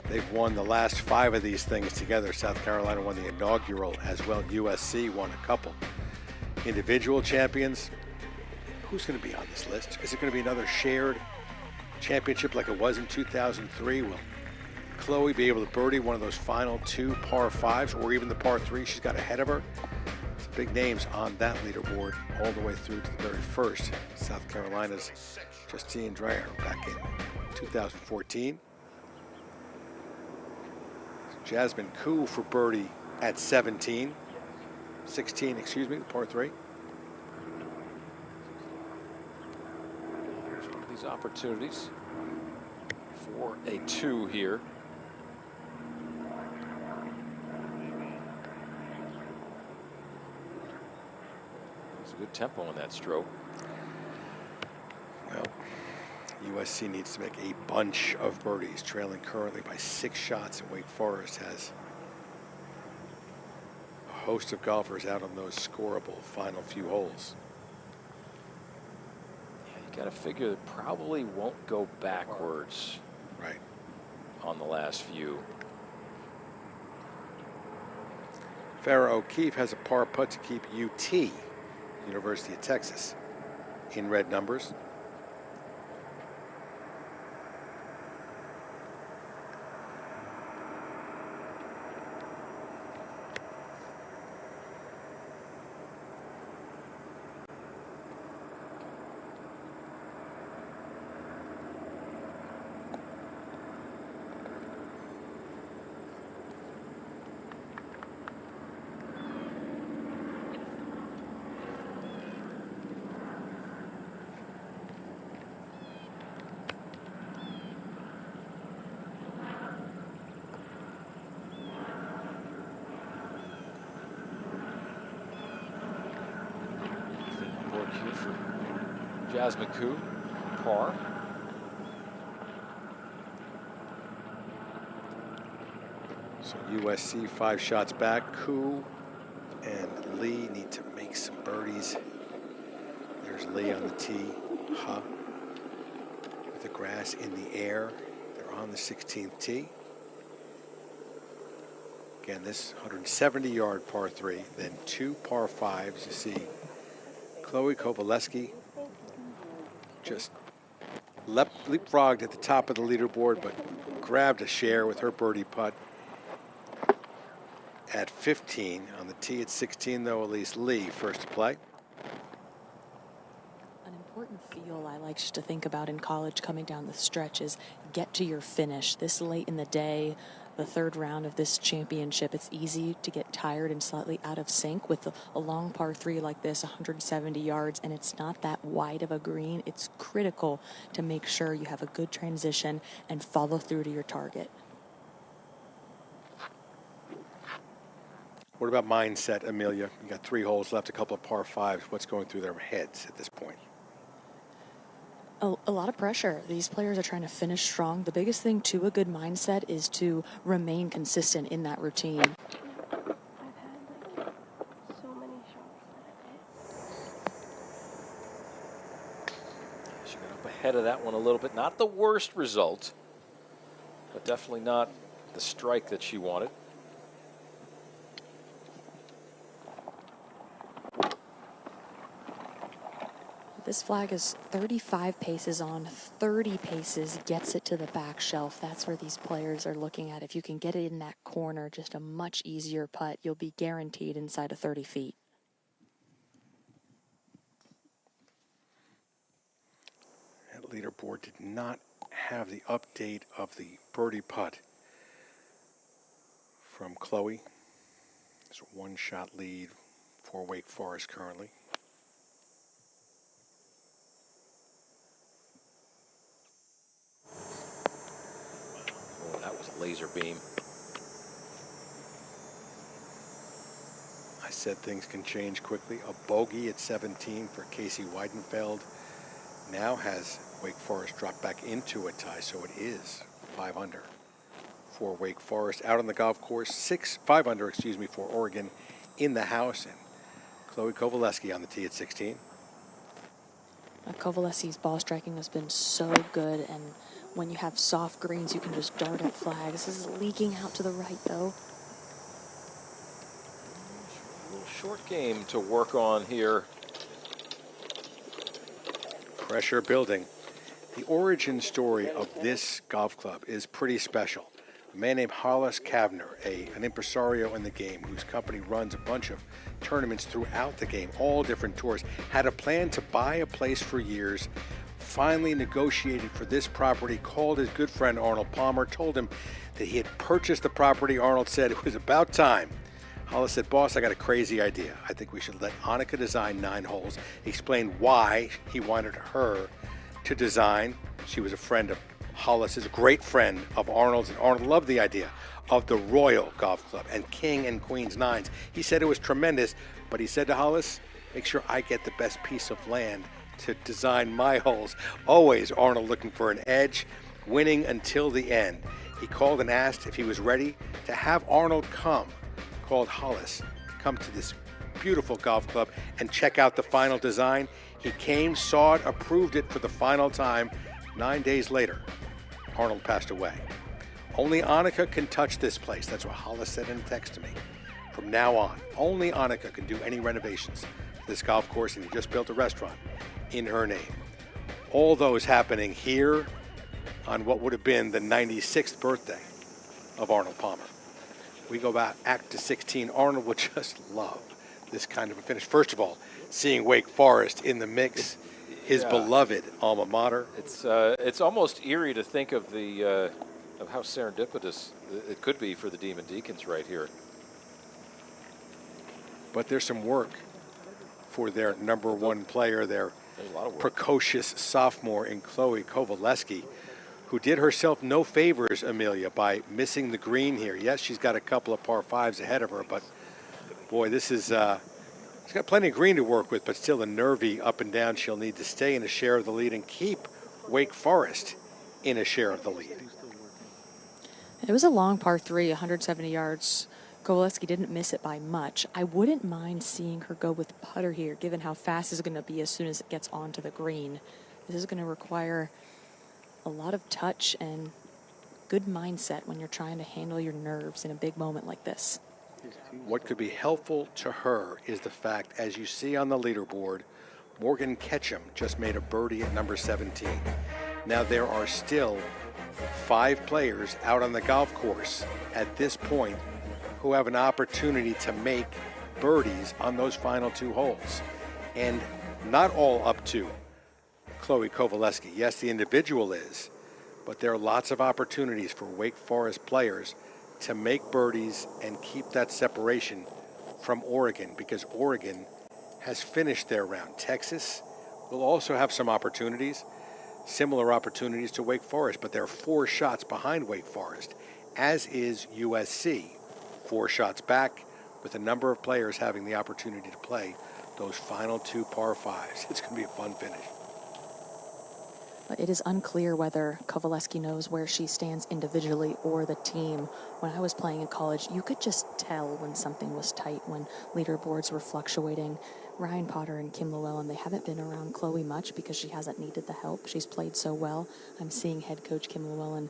They've won the last 5 of these things together. South Carolina won the inaugural as well. USC won a couple. Individual champions. Who's going to be on this list? Is it going to be another shared championship like it was in 2003? Will Chloe be able to birdie one of those final 2 par 5s or even the par 3 she's got ahead of her? Some big names on that leaderboard all the way through to the very first. South Carolina's Justine Dreyer back in 2014. Jasmine Koo for birdie at 16, excuse me, the par 3. Here's one of these opportunities for a 2 here. There's a good tempo in that stroke. Well, USC needs to make a bunch of birdies, trailing currently by 6 shots, and Wake Forest has a host of golfers out on those scoreable final few holes. Yeah, you got to figure it probably won't go backwards. Right. On the last few. Farrah O'Keefe has a par putt to keep UT, University of Texas, in red numbers. Jasmine Koo, par. So USC 5 shots back. Koo and Lee need to make some birdies. There's Lee on the tee. Ha. With the grass in the air. They're on the 16th tee. Again, this 170-yard par 3, then 2 par 5s. You see Chloe Kovaleski just leapfrogged at the top of the leaderboard, but grabbed a share with her birdie putt at 15. On the tee at 16, though, Elise Lee first to play. An important feel I like to think about in college coming down the stretch is get to your finish. This late in the day, the third round of this championship, it's easy to get tired and slightly out of sync with a long par 3 like this, 170 yards, and it's not that wide of a green. It's critical to make sure you have a good transition and follow through to your target. What about mindset, Emilia? You got 3 holes left, a couple of par 5s. What's going through their heads at this point? A lot of pressure. These players are trying to finish strong. The biggest thing to a good mindset is to remain consistent in that routine. I've had like so many shots that I She got up ahead of that one a little bit. Not the worst result, but definitely not the strike that she wanted. This flag is 35 paces on, 30 paces gets it to the back shelf. That's where these players are looking at. If you can get it in that corner, just a much easier putt, you'll be guaranteed inside of 30 feet. That leaderboard did not have the update of the birdie putt from Chloe. It's a 1-shot lead for Wake Forest currently. Oh, that was a laser beam. I said things can change quickly. A bogey at 17 for Casey Weidenfeld now has Wake Forest drop back into a tie, so it is 5 under for Wake Forest out on the golf course. 5 under, excuse me, for Oregon in the house, and Chloe Kovaleski on the tee at 16. Kovaleski's ball striking has been so good, and when you have soft greens, you can just dart at flags. This is leaking out to the right, though. A little short game to work on here. Pressure building. The origin story of this golf club is pretty special. A man named Hollis Kavner, an impresario in the game whose company runs a bunch of tournaments throughout the game, all different tours, had a plan to buy a place for years, finally negotiated for this property, called his good friend Arnold Palmer, told him that he had purchased the property. Arnold said it was about time. Hollis said, "Boss, I got a crazy idea. I think we should let Annika design 9 holes." He explained why he wanted her to design. She was a friend of Hollis is a great friend of Arnold's, and Arnold loved the idea of the Royal Golf Club and King and Queen's nines. He said it was tremendous, but he said to Hollis, make sure I get the best piece of land to design my holes. Always Arnold looking for an edge, winning until the end. He called and asked if he was ready to have Arnold called Hollis, come to this beautiful golf club and check out the final design. He came, saw it, approved it for the final time. 9 days later, Arnold passed away. Only Annika can touch this place. That's what Hollis said in a text to me. From now on, only Annika can do any renovations to this golf course, and he just built a restaurant in her name. All those happening here on what would have been the 96th birthday of Arnold Palmer. We go back to 16. Arnold would just love this kind of a finish. First of all, seeing Wake Forest in the mix, his beloved alma mater. It's almost eerie to think of the of how serendipitous it could be for the Demon Deacons right here. But there's some work for their number one player, their precocious sophomore in Chloe Kovaleski, who did herself no favors, Emilia, by missing the green here. Yes, she's got a couple of par fives ahead of her, but boy, this is, she's got plenty of green to work with, but still a nervy up and down. She'll need to stay in a share of the lead and keep Wake Forest in a share of the lead. It was a long par 3, 170 yards. Kowaleski didn't miss it by much. I wouldn't mind seeing her go with putter here, given how fast it's going to be as soon as it gets onto the green. This is going to require a lot of touch and good mindset when you're trying to handle your nerves in a big moment like this. What could be helpful to her is the fact, as you see on the leaderboard, Morgan Ketchum just made a birdie at number 17. Now there are still 5 players out on the golf course at this point who have an opportunity to make birdies on those final 2 holes. And not all up to Chloe Kovaleski. Yes, the individual is, but there are lots of opportunities for Wake Forest players to make birdies and keep that separation from Oregon, because Oregon has finished their round. Texas will also have some opportunities, similar opportunities to Wake Forest, but they're 4 shots behind Wake Forest, as is USC. 4 shots back, with a number of players having the opportunity to play those final 2 par 5s. It's going to be a fun finish. It is unclear whether Kovaleski knows where she stands individually or the team. When I was playing in college, you could just tell when something was tight, when leaderboards were fluctuating. Ryan Potter and Kim Llewellyn, they haven't been around Chloe much because she hasn't needed the help. She's played so well. I'm seeing head coach Kim Llewellyn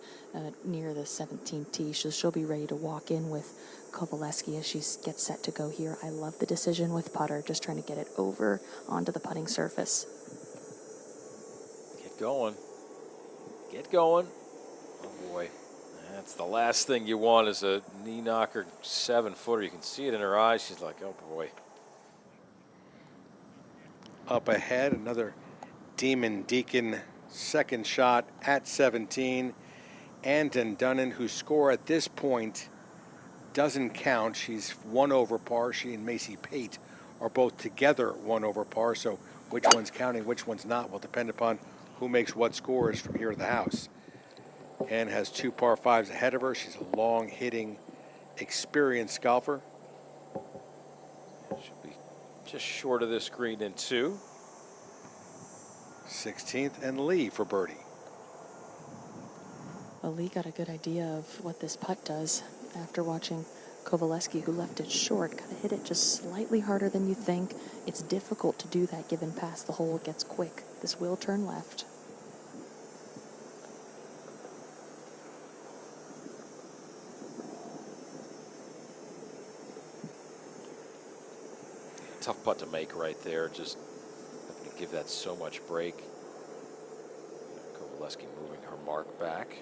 near the 17th tee. She'll be ready to walk in with Kovaleski as she gets set to go here. I love the decision with putter, just trying to get it over onto the putting surface. Get going. Get going. Oh, boy. That's the last thing you want is a knee knocker 7-footer. You can see it in her eyes. She's like, oh, boy. Up ahead, another Demon Deacon second shot at 17. Ann Dunnan, whose score at this point doesn't count. She's 1 over par. She and Macy Pate are both together 1 over par, so which one's counting, which one's not, will depend upon who makes what scores from here to the house. Ann has 2 par 5s ahead of her. She's a long-hitting, experienced golfer. Should be just short of this green in 2. 16th and Lee for birdie. Well, Lee got a good idea of what this putt does after watching Kovaleski, who left it short. Got to hit it just slightly harder than you think. It's difficult to do that given past the hole gets quick. This will turn left. Tough putt to make right there. Just having to give that so much break. Kovaleski moving her mark back.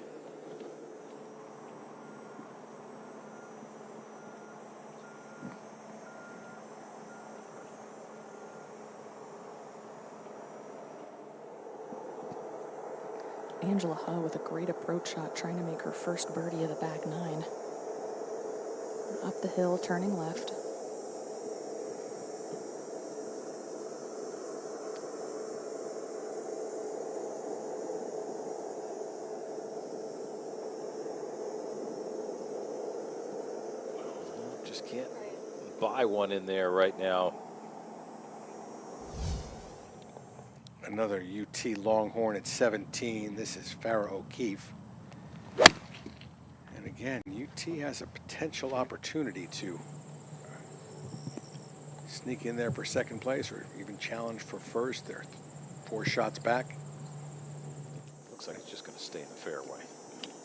Angela Huh with a great approach shot, trying to make her first birdie of the back 9. Up the hill, turning left. buy one in there right now. Another UT Longhorn at 17. This is Farrah O'Keefe. And again, UT has a potential opportunity to sneak in there for second place or even challenge for first. They're 4 shots back. Looks like it's just going to stay in the fairway.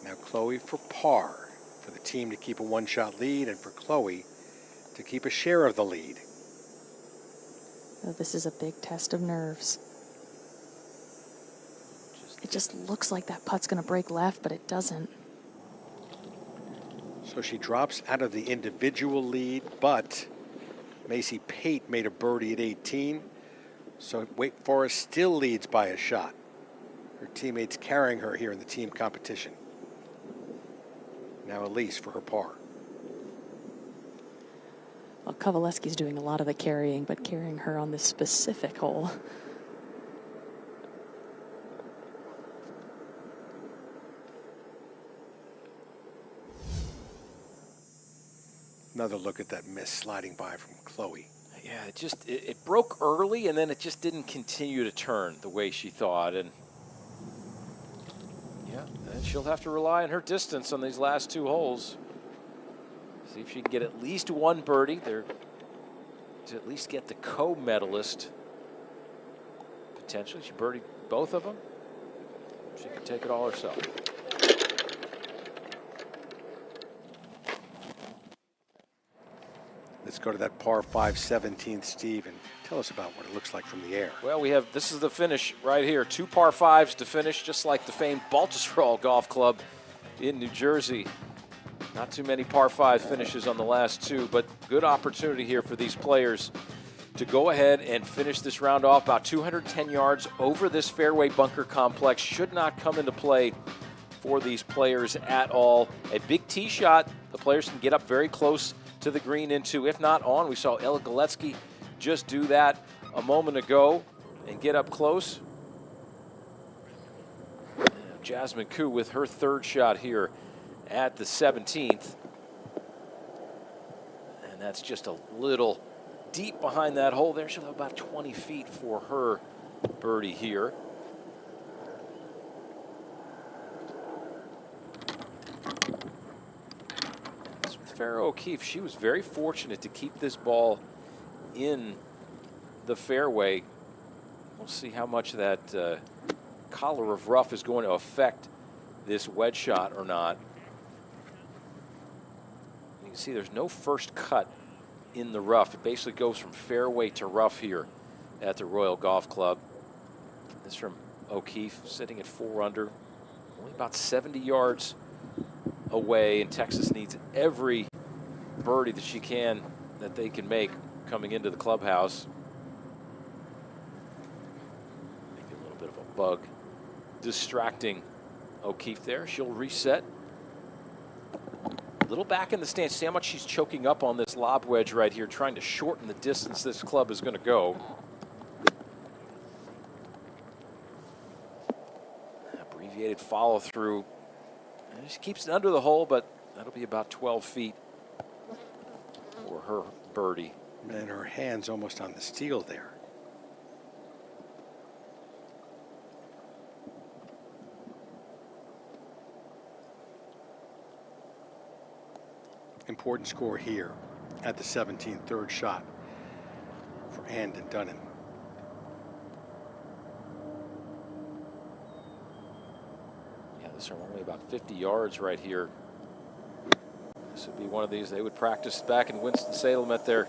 Now Chloe for par, for the team to keep a 1-shot lead and for Chloe to keep a share of the lead. Oh, this is a big test of nerves. It just looks like that putt's going to break left, but it doesn't. So she drops out of the individual lead, but Macy Pate made a birdie at 18. So Wake Forest still leads by a shot. Her teammates carrying her here in the team competition. Now Elise for her par. Well, Kovaleski's doing a lot of the carrying, but carrying her on this specific hole. Another look at that miss sliding by from Chloe. Yeah, it broke early, and then it just didn't continue to turn the way she thought. And yeah, and she'll have to rely on her distance on these last 2 holes. See if she can get at least 1 birdie there to at least get the co-medalist. Potentially, she birdied both of them. She can take it all herself. Let's go to that par 5 17th, Steve, and tell us about what it looks like from the air. Well, this is the finish right here. 2 par 5s to finish, just like the famed Baltusrol Golf Club in New Jersey. Not too many par 5 finishes on the last 2, but good opportunity here for these players to go ahead and finish this round off. About 210 yards over this fairway bunker complex. Should not come into play for these players at all. A big tee shot, the players can get up very close to the green into, if not on. We saw Ella Galetsky just do that a moment ago and get up close. Jasmine Koo with her 3rd shot here at the 17th. And that's just a little deep behind that hole there. She'll have about 20 feet for her birdie here. Farrah O'Keefe, she was very fortunate to keep this ball in the fairway. We'll see how much that collar of rough is going to affect this wedge shot or not. You can see there's no first cut in the rough. It basically goes from fairway to rough here at the Royal Golf Club. This from O'Keefe, sitting at 4 under, only about 70 yards away, and Texas needs every birdie that they can make coming into the clubhouse. Maybe a little bit of a bug distracting O'Keefe there. She'll reset. A little back in the stance. See how much she's choking up on this lob wedge right here, trying to shorten the distance this club is going to go. Abbreviated follow through. And she keeps it under the hole, but that'll be about 12 feet for her birdie. And her hand's almost on the steel there. Important score here at the 17th, 3rd shot for Andon Dunham. This are only about 50 yards right here. This would be one of these they would practice back in Winston-Salem at their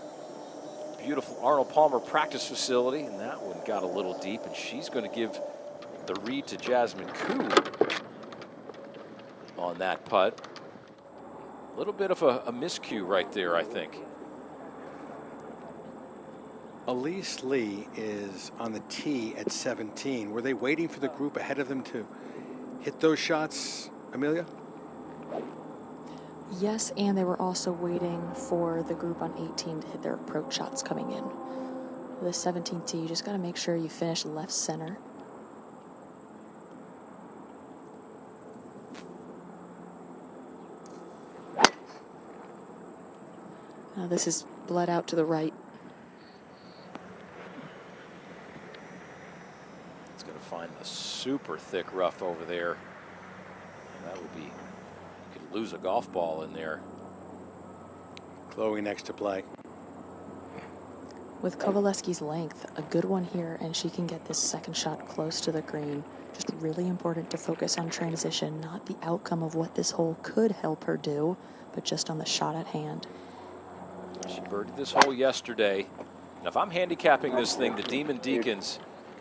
beautiful Arnold Palmer practice facility, and that one got a little deep, and she's going to give the read to Jasmine Koo on that putt. A little bit of a miscue right there, I think. Elise Lee is on the tee at 17. Were they waiting for the group ahead of them to hit those shots, Emilia? Yes, and they were also waiting for the group on 18 to hit their approach shots coming in. The 17th tee, you just got to make sure you finish left center. This is bled out to the right. It's going to find the super thick rough over there. And that would be, you could lose a golf ball in there. Chloe next to play. With Kovaleski's length, a good one here, and she can get this second shot close to the green. Just really important to focus on transition, not the outcome of what this hole could help her do, but just on the shot at hand. She birdied this hole yesterday. And if I'm handicapping this thing, the Demon Deacons,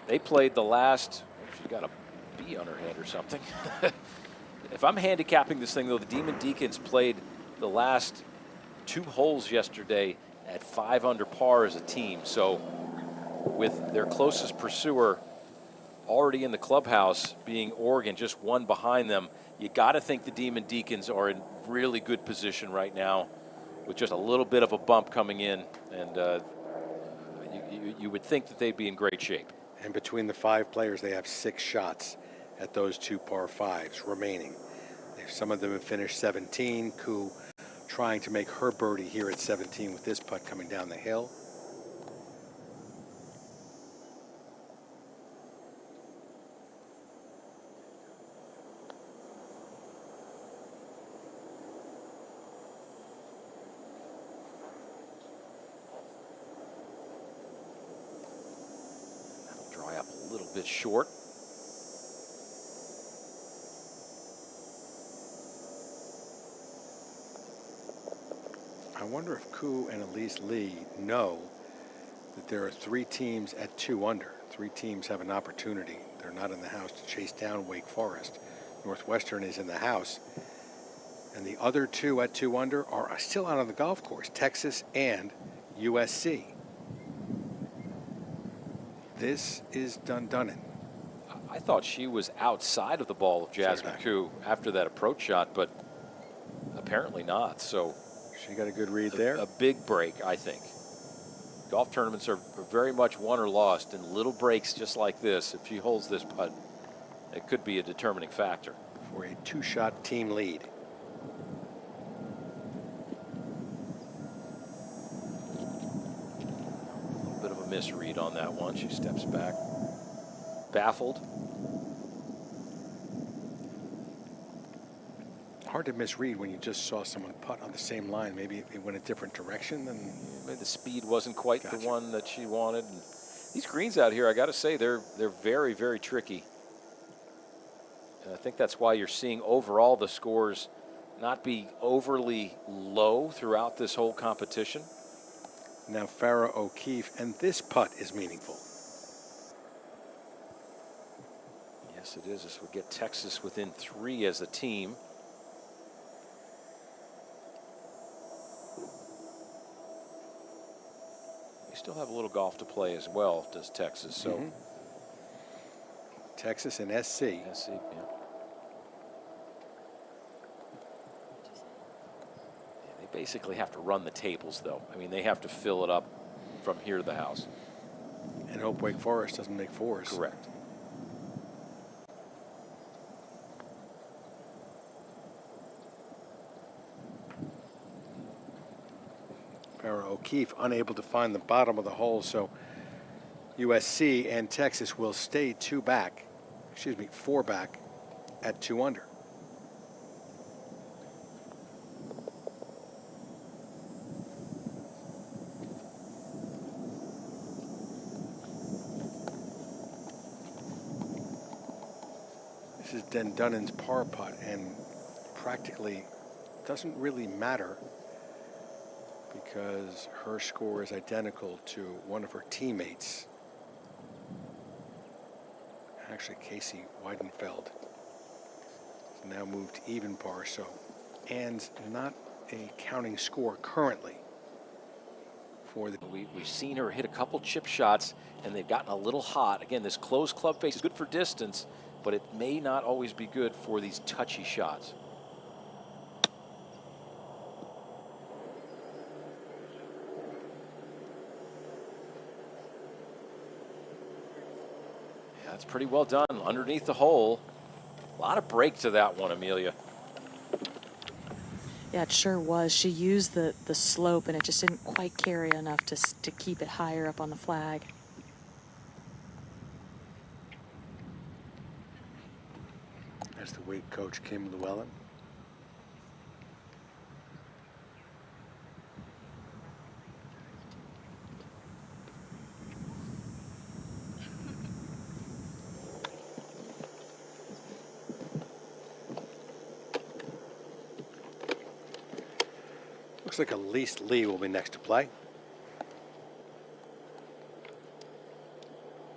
they played the last, she got a B on her head or something. If I'm handicapping this thing, though, the Demon Deacons played the last 2 holes yesterday at 5 under par as a team. So with their closest pursuer already in the clubhouse being Oregon, just 1 behind them, you got to think the Demon Deacons are in really good position right now with just a little bit of a bump coming in, and you would think that they'd be in great shape. And between the 5 players, they have 6 shots at those 2 par 5s remaining. Some of them have finished 17. Koo trying to make her birdie here at 17 with this putt coming down the hill. That'll dry up a little bit short. I wonder if Koo and Elise Lee know that there are 3 teams at 2 under. 3 teams have an opportunity. They're not in the house to chase down Wake Forest. Northwestern is in the house. And the other 2 at 2 under are still out on the golf course, Texas and USC. This is done. I thought she was outside of the ball of Jasmine Koo after that approach shot, but apparently not. So she got a good read there. A big break, I think. Golf tournaments are very much won or lost, and little breaks just like this, if she holds this putt, it could be a determining factor. For a 2-shot team lead. A little bit of a misread on that one. She steps back, baffled. Hard to misread when you just saw someone putt on the same line. Maybe it went a different direction than. Maybe the speed wasn't quite the one that she wanted. And these greens out here, I got to say, they're very, very tricky. And I think that's why you're seeing overall the scores not be overly low throughout this whole competition. Now Farrah O'Keefe, and this putt is meaningful. Yes, it is. This would get Texas within 3 as a team. Still have a little golf to play as well, does Texas. So Texas and SC. SC, yeah. They basically have to run the tables, though. I mean, they have to fill it up from here to the house. And hope Wake Forest doesn't make 4s. Correct. Farrah O'Keefe unable to find the bottom of the hole, so USC and Texas will stay 4 back at 2 under. This is Dunnan's par putt, and practically doesn't really matter because her score is identical to one of her teammates. Actually, Casey Weidenfeld has now moved to even par, so Ann's not a counting score currently for the. We've seen her hit a couple chip shots, and they've gotten a little hot. Again, this closed club face is good for distance, but it may not always be good for these touchy shots. Yeah, that's pretty well done underneath the hole. A lot of break to that one, Emilia. Yeah, it sure was. She used the slope, and it just didn't quite carry enough to keep it higher up on the flag. There's the weight coach, Kim Llewellyn. Looks like Elise Lee will be next to play.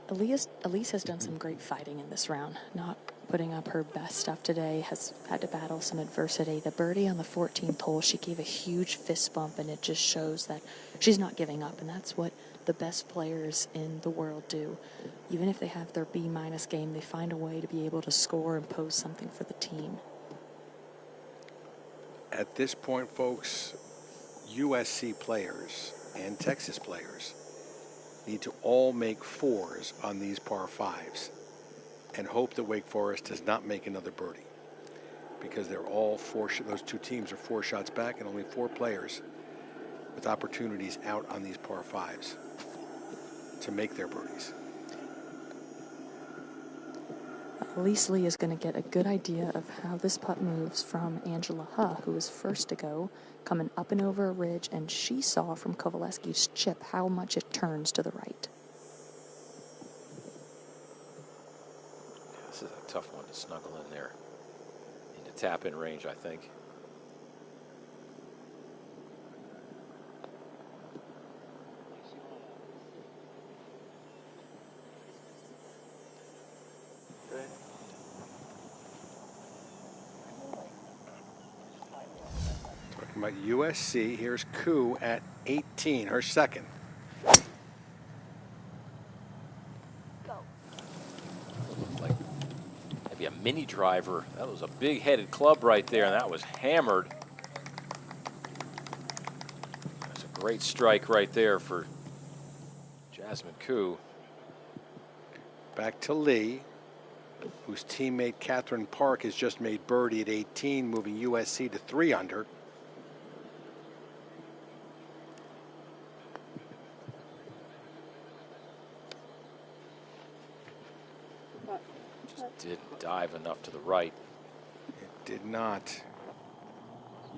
Elise has done some great fighting in this round, not putting up her best stuff today, has had to battle some adversity. The birdie on the 14th hole, she gave a huge fist bump, and it just shows that she's not giving up, and that's what the best players in the world do. Even if they have their B- game, they find a way to be able to score and pose something for the team. At this point, folks, USC players and Texas players need to all make fours on these par fives and hope that Wake Forest does not make another birdie, because they're all those two teams are 4 shots back and only 4 players with opportunities out on these par fives to make their birdies. Elise Lee is going to get a good idea of how this putt moves from Angela Huh, who was first to go, coming up and over a ridge, and she saw from Kovaleski's chip how much it turns to the right. This is a tough one to snuggle in there into tap-in range, I think. Talking about USC, here's Koo at 18, her second. Like maybe a mini driver. That was a big-headed club right there, and that was hammered. That's a great strike right there for Jasmine Koo. Back to Lee, whose teammate Catherine Park has just made birdie at 18, moving USC to 3 under. Just didn't dive enough to the right. It did not.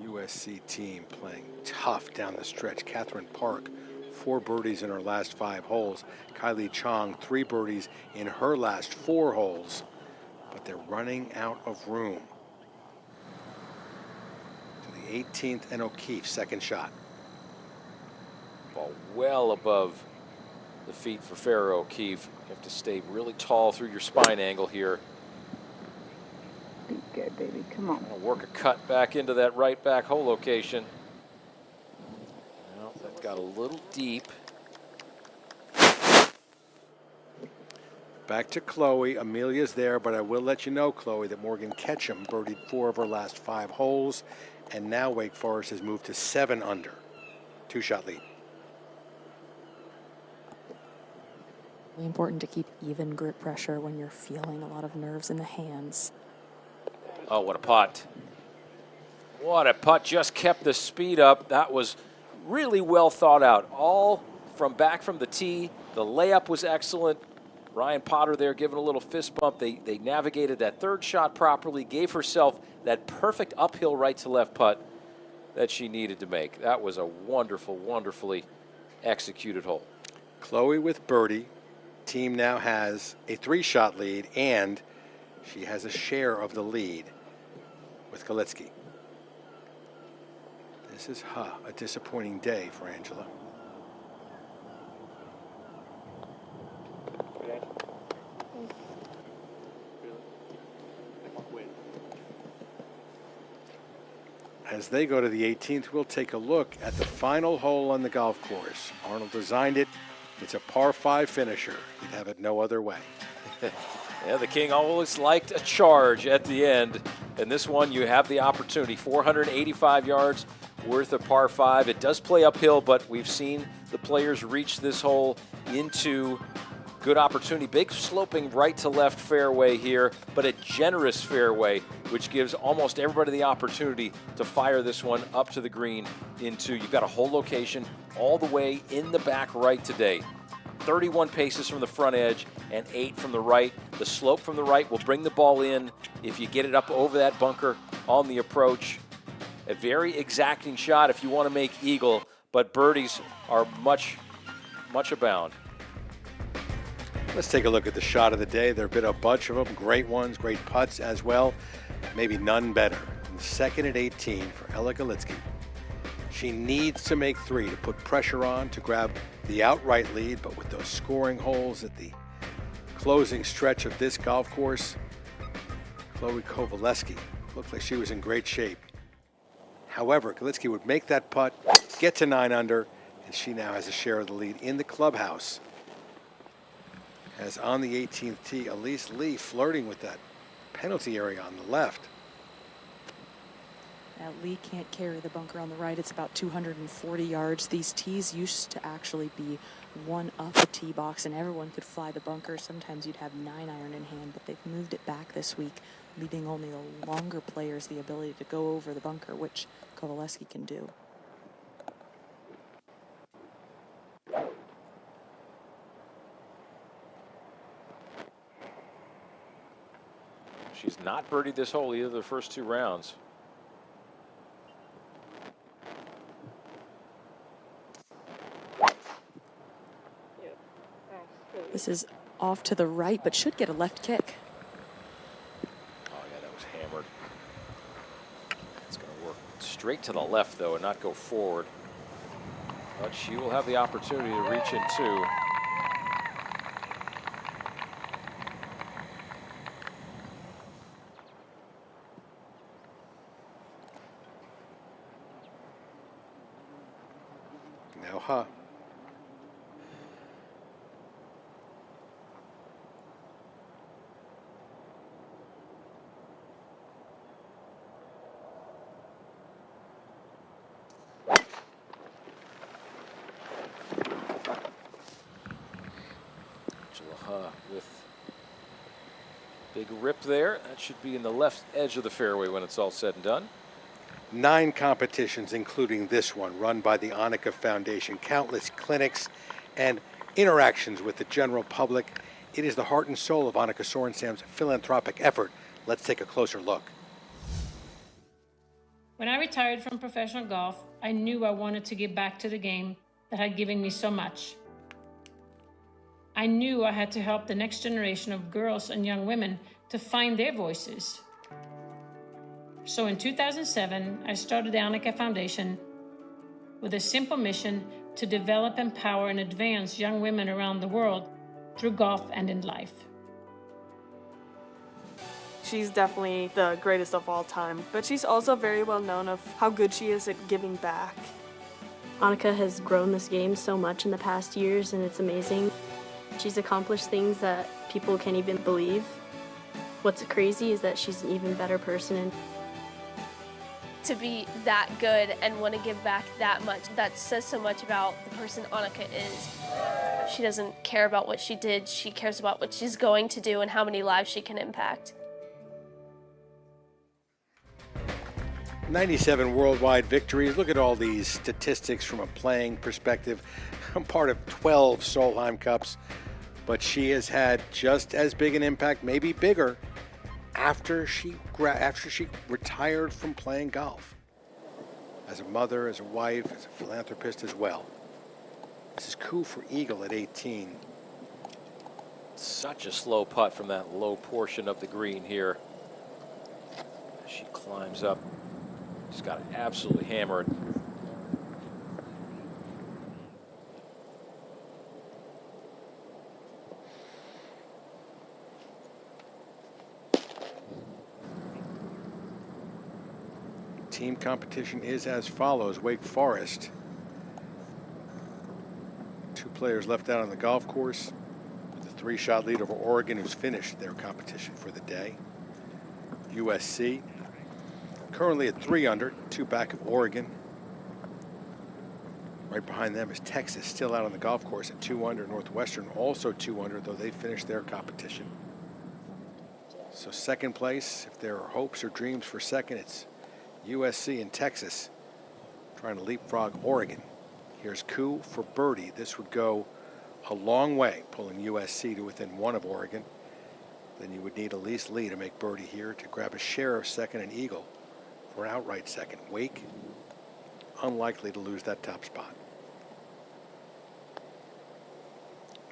USC team playing tough down the stretch. Catherine Park, 4 birdies in her last 5 holes. Kylie Chong, 3 birdies in her last 4 holes. But they're running out of room. To the 18th and O'Keefe, second shot. Ball well above the feet for Farrah O'Keefe. You have to stay really tall through your spine angle here. Be good, baby. Come on. I'll work a cut back into that right back hole location. Well, that got a little deep. Back to Chloe. Amelia's there, but I will let you know, Chloe, that Morgan Ketchum birdied 4 of her last 5 holes, and now Wake Forest has moved to 7 under. 2-shot lead. Really important to keep even grip pressure when you're feeling a lot of nerves in the hands. Oh, what a putt. What a putt. Just kept the speed up. That was really well thought out. All from back from the tee. The layup was excellent. Ryan Potter there giving a little fist bump. They navigated that 3rd shot properly, gave herself that perfect uphill right to left putt that she needed to make. That was a wonderful, wonderfully executed hole. Chloe with birdie. Team now has a 3-shot lead, and she has a share of the lead with Galitsky. This is a disappointing day for Angela. As they go to the 18th, we'll take a look at the final hole on the golf course. Arnold designed it. It's a par 5 finisher. He'd have it no other way. Yeah, the King always liked a charge at the end. And this one, you have the opportunity. 485 yards worth of par 5. It does play uphill, but we've seen the players reach this hole into good opportunity. Big sloping right to left fairway here, but a generous fairway which gives almost everybody the opportunity to fire this one up to the green into, you've got a hole location all the way in the back right today. 31 paces from the front edge and 8 from the right. The slope from the right will bring the ball in if you get it up over that bunker on the approach. A very exacting shot if you want to make eagle, but birdies are much abound. Let's take a look at the shot of the day. There have been a bunch of them, great ones, great putts as well. Maybe none better. And second at 18 for Ella Galitsky. She needs to make 3 to put pressure on to grab the outright lead, but with those scoring holes at the closing stretch of this golf course, Chloe Kovaleski looked like she was in great shape. However, Galitsky would make that putt, get to 9 under, and she now has a share of the lead in the clubhouse. As on the 18th tee, Elise Lee flirting with that penalty area on the left. Now Lee can't carry the bunker on the right. It's about 240 yards. These tees used to actually be one up the tee box and everyone could fly the bunker. Sometimes you'd have 9-iron in hand, but they've moved it back this week, leaving only the longer players the ability to go over the bunker, which Kovaleski can do. She's not birdied this hole either of the first 2 rounds. This is off to the right, but should get a left kick. Oh yeah, that was hammered. It's going to work straight to the left though and not go forward. But she will have the opportunity to reach in too. Now, huh? With big rip there. That should be in the left edge of the fairway when it's all said and done. 9 competitions, including this one, run by the Annika Foundation. Countless clinics and interactions with the general public. It is the heart and soul of Annika Sorensam's philanthropic effort. Let's take a closer look. When I retired from professional golf, I knew I wanted to give back to the game that had given me so much. I knew I had to help the next generation of girls and young women to find their voices. So in 2007, I started the Annika Foundation with a simple mission to develop, empower, and advance young women around the world through golf and in life. She's definitely the greatest of all time, but she's also very well known of how good she is at giving back. Annika has grown this game so much in the past years, and it's amazing. She's accomplished things that people can't even believe. What's crazy is that she's an even better person. To be that good and want to give back that much, that says so much about the person Annika is. She doesn't care about what she did, she cares about what she's going to do and how many lives she can impact. 97 worldwide victories. Look at all these statistics from a playing perspective. I'm part of 12 Solheim Cups, but she has had just as big an impact, maybe bigger, after she retired from playing golf. As a mother, as a wife, as a philanthropist as well. This is coup for eagle at 18. Such a slow putt from that low portion of the green here. As she climbs up. She's got it absolutely hammered. Team competition is as follows. Wake Forest. 2 players left out on the golf course with a 3-shot lead over Oregon, who's finished their competition for the day. USC currently at 3 under, 2 back of Oregon. Right behind them is Texas, still out on the golf course at 2 under. Northwestern also 2 under, though they finished their competition. So second place, if there are hopes or dreams for second, it's USC and Texas trying to leapfrog Oregon. Here's Koo for birdie. This would go a long way, pulling USC to within 1 of Oregon. Then you would need Elise Lee to make birdie here to grab a share of second and eagle for an outright second. Wake, unlikely to lose that top spot.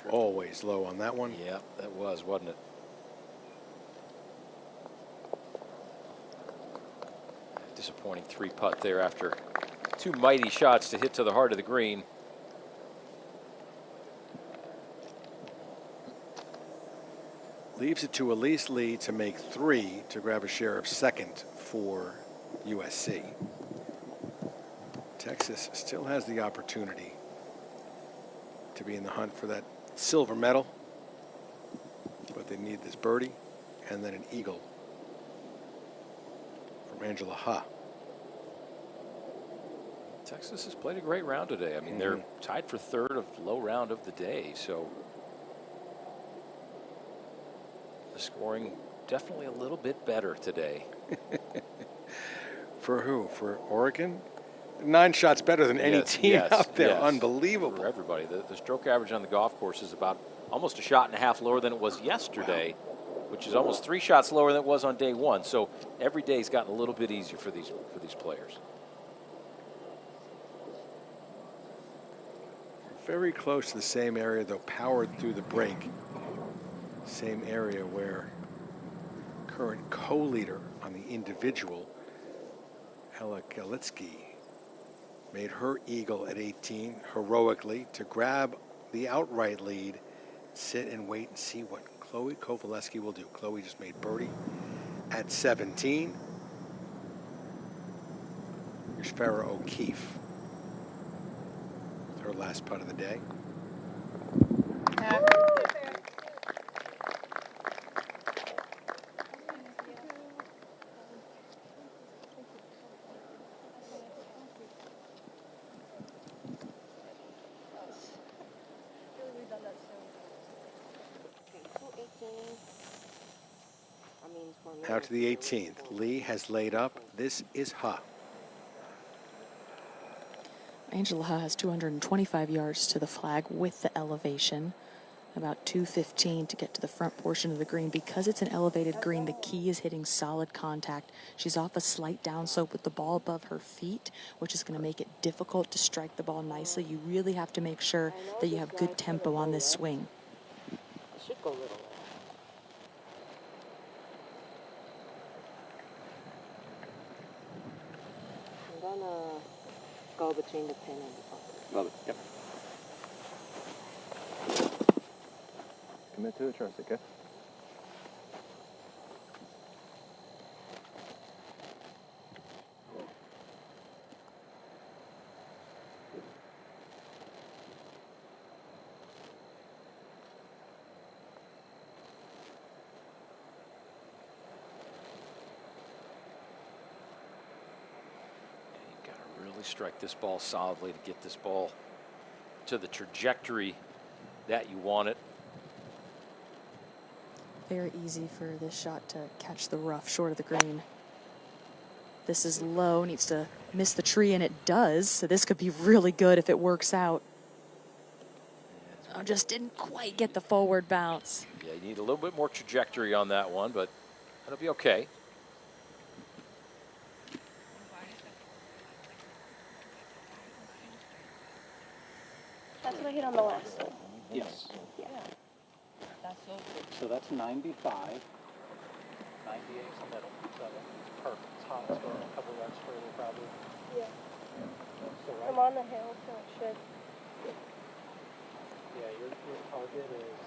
Always low on that one. Yeah, that was, wasn't it? Disappointing 3-putt there after 2 mighty shots to hit to the heart of the green. Leaves it to Elise Lee to make 3 to grab a share of second for USC. Texas still has the opportunity to be in the hunt for that silver medal, but they need this birdie and then an eagle from Angela Ha. Texas has played a great round today. I mean, they're tied for third of low round of the day, so the scoring definitely a little bit better today. For who? For Oregon? 9 shots better than any team out there. Unbelievable. For everybody. The stroke average on the golf course is about almost a shot and a half lower than it was yesterday, which is almost 3 shots lower than it was on day 1. So every day's gotten a little bit easier for these players. Very close to the same area, though, powered through the break. Same area where current co-leader on the individual, Ella Galitsky, made her eagle at 18 heroically to grab the outright lead, sit and wait and see what Chloe Kovaleski will do. Chloe just made birdie at 17. Here's Farrah O'Keefe with her last putt of the day. Now to the 18th. Lee has laid up. This is Ha. Angela Ha has 225 yards to the flag with the elevation. About 215 to get to the front portion of the green. Because it's an elevated green, the key is hitting solid contact. She's off a slight downslope with the ball above her feet, which is going to make it difficult to strike the ball nicely. You really have to make sure that you have good tempo on this swing. Should go a little. I'm gonna go between the pin and the bunker. Love it. Yep. Commit to the trust, okay? Strike this ball solidly to get this ball to the trajectory that you want it. Very easy for this shot to catch the rough short of the green. This is low, needs to miss the tree, and it does. So this could be really good if it works out. I just didn't quite get the forward bounce. Yeah, you need a little bit more trajectory on that one, but that'll be okay. That's what I hit on the last one. Yes. Yeah. So that's 95. 98 is the middle. So perfect. It's hot. It's going a couple yards further, probably. Yeah. So I'm on the hill, so it should. Yeah, your target is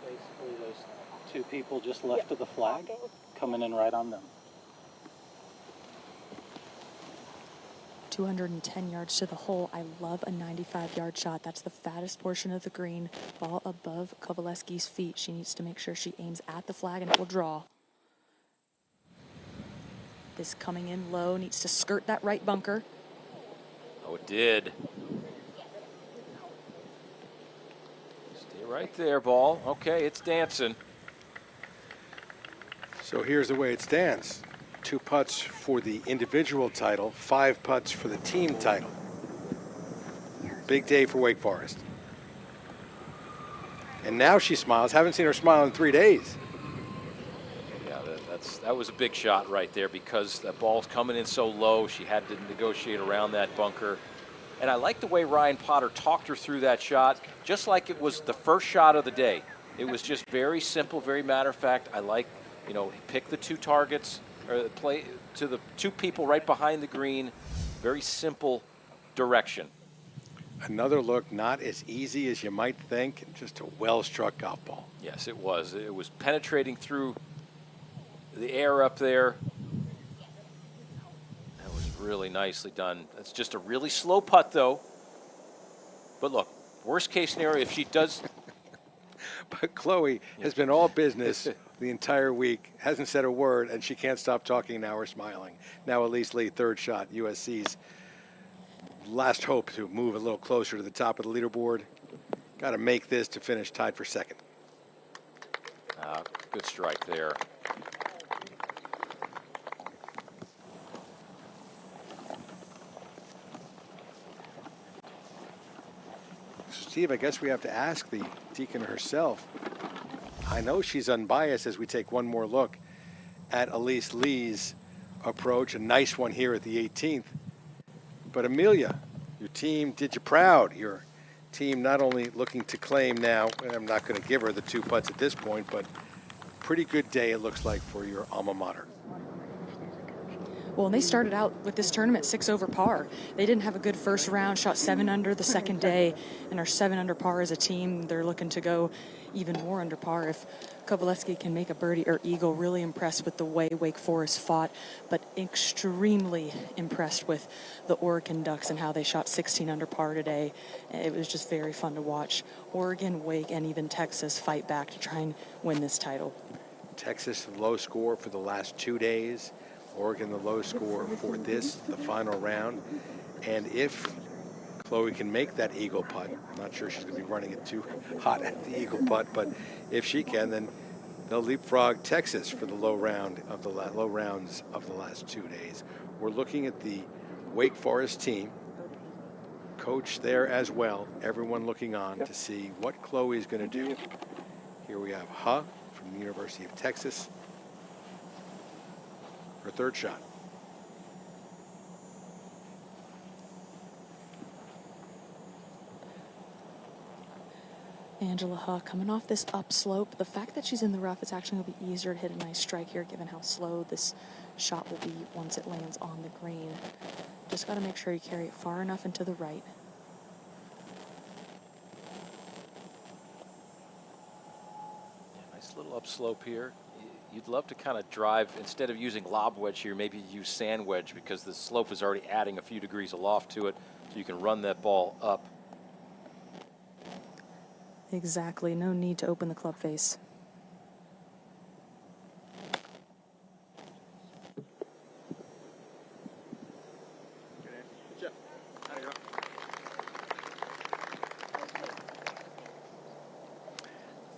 basically those 2 people just left of the flag, coming in right on them. 210 yards to the hole. I love a 95-yard shot. That's the fattest portion of the green. Ball above Kovaleski's feet. She needs to make sure she aims at the flag and it will draw. This coming in low, needs to skirt that right bunker. Oh, it did. Stay right there, ball. Okay, it's dancing. So here's the way it stands. 2 putts for the individual title, 5 putts for the team title. Big day for Wake Forest. And now she smiles. Haven't seen her smile in 3 days. Yeah, that was a big shot right there because that ball's coming in so low. She had to negotiate around that bunker. And I like the way Ryan Potter talked her through that shot, just like it was the first shot of the day. It was just very simple, very matter of fact. I like, pick the 2 targets, or play to the 2 people right behind the green. Very simple direction. Another look, not as easy as you might think, just a well-struck golf ball. Yes, it was. It was penetrating through the air up there. That was really nicely done. That's just a really slow putt, though. But look, worst case scenario, if she does. But Chloe has been all business the entire week, hasn't said a word, and she can't stop talking now or smiling. Now Elise Lee, 3rd shot, USC's last hope to move a little closer to the top of the leaderboard. Got to make this to finish tied for 2nd. Good strike there. Steve, I guess we have to ask the Deacon herself. I know she's unbiased as we take one more look at Elise Lee's approach. A nice one here at the 18th. But Emilia, your team did you proud. Your team not only looking to claim now, and I'm not going to give her the 2 putts at this point, but pretty good day it looks like for your alma mater. Well, and they started out with this tournament 6 over par. They didn't have a good first round, shot 7 under the second day, and are 7 under par as a team. They're looking to go even more under par if Kovaleski can make a birdie or eagle. Really impressed with the way Wake Forest fought, but extremely impressed with the Oregon Ducks and how they shot 16 under par today. It was just very fun to watch Oregon, Wake, and even Texas fight back to try and win this title. Texas, the low score for the last 2 days. Oregon, the low score for the final round. And if Chloe can make that eagle putt, I'm not sure she's going to be running it too hot at the eagle putt, but if she can, then they'll leapfrog Texas for the low rounds of the last 2 days. We're looking at the Wake Forest team, coach there as well. Everyone looking on to see what Chloe is going to do. Here we have Ha from the University of Texas. Her 3rd shot. Angela Huh coming off this upslope. The fact that she's in the rough, it's actually going to be easier to hit a nice strike here given how slow this shot will be once it lands on the green. Just got to make sure you carry it far enough and to the right. Yeah, nice little upslope here. You'd love to kind of drive, instead of using lob wedge here, maybe use sand wedge because the slope is already adding a few degrees of loft to it, so you can run that ball up. Exactly. No need to open the club face.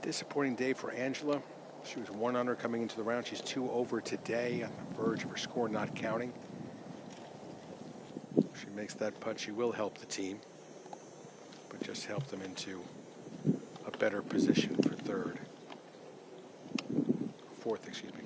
Disappointing day for Angela. She was 1 under coming into the round. She's 2 over today, on the verge of her score not counting. If she makes that putt, she will help the team, but just help them into a better position for 3rd. 4th, excuse me.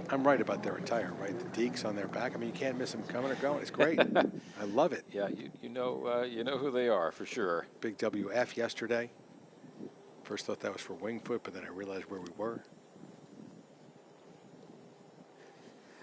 I'm right about their attire, right? The deeks on their back. I mean, you can't miss them coming or going. It's great. I love it. Yeah, you know who they are for sure. Big WF yesterday. First thought that was for Winged Foot, but then I realized where we were.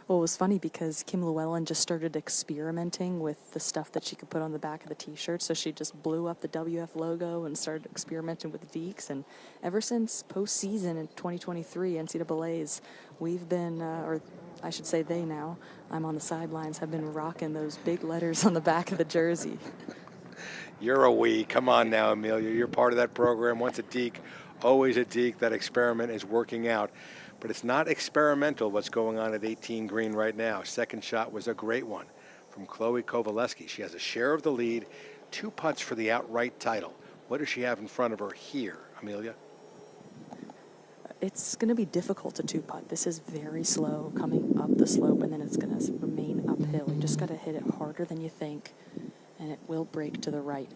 Well, it was funny because Kim Llewellyn just started experimenting with the stuff that she could put on the back of the T-shirt. So she just blew up the WF logo and started experimenting with deeks. And ever since postseason in 2023 NCAA's, we've been, or I should say they now, I'm on the sidelines, have been rocking those big letters on the back of the jersey. You're a we. Come on now, Emilia. You're part of that program. Once a deek, always a deek. That experiment is working out. But it's not experimental what's going on at 18 green right now. Second shot was a great one from Chloe Kovaleski. She has a share of the lead, 2 putts for the outright title. What does she have in front of her here, Emilia? It's going to be difficult to 2-putt. This is very slow coming up the slope, and then it's going to remain uphill. You just got to hit it harder than you think, and it will break to the right.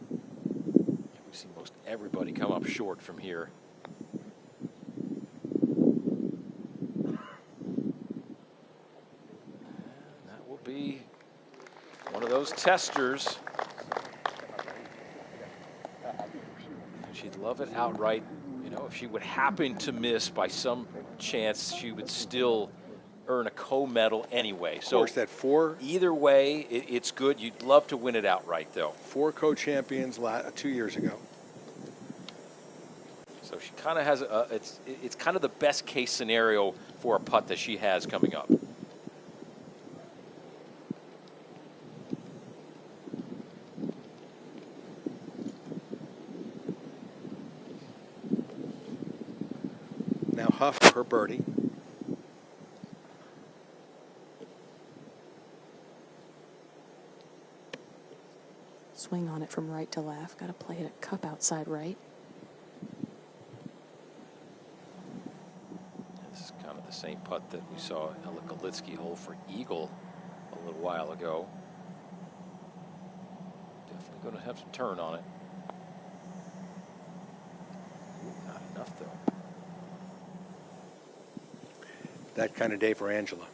We see most everybody come up short from here. And that will be one of those testers. She'd love it outright. You know, if she would happen to miss by some chance, she would still earn a co-medal anyway. Of course, that 4. Either way, it's good. You'd love to win it outright, though. 4 co-champions 2 years ago. So she kind of has it's kind of the best case scenario for a putt that she has coming up. Now Huff for her birdie. Swing on it from right to left. Got to play it at cup outside right. This is kind of the same putt that we saw Ella Golitsky hole for eagle a little while ago. Definitely going to have some turn on it. Ooh, not enough, though. That kind of day for Angela.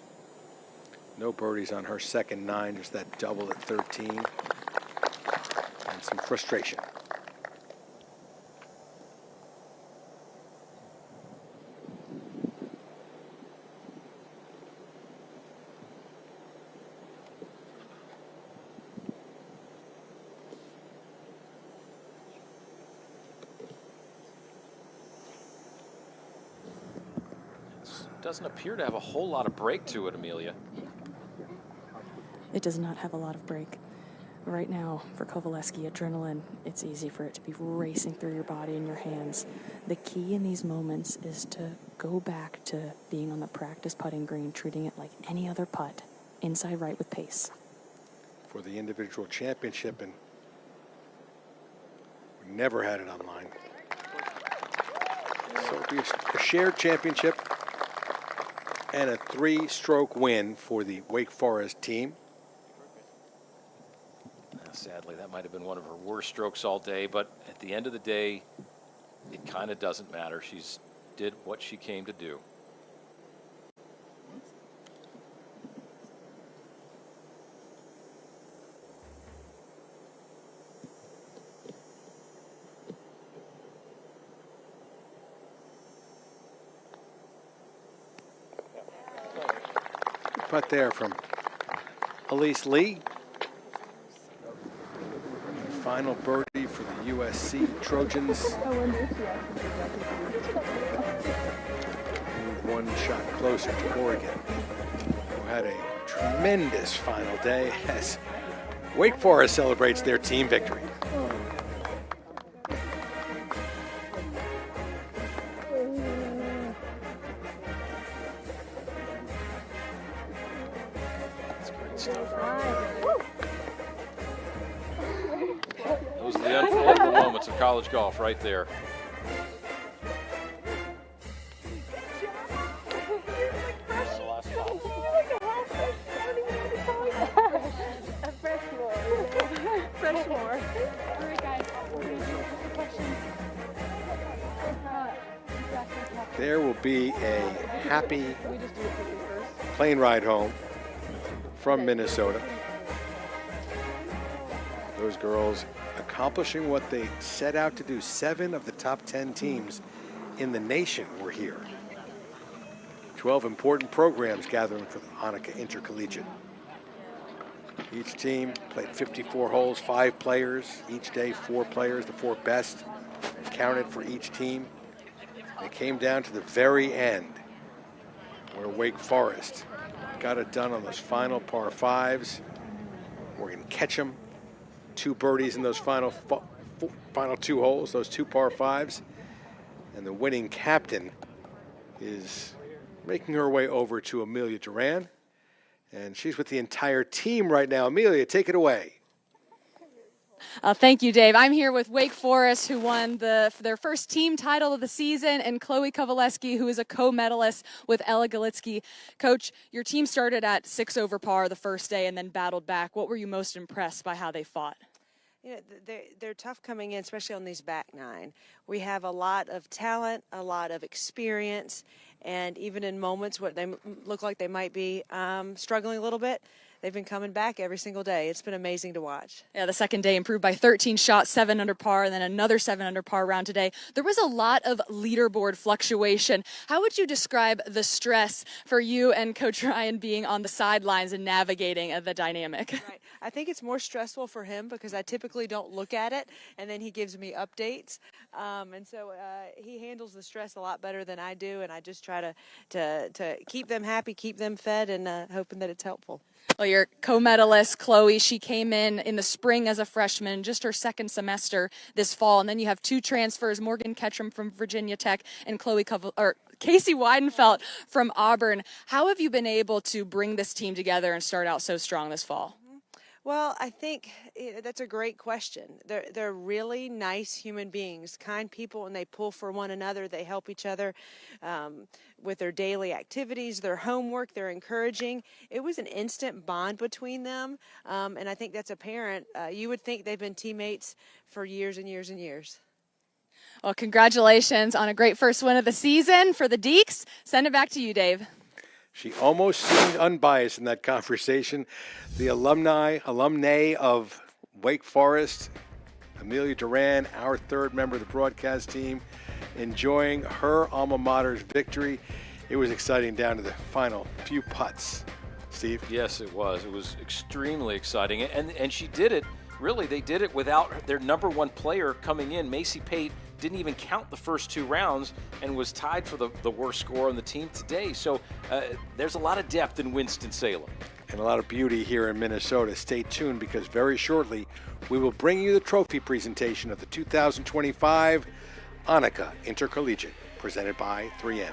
No birdies on her second 9, just that double at 13. And some frustration. Doesn't appear to have a whole lot of break to it, Emilia. It does not have a lot of break. Right now, for Kovaleski, adrenaline, it's easy for it to be racing through your body and your hands. The key in these moments is to go back to being on the practice putting green, treating it like any other putt, inside right with pace. For the individual championship, and we never had it online. So it'll be a shared championship and a 3-stroke win for the Wake Forest team. Sadly, that might have been one of her worst strokes all day, but at the end of the day, it kind of doesn't matter. She's did what she came to do. Putt there from Elise Lee. Final birdie for the USC Trojans. Move 1 shot closer to Oregon, who had a tremendous final day as Wake Forest celebrates their team victory. That's great stuff. Those are the unforgettable moments of college golf right there. There will be a happy plane ride home from Minnesota. Those girls accomplishing what they set out to do. 7 of the top 10 teams in the nation were here. 12 important programs gathering for the Annika Intercollegiate. Each team played 54 holes, 5 players. Each day, 4 players, the 4 best counted for each team. It came down to the very end where Wake Forest got it done on those final par 5s. Morgan Ketchum, 2 birdies in those final 2 holes, those 2 par 5s. And the winning captain is making her way over to Emilia Doran And she's with the entire team right now. Emilia, take it away. Thank you, Dave. I'm here with Wake Forest, who won their first team title of the season, and Chloe Kovaleski, who is a co-medalist with Ella Galitsky. Coach, your team started at 6 over par the first day and then battled back. What were you most impressed by how they fought? You know, they're tough coming in, especially on these back nine. We have a lot of talent, a lot of experience, and even in moments where they look like they might be struggling a little bit, they've been coming back every single day. It's been amazing to watch. Yeah, the second day improved by 13 shots, 7 under par, and then another 7 under par round today. There was a lot of leaderboard fluctuation. How would you describe the stress for you and Coach Ryan being on the sidelines and navigating the dynamic? Right. I think it's more stressful for him because I typically don't look at it, and then he gives me updates. And so he handles the stress a lot better than I do, and I just try to keep them happy, keep them fed, and hoping that it's helpful. Well, your co-medalist, Chloe, she came in the spring as a freshman, just her second semester this fall. And then you have 2 transfers, Morgan Ketchum from Virginia Tech and Casey Weidenfeld from Auburn. How have you been able to bring this team together and start out so strong this fall? Well, I think that's a great question. They're really nice human beings, kind people, and they pull for one another. They help each other with their daily activities, their homework. They're encouraging. It was an instant bond between them, and I think that's apparent. You would think they've been teammates for years and years and years. Well, congratulations on a great first win of the season for the Deeks. Send it back to you, Dave. She almost seemed unbiased in that conversation. The alumni of Wake Forest, Emilia Doran, our third member of the broadcast team, enjoying her alma mater's victory. It was exciting down to the final few putts. Steve? Yes, it was. It was extremely exciting. And she did it, really, they did it without their number one player coming in. Macy Pate didn't even count the first 2 rounds and was tied for the worst score on the team today. So there's a lot of depth in Winston-Salem. And a lot of beauty here in Minnesota. Stay tuned because very shortly we will bring you the trophy presentation of the 2025 Annika Intercollegiate, presented by 3M.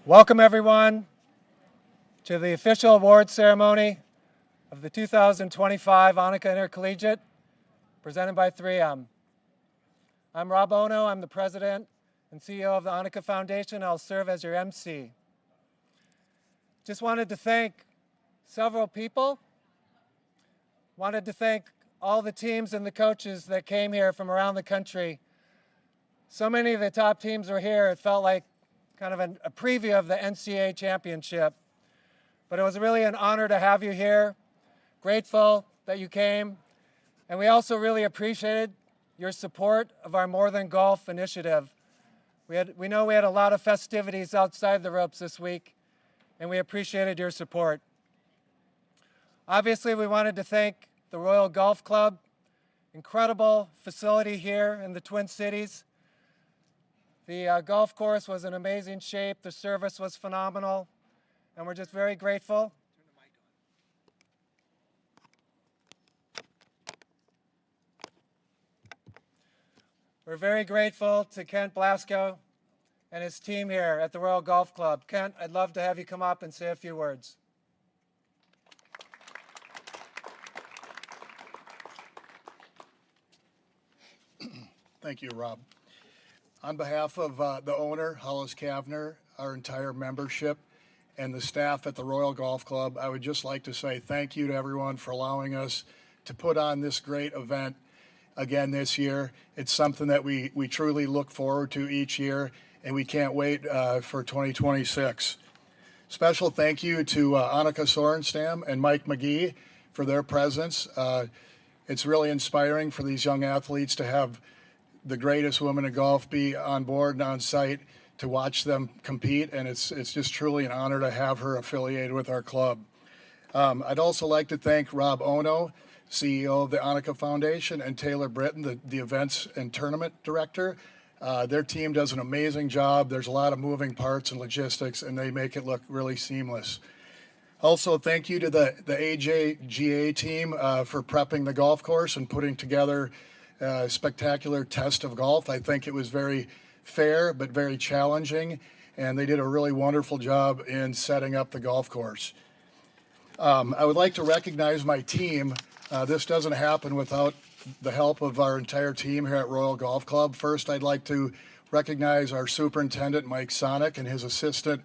Welcome everyone to the official award ceremony of the 2025 Annika Intercollegiate, presented by 3M. I'm Rob Ono, I'm the President and CEO of the Annika Foundation. I'll serve as your MC. Just wanted to thank several people. Wanted to thank all the teams and the coaches that came here from around the country. So many of the top teams were here, it felt like kind of a preview of the NCAA championship. But it was really an honor to have you here. Grateful that you came. And we also really appreciated your support of our More Than Golf initiative. We know we had a lot of festivities outside the ropes this week, and we appreciated your support. Obviously, we wanted to thank the Royal Golf Club, incredible facility here in the Twin Cities. The golf course was in amazing shape, the service was phenomenal, and we're just very grateful. We're very grateful to Kent Blasco and his team here at the Royal Golf Club. Kent, I'd love to have you come up and say a few words. Thank you, Rob. On behalf of the owner, Hollis Kavner, our entire membership, and the staff at the Royal Golf Club, I would just like to say thank you to everyone for allowing us to put on this great event again this year. It's something that we truly look forward to each year, and we can't wait for 2026. Special thank you to Annika Sorenstam and Mike McGee for their presence. It's really inspiring for these young athletes to have the greatest women in golf be on board and on site to watch them compete, and it's just truly an honor to have her affiliated with our club. I'd also like to thank Rob Ono, CEO of the Annika Foundation, and Taylor Britton, the events and tournament director. Their team does an amazing job. There's a lot of moving parts and logistics, and they make it look really seamless. Also, thank you to the AJGA team for prepping the golf course and putting together a spectacular test of golf. I think it was very fair but very challenging, and they did a really wonderful job in setting up the golf course. I would like to recognize my team. This doesn't happen without the help of our entire team here at Royal Golf Club. First, I'd like to recognize our superintendent, Mike Sonic, and his assistant,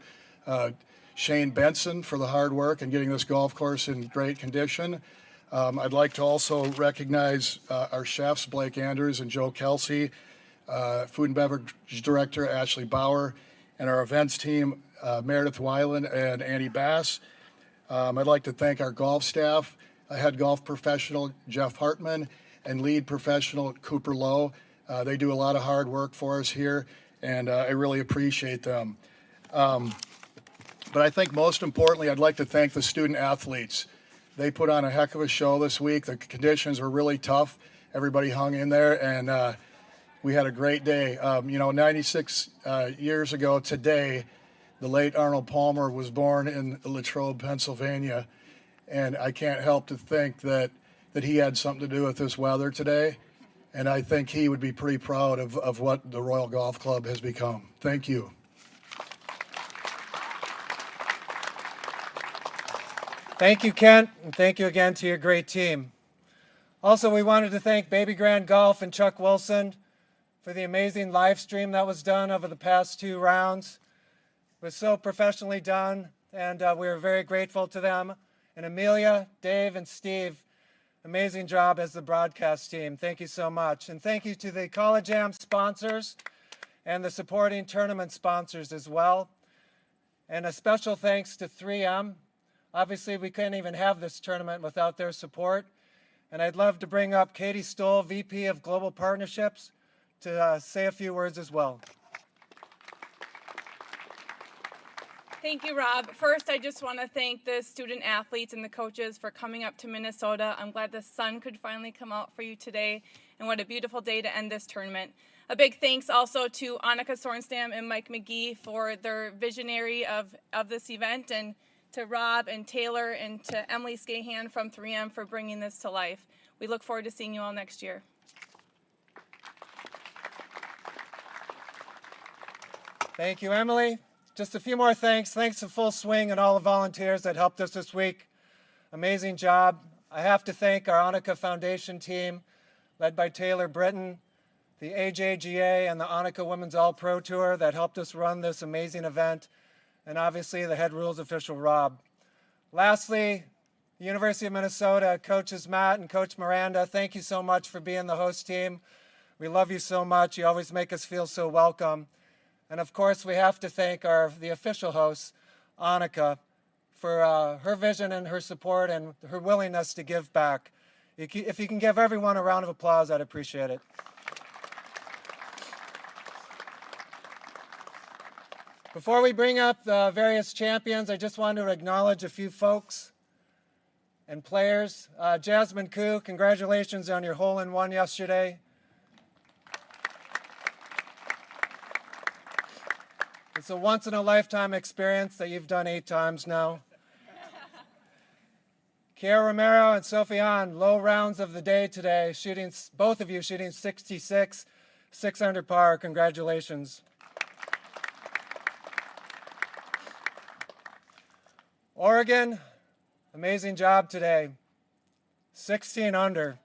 Shane Benson, for the hard work in getting this golf course in great condition. I'd like to also recognize our chefs, Blake Andrews and Joe Kelsey, food and beverage director, Ashley Bauer, and our events team, Meredith Weiland and Annie Bass. I'd like to thank our golf staff, head golf professional, Jeff Hartman, and lead professional, Cooper Lowe. They do a lot of hard work for us here, and I really appreciate them. But I think most importantly, I'd like to thank the student athletes. They put on a heck of a show this week. The conditions were really tough. Everybody hung in there, and we had a great day. 96 years ago today, the late Arnold Palmer was born in Latrobe, Pennsylvania, and I can't help to think that he had something to do with this weather today, and I think he would be pretty proud of what the Royal Golf Club has become. Thank you. Thank you, Kent, and thank you again to your great team. Also, we wanted to thank Baby Grand Golf and Chuck Wilson for the amazing live stream that was done over the past 2 rounds. It was so professionally done, and we are very grateful to them. And Emilia, Dave, and Steve, amazing job as the broadcast team. Thank you so much. And thank you to the College Am sponsors and the supporting tournament sponsors as well. And a special thanks to 3M. Obviously, we couldn't even have this tournament without their support. And I'd love to bring up Katie Stoll, VP of Global Partnerships, to say a few words as well. Thank you, Rob. First, I just want to thank the student athletes and the coaches for coming up to Minnesota. I'm glad the sun could finally come out for you today, and what a beautiful day to end this tournament. A big thanks also to Annika Sorenstam and Mike McGee for their visionary of this event, and to Rob and Taylor and to Emily Scahan from 3M for bringing this to life. We look forward to seeing you all next year. Thank you, Emily. just a few more thanks. Thanks to Full Swing and all the volunteers that helped us this week. Amazing job. I have to thank our Annika Foundation team, led by Taylor Britton, the AJGA and the Annika Women's All-Pro Tour that helped us run this amazing event, and obviously the head rules official, Rob. Lastly, the University of Minnesota, Coaches Matt and Coach Miranda, thank you so much for being the host team. We love you so much. You always make us feel so welcome. And of course, we have to thank the official host, Annika, for her vision and her support and her willingness to give back. If you can give everyone a round of applause, I'd appreciate it. Before we bring up the various champions, I just wanted to acknowledge a few folks and players. Jasmine Koo, congratulations on your hole-in-one yesterday. It's a once-in-a-lifetime experience that you've done 8 times now. Kiara Romero and Sofiane, low rounds of the day today, both of you shooting 66, 6 under par. Congratulations. Oregon, amazing job today. 16 under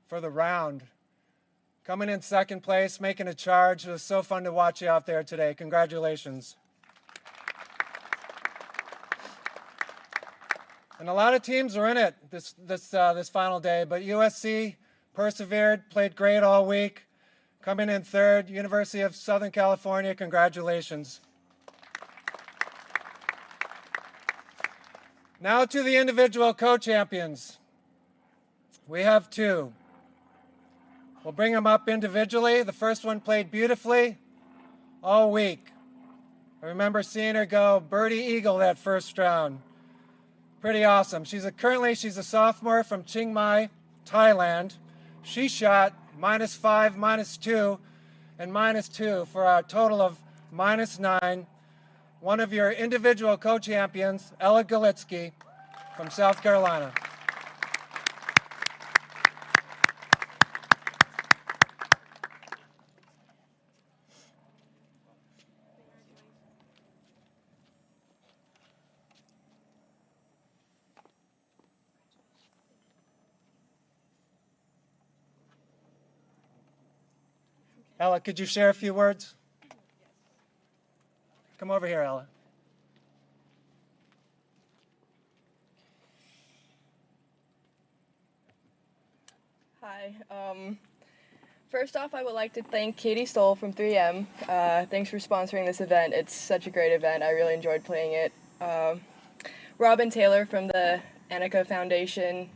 for the round. Coming in second place, making a charge. It was so fun to watch you out there today. Congratulations. And a lot of teams are in it this final day, but USC persevered, played great all week. Coming in third, University of Southern California, congratulations. Now to the individual co-champions. We have 2. We'll bring them up individually. The first one played beautifully all week. I remember seeing her go birdie eagle that first round. Pretty awesome. She's a sophomore from Chiang Mai, Thailand. She shot -5, -2, and -2 for a total of -9. One of your individual co-champions, Ella Galitsky from South Carolina. Ella, could you share a few words? Come over here, Ella. Hi. First off, I would like to thank Katie Stoll from 3M. Thanks for sponsoring this event. It's such a great event. I really enjoyed playing it. Robin Taylor from the Annika Foundation.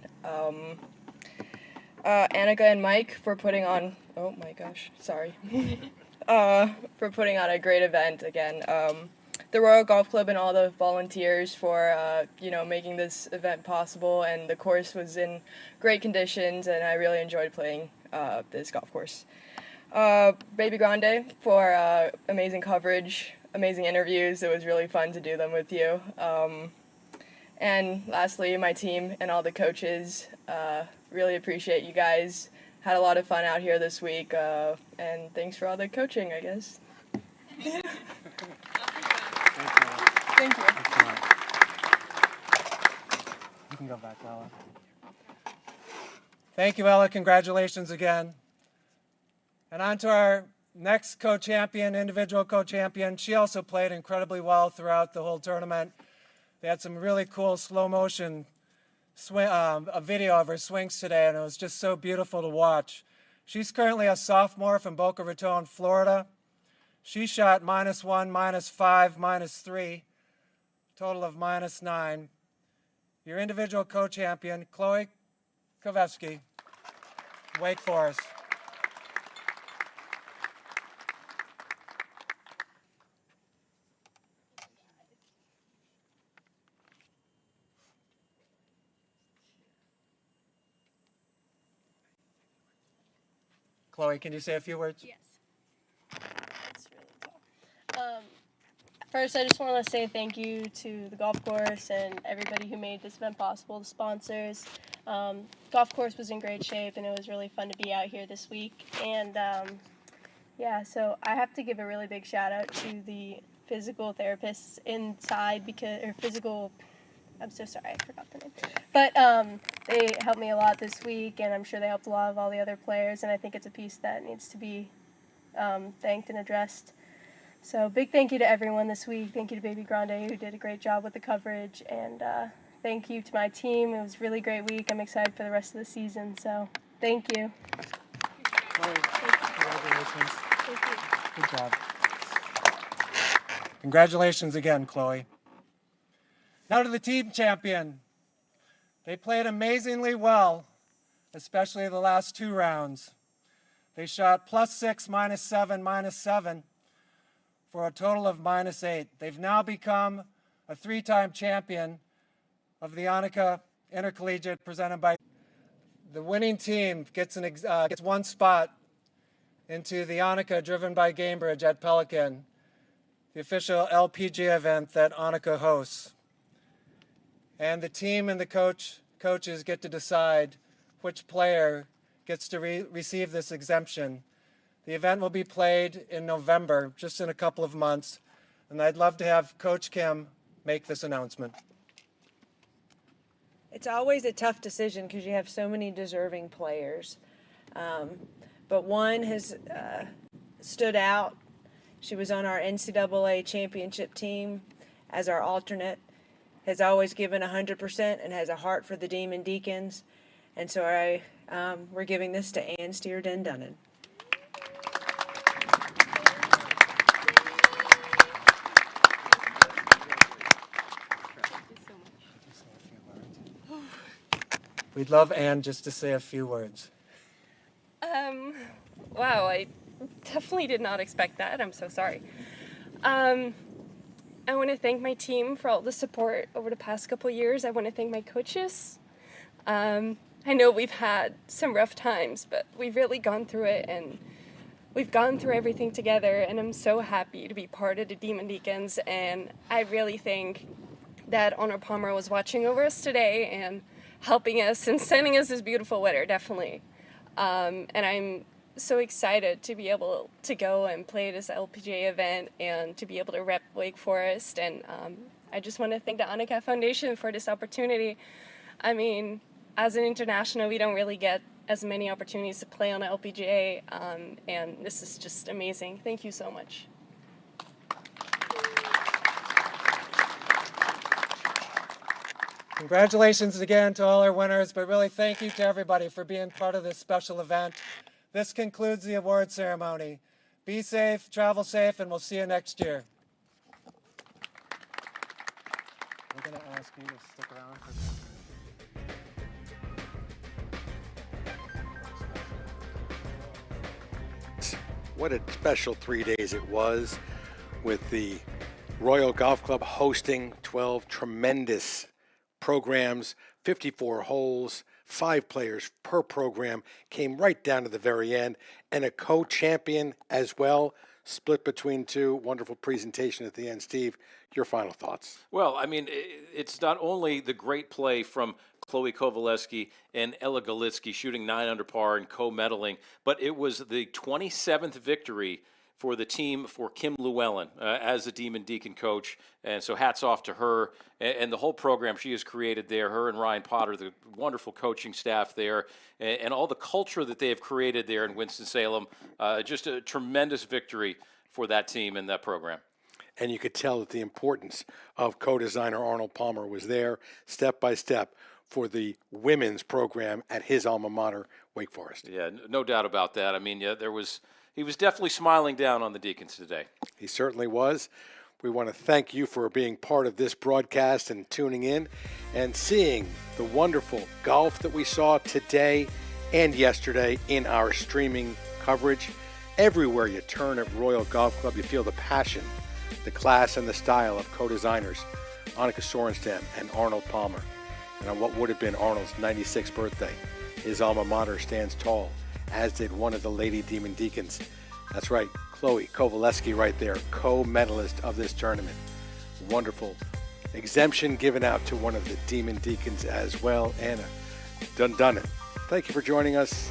Annika and Mike for putting on, oh my gosh, sorry. For putting on a great event again. The Royal Golf Club and all the volunteers for making this event possible, and the course was in great conditions, and I really enjoyed playing this golf course. Baby Grande for amazing coverage, amazing interviews. It was really fun to do them with you. And lastly, my team and all the coaches. Really appreciate you guys. Had a lot of fun out here this week, and thanks for all the coaching, I guess. Thank you. You can go back, Ella. Thank you, Ella. Congratulations again. And on to our next co-champion, individual co-champion. She also played incredibly well throughout the whole tournament. They had some really cool slow motion a video of her swings today, and it was just so beautiful to watch. She's currently a sophomore from Boca Raton, Florida. She shot -1, -5, -3, total of -9. Your individual co-champion, Chloe Kovetsky, Wake Forest. Chloe, can you say a few words? Yes. It's really tall. First, I just want to say thank you to the golf course and everybody who made this event possible, the sponsors. Golf course was in great shape, and it was really fun to be out here this week. And yeah, so I have to give a really big shout out to the physical therapists inside I'm so sorry, I forgot the name. But they helped me a lot this week, and I'm sure they helped a lot of all the other players, and I think it's a piece that needs to be thanked and addressed. So big thank you to everyone this week. Thank you to Baby Grande, who did a great job with the coverage, and thank you to my team. It was a really great week. I'm excited for the rest of the season, so thank you. Congratulations. Good job. Congratulations again, Chloe. Now to the team champion. They played amazingly well, especially the last 2 rounds. They shot +6, -7, -7 for a total of -8. They've now become a 3-time champion of the Annika Intercollegiate presented by. The winning team gets 1 spot into the Annika driven by Gamebridge at Pelican, the official LPGA event that Annika hosts. And the team and the coaches get to decide which player gets to receive this exemption. The event will be played in November, just in a couple of months, and I'd love to have Coach Kim make this announcement. It's always a tough decision because you have so many deserving players. But one has stood out. She was on our NCAA championship team as our alternate, has always given 100% and has a heart for the Demon Deacons. And so we're giving this to Ann Steer-Dunnan. We'd love Ann just to say a few words. Wow, I definitely did not expect that. I'm so sorry. I want to thank my team for all the support over the past couple years. I want to thank my coaches. I know we've had some rough times, but we've really gone through it, and we've gone through everything together, and I'm so happy to be part of the Demon Deacons, and I really think that Honor Palmer was watching over us today and helping us and sending us this beautiful letter, definitely. And I'm so excited to be able to go and play this LPGA event and to be able to rep Wake Forest. And I just want to thank the Annika Foundation for this opportunity. I mean, as an international, we don't really get as many opportunities to play on the LPGA, and this is just amazing. Thank you so much. Congratulations again to all our winners, but really thank you to everybody for being part of this special event. This concludes the award ceremony. Be safe, travel safe, and we'll see you next year. We're going to ask you to stick around for What a special 3 days it was, with the Royal Golf Club hosting 12 tremendous programs, 54 holes, 5 players per program, came right down to the very end, and a co-champion as well, split between 2. Wonderful presentation at the end. Steve, your final thoughts. Well, I mean, it's not only the great play from Chloe Kovaleski and Ella Galitsky shooting 9 under par and co-medaling, but it was the 27th victory for the team for Kim Llewellyn as the Demon Deacon coach. And so hats off to her and the whole program she has created there, her and Ryan Potter, the wonderful coaching staff there, and all the culture that they have created there in Winston-Salem. Just a tremendous victory for that team and that program. And you could tell that the importance of co-designer Arnold Palmer was there step by step for the women's program at his alma mater, Wake Forest. Yeah, no doubt about that. I mean, he was definitely smiling down on the Deacons today. He certainly was. We want to thank you for being part of this broadcast and tuning in and seeing the wonderful golf that we saw today and yesterday in our streaming coverage. Everywhere you turn at Royal Golf Club, you feel the passion, the class, and the style of co-designers Annika Sorenstam and Arnold Palmer. And on what would have been Arnold's 96th birthday, his alma mater stands tall, as did one of the Lady Demon Deacons. That's right, Chloe Kovaleski right there, co-medalist of this tournament. Wonderful exemption given out to one of the Demon Deacons as well, Anna Dunnan. Thank you for joining us.